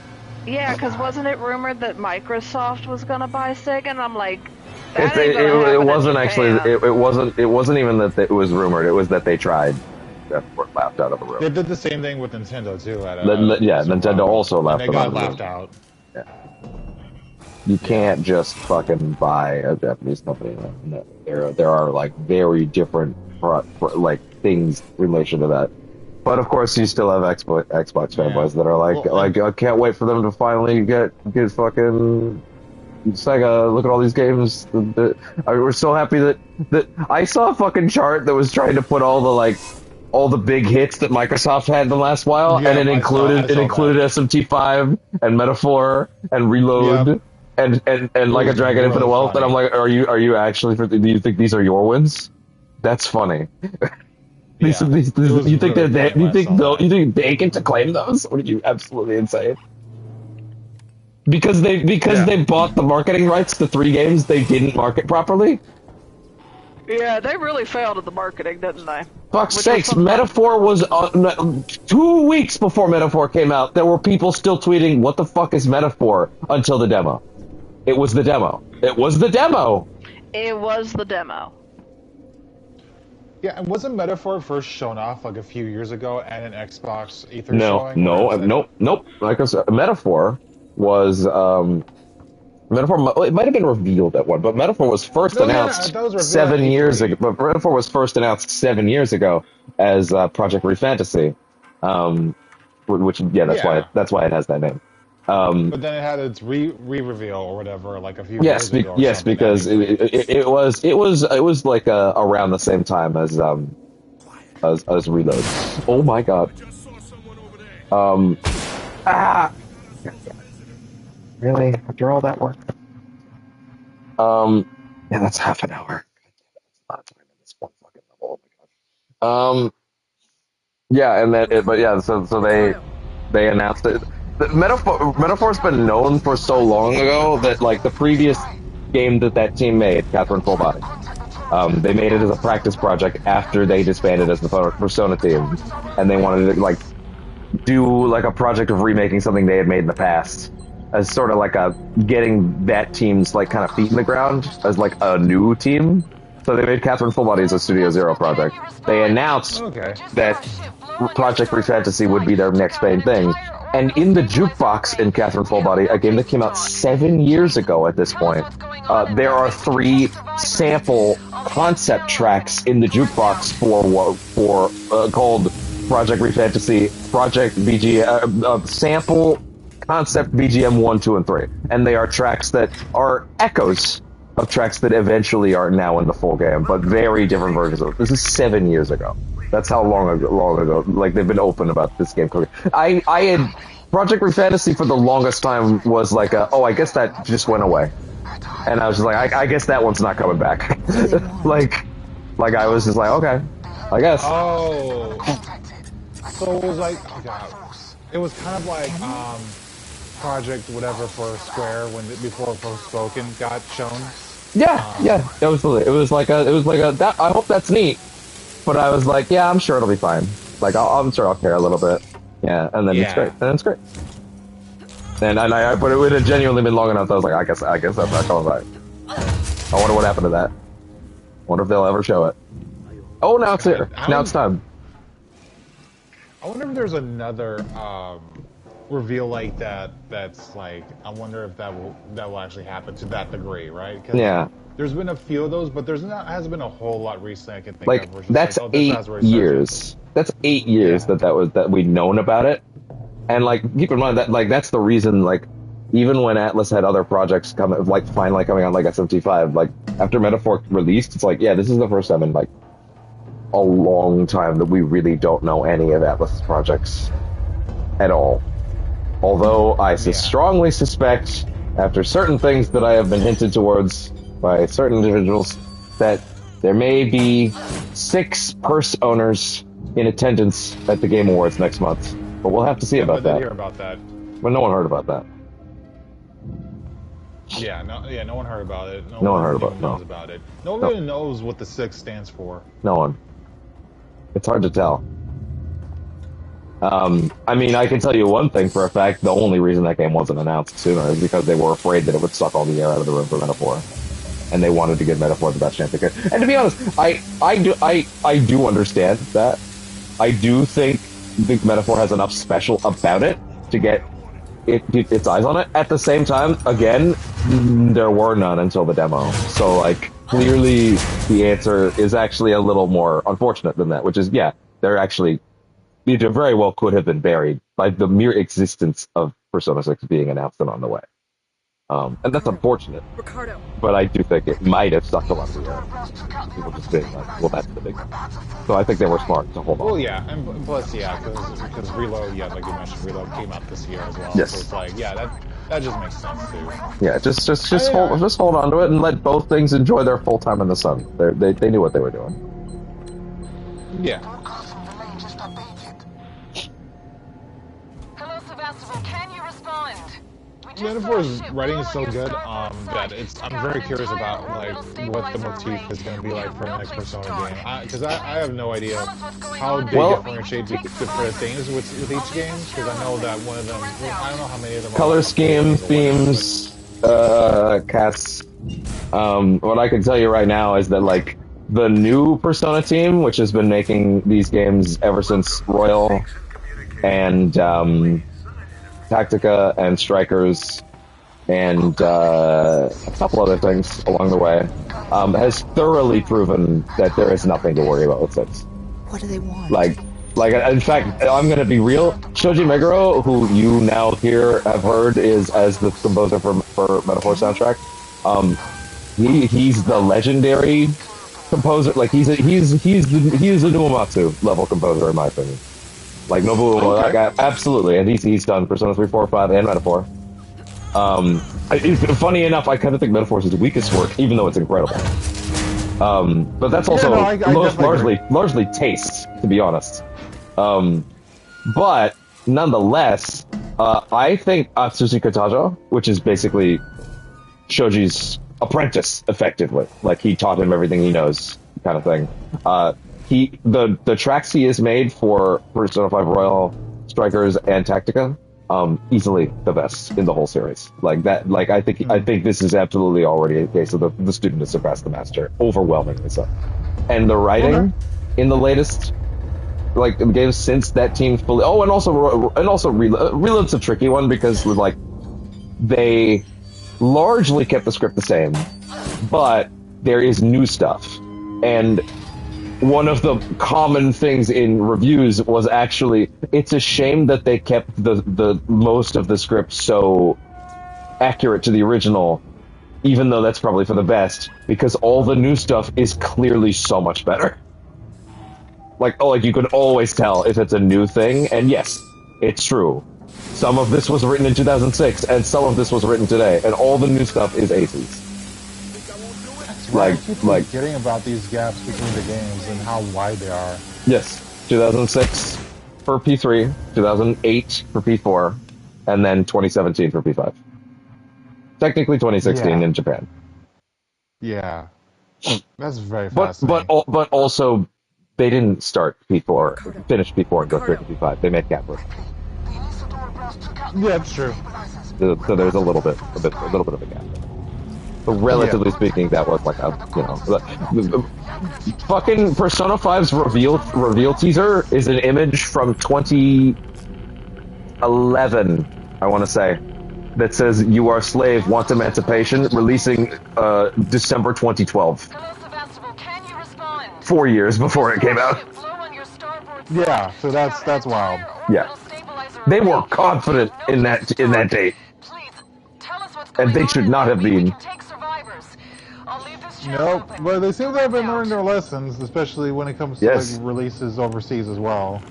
Yeah, because wasn't it rumored that Microsoft was gonna buy Sega? And I'm like, it wasn't actually. It wasn't even that it was rumored. It was that they tried. That were laughed out of the room. They did the same thing with Nintendo too. Nintendo also laughed out. They got laughed out. Yeah. You can't just fucking buy a Japanese company. There are like very different like things in relation to that. But of course, you still have Xbox fanboys that are like I can't wait for them to finally get fucking Sega. Look at all these games. We're so happy that I saw a fucking chart that was trying to put all the big hits that Microsoft had in the last while, and it included SMT5 and Metaphor and Reload and Like a Dragon Infinite Wealth. And I'm like, are you actually? Do you think these are your wins? That's funny. You think they get to claim those? Or are you absolutely insane? Because they bought the marketing rights to 3 games they didn't market properly. Yeah, they really failed at the marketing, didn't they? Fuck's sakes, Metaphor was 2 weeks before Metaphor came out. There were people still tweeting, "What the fuck is Metaphor?" until the demo. It was the demo. It was the demo. It was the demo. Yeah, and wasn't Metaphor first shown off like a few years ago at an Xbox E3 showing? Nope. Like I said, Metaphor was Metaphor. It might have been revealed at one, but Metaphor was first announced 7 years ago. But Metaphor was first announced 7 years ago as Project Refantasy, which that's why it has that name. But then it had its re-reveal or whatever, like a few years ago. Yes, because it was like around the same time as Reload. Oh my god. Really? After all that work? Yeah, that's half an hour. That's a lot of time in this one fucking level. Oh my god. Yeah, and then so they announced it. Metaphor's been known for so long ago that like the previous game that team made, Catherine Full Body, they made it as a practice project after they disbanded as the Persona team, and they wanted to like do like a project of remaking something they had made in the past, as sort of like getting that team's like kind of feet in the ground as like a new team. So they made Catherine Full Body as a Studio Zero project. They announced that Project Refantasy would be their next main thing. And in the jukebox in Catherine Full Body, a game that came out 7 years ago at this point, there are 3 sample concept tracks in the jukebox for called Project Refantasy, Project BG, sample concept BGM 1, 2, and 3. And they are tracks that are echoes of tracks that eventually are now in the full game, but very different versions of it. This is 7 years ago. That's how long ago, like, they've been open about this game. I had Project Refantasy for the longest time was like, I guess that just went away. And I was just like, I guess that one's not coming back. like I was just like, okay, I guess. Oh. So it was like, it was kind of like, project, whatever, for Square before Forspoken got shown. Yeah. It was like a. That, I hope that's neat. But I was like, yeah, I'm sure it'll be fine. Like, I'm sure I'll care a little bit. Yeah, and then it's great. And it's great. But it would have genuinely been long enough. I was like, I guess that's not coming back. I wonder what happened to that. Wonder if they'll ever show it. Oh, now it's here. Now it's time. I wonder if there's another reveal like that. That's like, I wonder if that will actually happen to that degree, right? Yeah. There's been a few of those, but hasn't been a whole lot recently I can think like, of. Like, that's 8 years. That's 8 years that we'd known about it. And, like, keep in mind that, like, that's the reason, like, even when Atlas had other projects finally coming out, like SMT5, like, after Metaphor released, it's like, yeah, this is the first time in, like, a long time that we really don't know any of Atlas's projects at all. Although I strongly suspect, after certain things that I have been hinted towards by certain individuals, that there may be 6 purse owners in attendance at the Game Awards next month. But we'll have to see about that. I did hear about that. But no one heard about that. No one heard about it. No one heard about it. No one really knows what the 6 stands for. No one. It's hard to tell. I mean, I can tell you one thing for a fact. The only reason that game wasn't announced sooner is because they were afraid that it would suck all the air out of the room for Metaphor. And they wanted to give Metaphor the best chance they could. And to be honest, I do understand that. I do think the Metaphor has enough special about it to get its eyes on it. At the same time, again, there were none until the demo. So, like, clearly the answer is actually a little more unfortunate than that, which is, yeah, it very well could have been buried by the mere existence of Persona 6 being announced and on the way. And that's unfortunate. Ricardo. But I do think it might have sucked a lot of the air. People just being like, well, that's the big one. So I think they were smart to hold on. Well, yeah, and plus, because Reload, like you mentioned, Reload came out this year as well. Yes. So it's like, that just makes sense too. Yeah, just hold on to it and let both things enjoy their full time in the sun. They knew what they were doing. Yeah. Hello, Sevastopol. Can you respond? Metaphor's writing is so good that I'm very curious about like what the motif is going to be like for the next Persona game. Because I have no idea how they differentiate different things with each game. Because I know that one of them, I don't know how many of them. Color scheme, themes, cats. What I can tell you right now is that like the new Persona team, which has been making these games ever since Royal and Tactica and Strikers and a couple other things along the way, has thoroughly proven that there is nothing to worry about with 6. What do they want? Like, in fact, I'm gonna be real. Shoji Meguro, who you now have heard is as the composer for Metaphor soundtrack, he's the legendary composer. Like he's a Nuamatsu level composer in my opinion. Like Nobuo, like, absolutely, and he's done Persona 3, 4, 5, and Metaphor. Funny enough, I kind of think Metaphor is his weakest work, even though it's incredible. But that's also largely taste, to be honest. But nonetheless, I think Atsushi Katajo, which is basically Shoji's apprentice, effectively, like he taught him everything he knows, kind of thing. The tracks he has made for Persona 5 Royal, Strikers, and Tactica, easily the best in the whole series. Like that, like I think this is absolutely already a case of the student has surpassed the master, overwhelmingly so. And the writing in the latest games since that team fully. Oh, and also Reload's a tricky one because like they largely kept the script the same, but there is new stuff and. One of the common things in reviews was actually, it's a shame that they kept the most of the script so accurate to the original, even though that's probably for the best, because all the new stuff is clearly so much better. Like you could always tell if it's a new thing, and yes, it's true. Some of this was written in 2006, and some of this was written today, and all the new stuff is aces. Forgetting about these gaps between the games and how wide they are. Yes, 2006 for P3, 2008 for P4, and then 2017 for P5. Technically 2016 in Japan. Yeah. That's very fast. But also, they didn't finish P4 and go straight to P5. They made Catbird. Yeah, it's true. So there's a little bit of a gap. But relatively speaking, that was like a, fucking Persona 5's reveal teaser is an image from 2011, I want to say, that says "You are slave, want emancipation," releasing December 2012. 4 years before it came out. Yeah, so that's wild. Yeah, they were confident in that date, and they should not have been. Nope, but they seem to have been learning their lessons, especially when it comes to like, releases overseas as well.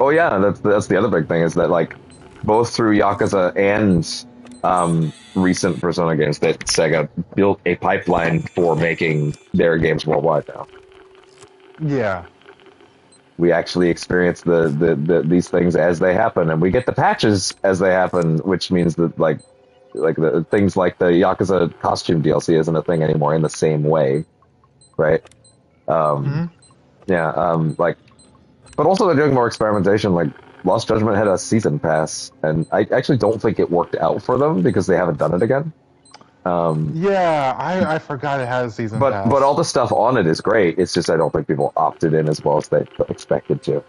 Oh yeah, that's the other big thing is that like both through Yakuza and recent Persona games that Sega built a pipeline for making their games worldwide now. Yeah. We actually experience these things as they happen, and we get the patches as they happen, which means that like the things like the Yakuza costume DLC isn't a thing anymore in the same way, right? Yeah, but also they're doing more experimentation. Like Lost Judgment had a season pass, and I actually don't think it worked out for them because they haven't done it again. Yeah, I forgot it had a season pass. But all the stuff on it is great. It's just I don't think people opted in as well as they expected to.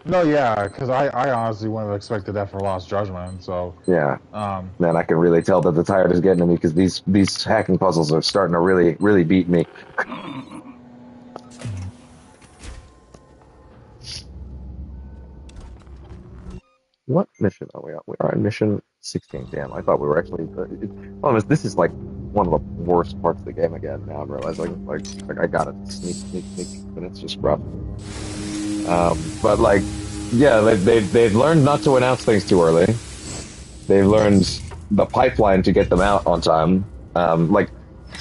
No, yeah, because I honestly wouldn't have expected that for Lost Judgment, so... Yeah. Man, I can really tell that the tired is getting to me, because these hacking puzzles are starting to really, really beat me. What mission are we on? We are on mission 16. Damn, I thought we were actually... this is like one of the worst parts of the game again, now I'm realizing. Like I gotta sneak, and it's just rough. But like... Yeah, they've learned not to announce things too early. They've learned the pipeline to get them out on time. Like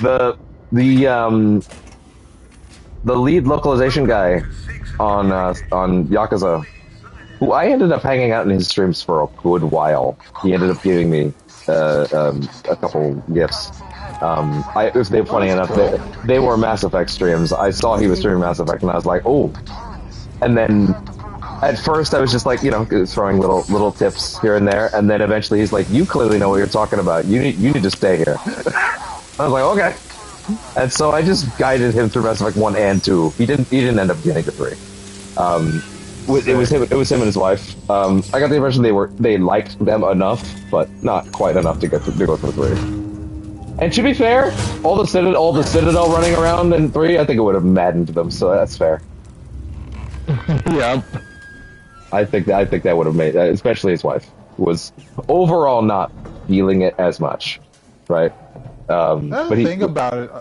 the lead localization guy on Yakuza, who I ended up hanging out in his streams for a good while. He ended up giving me a couple gifts. If they're funny enough, they were Mass Effect streams. I saw he was streaming Mass Effect, and I was like, oh. And then at first I was just like, throwing little tips here and there, and then eventually he's like, you clearly know what you're talking about. You need to stay here. I was like, okay. And so I just guided him through Mass Effect 1 and 2. He didn't end up getting to 3. It was him and his wife. I got the impression they liked them enough, but not quite enough to go through 3. And to be fair, all the Citadel running around in 3, I think it would have maddened them, so that's fair. Yeah. I think that would have made, especially his wife, who was overall not feeling it as much, right? But the thing about it,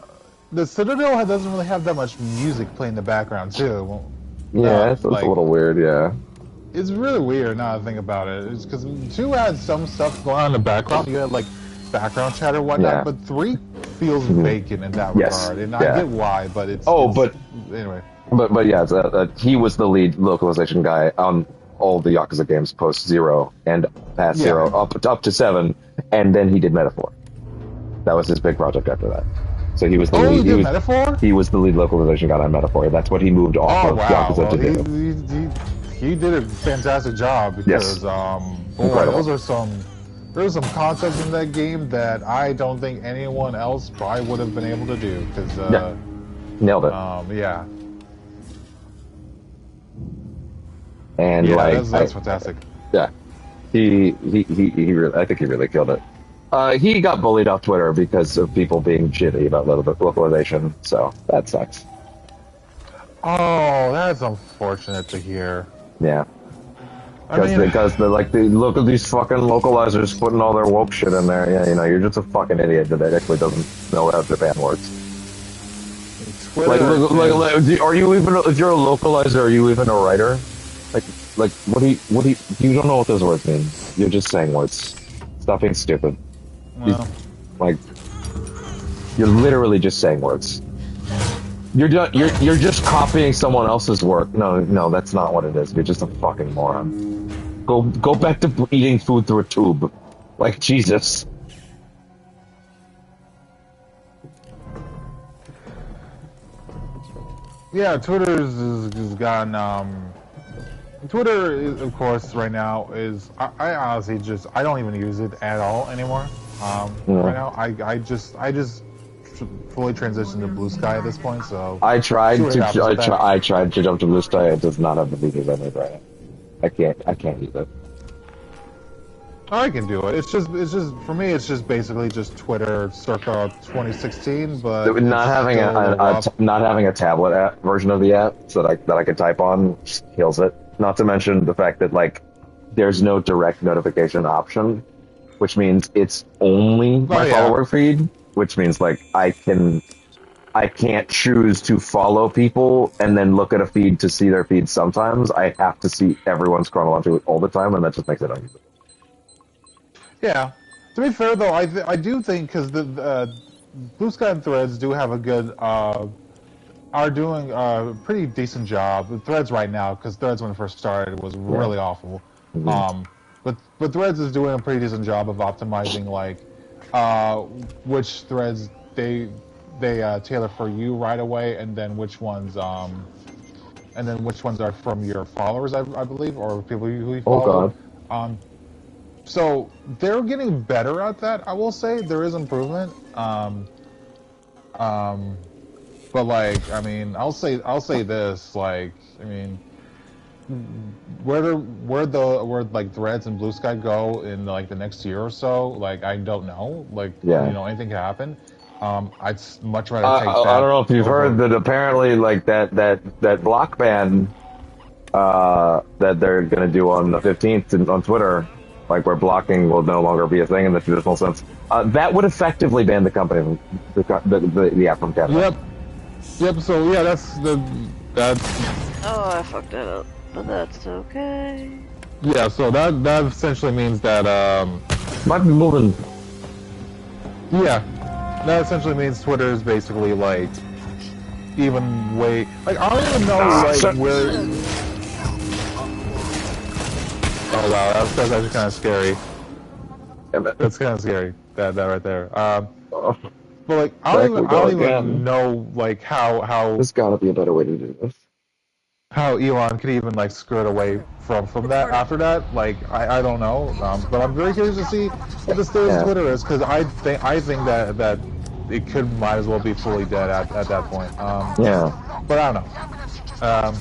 the Citadel doesn't really have that much music playing in the background too. Yeah, it's like, a little weird. Yeah, it's really weird now to think about it. It's because 2 had some stuff going on in the background. You had like background chatter and whatnot, but 3 feels vacant in that regard, and I get why, but anyway. But yeah, he was the lead localization guy on all the Yakuza games post 0 and past 0 up to 7, and then he did Metaphor. That was his big project after that. So he was the lead. Metaphor? He was the lead localization guy on Metaphor. That's what he moved off of Yakuza to do. He did a fantastic job because there's some concepts in that game that I don't think anyone else probably would have been able to do because nailed it. Yeah. And that's fantastic. Yeah, he really, I think he really killed it. He got bullied off Twitter because of people being shitty about localization, so that sucks. Oh, that's unfortunate to hear. Yeah, because these fucking localizers putting all their woke shit in there. Yeah, you're just a fucking idiot that actually doesn't know how Japan works. Are you even? If you're a localizer, are you even a writer? Like, what do you don't know what those words mean. You're just saying words. Stop being stupid. Well. You're literally just saying words. You're just copying someone else's work. No, that's not what it is. You're just a fucking moron. Go back to eating food through a tube. Like, Jesus. Yeah, Twitter's has gotten, Twitter, is, of course, right now is, I honestly I don't even use it at all anymore. Right now, I just fully transitioned to Blue Sky at this point, so... I tried to jump to Blue Sky, it does not have the features I need right now. I can't use it. I can do it. It's just for me. It's just basically just Twitter circa 2016, but not having a tablet app version of the app so that I can type on just kills it. Not to mention the fact that like there's no direct notification option, which means it's only my follower feed. Which means like I can't choose to follow people and then look at a feed to see their feed. Sometimes I have to see everyone's chronological all the time, and that just makes it unusable. Yeah. To be fair, though, I do think because the Blue Sky and Threads do have a good are doing a pretty decent job. With Threads right now, because Threads when it first started was really awful. Mm-hmm. But Threads is doing a pretty decent job of optimizing like which threads they tailor for you right away, and then which ones are from your followers, I believe, or people who you follow. Oh God. So they're getting better at that. I will say there is improvement. But like, I mean, I'll say this. Like, I mean, where like Threads and Blue Sky go in like the next year or so, like I don't know. Like, you know, anything can happen. I'd much rather take that. I don't know if you've heard that apparently like that block ban that they're gonna do on the 15th on Twitter. Like where blocking will no longer be a thing in the traditional sense. That would effectively ban the company, the app from Canada. Yep. So yeah, that's. Oh, I fucked that up, but that's okay. Yeah. So that essentially means that might be moving. Yeah, that essentially means Twitter is basically like even way like I don't even know like where. Oh wow, that's actually kind of scary. That's kind of scary. That right there. But like, I don't even know like how. There's got to be a better way to do this. How Elon could even like skirt away from that after that? Like, I don't know. But I'm very curious to see what the state of Twitter is, because I think that it might as well be fully dead at that point. But I don't know.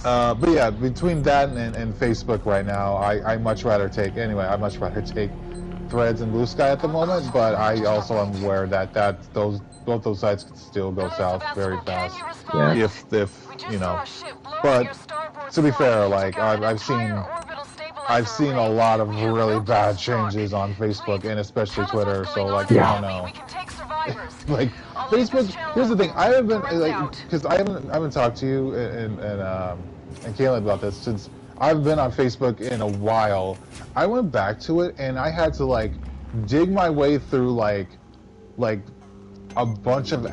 But yeah, between that and Facebook right now, I much rather take Threads and Blue Sky at the moment. But I also am aware that both those sites could still go south very fast. Yeah. If you know. But to be fair, like I've seen a lot of really bad changes on Facebook and especially Twitter. So like I don't know. Like Facebook. Here's the thing. I haven't been like because I haven't talked to you and Caleb about this since I've been on Facebook in a while. I went back to it and I had to like dig my way through like a bunch of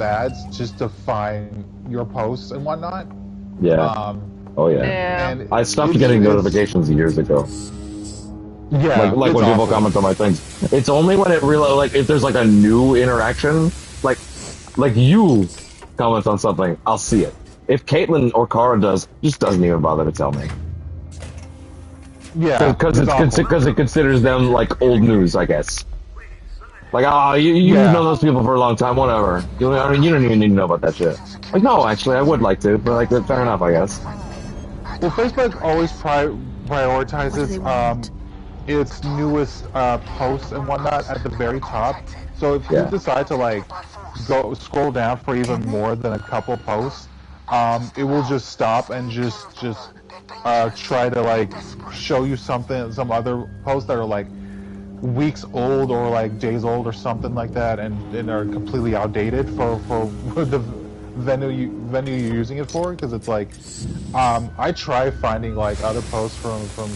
ads just to find your posts and whatnot. Yeah. Oh yeah. And I stopped getting notifications years ago. Yeah. Like when people comment on my things. It's only when it really like if there's like a new interaction, like you comment on something, I'll see it. If Caitlin or Cara just doesn't even bother to tell me. Yeah. Because it considers them like old news, I guess. Like, you know those people for a long time, whatever. I mean, you don't even need to know about that shit. Like, no, actually, I would like to, but like, fair enough, I guess. Well, Facebook always prioritizes its newest posts and whatnot at the very top. So if you decide to like go scroll down for even more than a couple posts, it will just stop and just try to like show you some other posts that are like weeks old or like days old or something like that, and are completely outdated for the venue you're using it for. Because it's like I try finding like other posts from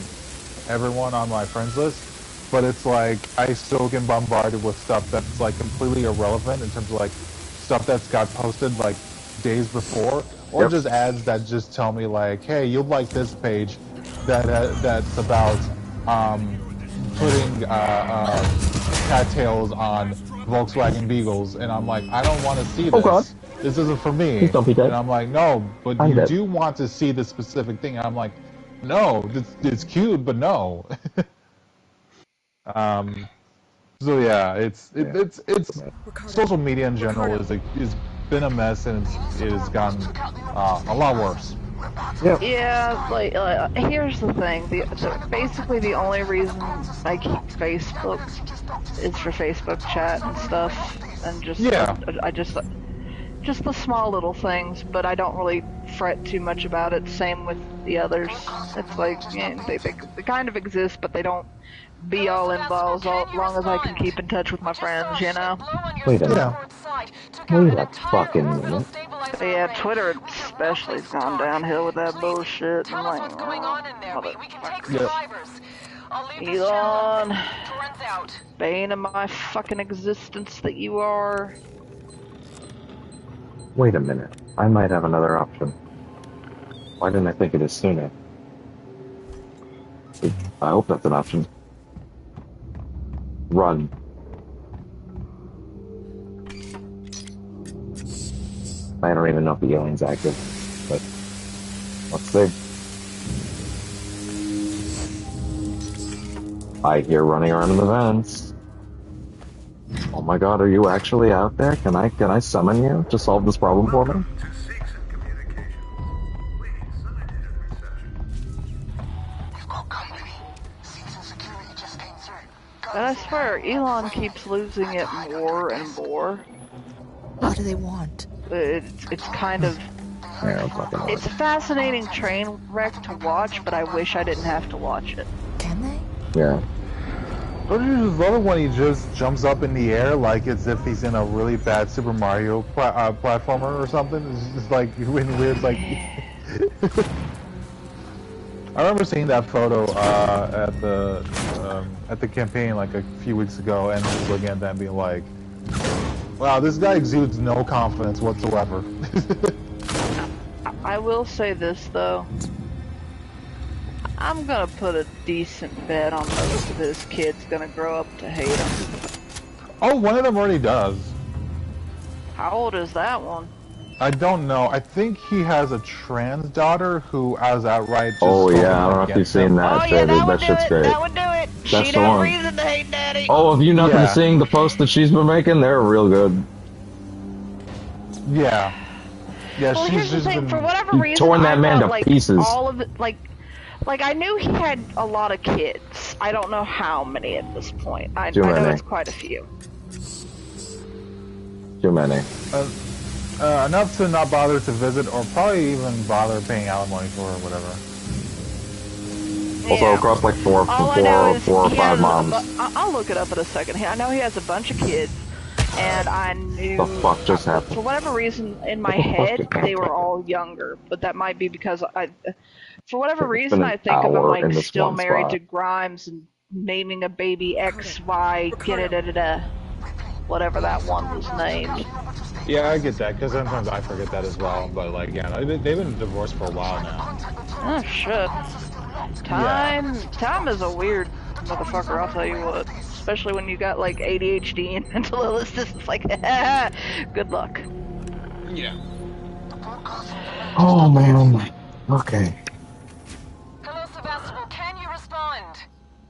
everyone on my friends list, but it's like I still get bombarded with stuff that's like completely irrelevant in terms of like stuff that's got posted like days before, or just ads that just tell me like, hey, you'll like this page that's about putting cattails on Volkswagen Beagles, and I'm like, I don't want to see this. Oh God. This isn't for me. Please don't be dead. And I'm like, no, but I'm you dead. do want to see this specific thing. And I'm like, no, it's cute, but no. So yeah, it's social media in general is been a mess, and it has gotten a lot worse. Yep. Yeah, like here's the thing. Basically, the only reason I keep Facebook is for Facebook chat and stuff, and just just the small little things. But I don't really fret too much about it. Same with the others. It's like they kind of exist, but they don't be all involved as long as I can keep in touch with my friends, you know? Wait a minute. Wait a fucking minute. Yeah, Twitter especially has gone downhill with that bullshit. I'm like, motherfucker. Elon, bane of my fucking existence that you are. Wait a minute. I might have another option. Why didn't I think of this sooner? I hope that's an option. Run. I don't even know if the alien's active, but let's see. I hear running around in the vents. Oh my God, are you actually out there? Can I summon you to solve this problem for me? But I swear, Elon keeps losing it more and more. What do they want? It's kind of... Yeah, it's a fascinating train wreck to watch, but I wish I didn't have to watch it. Can they? Yeah. Don't you just love it when he just jumps up in the air like as if he's in a really bad Super Mario platformer or something? It's just like weird, like... I remember seeing that photo at the campaign like a few weeks ago, and just looking at that and being like, "Wow, this guy exudes no confidence whatsoever." I will say this though, I'm gonna put a decent bet on most of his kids gonna grow up to hate him. Oh, one of them already does. How old is that one? I don't know. I think he has a trans daughter who has outright just I don't know if you've seen that. Oh yeah, that shit's great. That would do it. That's She'd the have one. reason to hate Daddy. Oh, have you not been seeing the posts that she's been making? They're real good. Yeah. Yeah, well, she's here's the just thing. been... For whatever reason, torn that man thought, to pieces. All of it, like I knew he had a lot of kids. I don't know how many at this point. I know it's quite a few. Too many. Enough to not bother to visit, or probably even bother paying alimony for, or whatever. Also, across like four or five moms. I'll look it up in a second. I know he has a bunch of kids, and I knew... The fuck just happened? For whatever reason, in my head, they were all younger, but that might be because for whatever reason, I think of him like still married to Grimes and naming a baby X, Y, whatever that one was named. Yeah, I get that, because sometimes I forget that as well, but like, yeah, they've been divorced for a while now. Oh, shit. Time is a weird motherfucker, I'll tell you what. Especially when you got like ADHD and mental illness, it's like, good luck. Yeah. Oh, man. Okay. Hello, Sebastopol, can you respond?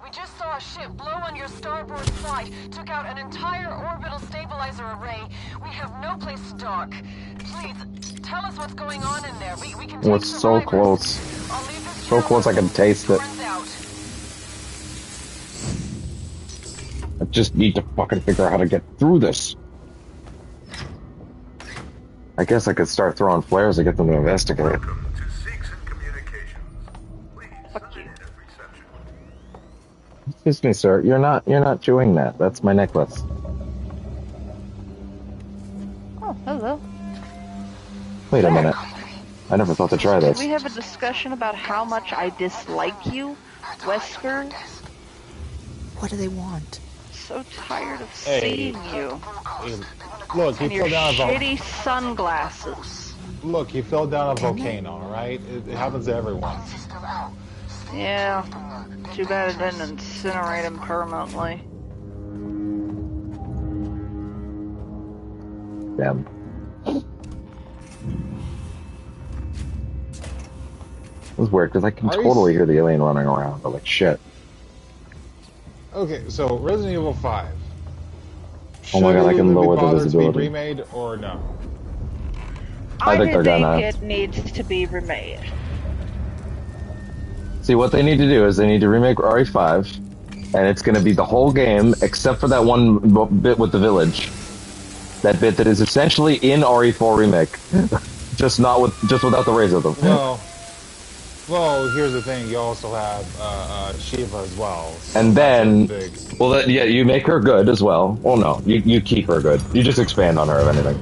We just saw a ship blow on your starboard side, took out an entire orbital stabilizer array. We have no place to dock. Please, tell us what's going on in there. We can take It's so close. So close I can taste it. I just need to fucking figure out how to get through this. I guess I could start throwing flares to get them to investigate. Excuse me, sir. You're not chewing that. That's my necklace. Oh, hello. Wait a minute. I never thought to try this. Can we have a discussion about how much I dislike you, Wesker? What do they want? So tired of seeing you. Look, and your shitty sunglasses. Look, he fell down a volcano, alright? It happens to everyone. Yeah. Too bad it didn't incinerate him permanently. Damn. It was weird, because I can totally hear the alien running around, but like, shit. Okay, so Resident Evil 5. Oh my god, I can lower the visibility. Should it be remade or no? I think they're gonna. It needs to be remade. See, what they need to do is they need to remake RE5, and it's gonna be the whole game, except for that one bit with the village. That bit that is essentially in RE4 remake. just without the rays of them. Well, here's the thing. You also have Shiva as well. So and then, yeah, you make her good as well. Well, no, you keep her good. You just expand on her, if anything.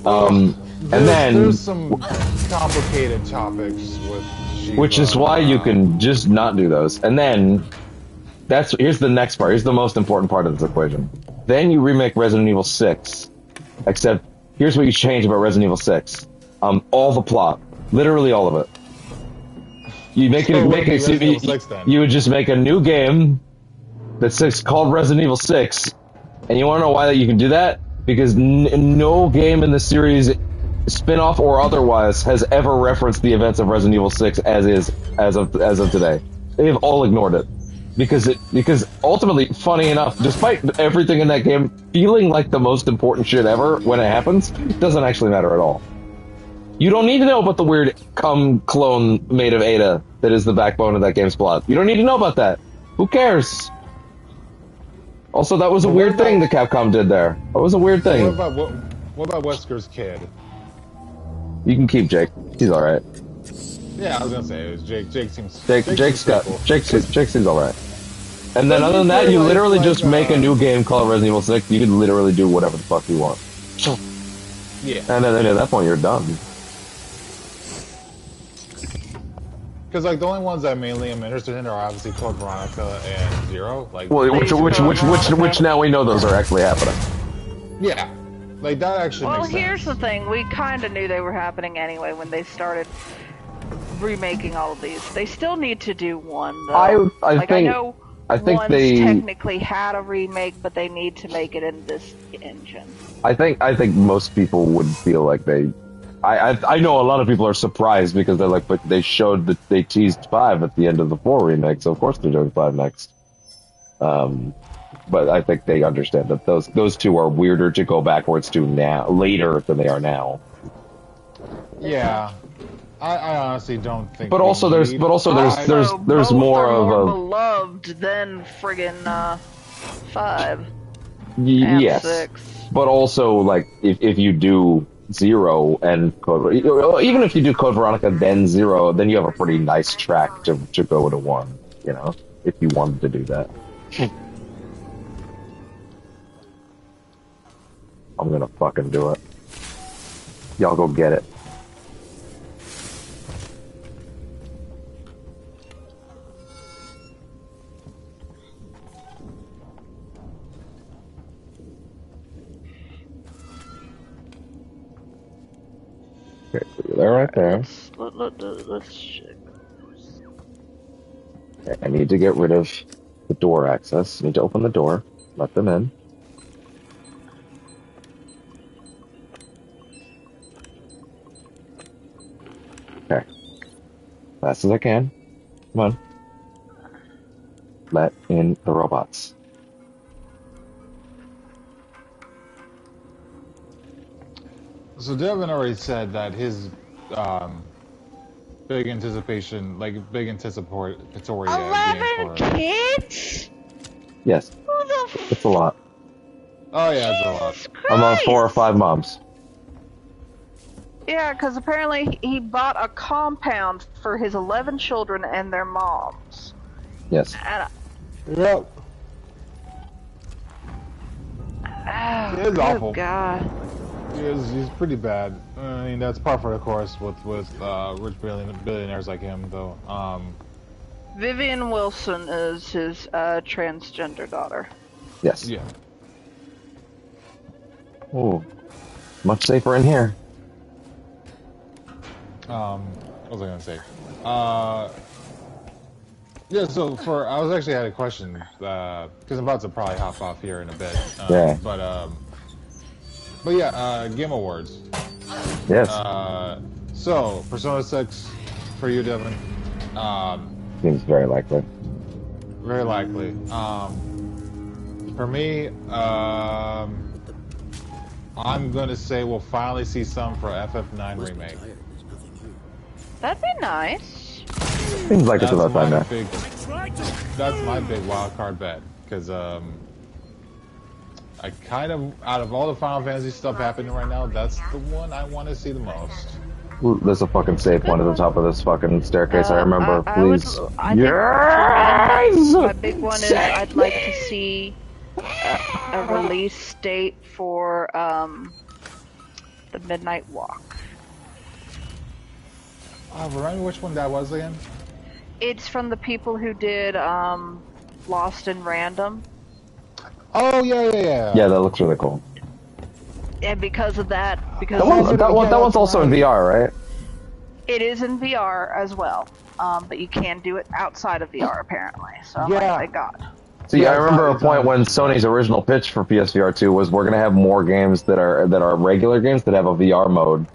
And then there's some complicated topics with Shiva, which is why you can just not do those. And then here's the next part. Here's the most important part of this equation. Then you remake Resident Evil 6. Except here's what you change about Resident Evil 6. All the plot, literally all of it. You you would just make a new game that's called Resident Evil 6, and you want to know why that you can do that? Because no game in the series, spin-off or otherwise, has ever referenced the events of Resident Evil 6 as of today. They have all ignored it because ultimately, funny enough, despite everything in that game feeling like the most important shit ever when it happens, it doesn't actually matter at all. You don't need to know about the weird clone made of Ada that is the backbone of that game's plot. You don't need to know about that. Who cares? Also, that was a weird thing that Capcom did there. That was a weird thing. What about Wesker's kid? You can keep Jake. He's alright. Yeah, I was gonna say, it was Jake. Jake seems alright. And then other than that, you literally just make a new game called Resident Evil 6. You can literally do whatever the fuck you want. Yeah. And then at that point, you're done. Because like the only ones I mainly am interested in are obviously Code Veronica and Zero. Like, well, which now we know those are actually happening. Yeah, like that actually. Well, makes sense. here's the thing: we kind of knew they were happening anyway when they started remaking all of these. They still need to do one. Though. I think ones they technically had a remake, but they need to make it in this engine. I think most people would feel like they. I know a lot of people are surprised because they're like, but they showed that they teased 5 at the end of the 4 remake, so of course they're doing 5 next. But I think they understand that those two are weirder to go backwards to later than they are now. Yeah, I honestly don't think. But also there's more of a beloved than friggin' 5. Yes, 6. But also like if you do 0 and even if you do Code Veronica then 0, then you have a pretty nice track to go to 1, you know, if you wanted to do that. I'm gonna fucking do it. Y'all go get it. Okay, so you're there right there. Let's check. Okay, I need to get rid of the door access. I need to open the door, let them in. Okay. Fast as I can. Come on. Let in the robots. So Devin already said that his big anticipatory 11 kids? Yes. It's a lot. Oh yeah, it's a lot. I'm on 4 or 5 moms. Yeah, because apparently he bought a compound for his 11 children and their moms. Yes. Yep. It's awful. God. He's pretty bad. I mean, that's par for the course with rich billionaires like him, though. Vivian Wilson is his transgender daughter. Yes. Yeah. Oh, much safer in here. What was I gonna say? Yeah, so I was actually had a question, because I'm about to probably hop off here in a bit. Yeah. But yeah, Game Awards. Yes. So, Persona 6 for you, Devin. Seems very likely. Very likely. For me, I'm gonna say we'll finally see some for FF9 Remake. That'd be nice. Seems like it's about time now. That's my big wild card bet, because I kind of, out of all the Final Fantasy stuff happening right now, that's the one I want to see the most. Ooh, there's a fucking safe one at the top of this fucking staircase. I remember. Please. Yes! My big one is I'd like to see a release date for the Midnight Walk. Remind me which one that was again? It's from the people who did Lost in Random. Oh yeah. Yeah, that looks really cool. And because of that, that one's also in VR, right? It is in VR as well, but you can do it outside of VR apparently. So I'm like, thank God. See, I remember a point when Sony's original pitch for PSVR 2 was we're gonna have more games that are regular games that have a VR mode.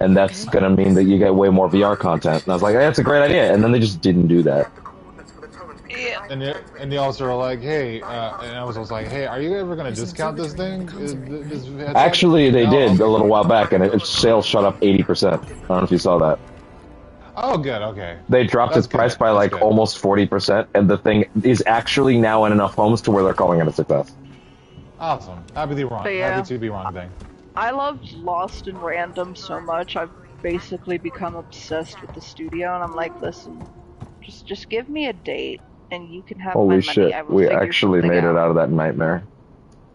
And that's gonna mean that you get way more VR content. And I was like, hey, that's a great idea. And then they just didn't do that. Yeah. And they also were like, hey, and I was like, hey, are you ever gonna discount this thing? Actually, they did a little while back, and its sales shot up 80%. I don't know if you saw that. Oh, good, okay. They dropped its price by like almost 40%, and the thing is actually now in enough homes to where they're calling it a success. Awesome. Happy to be wrong thing. I loved Lost in Random so much, I've basically become obsessed with the studio, and I'm like, listen, just give me a date, and you can have my money. Holy shit, we actually made it out of that nightmare.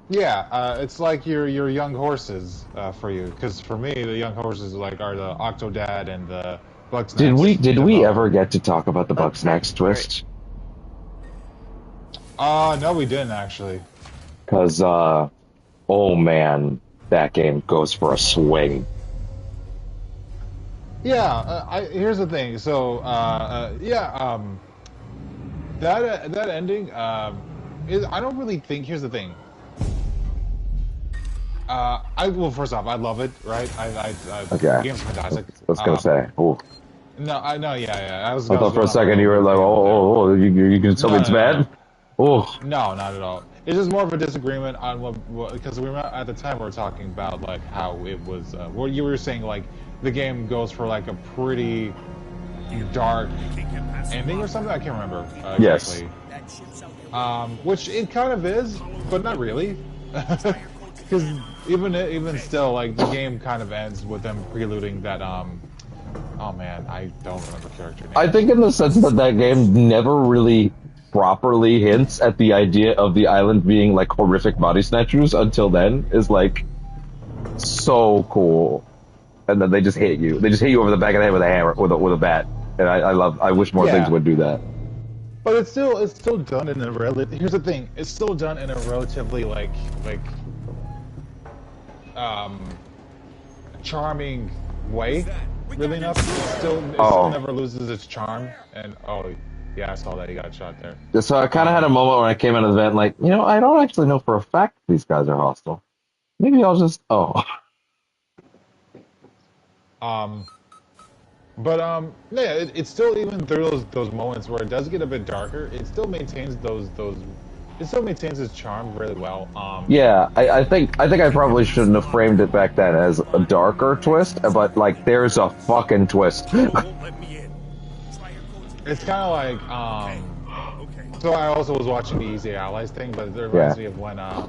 Yeah, it's like your young horses for you, because for me, the young horses are the Octodad and the Bugsnax. Did we ever get to talk about the Bugsnax twist? No, we didn't, actually. Because, oh man, that game goes for a swing. Yeah, here's the thing. So, that ending is, I don't really think. Here's the thing. Well, first off, I love it. Right? Okay. The game's fantastic. I was gonna say. Ooh. No, I know. Yeah. I thought for a second you were like, oh, you can tell me it's bad. Oh. No, not at all. It's just more of a disagreement on what because we were at the time we were talking about like how it was. What you were saying, like the game goes for like a pretty dark ending or something. I can't remember exactly. Yes. Which it kind of is, but not really. Because even still, like the game kind of ends with them preluding that. Oh man, I don't remember character name. I think in the sense that game never really properly hints at the idea of the island being like horrific body snatchers until then is like so cool, and then they just hit you. They just hit you over the back of the head with a hammer, with a bat. And I wish more things would do that. But it's still done in a here's the thing, it's still done in a relatively like charming way. Really enough, it still never loses its charm. And yeah, I saw that he got shot there. So I kind of had a moment when I came out of the event, like, I don't actually know for a fact these guys are hostile. Maybe I'll just yeah, it's still, even through those moments where it does get a bit darker, it still maintains it still maintains its charm really well. Yeah, I think I probably shouldn't have framed it back then as a darker twist, but like there's a fucking twist. It's kind of like so I also was watching the Easy Allies thing, but it reminds me of when I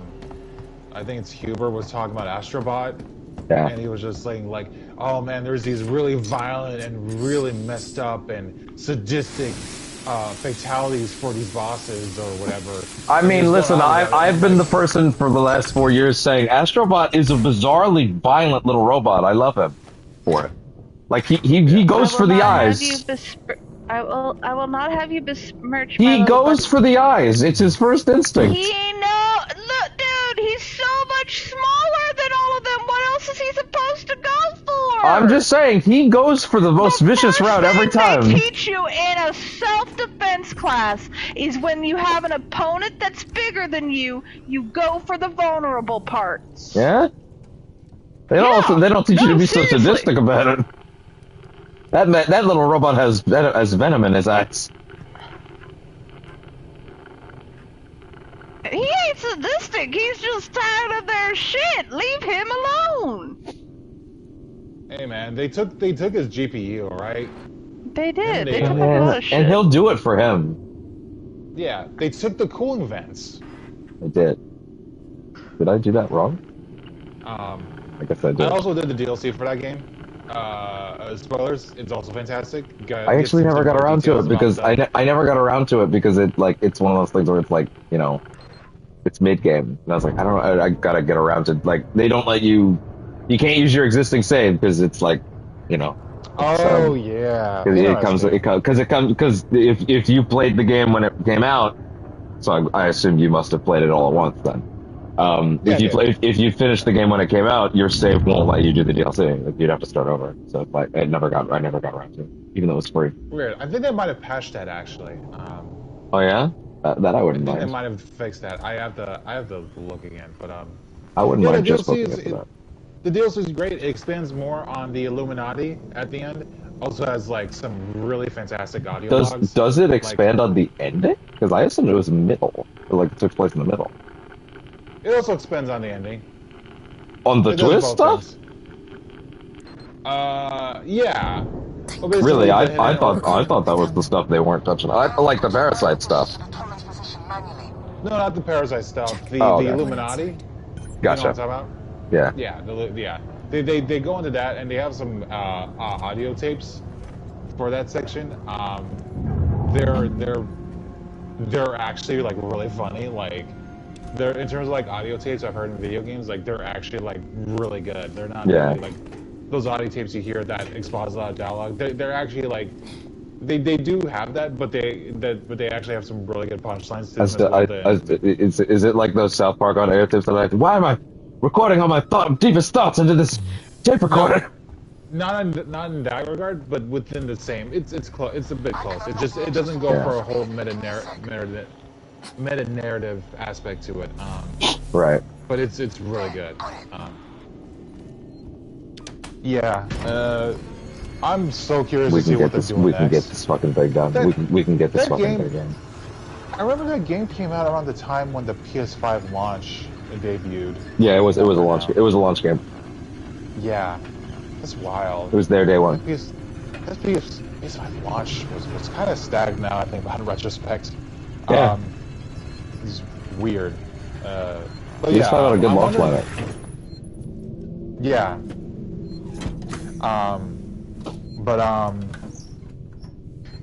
think it's Huber was talking about Astrobot. Yeah. And he was just saying like, oh man, there's these really violent and really messed up and sadistic fatalities for these bosses or whatever. I mean, listen, I've been the person for the last 4 years saying Astrobot is a bizarrely violent little robot. I love him for it. Like he goes for the eyes. I will not have you besmirch. He goes for the eyes. It's his first instinct. Look, dude, he's so much smaller than all of them. What else is he supposed to go for? I'm just saying, he goes for the most vicious route every time. They teach you in a self-defense class is when you have an opponent that's bigger than you, you go for the vulnerable parts. Yeah? They don't teach you to be so sadistic about it. That little robot has venom in his eyes. He ain't sadistic, he's just tired of their shit. Leave him alone. Hey man, they took his GPU, right? They did. They took a lot of shit. And he'll do it for him. Yeah, they took the cooling vents. I did. Did I do that wrong? I guess I did. I also did the DLC for that game. Spoilers, it's also fantastic. I actually never got around to it because I never got around to it because it's one of those things where it's like, you know, it's mid-game. And I was like, I don't know, I gotta get around to, like, they don't let you can't use your existing save because it's like, you know. Oh yeah. Because if you played the game when it came out, so I assume you must have played it all at once then. If you finish the game when it came out, your save won't let you do the DLC. Like, you'd have to start over. So like, I never got around to it, even though it was free. Weird. I think they might have patched that actually. Oh yeah, that I wouldn't mind. They might have fixed that. I have to look again, but I wouldn't mind just looking at that. The DLC is great. It expands more on the Illuminati at the end. Also has like some really fantastic audio logs. Does it expand on the ending? Because I assumed it was middle, or like it took place in the middle. It also expands on the ending. On the twist stuff? Yeah. Well, really, I thought that was the stuff they weren't touching. I like the Parasite stuff. No, not the Parasite stuff. The Illuminati. Gotcha. You know what I'm talking about? Yeah. Yeah. They go into that, and they have some audio tapes for that section. They're actually like really funny. Like, they're in terms of like audio tapes I've heard in video games. Like, they're actually like really good. They're not really like those audio tapes you hear that expose a lot of dialogue. They're actually like they do have that, but they actually have some really good punchlines to them. Is it like those South Park audio tapes that why am I recording all my deepest thoughts into this tape recorder? Not in that regard, but within the same. It's close. It's a bit close. It doesn't go for a whole meta narrative aspect to it. Right. But it's really good. Yeah. I'm so curious to see what they're doing next. We can get this fucking thing done. We can get this fucking thing done. I remember that game came out around the time when the PS5 launch debuted. Yeah, it was a launch. It was a launch game. Yeah, that's wild. It was their day one. That PS5 launch was kind of stagnant. I think, in retrospect. Yeah. It's weird. But PS5 had a good launch lineup. Yeah.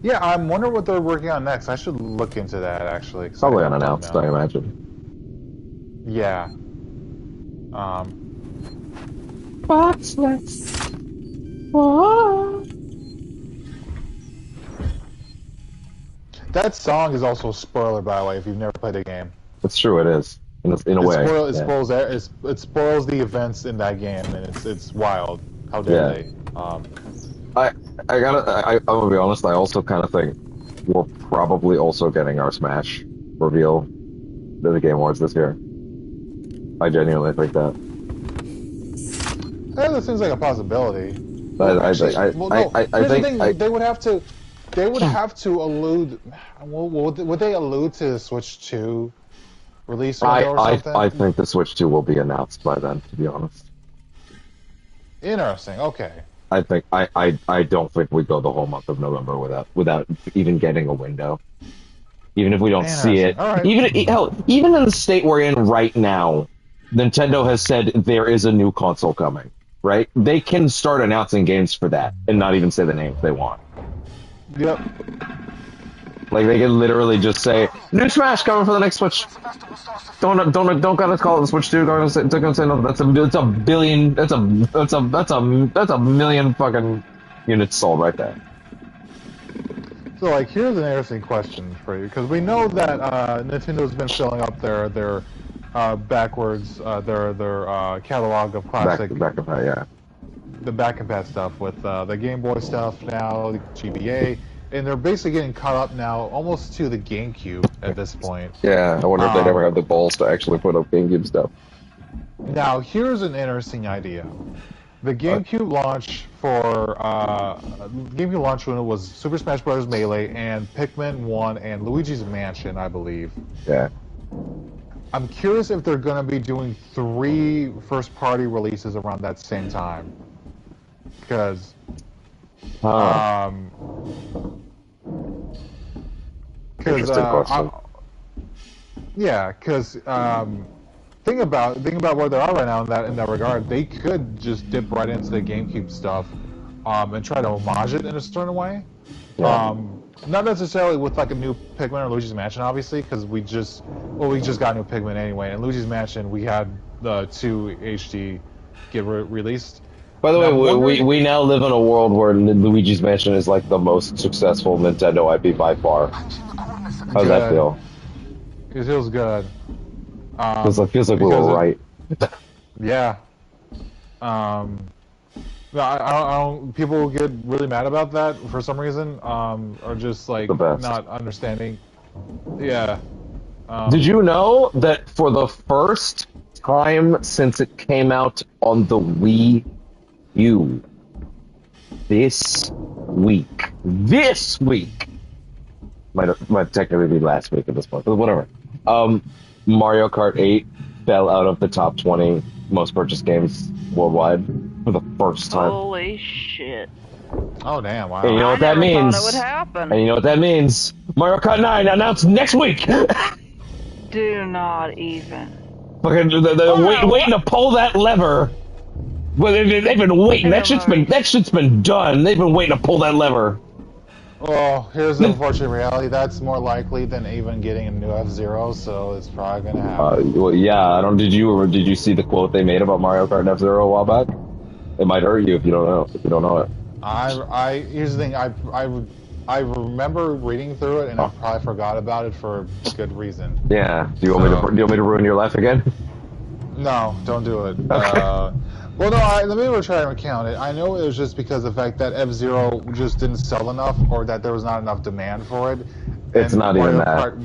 Yeah, I'm wondering what they're working on next. I should look into that, actually. Probably unannounced, I imagine. Yeah. That song is also a spoiler, by the way, if you've never played the game. It's true, it is. In a way. It spoils the events in that game, and it's wild. How dare they? I'm gonna be honest, I also kind of think we're probably also getting our Smash reveal in the Game Awards this year. I genuinely think that. That seems like a possibility. I think they would have to allude. Would they allude to the Switch 2 release window or something? I think the Switch 2 will be announced by then, to be honest. Interesting. Okay. I don't think we go the whole month of November without even getting a window. Even if we don't see it. Right. Even in the state we're in right now, Nintendo has said there is a new console coming, right? They can start announcing games for that and not even say the name if they want. Yep. Like, they can literally just say, new Smash coming for the next Switch. Don't gotta call it the Switch 2. They're gonna say no. That's a billion. That's a million fucking units sold right there. So, like, here's an interesting question for you, because we know that Nintendo's been filling up their catalog of classic. the back and path stuff with the Game Boy stuff now, the GBA, and they're basically getting caught up now almost to the GameCube at this point. Yeah, I wonder if they'd ever have the balls to actually put up GameCube stuff. Now, here's an interesting idea. The GameCube launch for GameCube launch when it was Super Smash Bros. Melee and Pikmin 1 and Luigi's Mansion, I believe. Yeah. I'm curious if they're going to be doing 3 first-party releases around that same time. Because... Interesting question. Yeah, because think about where they are right now in that regard. They could just dip right into the GameCube stuff and try to homage it in a certain way. Yeah. Not necessarily with like a new Pikmin or Luigi's Mansion, obviously, because we just got new Pikmin anyway. And Luigi's Mansion, we had the 2 HD get released. By the way, we now live in a world where Luigi's Mansion is like the most successful Nintendo IP by far. How does that feel? It feels good. Feels like we were right. Yeah. I don't. People get really mad about that for some reason, or just like not understanding. Yeah. Did you know that for the first time since it came out on the Wii U, this week might technically be last week at this point, but whatever. Mario Kart 8 fell out of the top 20 most purchased games worldwide for the first time. Holy shit. Oh, damn, wow. And you know what that means? Thought it would happen. And you know what that means? Mario Kart 9 announced next week! Do not even. Fucking, they're waiting to pull that lever. Well, they've been waiting. That shit's been done. They've been waiting to pull that lever. Well, here's the unfortunate reality. That's more likely than even getting a new F-Zero, so it's probably gonna happen. Well, yeah. Did you see the quote they made about Mario Kart and F-Zero a while back? It might hurt you if you don't know it. Here's the thing. I remember reading through it, and I probably forgot about it for good reason. Yeah. Do you want me to ruin your life again? No, don't do it. Okay. Well, no, let me try and recount it. I know it was just because of the fact that F-Zero just didn't sell enough, or that there was not enough demand for it. It's not even that.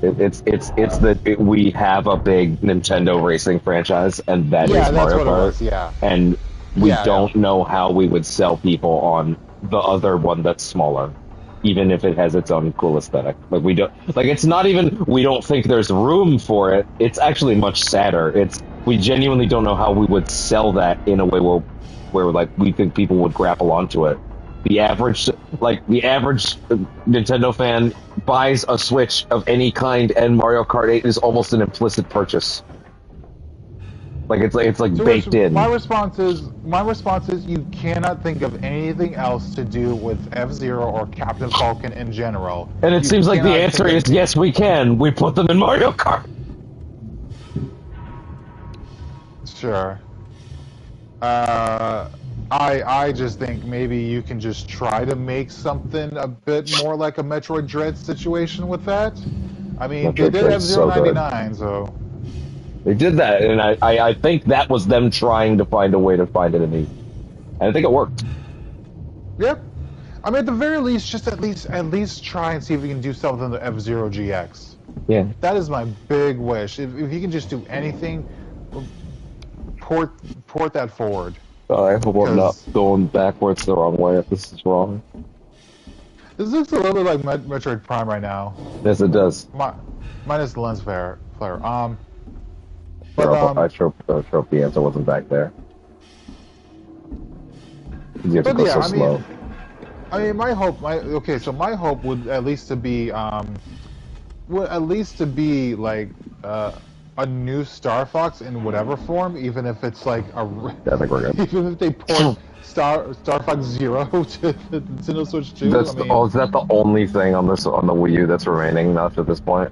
It's that we have a big Nintendo racing franchise, and that is Mario Kart. Yeah. And we don't know how we would sell people on the other one that's smaller, even if it has its own cool aesthetic. Like we don't it's not even we don't think there's room for it. It's actually much sadder. We genuinely don't know how we would sell that in a way where like we think people would grapple onto it. The average Nintendo fan buys a Switch of any kind, and Mario Kart 8 is almost an implicit purchase. It's like so baked in. My response is you cannot think of anything else to do with F-Zero or Captain Falcon in general. And it seems like the answer is yes, we can. We put them in Mario Kart. Sure. I just think maybe you can just try to make something a bit more like a Metroid Dread situation with that. I mean, Metroid they did have 099, so... They did that, and I think that was them trying to find a way to find it in these. And I think it worked. Yep. I mean, at the very least, just at least try and see if we can do something with F-Zero GX. Yeah. That is my big wish. If you can just do anything, port that forward. I hope I'm not going backwards the wrong way if this is wrong. This looks a little bit like Metroid Prime right now. Yes, it does. Minus the lens flare. I sure the answer wasn't back there. You have to go so slow. I mean, my hope would at least to be like a new Star Fox in whatever form, even if it's like I think we're good. Even if they port Star Fox Zero to the Nintendo Switch 2. Is that the only thing on the Wii U that's remaining up to this point?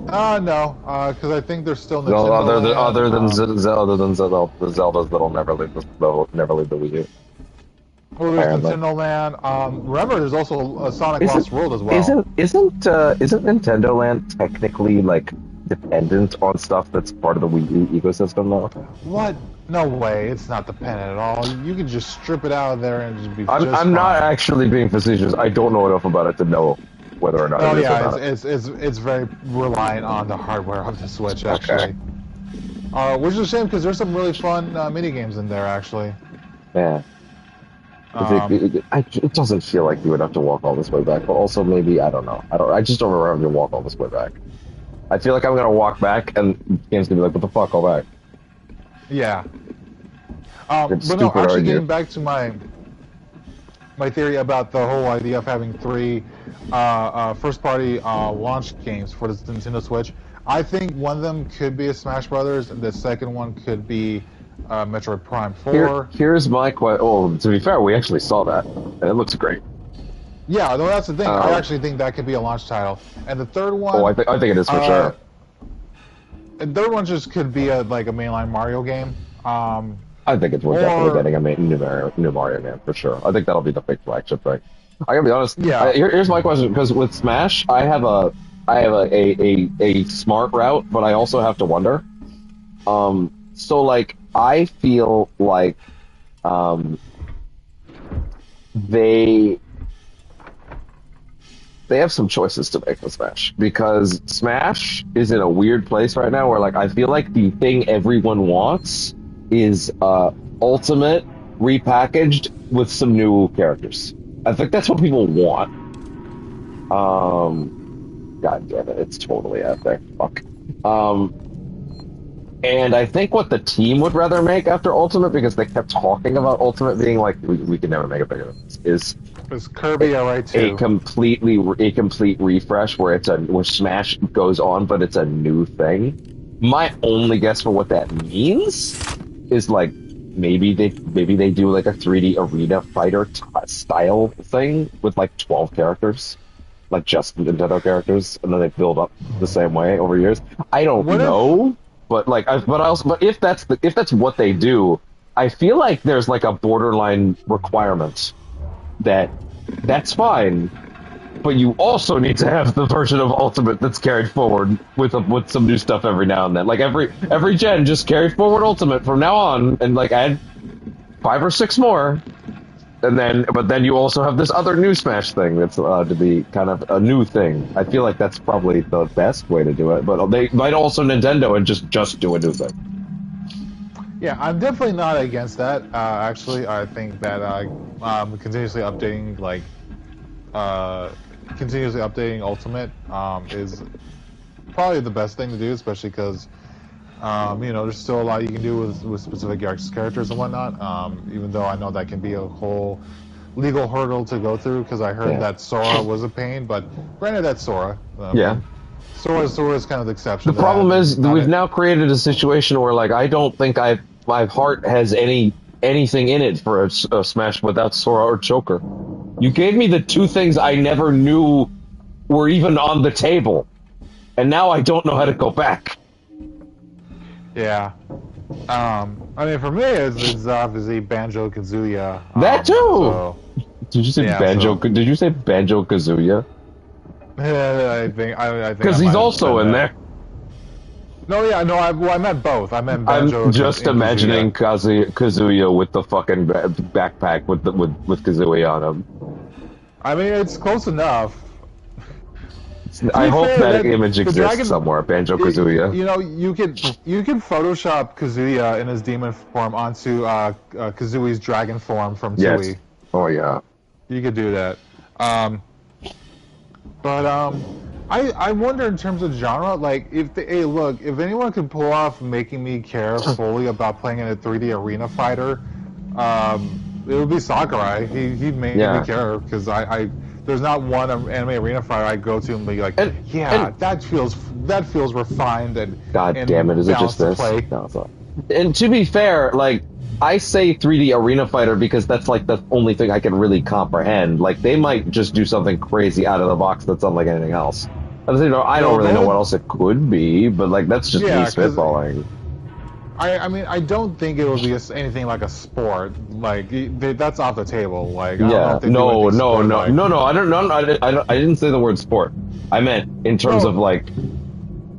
No, because I think there's still Nintendo other than the Zeldas that'll never leave the Wii U. Well, there's Nintendo Land. Remember, there's also a Sonic Lost World as well. Isn't Nintendo Land technically like dependent on stuff that's part of the Wii U ecosystem, though. What? No way, it's not dependent at all. You can just strip it out of there and just be I'm not actually being facetious. I don't know enough about it to know whether or not it is or not. It's very reliant on the hardware of the Switch, actually. Okay. Which is a shame, because there's some really fun mini games in there, actually. Yeah. It doesn't feel like you would have to walk all this way back, but also maybe, I don't know. I just don't remember having to walk all this way back. I feel like I'm going to walk back, and the game's going to be like, what the fuck, go back. Yeah. But no, actually getting back to my theory about the whole idea of having 3 first-party launch games for the Nintendo Switch, I think one of them could be a Smash Brothers, and the second one could be Metroid Prime 4. Here's my question. Oh, to be fair, we actually saw that, and it looks great. Yeah, no, that's the thing. I actually think that could be a launch title. And the third one... Oh, I think it is for sure. The third one just could be like a mainline Mario game. I think it's worth definitely getting a new Mario game, for sure. I think that'll be the big flagship thing. I gotta be honest. Yeah. Here's my question, because with Smash, I have a smart route, but I also have to wonder. So, like, I feel like they have some choices to make with Smash, because Smash is in a weird place right now where, like, I feel like the thing everyone wants is Ultimate repackaged with some new characters. I think that's what people want. God damn it, it's totally epic. Fuck. And I think what the team would rather make after Ultimate, because they kept talking about Ultimate being like, we could never make it bigger than this, is Kirby alright too? A complete refresh where where Smash goes on, but it's a new thing. My only guess for what that means is like maybe they do like a 3D arena fighter style thing with like 12 characters, like just Nintendo characters, and then they build up the same way over years. I don't know. But like, but if that's what they do, I feel like there's like a borderline requirement that's fine, but you also need to have the version of Ultimate that's carried forward with some new stuff every now and then. Like every gen, just carry forward Ultimate from now on, and like add 5 or 6 more, but then you also have this other new Smash thing that's allowed to be kind of a new thing. I feel like that's probably the best way to do it, but they might also Nintendo and just do a new thing. Yeah, I'm definitely not against that. Actually, I think that continuously updating Ultimate is probably the best thing to do, especially because there's still a lot you can do with specific characters and whatnot. Even though I know that can be a whole legal hurdle to go through, because I heard that Sora was a pain, but granted, that's Sora. Sora's kind of the exception. The problem is we've now created a situation where like I don't think my heart has anything in it for a Smash without Sora or Joker. You gave me the 2 things I never knew were even on the table, and now I don't know how to go back. Yeah. I mean, for me, it's obviously Banjo-Kazooie. That too! Did you say Banjo? Did you say Banjo-Kazooie? I think because he's also in there. No, yeah, no, I meant both. I meant Banjo. I'm just imagining Kazuya with the fucking backpack with Kazooie on him. I mean, it's close enough. I hope that image exists somewhere, Banjo-Kazooie. You know, you can Photoshop Kazuya in his demon form onto Kazooie's dragon form from Tui. Yes. Oh yeah. You could do that. I wonder in terms of genre, like if anyone could pull off making me care fully about playing in a 3D arena fighter, it would be Sakurai. He'd make me care, because there's not one anime arena fighter I go to and be like, that feels refined and God damn it, is it just this? No, and to be fair, like I say 3D arena fighter because that's like the only thing I can really comprehend. Like they might just do something crazy out of the box that's unlike anything else. I don't really know what else it could be, but like that's just me spitballing. I mean, I don't think it would be anything like a sport. Like that's off the table. Like I didn't say the word sport. I meant in terms of like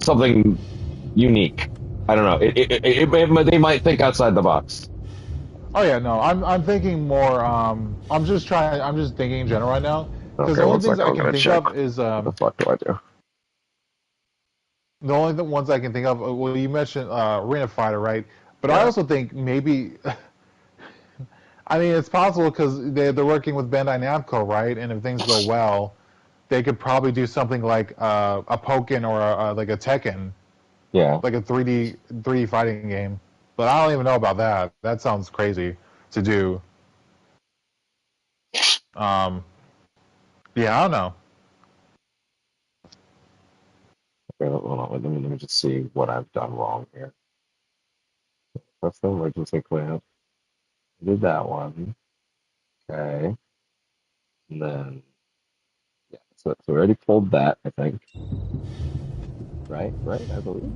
something unique. I don't know. They might think outside the box. Oh yeah, no, I'm thinking more. I'm just thinking in general right now because the only things I can think of is what the fuck do I do? The only ones I can think of. Well, you mentioned Arena Fighter, right? But Yeah. I also think maybe. I mean, it's possible because they're working with Bandai Namco, right? And if things go well, they could probably do something like a Pokken or like a Tekken. Yeah. Like a 3D fighting game. But I don't even know about that. That sounds crazy to do. Yeah, I don't know. Okay, hold on. Let me just see what I've done wrong here. That's the emergency clamp. I did that one. Okay. And then, yeah, so we already pulled that, I think. Right, I believe.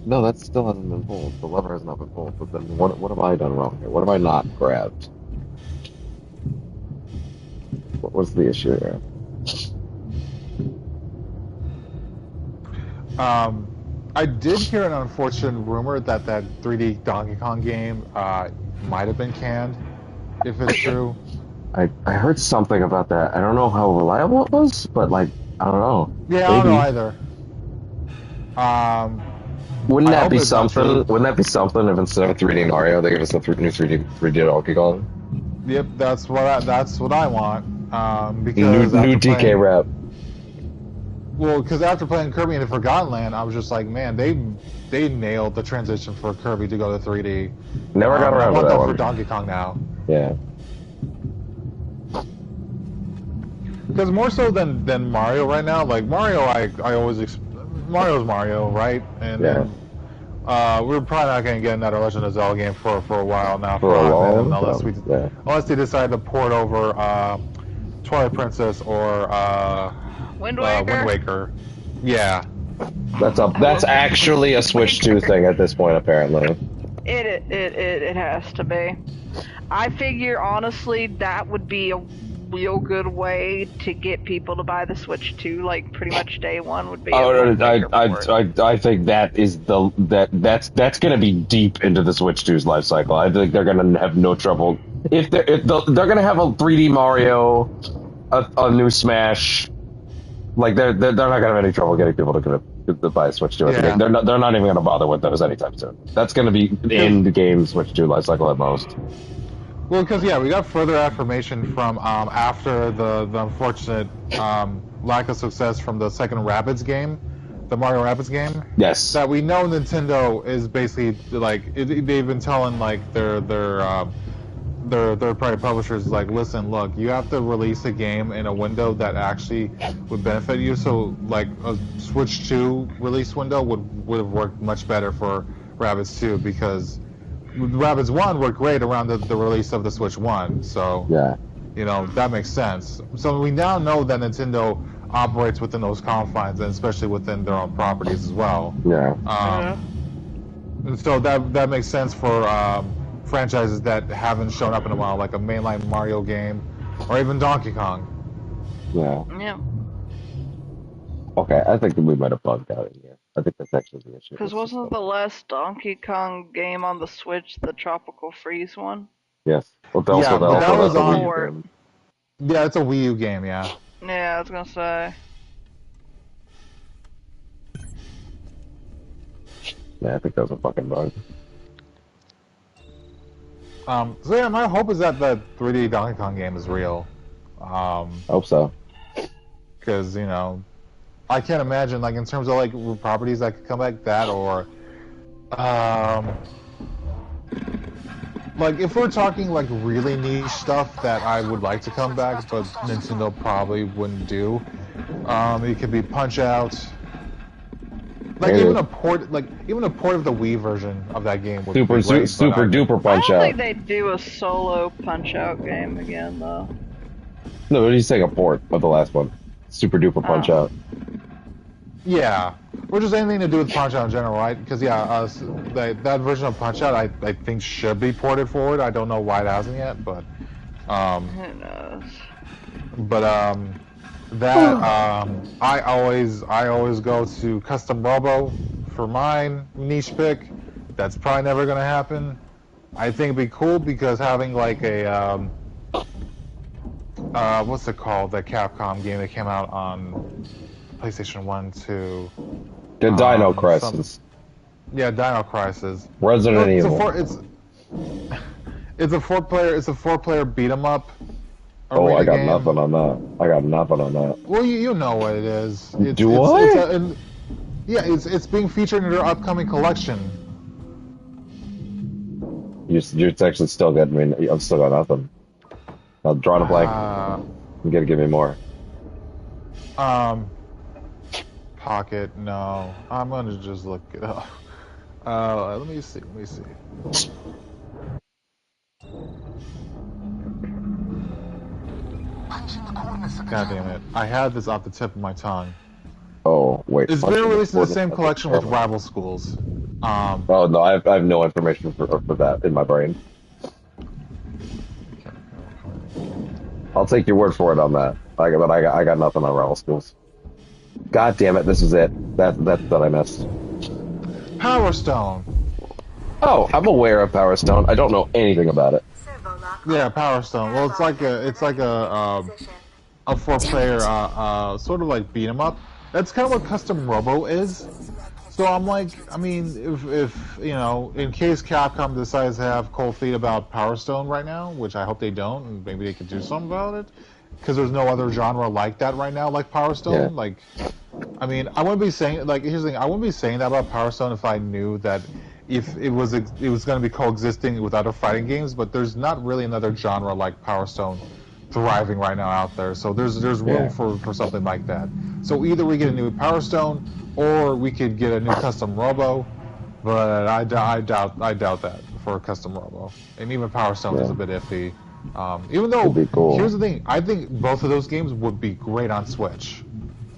No, that still hasn't been pulled. The lever has not been pulled. But then what have I done wrong here? What have I not grabbed? What was the issue here? I did hear an unfortunate rumor that 3D Donkey Kong game might have been canned, if it's true. I heard something about that. I don't know how reliable it was, but like, I don't know. Yeah, maybe. I don't know either. Wouldn't that be something? Wouldn't that be something if instead of 3D Mario, they give us a new 3D Donkey Kong? Yep, that's what I want. Because new DK rap. Well, because after playing Kirby in the Forgotten Land, I was just like, man, they nailed the transition for Kirby to go to 3D. Never got around to that one. For Donkey Kong now. Yeah. Because more so than Mario right now, like Mario, I always Mario's Mario, right? And yeah. We're probably not going to get another Legend of Zelda game for a while now. For a long time, unless they decide to port over Twilight Princess or Wind Waker. Yeah. That's actually a Switch 2 thing at this point, apparently. It has to be. I figure honestly that would be a real good way to get people to buy the Switch 2, like pretty much day one would be. I think that is that's going to be deep into the Switch 2's life cycle. I think they're going to have no trouble if they're going to have a 3D Mario, a new Smash. Like they're not going to have any trouble getting people to buy a Switch 2. Yeah. They're not even going to bother with those anytime soon. That's going to be in the game Switch 2 life cycle at most. Well, because we got further affirmation from after the unfortunate lack of success from the second Rabbids game, the Mario Rabbids game. Yes. That we know Nintendo is basically like they've been telling like their third-party publishers like, listen, look, you have to release a game in a window that actually would benefit you. So like a Switch 2 release window would have worked much better for Rabbids 2 because Rabbids 1 worked great around the release of the Switch 1, so yeah, that makes sense. So we now know that Nintendo operates within those confines, and especially within their own properties as well. Yeah. And so that makes sense for franchises that haven't shown up in a while, like a mainline Mario game, or even Donkey Kong. Yeah. Yeah. Okay, I think we might have bugged out in here. I think that's actually the issue. Because wasn't the last Donkey Kong game on the Switch the Tropical Freeze one? Yes. Well, that was on Wii U game. Yeah, it's a Wii U game, yeah. Yeah, I was gonna say. Yeah, I think that was a fucking bug. So yeah, my hope is that the 3D Donkey Kong game is real. Hope so. Because, I can't imagine, like, in terms of, like, properties that could come back, that, or, like, if we're talking, like, really niche stuff that I would like to come back, but Nintendo probably wouldn't do, it could be Punch-Out, like, even a port of the Wii version of that game would be great, super duper Punch-Out. I don't think they'd do a solo Punch-Out game again, though. No, he's saying a port of the last one. Super duper Punch-Out. Yeah, or just anything to do with Punch-Out in general, right? Because that version of Punch-Out I think should be ported forward. I don't know why it hasn't yet, but who knows? But That I always go to custom robo for mine niche pick. That's probably never gonna happen. I think it'd be cool because having like a what's it called? The Capcom game that came out on PlayStation 1, 2. The Dino Crisis. Yeah, Dino Crisis. Resident Evil. It's a four-player beat 'em up. Oh, I got nothing on that. I got nothing on that. Well, you know what it is. Do I? It's being featured in their upcoming collection. You're actually still getting me. I've still got nothing. I'll draw a blank. You gotta give me more. Pocket. No, I'm gonna just look it up. Let me see. God damn it! I had this off the tip of my tongue. Oh wait. It's been released in the same collection with Rival Schools. Oh no, I have no information for that in my brain. I'll take your word for it on that. I got nothing on Rival Schools. God damn it! This is it. That's that I missed. Power Stone. Oh, I'm aware of Power Stone. I don't know anything about it. Yeah, Power Stone. Well, it's like a 4-player sort of like beat 'em up. That's kind of what Custom Robo is. So I'm like, I mean, if you know, in case Capcom decides to have cold feet about Power Stone right now, which I hope they don't, and maybe they could do something about it, because there's no other genre like that right now, like Power Stone. Yeah. Like, I mean, I wouldn't be saying here's the thing, I wouldn't be saying that about Power Stone if I knew that if it was going to be coexisting with other fighting games, but there's not really another genre like Power Stone thriving right now out there. So there's room for something like that. So either we get a new Power Stone, or we could get a new Custom Robo, but I doubt that for a Custom Robo. And even Power Stone is a bit iffy. Even though, cool. Here's the thing, I think both of those games would be great on Switch.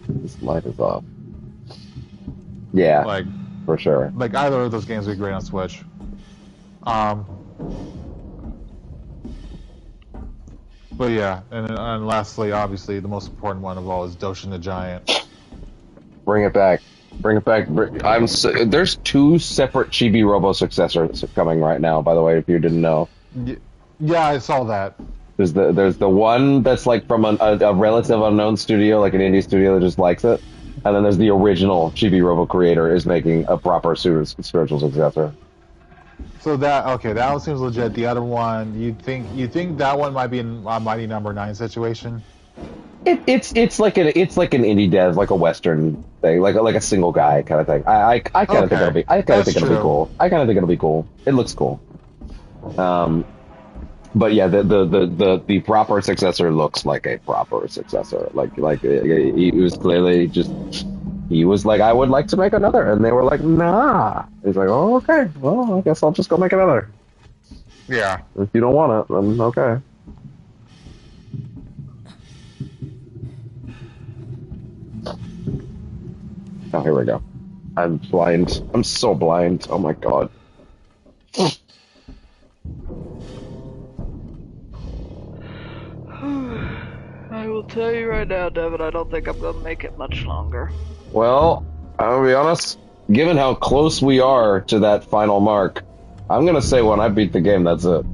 This light is off. Yeah, like for sure. Like either of those games would be great on Switch. But yeah, and lastly, obviously, the most important one of all is Doshin the Giant. Bring it back. Bring it back. There's 2 separate Chibi Robo successors coming right now, by the way, if you didn't know. Yeah, I saw that. There's the one that's like from a relative unknown studio, like an indie studio that just likes it. And then there's the original Chibi Robo creator is making a proper spiritual successor. So that one seems legit. The other one, you think that one might be in a Mighty Number 9 situation? It's like an indie dev, like a Western thing, like a single guy kind of thing. I kind of think it'll be cool. I kind of think it'll be cool. It looks cool. But yeah, the proper successor looks like a proper successor. Like he was clearly just. He was like, I would like to make another, and they were like, nah. He's like, oh, okay, well, I guess I'll just go make another. Yeah. If you don't want it, then okay. Oh, here we go. I'm blind. I'm so blind. Oh my god. I will tell you right now, Devin, I don't think I'm going to make it much longer. Well, I'll be honest, given how close we are to that final mark, I'm going to say when I beat the game, that's it.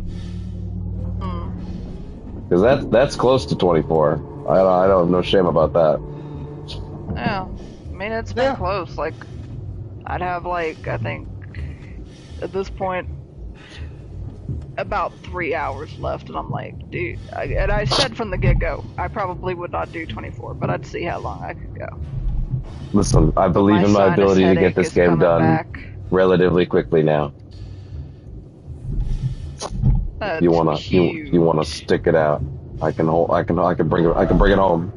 Because that's close to 24. I don't have no shame about that. Yeah. I mean, it's been close. Like, I'd have, like, I think, at this point, about 3 hours left, and I'm like, dude, and I said from the get-go, I probably would not do 24, but I'd see how long I could go. Listen, I believe in my ability to get this game done relatively quickly now. That's you wanna stick it out? I can bring it home.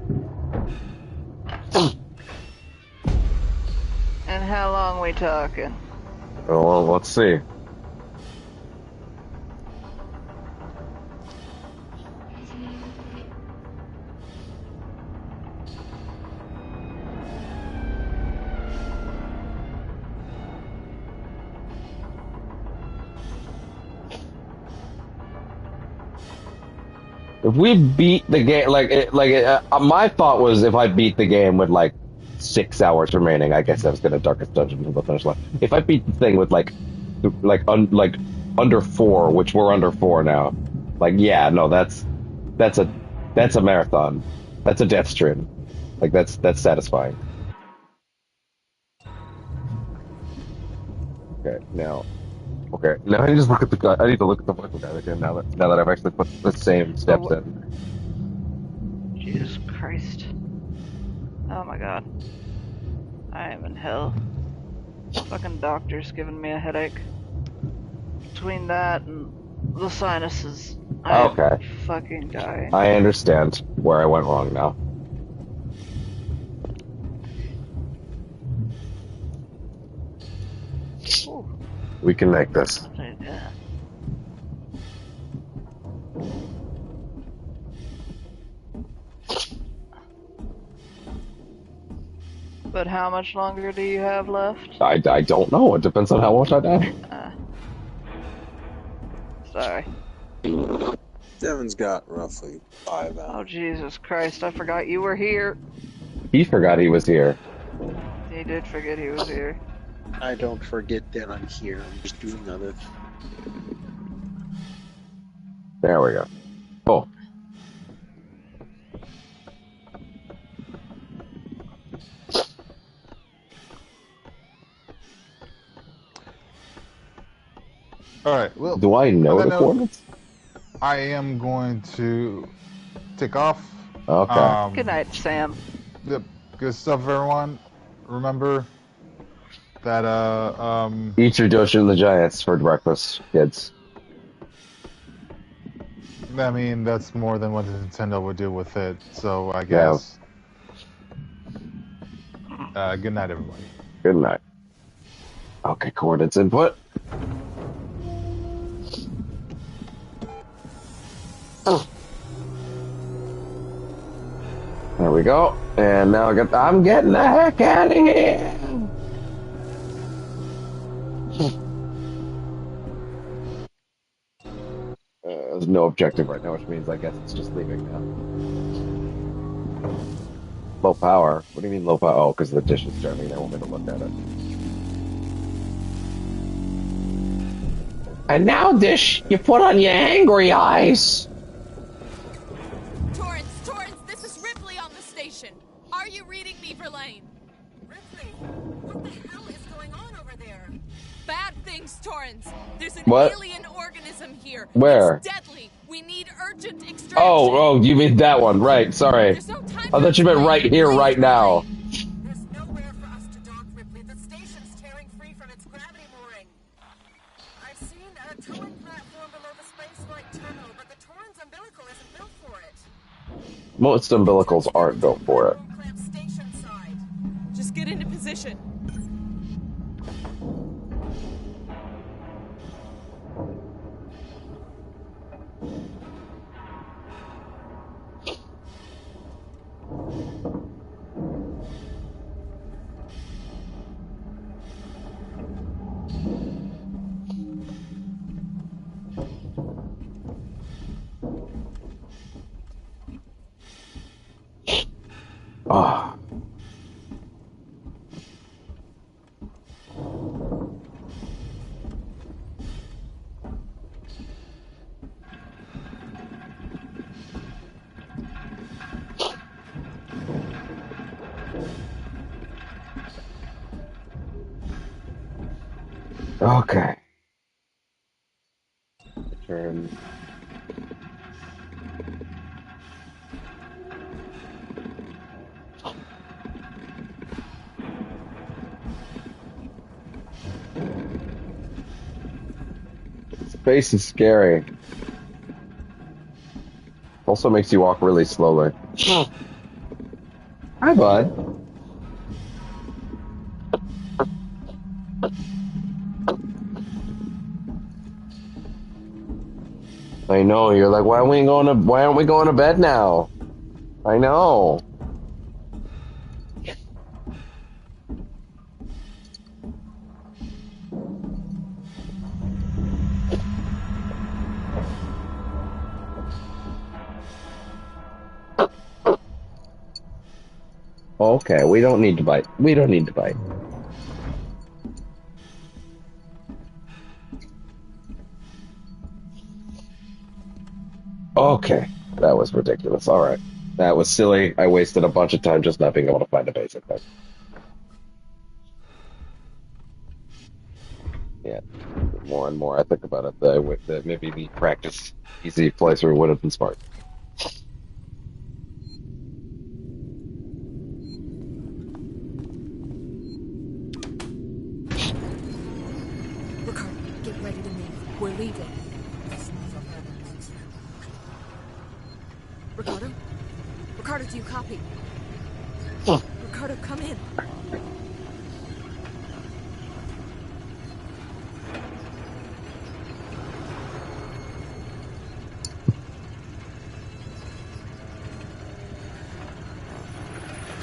And how long we talking? Well, let's see. If we beat the game, my thought was if I beat the game with like 6 hours remaining, I guess I was gonna Darkest Dungeon to the finish line. If I beat the thing with like under 4, which we're under 4 now, like yeah, no, that's a marathon. That's a death stream. Like that's satisfying. Okay, now I need to look at the guy. I need to look at the voice guide again now that I've actually put the same steps in. Jesus Christ! Oh my God! I am in hell. Fucking doctor's giving me a headache. Between that and the sinuses, I'm fucking dying. I understand where I went wrong now. Ooh. We can make this. But how much longer do you have left? I don't know. It depends on how much I die. Sorry. Devin's got roughly 5 hours. Oh, Jesus Christ, I forgot you were here. He forgot he was here. He did forget he was here. I don't forget that I'm here. I'm just doing other things. There we go. Oh. Alright, well... Do I know the coordinates? I am going to take off. Okay. Good night, Sam. Yep. Good stuff, everyone. Remember that, Eat your Doshi and the Giants for breakfast, kids. I mean, that's more than what Nintendo would do with it, so I guess... Yeah. Good night, everybody. Good night. Okay, coordinates input. There we go. And now I'm getting the heck out of here. There's no objective right now, which means I guess it's just leaving now. Low power? What do you mean low power? Oh, because the dish is turning. They want me to look at it. And now, Dish, you put on your angry eyes. Torrance, this is Ripley on the station. Are you reading me, Verlaine? Ripley, what the hell is going on over there? Bad things, Torrance. There's an alien organism here. Where? It's deadly. We need urgent extraction. Oh, you mean that one, right? Sorry. There's no time I thought you meant right here, right now. There's nowhere for us to dock, Ripley. The station's tearing free from its gravity mooring. I've seen a towing platform below the spaceflight terminal, but the Torrance umbilical isn't built for it. Most umbilicals aren't built for it. Station side. Just get into position. Ah. Okay. Turn. Space is scary. Also makes you walk really slowly. Hi, bud. I know, you're like, why aren't we going to bed now? I know. Okay, we don't need to bite. We don't need to bite. Okay, that was ridiculous. All right, that was silly. I wasted a bunch of time just not being able to find a basic thing. Yeah, the more and more I think about it, that maybe the practice easy playthrough would have been smart. Ricardo, get ready to move. We're leaving. Ricardo? Ricardo, do you copy? Ricardo, come in.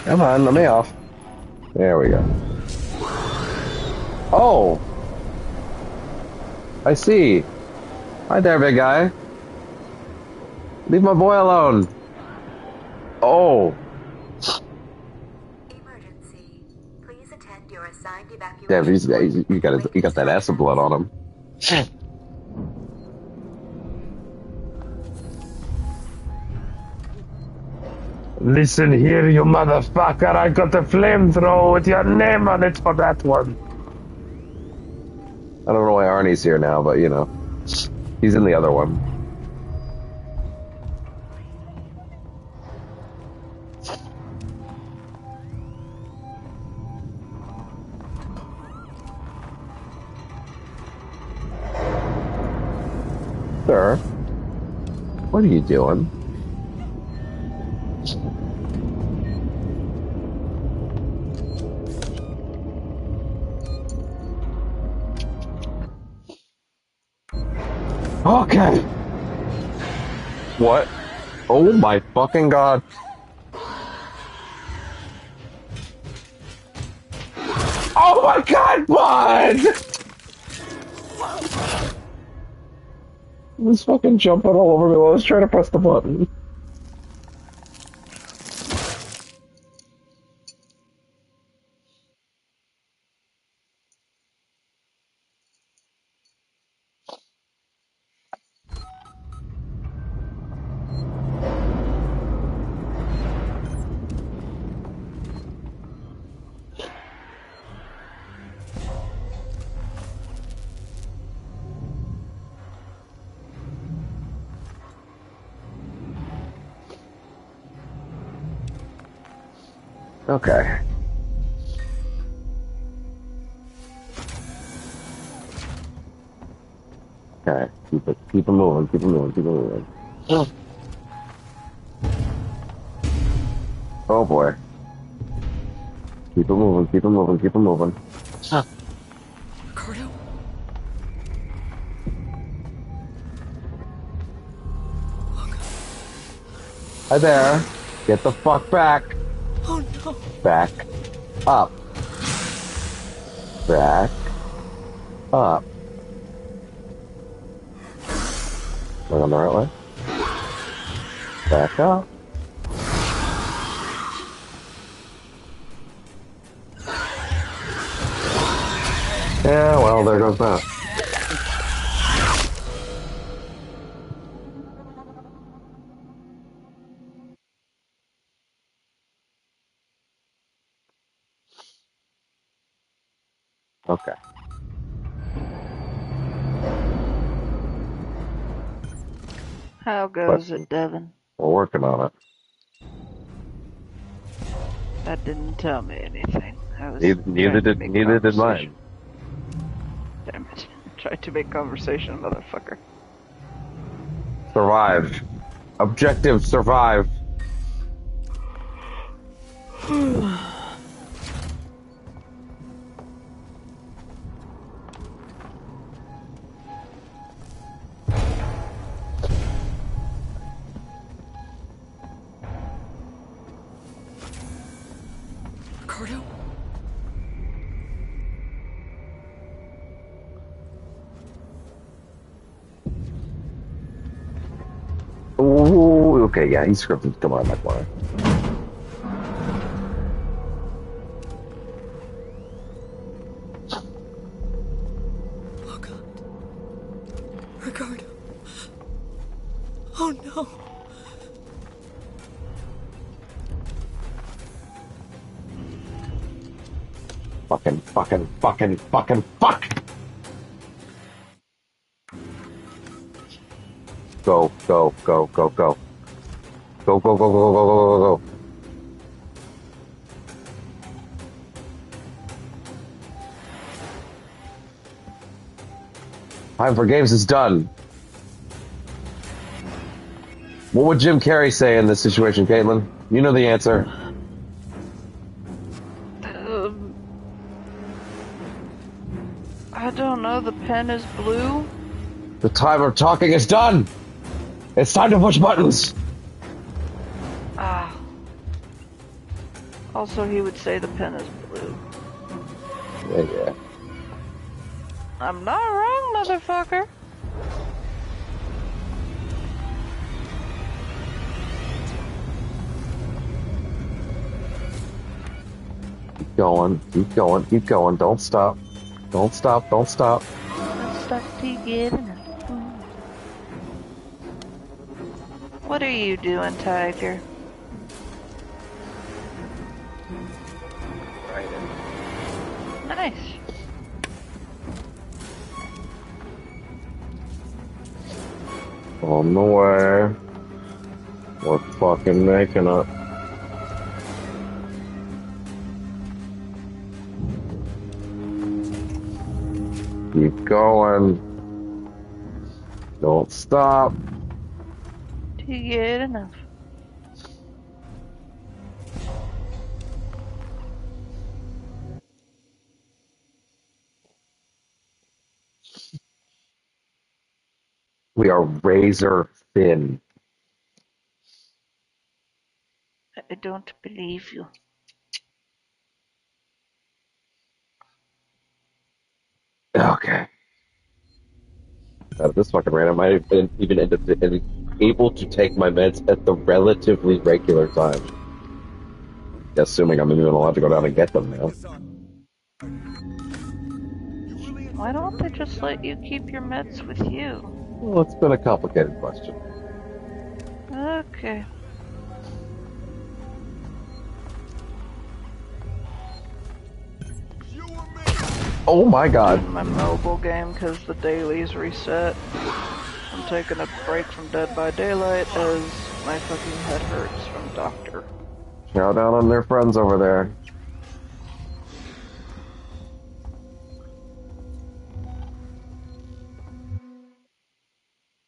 Come on, let me off. There we go. Oh! I see. Hi there, big guy. Leave my boy alone. Oh. Emergency. Please attend your assigned evacuation. Yeah, you got that acid blood on him. Listen here, you motherfucker. I got a flamethrower with your name on it for that one. I don't know why Arnie's here now, but you know, he's in the other one. Sir, what are you doing? Okay. What? Oh my fucking god. Oh my god, what? He was fucking jumping all over me while I was trying to press the button. Okay. Okay, keep it moving. Oh boy. Keep it moving. Ricardo? Hi there. Get the fuck back. Oh no. Back up. Back up. Am I on the right way? Back up. Yeah, well, there goes that. Okay. How goes it, Devin? We're working on it. That didn't tell me anything. Neither did mine. Damn it. Tried to make conversation, motherfucker. Survive. Objective, survive. Ricardo? Ooh, okay, yeah, he's scripted to come on my corner. Oh no. Fucking fuck! Go. Go. Time for games is done. What would Jim Carrey say in this situation, Caitlin? You know the answer. I don't know. The pen is blue. The time of talking is done. It's time to push buttons. Also, he would say the pen is blue. Yeah. I'm not wrong, motherfucker. Keep going. Don't stop. Don't stop Don't stop till you get enough. What are you doing, Tiger? Nice. On the way. We're fucking making it. Keep going. Don't stop. Till you get enough. We are razor thin. I don't believe you. Okay. This fucking random. I might have been even end up able to take my meds at the relatively regular time. Assuming I'm even allowed to go down and get them now. Why don't they just let you keep your meds with you? Well, it's been a complicated question. Okay. Oh my god. My mobile game because the dailies reset. I'm taking a break from Dead by Daylight as my fucking head hurts from Doctor. Shout out on their friends over there.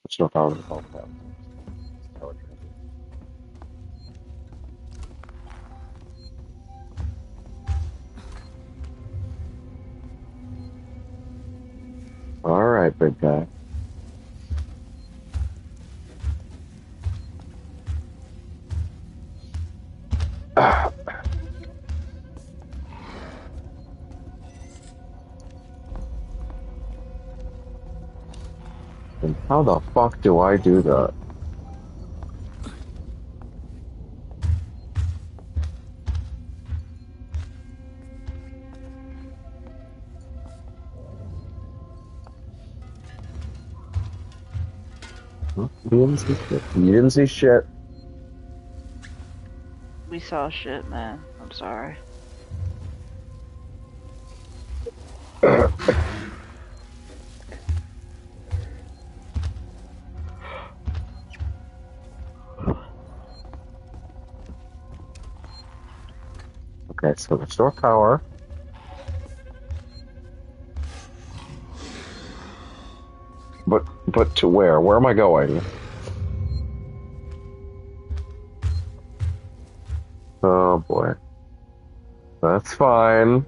Which no power to call that. Alright, big guy. And how the fuck do I do that? You didn't see shit. You didn't see shit. We saw shit, man. I'm sorry. Okay, so restore power. But to where? Where am I going? Oh boy. That's fine.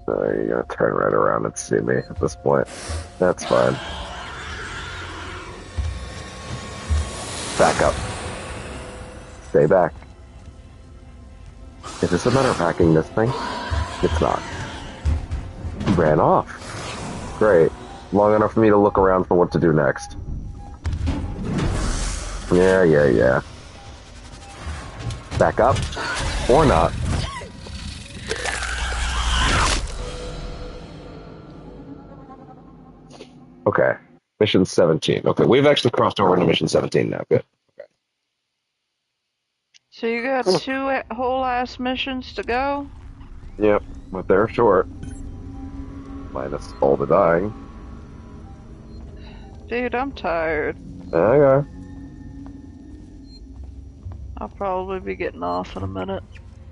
You're gonna turn right around and see me at this point. That's fine. Back up. Stay back. Is this a matter of hacking this thing? It's not. He ran off. Great. Long enough for me to look around for what to do next. Yeah. Back up. Or not. Okay. Mission 17. Okay, we've actually crossed over into mission 17 now. Good. Okay. So you got 2 whole ass missions to go? Yep, but they're short. Minus all the dying. Dude, I'm tired. Okay. I'll probably be getting off in a minute.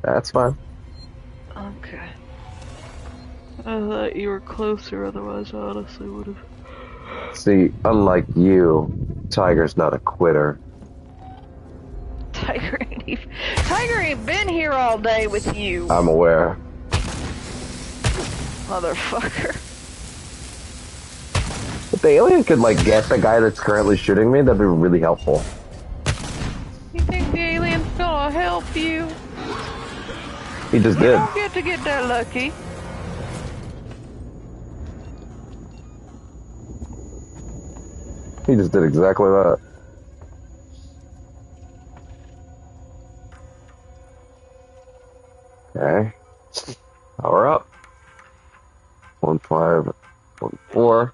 That's fine. Okay. I thought you were closer, otherwise I honestly would have. See, unlike you, Tiger's not a quitter. Tiger ain't been here all day with you. I'm aware. Motherfucker. If the alien could, like, get the guy that's currently shooting me, that'd be really helpful. You think the alien's gonna help you? He just You did. don't get to get that lucky. He just did exactly that. Okay. Power up. 1514.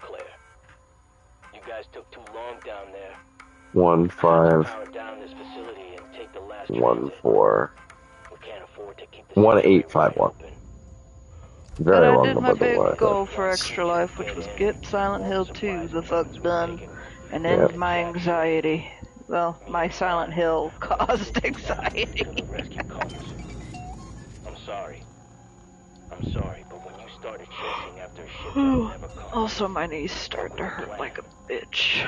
You guys took too long down there. 1514. We can't afford to keep 1851. Very But I long did my about the big way. goal for Extra Life, which was get Silent Hill 2 the fuck done and end my anxiety. Well, my Silent Hill caused anxiety. I'm sorry, but when you started chasing after a ship that never comes, Also, my knees start to hurt like a bitch.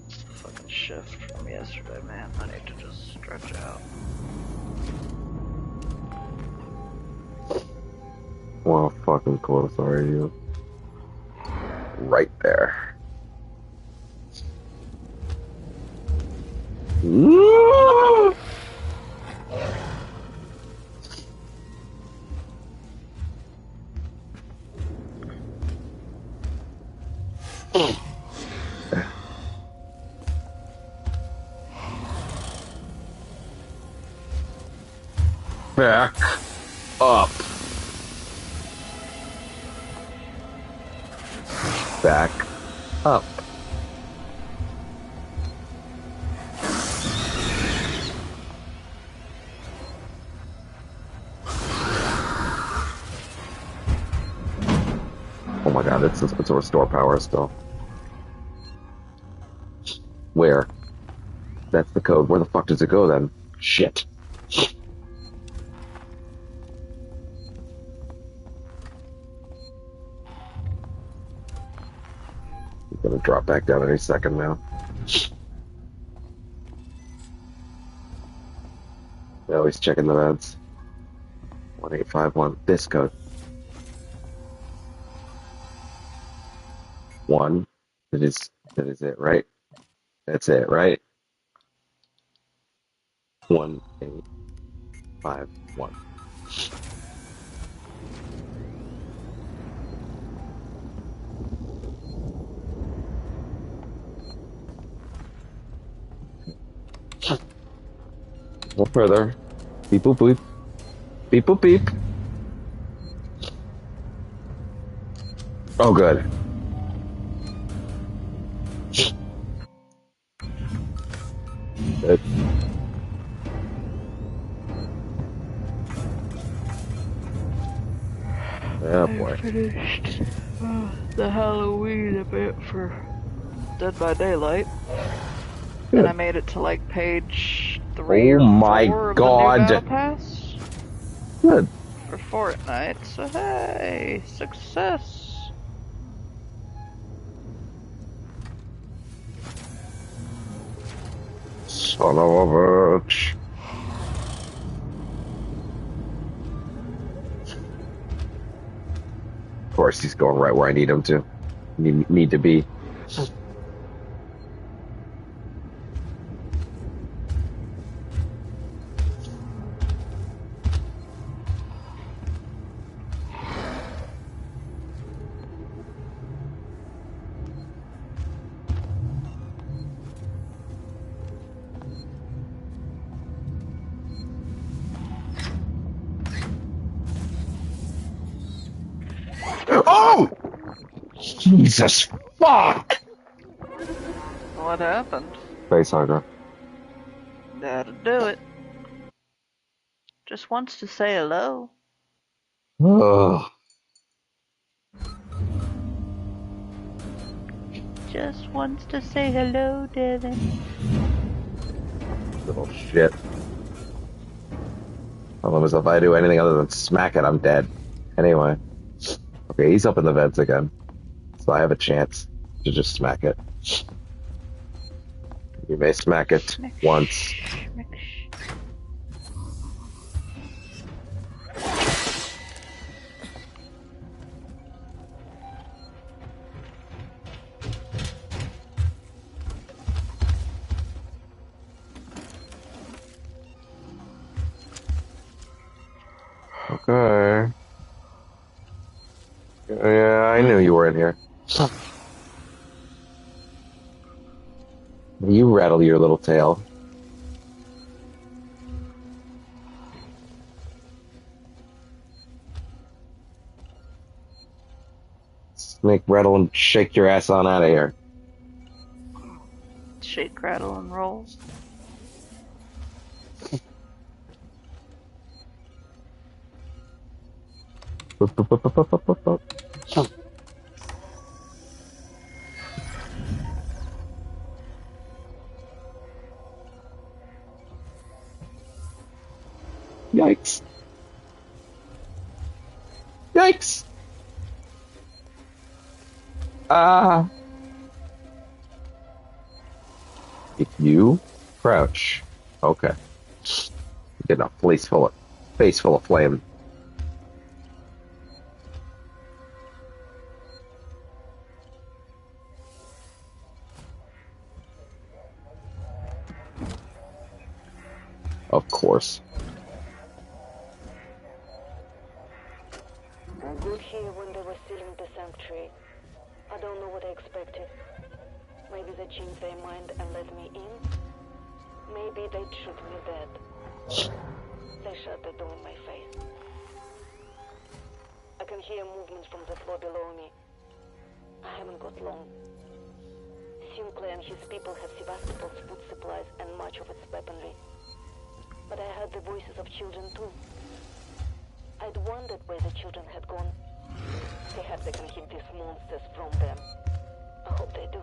It's a fucking shift from yesterday, man. I need to just stretch out. Well, fucking close are you? Right there. Woo! Back up. Back up. Oh my god, it's a restore power still. Where? That's the code. Where the fuck does it go then? Shit. It's gonna drop back down any second now. Oh, he's checking the meds. 1851. This code. 1. That is it, right? That's it, right? 1851. No further. Beep boop beep. Beep boop beep. Oh, good. Good. Oh boy. I finished the Halloween event for Dead by Daylight. Good. And I made it to like page 3 or 4 my of god. the new Battle Pass. Good. For Fortnite, so hey, success. Son of a bitch. Of course, he's going right where I need him to. Need to be. Jesus fuck! What happened? Face hugger. That'll do it. Just wants to say hello. Ugh. Just wants to say hello, Devin. Little shit. Almost if I do anything other than smack it, I'm dead. Anyway. Okay, he's up in the vents again. So I have a chance to just smack it. You may smack it once. Okay. Yeah, I knew you were in here. You rattle your little tail. Snake, rattle, and shake your ass on out of here. Shake, rattle, and roll. Yikes. Yikes. If you crouch, okay. Getting a face full of flame. Of course. I got here when they were sealing the sanctuary. I don't know what I expected. Maybe they changed their mind and let me in. Maybe they'd shoot me dead. They shut the door in my face. I can hear movements from the floor below me. I haven't got long. Sinclair and his people have Sevastopol's food supplies and much of its weaponry. But I heard the voices of children too. I'd wondered where the children had gone. Perhaps I can keep these monsters from them. I hope they do.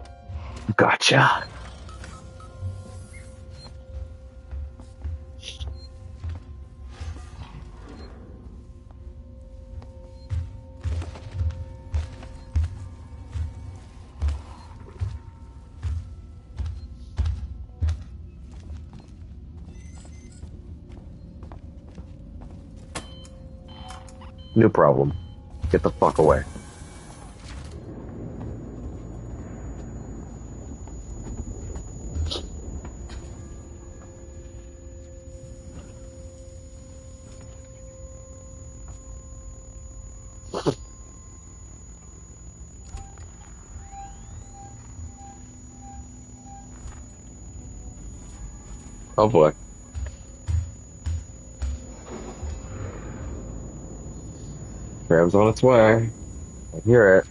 Gotcha. New problem. Get the fuck away. Oh boy. Crab's on its way. I hear it.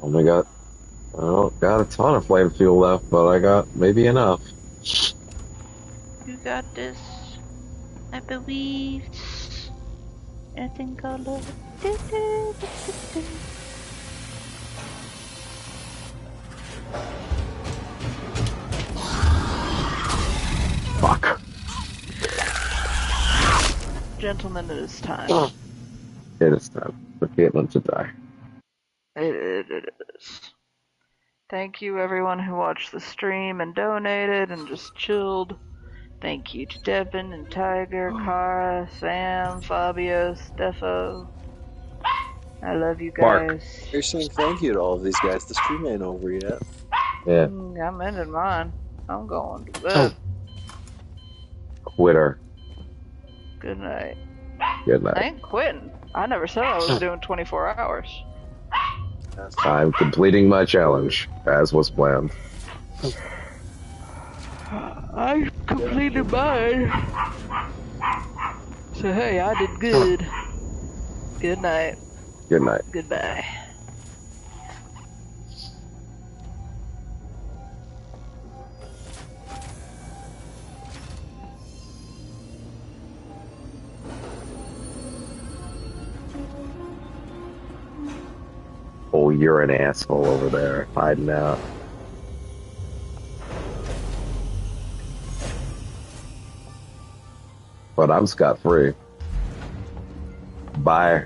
Only got, well, got a ton of flame fuel left, but I got maybe enough. You got this. I believe. I think I'll love it. Fuck. Gentlemen, it is time. It is time for Caitlin to die. It is. Thank you everyone who watched the stream and donated and just chilled. Thank you to Devin and Tiger, Kara, Sam, Fabio, Stefo. I love you guys. Mark. You're saying thank you to all of these guys. The stream ain't over yet. Yeah. I'm ending mine. I'm going to bed. Quitter. Good night. Good night. I ain't quitting. I never said I was doing 24 hours. I'm completing my challenge, as was planned. I completed mine. So hey, I did good. Good night. Good night. Goodbye. Oh, you're an asshole over there, hiding out. But I'm scot-free. Bye.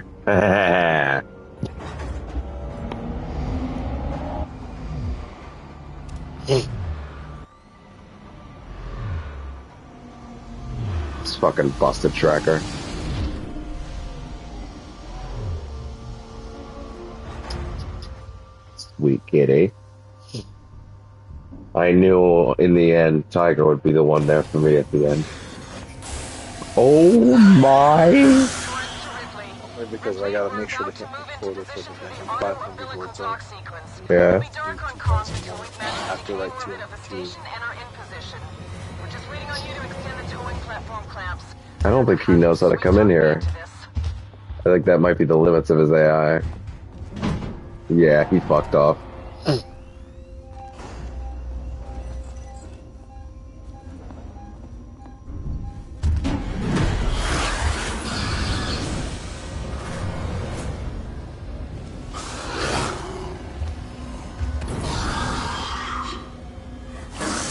This fucking busted tracker. Sweet kitty. I knew in the end Tiger would be the one there for me at the end. Oh my! Because I gotta make sure to hit the quota for the next 500 words out. Yeah. After like two. I don't think he knows how to come in here. I think that might be the limits of his AI. Yeah, he fucked off.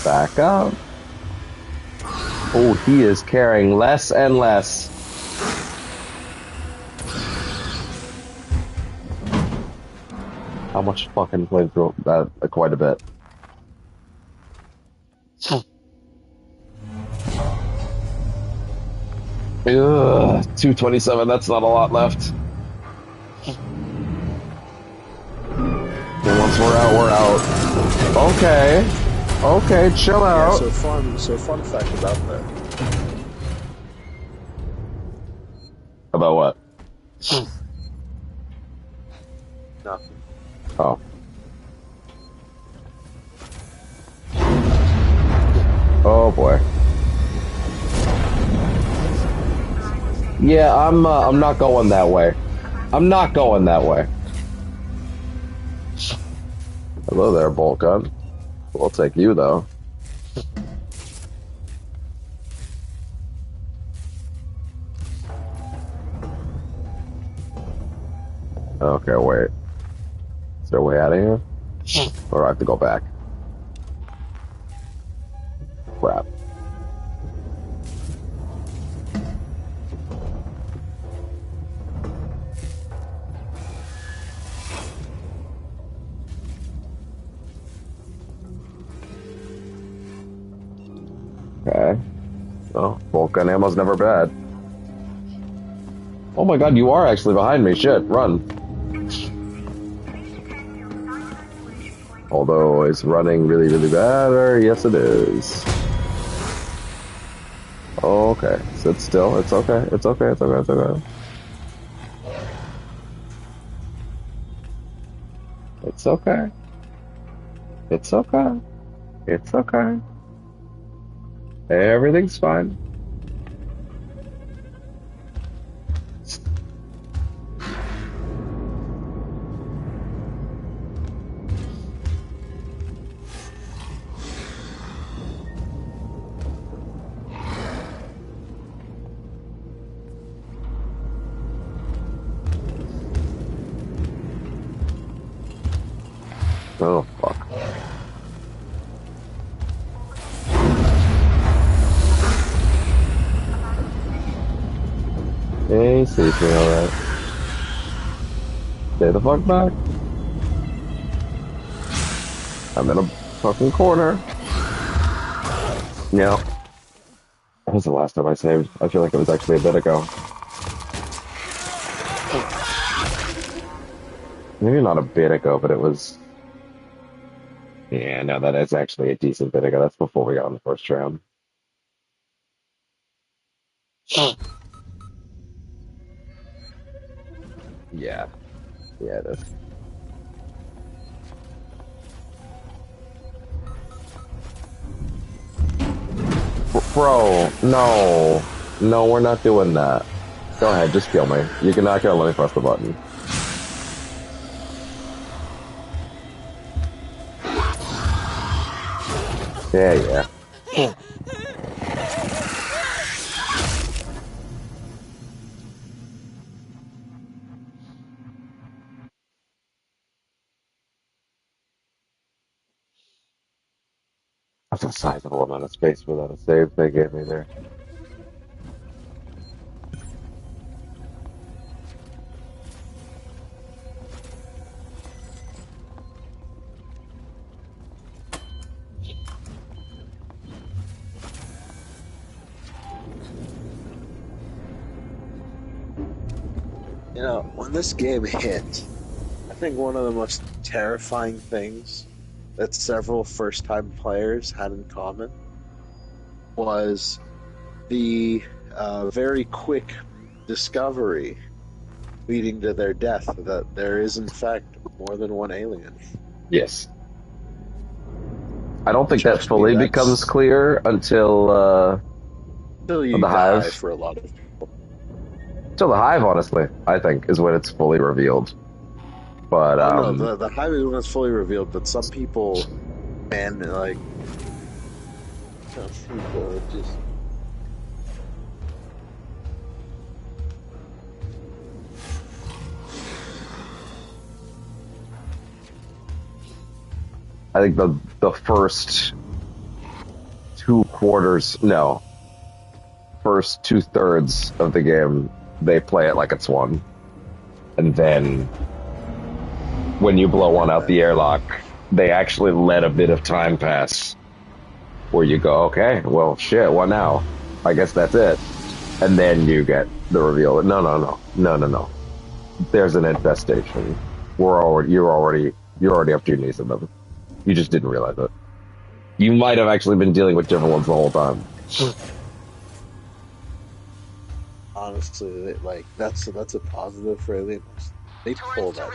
Back up. Oh, he is carrying less and less. How much fucking flamethrower? Quite a bit. Ugh, 227, that's not a lot left. And once we're out, we're out. Okay. Okay, chill out. Yeah, so fun fact about that. About what? Nothing. Oh. Oh boy. Yeah, I'm not going that way. I'm not going that way. Hello there, bolt gun. We'll take you though. Okay, wait. Is there a way out of here? Or do I have to go back? Crap. Okay. Oh, bolt gun ammo's never bad. Oh my god, you are actually behind me. Shit, run. Although, is running really, really bad? Or yes, it is. Oh, okay. Sit still. It's okay. It's okay. It's okay. It's okay. It's okay. It's okay. It's okay. Everything's fine. Oh, fuck. Hey, sleeping alright. Stay the fuck back. I'm in a fucking corner. Yeah. That was the last time I saved. I feel like it was actually a bit ago. Maybe not a bit ago, but it was... Yeah, no, that is actually a decent bit ago. That's before we got on the first round. Yeah. Yeah, it is. Bro, no. No, we're not doing that. Go ahead, just kill me. You can knock out, let me press the button. Yeah. That's a sizable amount of space for that save they gave me there. You know, when this game hit, I think one of the most terrifying things that several first-time players had in common was the very quick discovery leading to their death that there is, in fact, more than one alien. Yes. I don't think that fully becomes clear until you the die Hive. for a lot of people. Till the Hive, honestly, I think, is when it's fully revealed. But no, the Hive is when it's fully revealed, but some people, man, like, some people just. I think the first 2/3 first 2/3 of the game, they play it like it's one. And then when you blow one out the airlock, they actually let a bit of time pass where you go, okay, well, shit, what now? I guess that's it. And then you get the reveal. No. There's an infestation. You're already up to your knees in them. You just didn't realize it. You might have actually been dealing with different ones the whole time. Honestly, like that's a positive for aliens. They pull that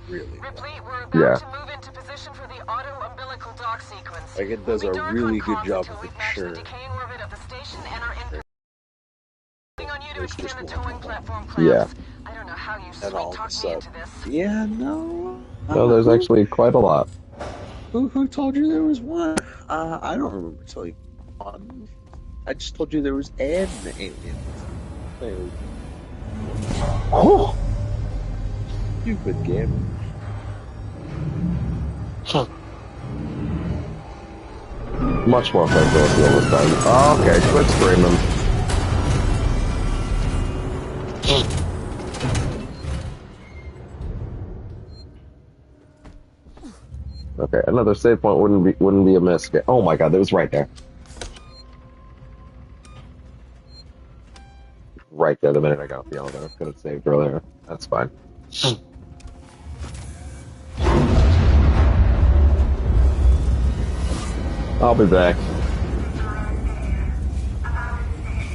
really well. Yeah. To move into position for the auto-umbilical dock sequence. Like it does a really good job of ensuring. Yeah. I don't know how you and all of a sudden, yeah, no. No, there's actually quite a lot. Who told you there was one? I don't remember telling you one. I just told you there was an alien. Oh! Stupid game. Huh. Much more flexibility this time. Oh, okay, quit screaming. Okay, another save point wouldn't be a miss. Oh my god, that was right there. Right there the minute I got off the elevator. Could have saved earlier. That's fine. I'll be back.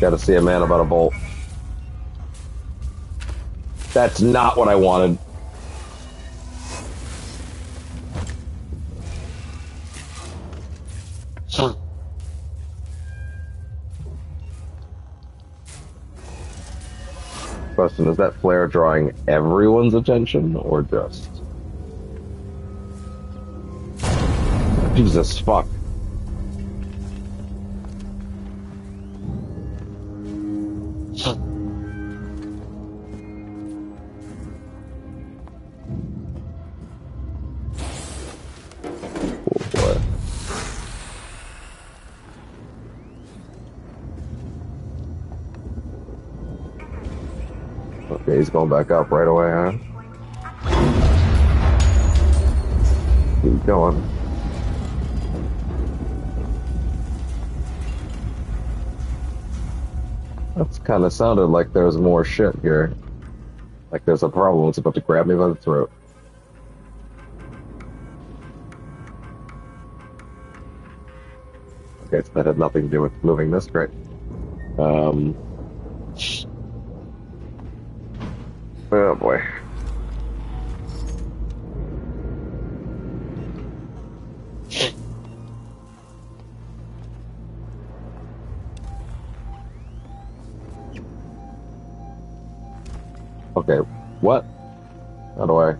Gotta see a man about a bolt. That's not what I wanted. Question, is that flare drawing everyone's attention or just? Jesus fuck. Okay, he's going back up right away, huh? Keep going. That's kind of sounded like there's more shit here. Like there's a problem. It's about to grab me by the throat. Okay, so that had nothing to do with moving this. Great. Oh boy. Okay, what? How do I?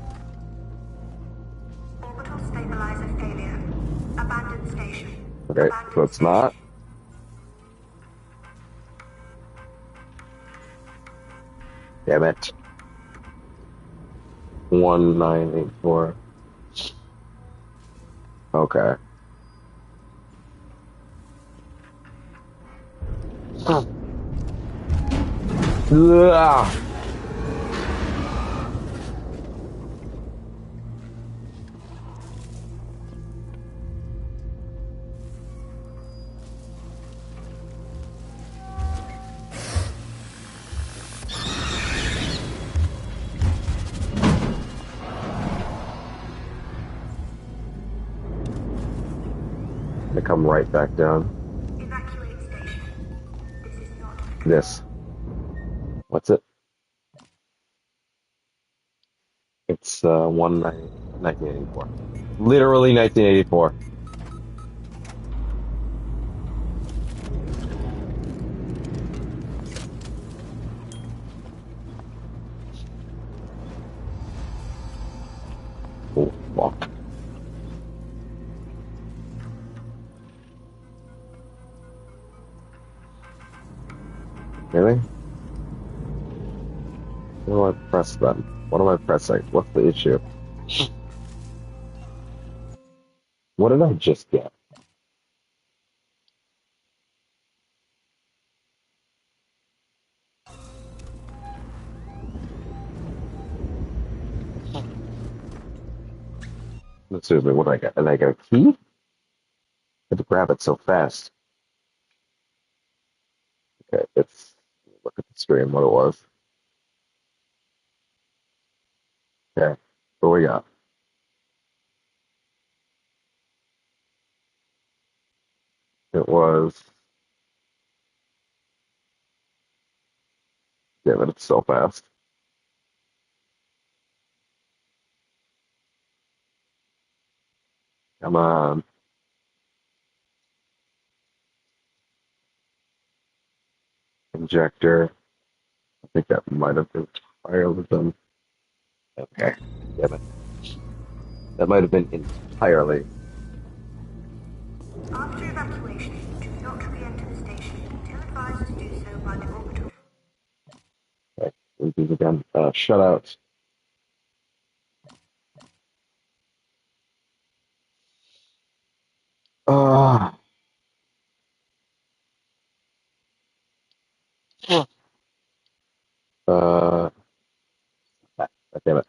Orbital stabilizer failure. Abandoned station. Okay, so it's not. Damn it. 1984. Okay. Ugh. They come right back down. Evacuate station. This is not. This. What's it? It's 1984. Literally 1984. Oh, fuck. Really? What do I press then? What am I pressing? What's the issue? What did I just get? Excuse me, what did I get? Did I get a key? I had to grab it so fast. Okay, let's look at the screen, what it was. Okay, what we got? It was... Damn it, it's so fast. Come on. Injector. I think that might have been entirely done. Okay, damn it. That might have been entirely. After evacuation, do not re-enter the station until advised to do so by the orbital. Okay, we do it again. Shut out. Uh, uh, damn it.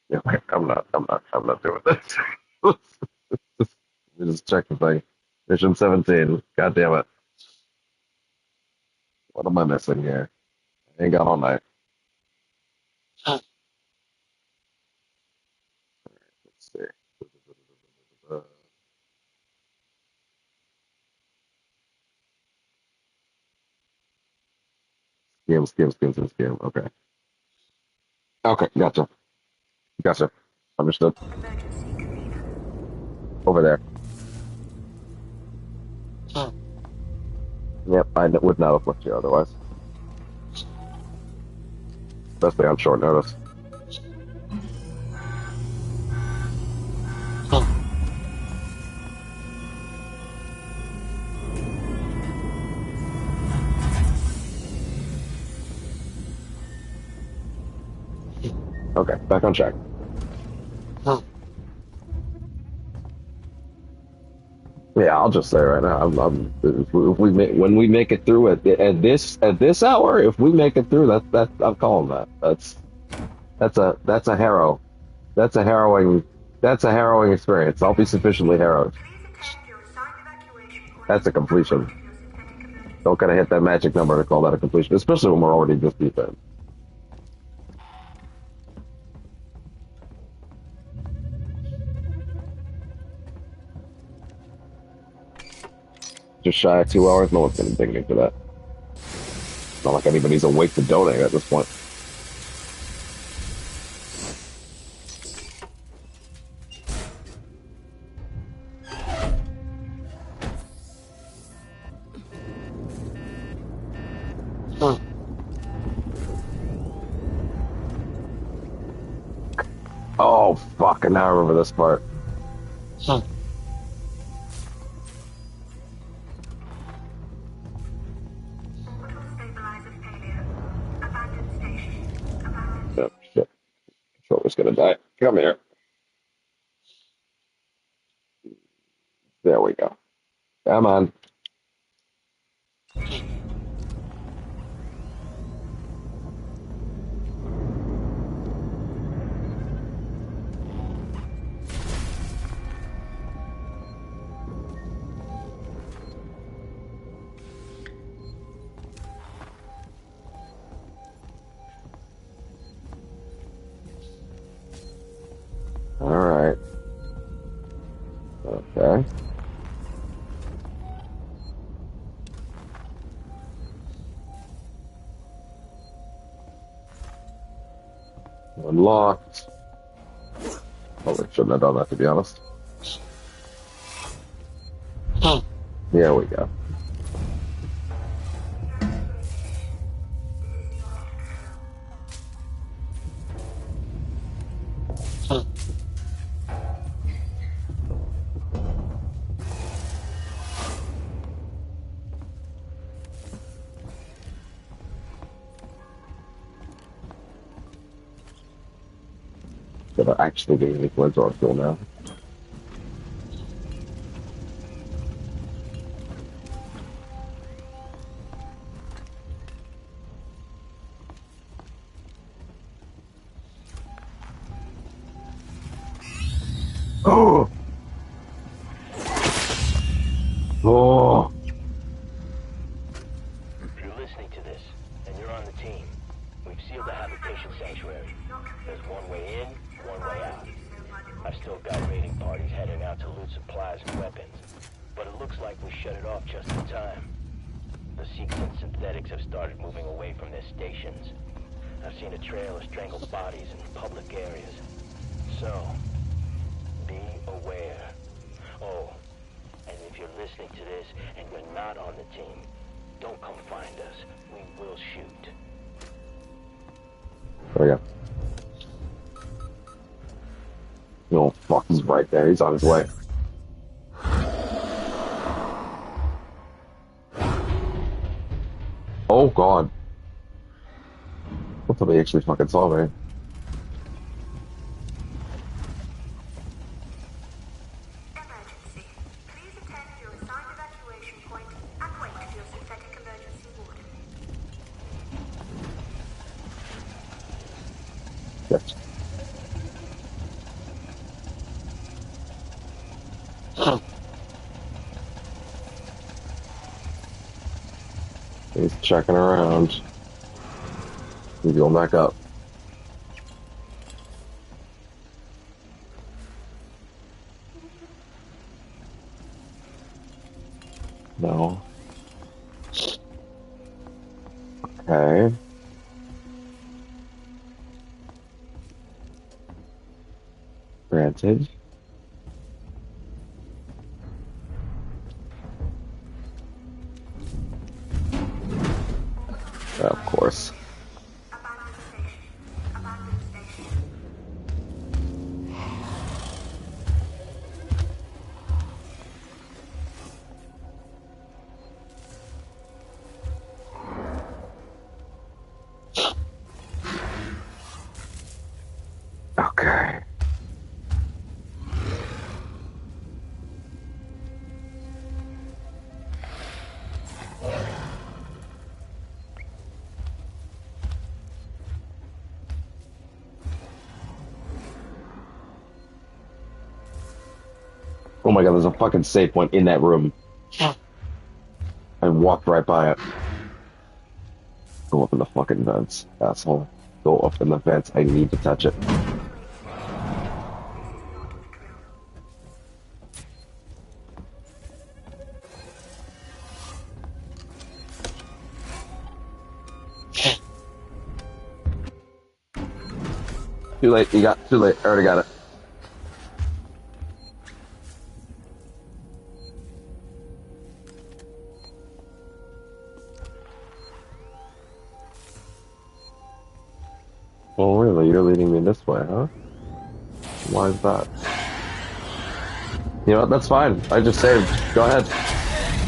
Yeah, okay, I'm not doing this. Let me just check the thing. Mission 17. God damn it. What am I missing here? I ain't got all night. Let's see. Scheme. Okay. Okay, gotcha. Gotcha. Understood. Over there. Yep, I would not have left you otherwise. Especially on short notice. Okay, back on track. Yeah, I'll just say right now, if when we make it through at this hour, if we make it through, that I'm calling that. That's a harrowing experience. I'll be sufficiently harrowed. That's a completion. Don't gotta hit that magic number to call that a completion, especially when we're already this deep in. Just shy of 2 hours, no one's gonna dig me for that. It's not like anybody's awake to donate at this point. Oh, fuck, and now I remember this part. Oh, shit. Controller's gonna die. Come here. There we go. Come on. Alright. Okay. Unlocked. Probably shouldn't have done that, to be honest. Here we go. Gotta actually be any blood draw kill now. Oh! Oh! If you're listening to this, and you're on the team, we've sealed the habitation sanctuary. There's one way in, one way out. I've still got raiding parties heading out to loot supplies and weapons, but it looks like we shut it off just in time. The Seeks and synthetics have started moving away from their stations. I've seen a trail of strangled bodies in public areas. So, be aware. Oh, and if you're listening to this and you're not on the team, don't come find us. We will shoot. There we go. Oh, fuck, he's right there. He's on his way. Oh, God. What did they actually fucking saw me? Emergency. Please attend to your assigned evacuation point and wait for your synthetic emergency warden. Yes. He's checking around. He's going back up. No. Okay. Granted. Of course. Okay. Oh my God, there's a fucking safe point in that room. I walked right by it. Go up in the fucking vents, asshole. Go up in the vents. I need to touch it. Too late. Too late. I already got it. Well, really, you're leading me this way, huh? Why is that? You know what? That's fine. I just saved. Go ahead.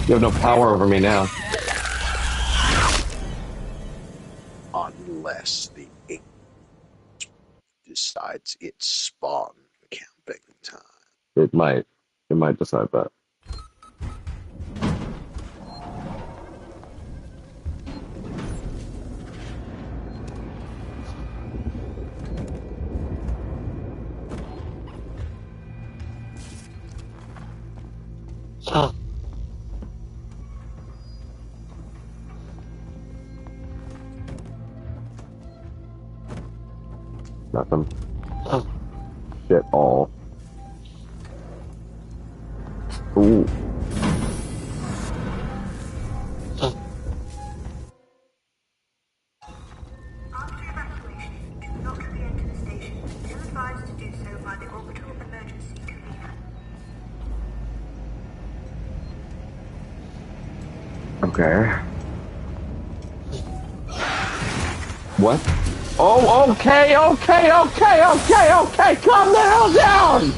You have no power over me now. Unless the ape decides it's spawn camping time. It might. It might decide that. Nothing. Shit all. Ooh. After evacuation, do not re-enter the station. You're advised to do so by the orbital emergency convener. Okay. What? Oh, okay. Calm the hell down!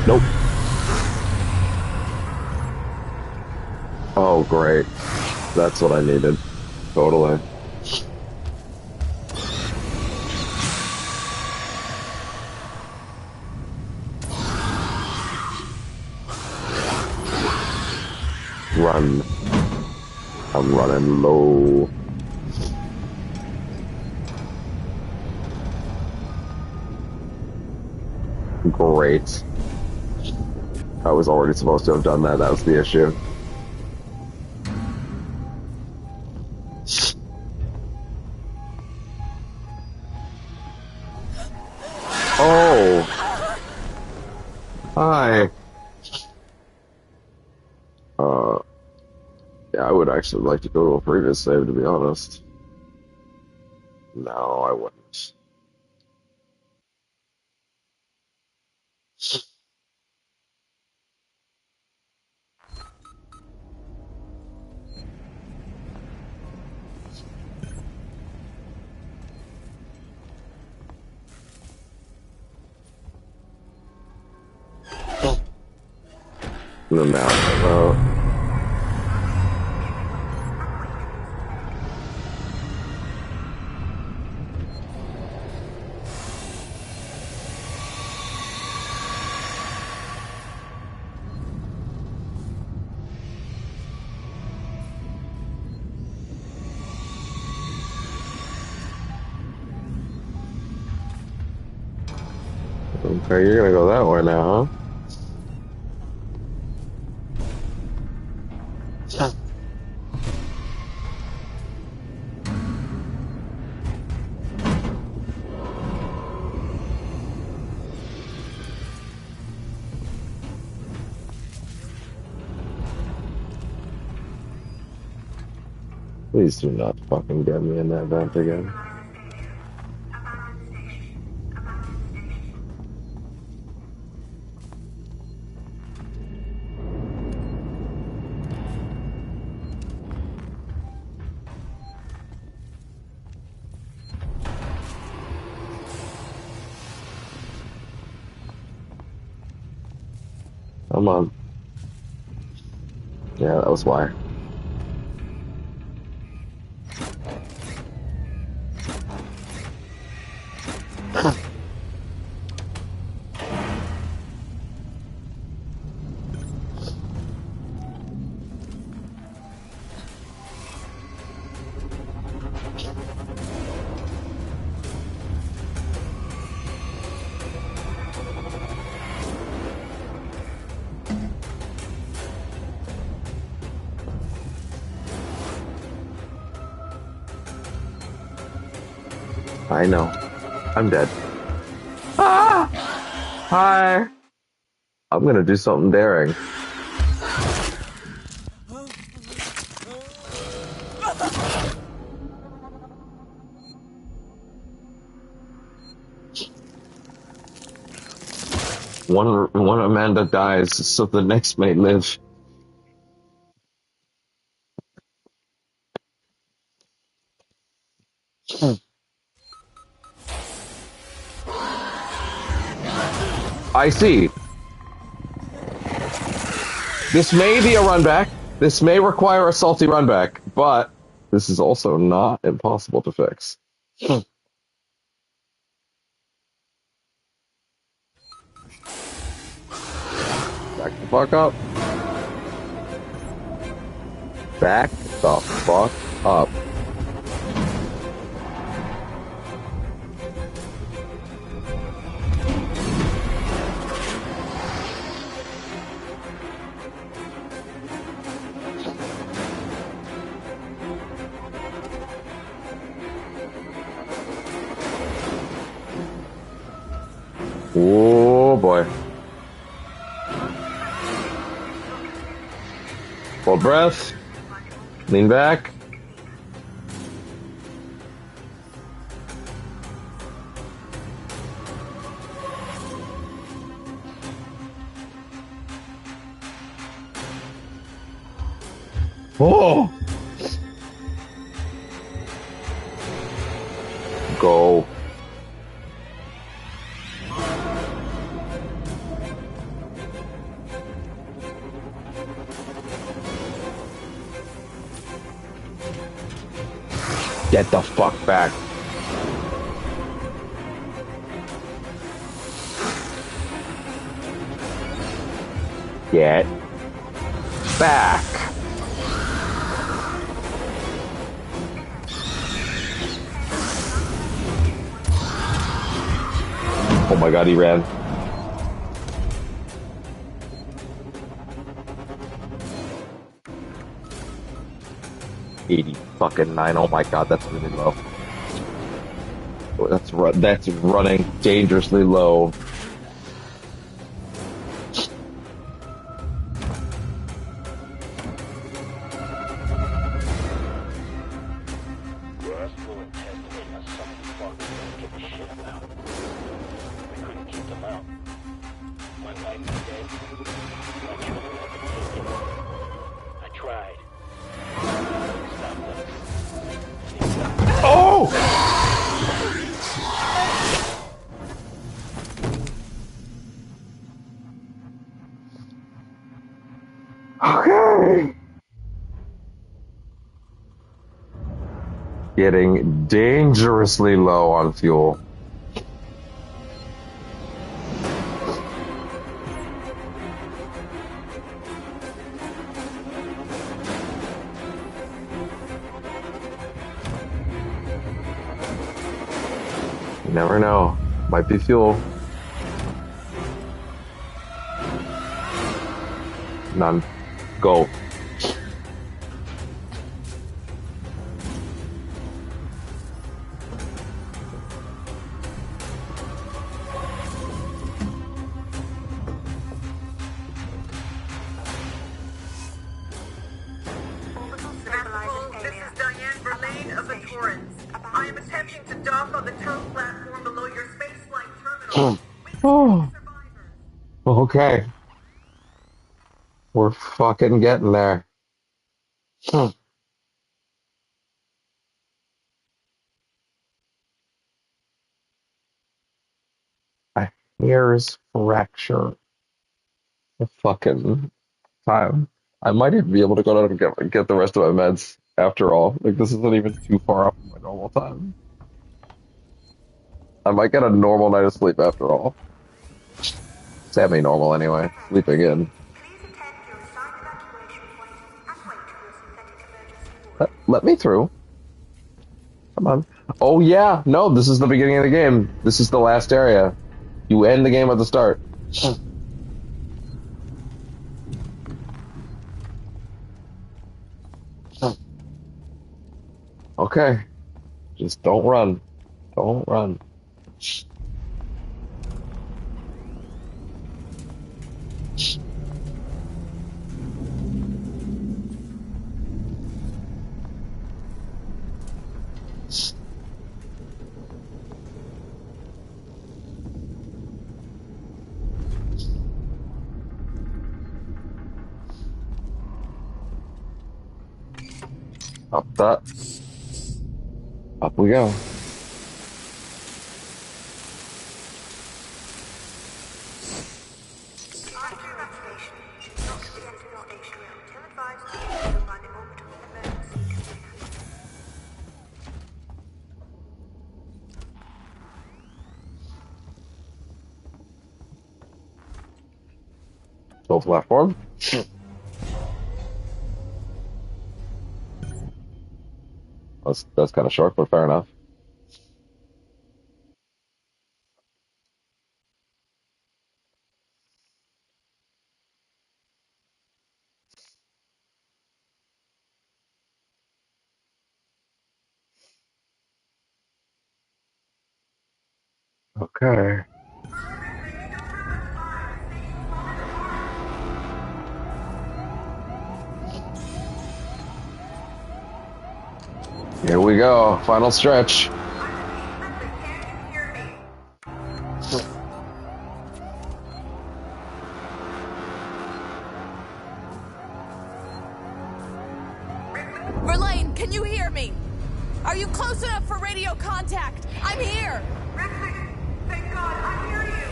Nope. Oh, great. That's what I needed. Totally. Run. I'm running low. Great. I was already supposed to have done that. That was the issue. Oh. Hi. Yeah, I would actually like to go to a previous save, to be honest. No, I wouldn't. No, no. Okay, you're gonna go that way now, huh? Please do not fucking get me in that vent again. Come on. Yeah, that was why. I know. I'm dead. Ah! Hi! I'm gonna do something daring. One Amanda dies, so the next may live. I see. This may be a run back. This may require a salty run back, but this is also not impossible to fix. Back the fuck up. Back the fuck up. Oh boy. Hold breath. Lean back. Oh! Go. Get the fuck back. Get back. Oh my god, he ran. $80 Oh my god, that's really low. That's running dangerously low. Okay. Getting dangerously low on fuel. You never know. Might be fuel. None. Go. Oh. Okay. We're fucking getting there. A hair's fracture. The fucking time. I might even be able to go down and get the rest of my meds after all. Like, this isn't even too far off my normal time. I might get a normal night of sleep after all. Semi-normal anyway. Sleeping in. Let me through. Come on. Oh yeah, no, this is the beginning of the game. This is the last area. You end the game at the start. Okay. Just don't run. Don't run. Up that. Up we go. Full platform. That's kind of short, but fair enough. Okay. Here we go. Final stretch. Verlaine, can you hear me? Are you close enough for radio contact? I'm here! Rexy, thank God, I hear you!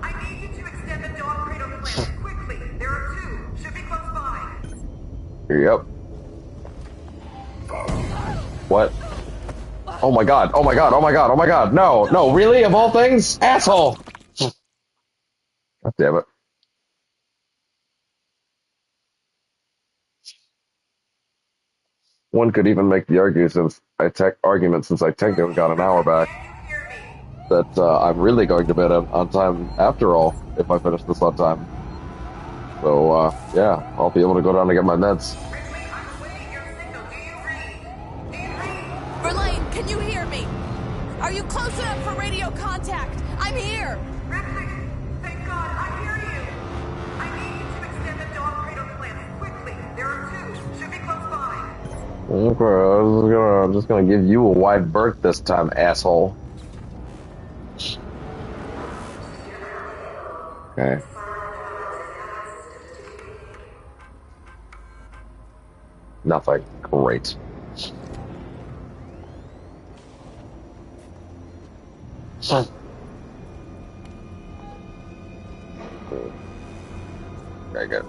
I need you to extend the dog cradle plant quickly. There are two. Should be close by. Yep. What? Oh my god, oh my god, oh my god, oh my god. No, no, really? Of all things? Asshole! God damn it. One could even make the argument since I tanked it and got an hour back that I'm really going to bed on time after all if I finish this on time. So, yeah, I'll be able to go down and get my meds. Verlaine, can you hear me? Are you close enough for radio contact? I'm here! Rexy, thank God, I hear you! I need you to extend the dog cradle plant quickly. There are two. Should be close by. Okay, I'm just gonna give you a wide berth this time, asshole. Okay. Nothing. Great. Very good.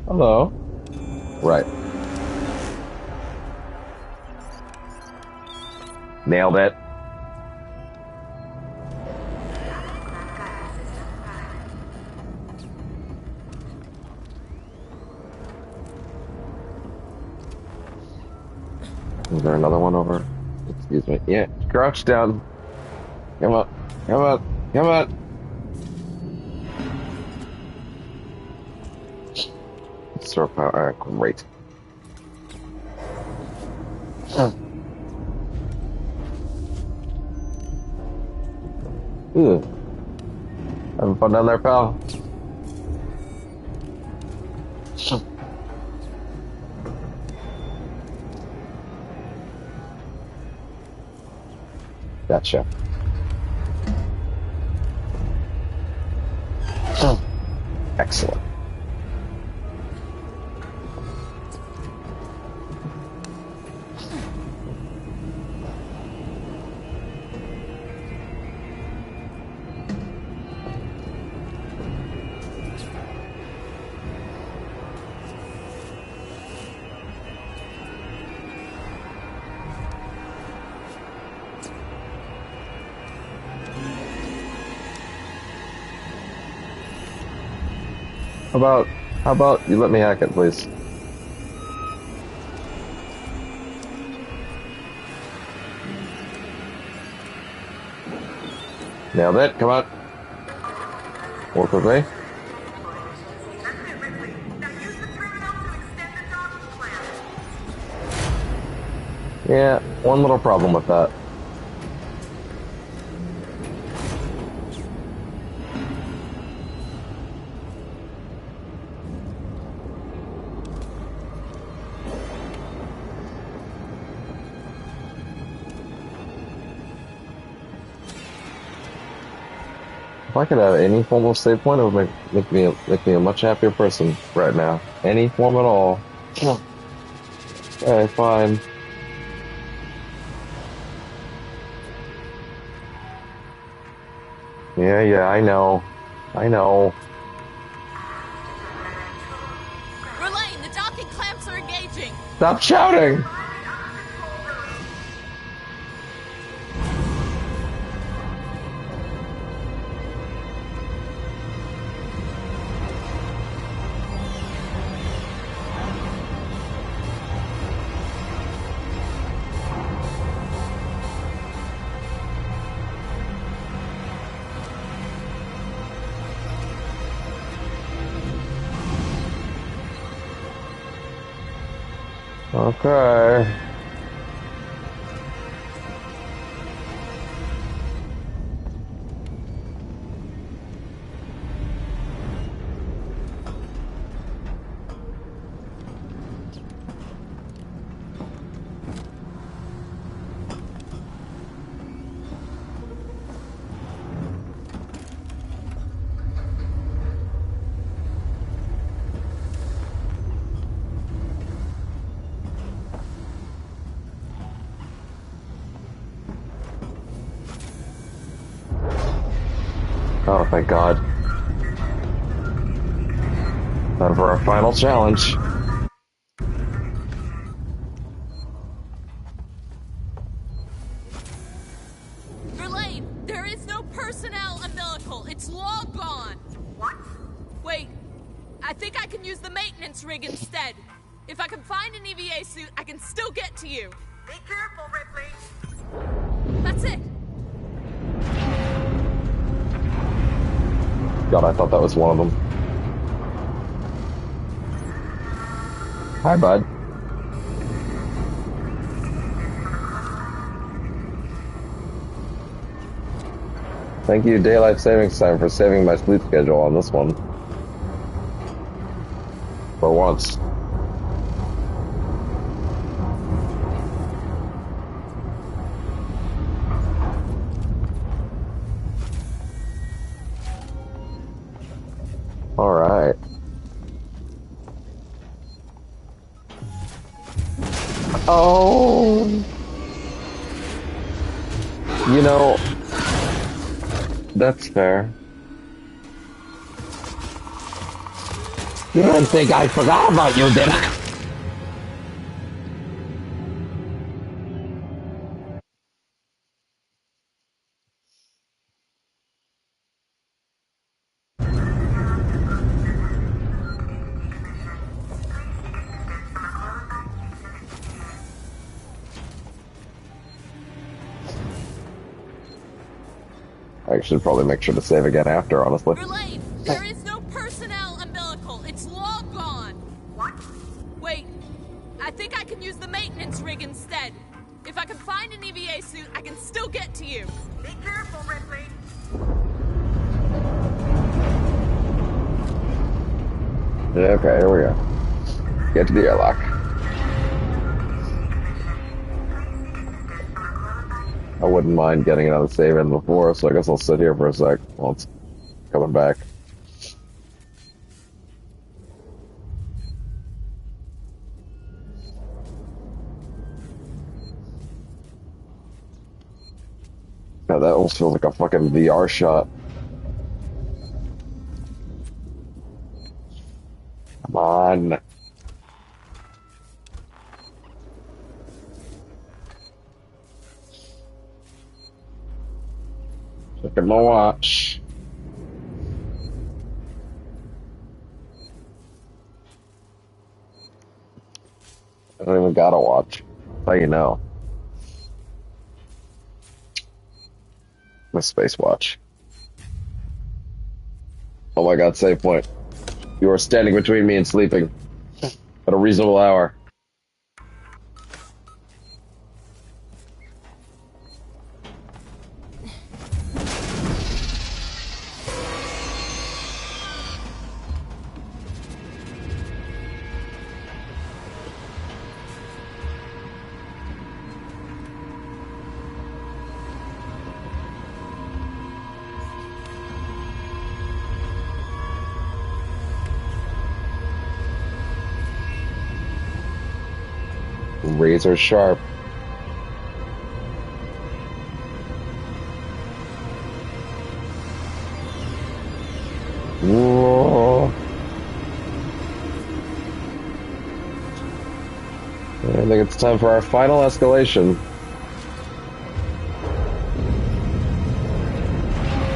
Hello. Right. Nailed it. Is there another one over? Excuse me. Yeah, crouch down. Come on. Come on. Come on. Store power. Alright, great. Ew. Having fun down there, pal? Gotcha. Excellent. How about you let me hack it, please? Nailed it. Come on. Work with me. Yeah, one little problem with that. If I could have any form of save point, it would make me a much happier person right now. Any form at all. Okay, fine. Yeah, I know. Verlaine, the docking clamps are engaging. Stop shouting! Okay. Oh, thank God. Time for our final challenge. Verlaine, there is no personnel umbilical. It's long gone. What? Wait, I think I can use the maintenance rig instead. If I can find an EVA suit, I can still get to you. Be careful, Ripley. That's it. God, I thought that was one of them. Hi, bud. Thank you, Daylight Savings Time, for saving my sleep schedule on this one. For once. Alright. Oh. You know, that's fair. You didn't think I forgot about you, did I? I should probably make sure to save again after, honestly. Verlaine, there is no personnel umbilical. It's long gone. What? Wait, I think I can use the maintenance rig instead. If I can find an EVA suit, I can still get to you. Be careful, Ripley. Okay, here we go. Get to the airlock. I wouldn't mind getting another save in before, so I guess I'll sit here for a sec while it's coming back. God, that almost feels like a fucking VR shot. Come on. Look at my watch. I don't even got a watch. How you know? My space watch. Oh my God, save point. You are standing between me and sleeping at a reasonable hour. Razor sharp. Whoa. I think it's time for our final escalation.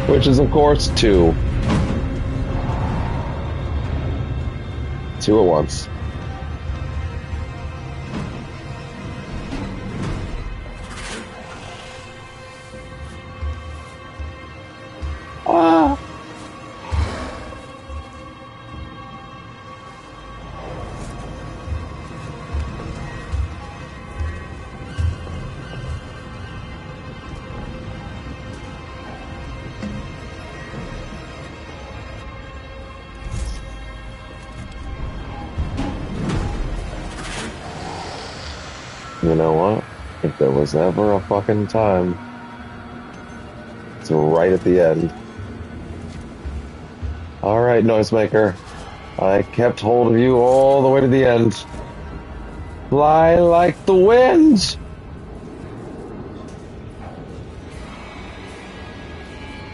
Which is, of course, 2. 2 at once. Ah! You know what? If there was ever a fucking time, it's right at the end. Alright, Noisemaker. I kept hold of you all the way to the end. Fly like the wind!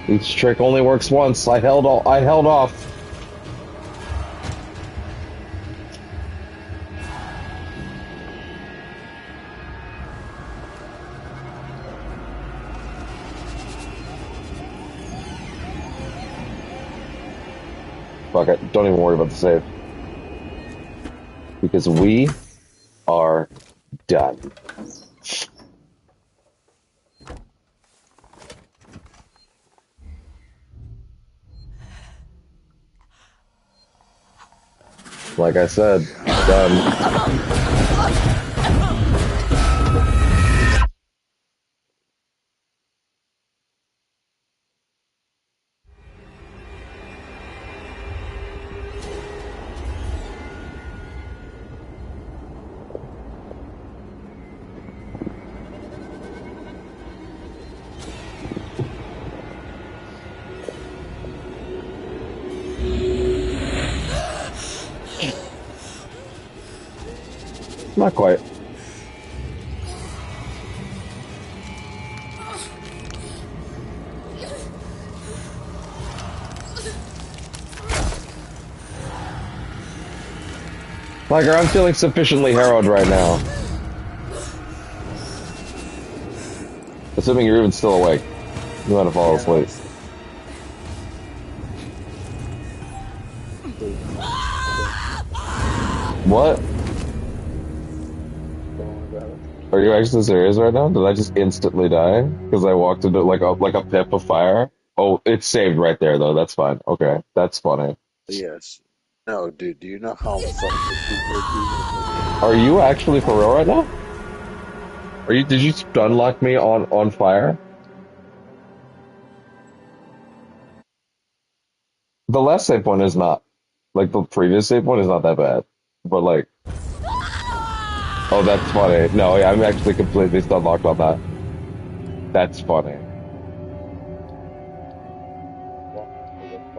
Each trick only works once. I held off. Fuck it. Don't even worry about the save. Because we are done. Like I said, done. Not quite. Tiger, I'm feeling sufficiently harrowed right now. Assuming you're even still awake. You want to fall asleep. What? Are you actually serious right now? Did I just instantly die? Because I walked into like a pip of fire? Oh, it's saved right there though. That's fine. Okay, that's funny. Yes. No, dude. Do you know how fucking Are you actually for real right now? Are you? Did you stun lock me on fire? The last save point is not like the previous save point is not that bad, but like. Oh, that's funny. No, yeah, I'm actually completely stun locked on that. That's funny.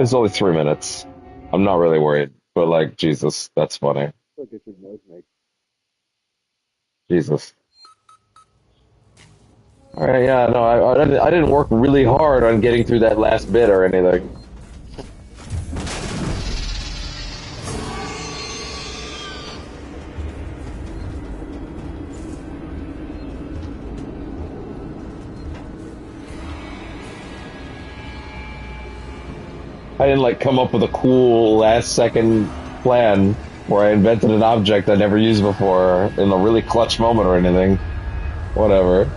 It's only 3 minutes. I'm not really worried, but like, Jesus, that's funny. Jesus. Alright, yeah, no, I didn't work really hard on getting through that last bit or anything. I didn't like come up with a cool last second plan where I invented an object I never used before in a really clutch moment or anything. Whatever.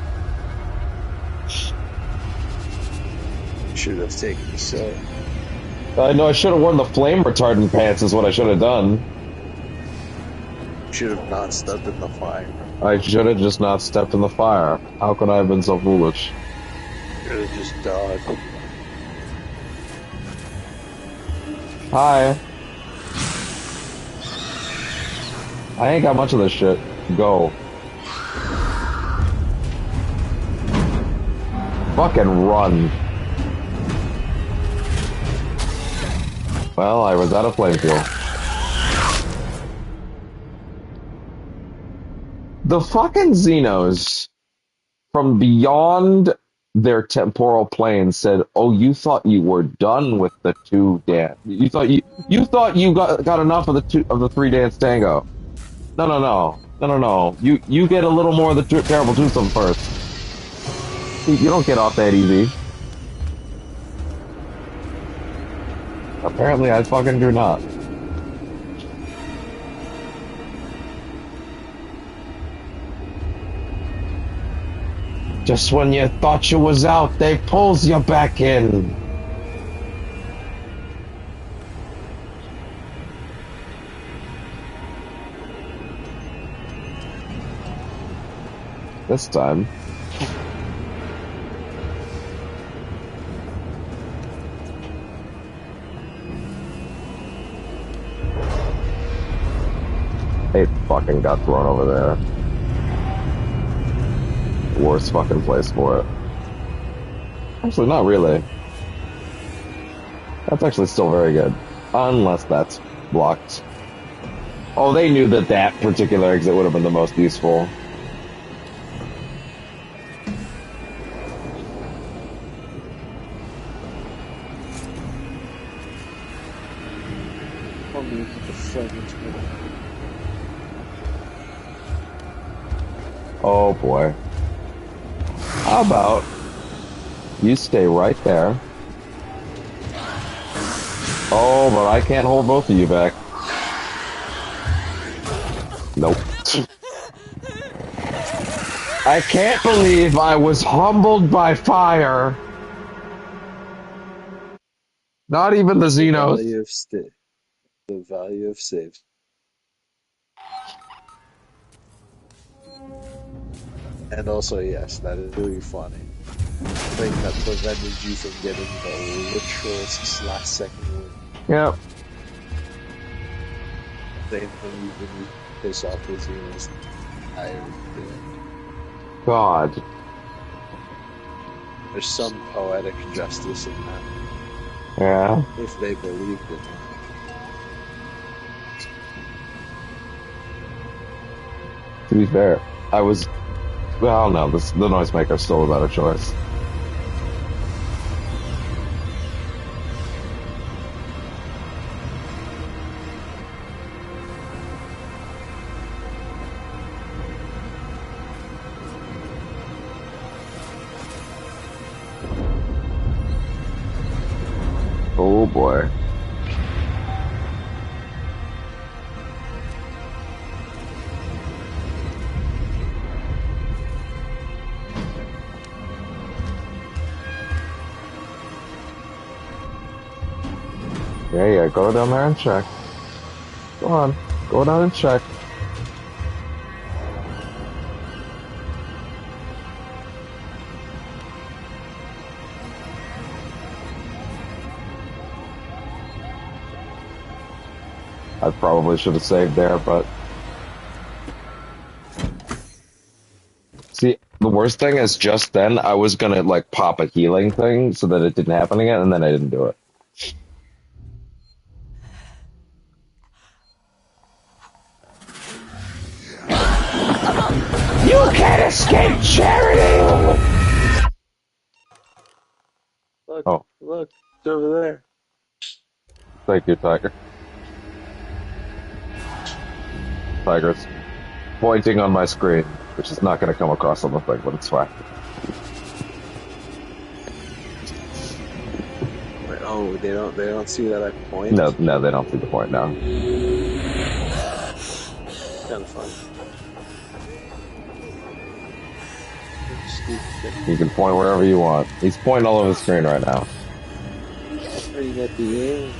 Should have taken the set. I know I should have worn the flame retardant pants is what I should have done. Should have not stepped in the fire. I should have just not stepped in the fire. How could I have been so foolish? Should have just died. Hi. I ain't got much of this shit. Go. Fucking run. Well, I was out of flame fuel. The fucking Xenos from beyond their temporal plane said, "Oh, you thought you were done with the two dance? You thought you got enough of the three dance tango? No. You get a little more of the terrible twosome first. You don't get off that easy." Apparently, I fucking do not. Just when you thought you was out, they pulls you back in. This time. It fucking got thrown over there. Worst fucking place for it. Actually, not really. That's actually still very good. Unless that's blocked. Oh, they knew that that particular exit would have been the most useful. Oh boy. How about you stay right there? Oh, but I can't hold both of you back. Nope. I can't believe I was humbled by fire. Not even the Xenos. The value of saves. And also, yes, that is really funny. The thing that prevented you from getting the literal last second win. Yep. Same thing you can piss off the Xenos. I do. God. There's some poetic justice in that. Yeah. If they believed it. To be fair, I was... Well, no, the Noisemaker's still a better choice. Oh boy. Yeah, go down there and check. Go on, go down and check. I probably should have saved there, but... See, the worst thing is just then I was gonna, like, pop a healing thing so that it didn't happen again, and then I didn't do it. You can't escape charity! Look, look, it's over there. Thank you, Tiger. Tiger's pointing on my screen, which is not going to come across on the thing, but it's fine. Wait, oh, they don't see that I point? No, they don't see the point now. Kind of fun. You can point wherever you want. He's pointing all over the screen right now. Are you at the end?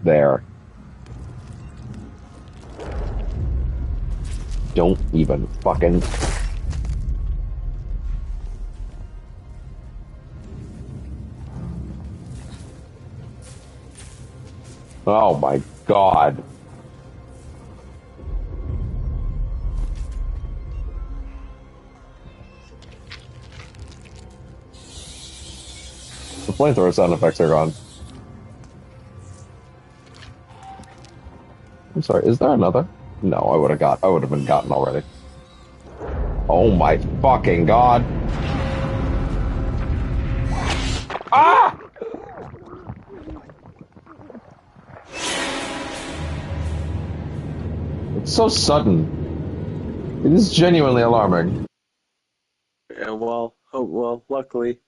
There. Don't even fucking... Oh my god. The flamethrower sound effects are gone. I'm sorry, is there another? No, I would have been gotten already. Oh my fucking god. Ah! It's so sudden. It is genuinely alarming. Yeah, well, luckily,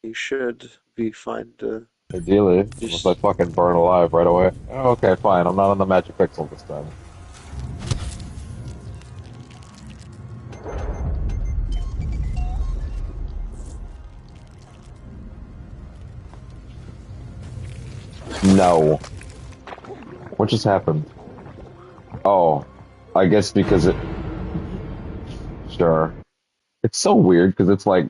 you should be fine to... Ideally, unless I fucking burn alive right away. Oh, okay, fine, I'm not on the magic pixel this time. No. What just happened? Oh, I guess because it... Sure. It's so weird, because it's like,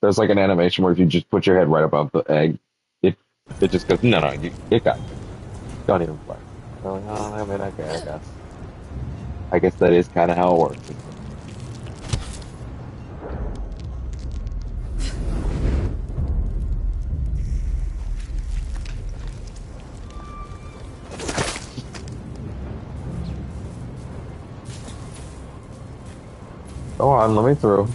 there's like an animation where if you just put your head right above the egg, it just goes, no, it got... Don't even play. Oh, I mean, okay, I guess. I guess that is kind of how it works. Go on, let me through.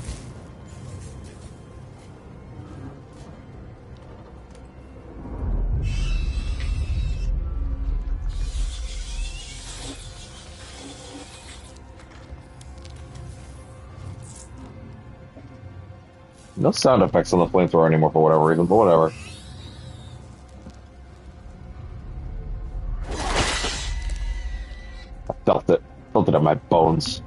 No sound effects on the flamethrower anymore for whatever reason, but whatever. I felt it. Felt it in my bones.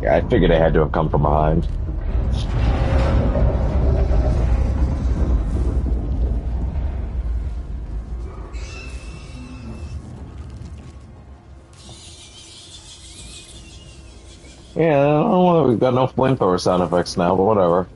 Yeah, I figured it had to have come from behind. Yeah, I don't know, we've got no flamethrower sound effects now, but whatever.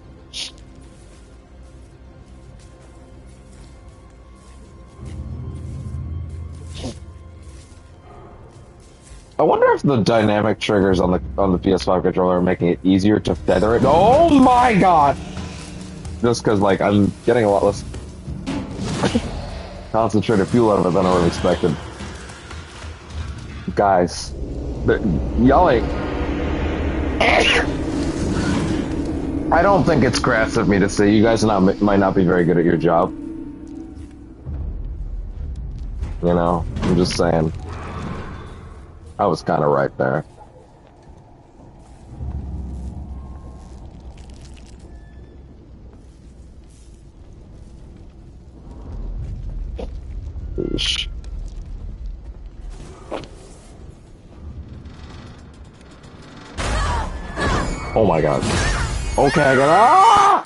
I wonder if the dynamic triggers on the PS5 controller are making it easier to feather it. Oh my god! Just because, like, I'm getting a lot less concentrated fuel out of it than I would have expected. Guys, y'all ain't... I don't think it's crass of me to say you guys might not be very good at your job. You know, I'm just saying. I was kind of right there. Eesh. Oh my god. Okay, I got... Ah!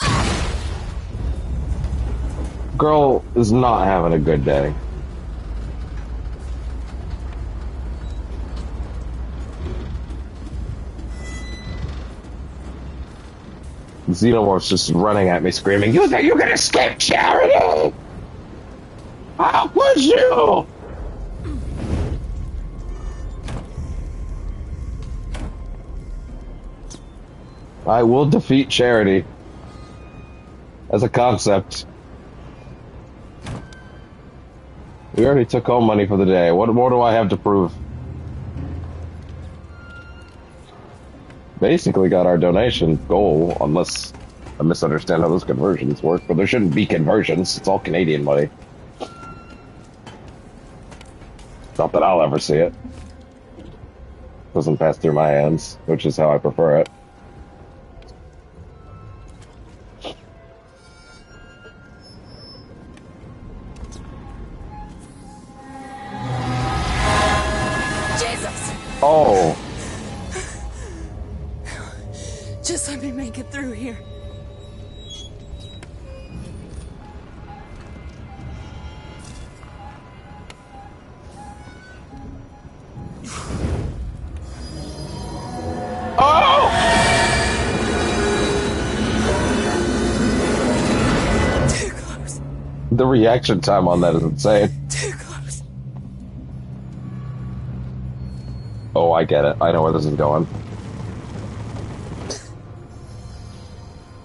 Girl is not having a good day. Xenomorph's just running at me screaming, "You think you can escape charity? How could you?" I will defeat charity. As a concept. We already took home money for the day. What more do I have to prove? Basically got our donation goal, unless I misunderstand how those conversions work, but there shouldn't be conversions. It's all Canadian money. Not that I'll ever see it. Doesn't pass through my hands, which is how I prefer it. Jesus! Oh! Just let me make it through here. Oh! The reaction time on that is insane. Too close. Oh, I get it. I know where this is going.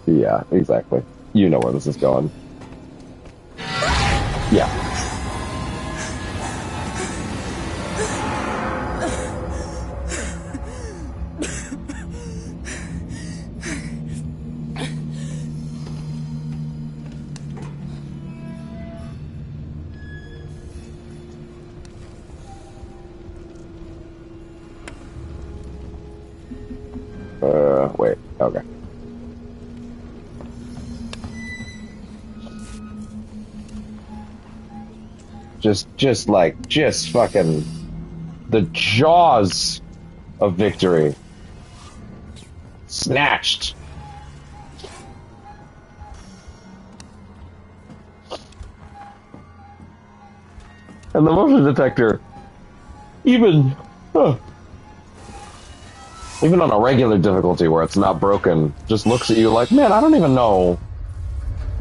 Yeah, exactly. You know where this is going. Yeah. Wait. Okay. Just fucking the jaws of victory. Snatched. And the motion detector, even on a regular difficulty where it's not broken, just looks at you like, man, I don't even know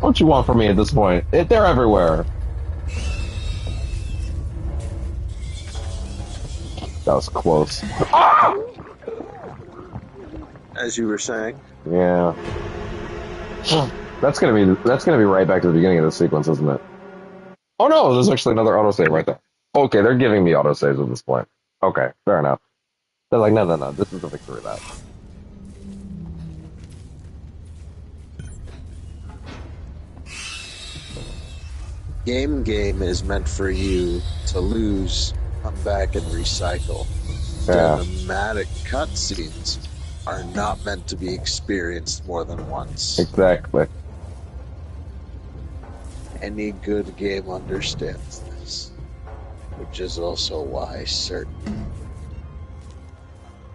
what you want from me at this point. They're everywhere. That was close. Ah! As you were saying. Yeah. That's gonna be right back to the beginning of the sequence, isn't it? Oh no, there's actually another autosave right there. Okay, they're giving me autosaves at this point. Okay, fair enough. They're like, no, this is the victory lap. Game is meant for you to lose, come back, and recycle. Yeah. Cinematic cutscenes are not meant to be experienced more than once. Exactly. Any good game understands this, which is also why certain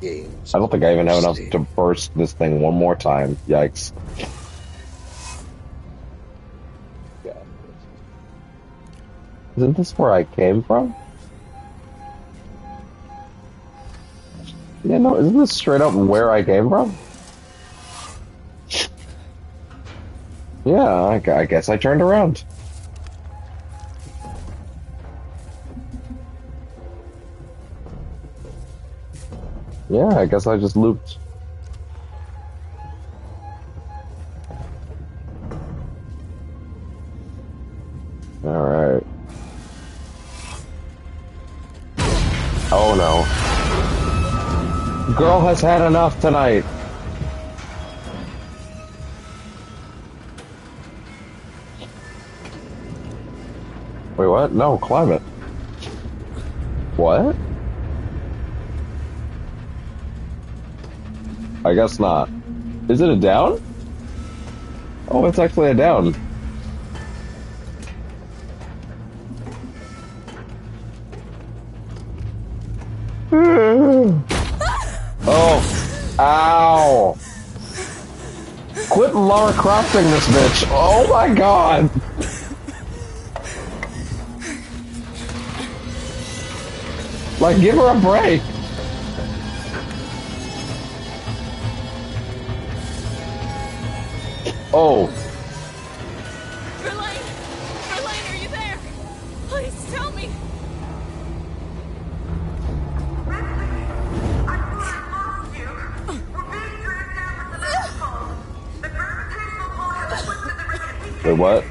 games. I don't think I even have enough to burst this thing one more time. Yikes. Isn't this where I came from? Yeah, no, isn't this straight up where I came from? Yeah, I guess I turned around. Yeah, I guess I just looped. Alright. Oh no. Girl has had enough tonight. Wait, what? No, climb it. What? I guess not. Is it a down? Oh, it's actually a down. Oh. Ow. Quit Lara Crofting this bitch. Oh my god. Like, give her a break. Oh. Verlaine, are you there? Please tell me. Wait, what?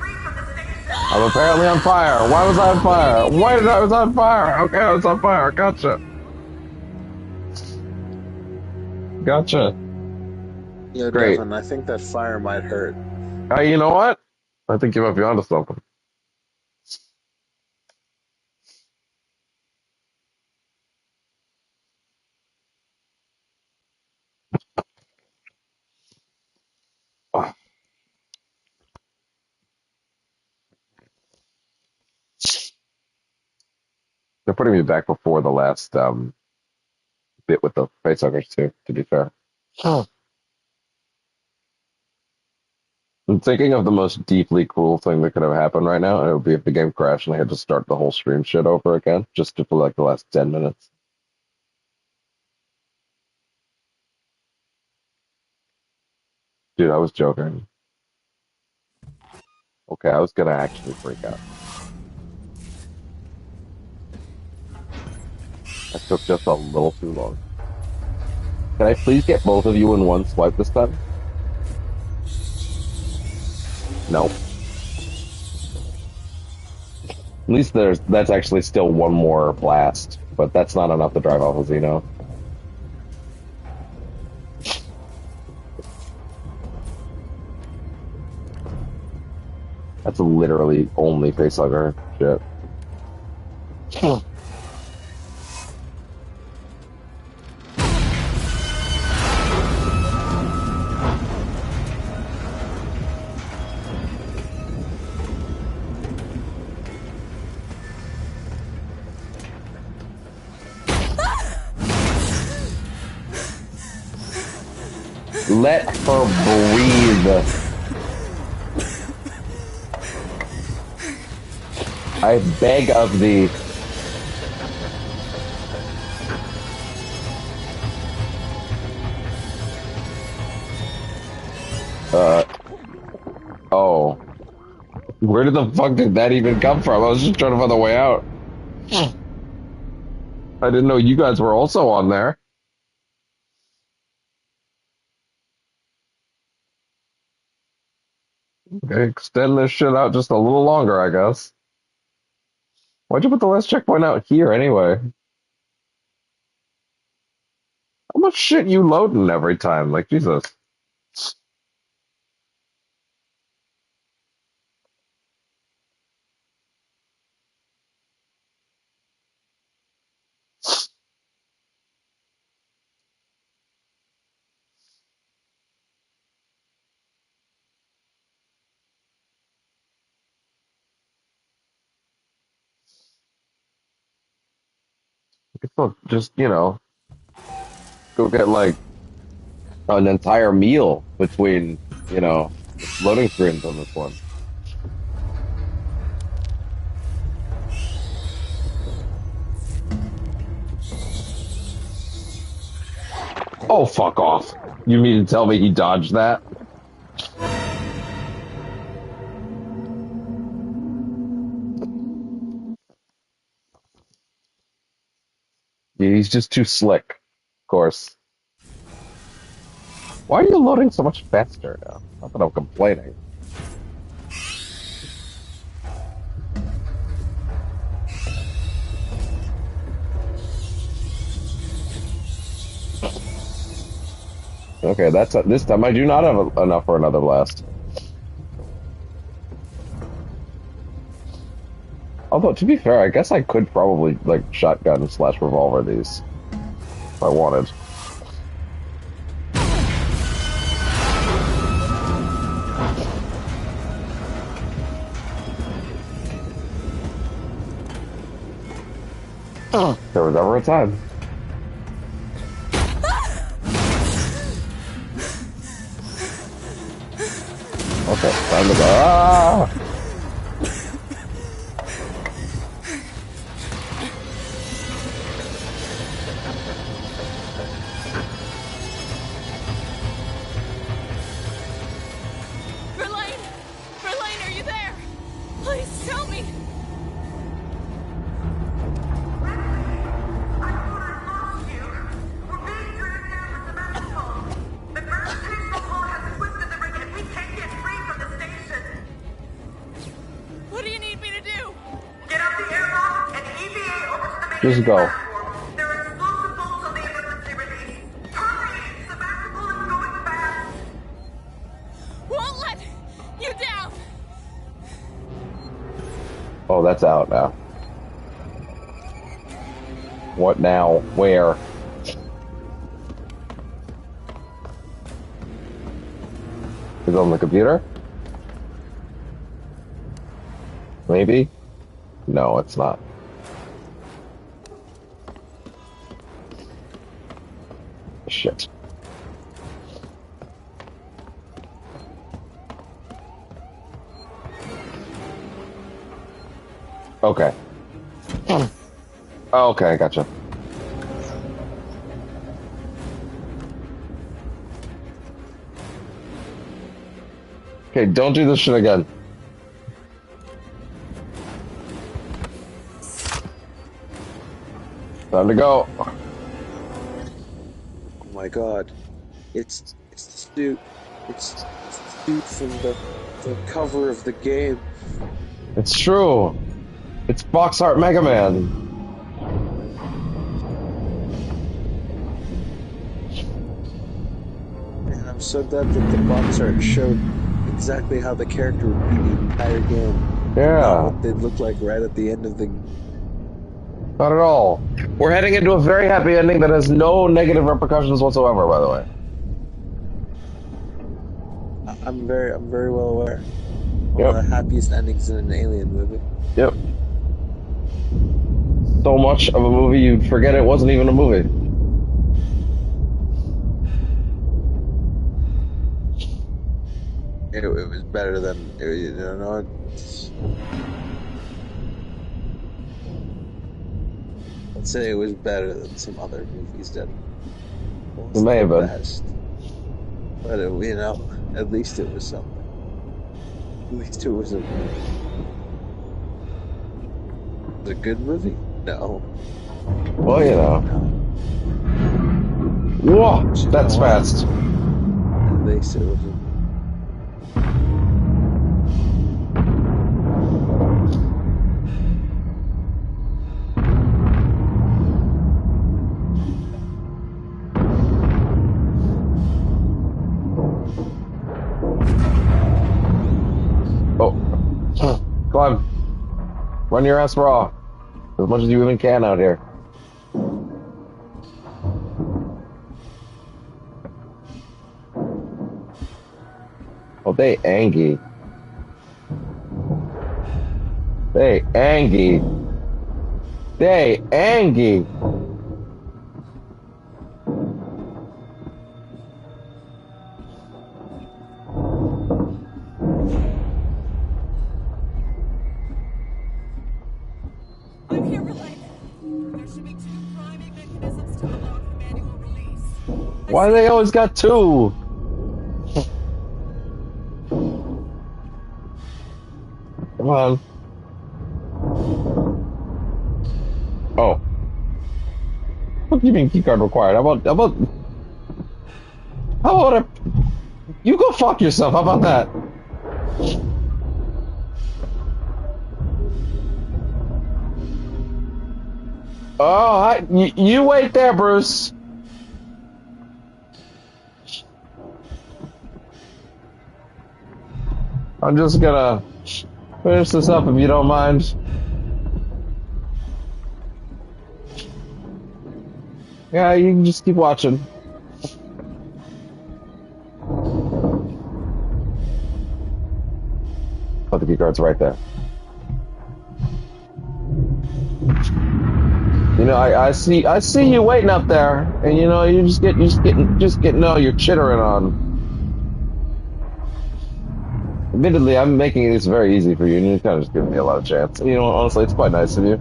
I'm apparently on fire. Why was I on fire? Why did I was on fire? Okay, I was on fire. Gotcha. Gotcha. Yeah, great. Devin, I think that fire might hurt. You know what? I think you might be onto something. Oh. They're putting me back before the last bit with the facehuggers too, to be fair. Oh. I'm thinking of the most deeply cruel thing that could have happened right now, and it would be if the game crashed and I had to start the whole stream shit over again, just for like the last 10 minutes. Dude, I was joking. Okay, I was gonna actually freak out. That took just a little too long. Can I please get both of you in one swipe this time? No. At least that's actually still one more blast, but that's not enough to drive off a Xeno. That's literally only facehugger shit. Let her breathe. I beg of thee. Oh. Where did the fuck did that even come from? I was just trying to find the way out. I didn't know you guys were also on there. Okay, extend this shit out just a little longer, I guess. Why'd you put the last checkpoint out here anyway? How much shit you loading every time? Like, Jesus. Just, go get, like, an entire meal between, loading screens on this one. Oh, fuck off. You mean to tell me he dodged that? Yeah, he's just too slick, of course. Why are you loading so much faster now? Not that I'm complaining. Okay, this time I do not have enough for another blast. Although, to be fair, I guess I could probably, like, shotgun / revolver these if I wanted. There was ever a time. Okay, time to go. Ah! Verlaine, are you there? Please tell me. What do you need me to do? Get out the airlock and EVA over to the main Just go. platform. There are explosive bolts on the emergency release. Hurry! Sebastopol is going fast. Won't let you down. Oh, that's out now. What now? Where? Is it on the computer? Maybe? No, it's not. Shit. Okay. Okay, gotcha. Okay, don't do this shit again. Time to go. Oh my god. It's the suit. It's the suit from the cover of the game. It's true. It's Boxheart Mega Man. And I'm so glad that the box art showed exactly how the character would be the entire game. Yeah. Not what they'd look like right at the end of the... Not at all. We're heading into a very happy ending that has no negative repercussions whatsoever, by the way. I'm very well aware. One Yep. of the happiest endings in an Alien movie. Yep. So much of a movie you'd forget it wasn't even a movie. It was better than... You know, I'd say it was better than some other movies did. It may have been. Best. But, you know, at least it was something. At least it was a good movie? No. Well, you know. Whoa! That's fast. At least it was a... Climb. Run your ass raw. As much as you even can out here. Oh, they angry. They angry. They angry. Why they always got two? Come on. Oh. What do you mean keycard required? How about you go fuck yourself, how about that? Oh, you wait there, Bruce. I'm just gonna finish this up if you don't mind. Yeah, you can just keep watching. Oh, the key card's right there. You know, I see you waiting up there, and you know, you just getting all your chittering on. Admittedly, I'm making this very easy for you, and you're kind of just giving me a lot of chance. You know, honestly, it's quite nice of you.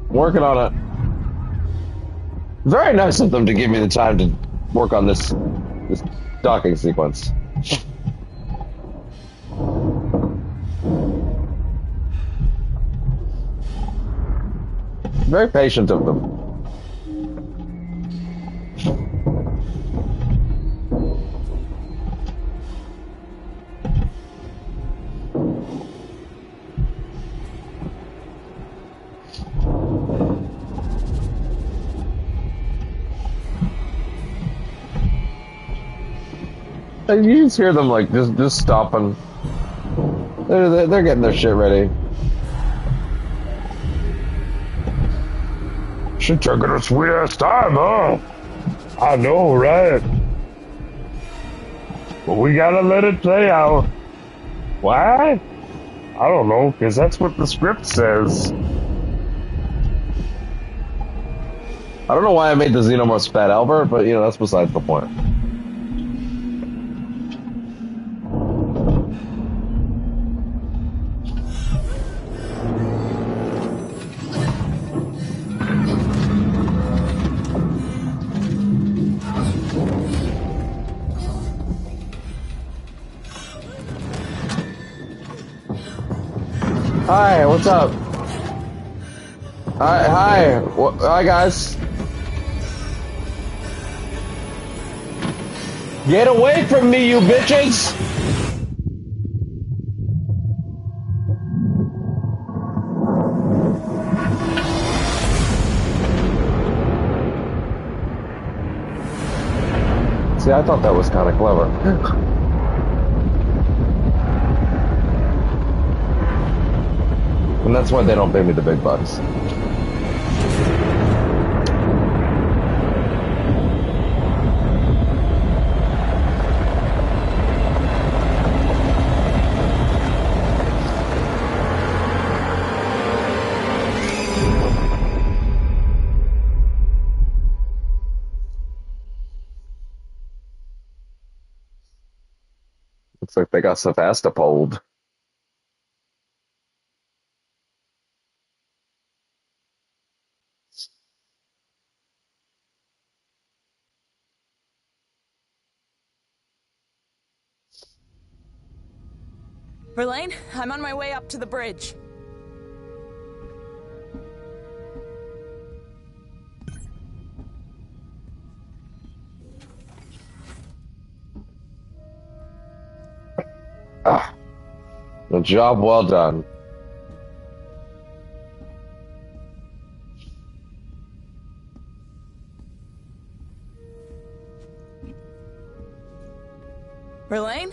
Working on it. Very nice of them to give me the time to work on this docking sequence. Very patient of them. You just hear them like just stopping. They're getting their shit ready. She took it a sweet ass time, huh? I know, right? But we gotta let it play out. Why? I don't know, because that's what the script says. I don't know why I made the Xenomorphs Fat Albert, but you know, that's besides the point. Hi, what's up? Hi, hi guys. Get away from me, you bitches! See, I thought that was kind of clever. And that's why they don't pay me the big bucks. Looks like they got Sevastopol. Verlaine, I'm on my way up to the bridge. Ah, a job well done. Verlaine?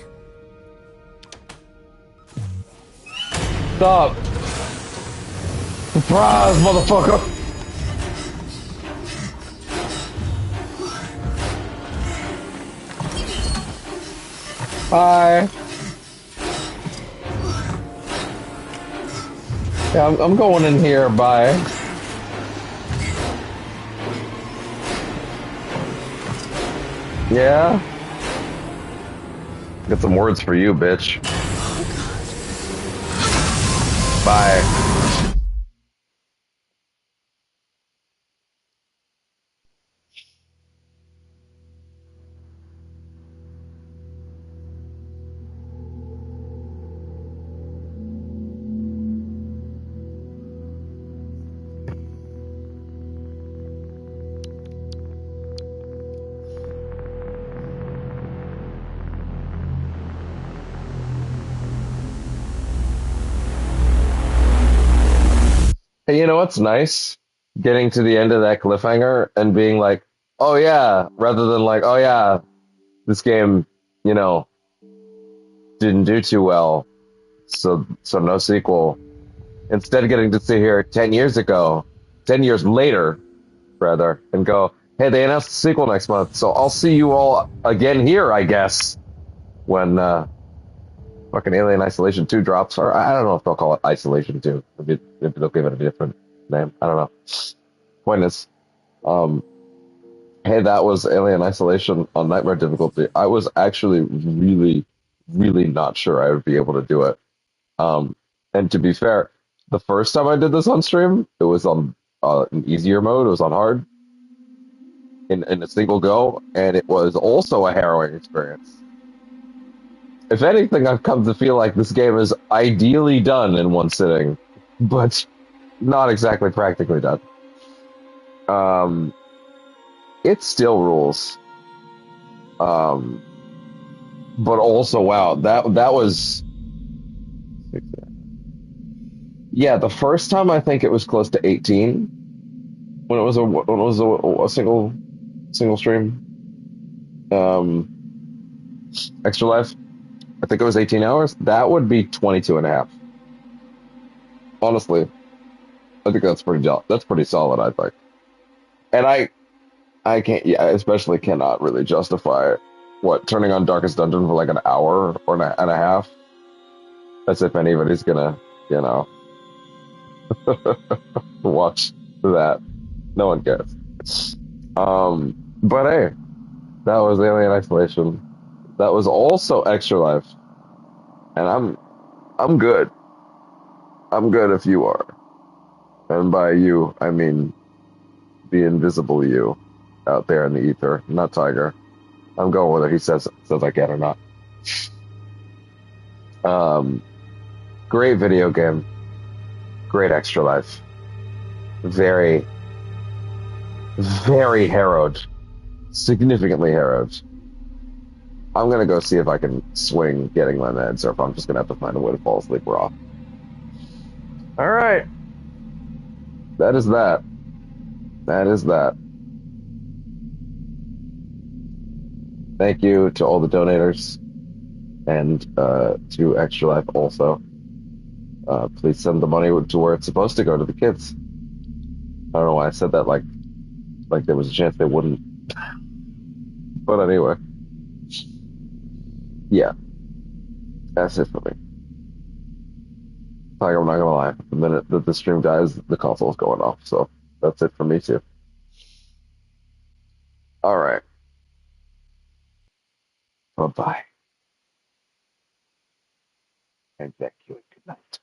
Stop! Surprise, motherfucker! Hi. Yeah, I'm going in here. Bye. Yeah? Got some words for you, bitch. Bye. Hey, you know what's nice? Getting to the end of that cliffhanger and being like, oh yeah, rather than like, oh yeah, this game, you know, didn't do too well, so no sequel. Instead, getting to sit here 10 years later, rather, and go, hey, they announced a sequel next month, so I'll see you all again here, I guess, when fucking Alien Isolation 2 drops, or I don't know if they'll call it Isolation 2. Maybe they'll give it a different name. I don't know. Point is, hey, that was Alien Isolation on Nightmare difficulty. I was actually really, really not sure I would be able to do it. And to be fair, the first time I did this on stream, it was on an easier mode. It was on hard in a single go, and it was also a harrowing experience. If anything, I've come to feel like this game is ideally done in one sitting, but not exactly practically done. It still rules. But also, wow, that was... Yeah, the first time I think it was close to 18 when it was a single stream. Extra Life, I think it was 18 hours. That would be 22 and a half. Honestly, I think that's pretty solid, I think. And I can't, yeah, I especially cannot really justify turning on Darkest Dungeon for like an hour or and a half. As if anybody's gonna, you know, watch that. No one cares. But hey, that was Alien Isolation. That was also Extra Life. And I'm good. I'm good if you are. And by you, I mean the invisible you out there in the ether, not Tiger. I'm going whether he says I can or not. Great video game. great extra life. Very, very harrowed. Significantly harrowed. I'm gonna go see if I can swing getting my meds, or if I'm just gonna have to find a way to fall asleep raw. Alright. That is that. That is that. Thank you to all the donators, and to Extra Life also. Please send the money to where it's supposed to go, to the kids. I don't know why I said that like there was a chance they wouldn't. But anyway. Yeah. That's it for me. Like, I'm not gonna lie. The minute that the stream dies, the console's going off. So that's it for me too. Alright. Bye-bye. And thank you and good night.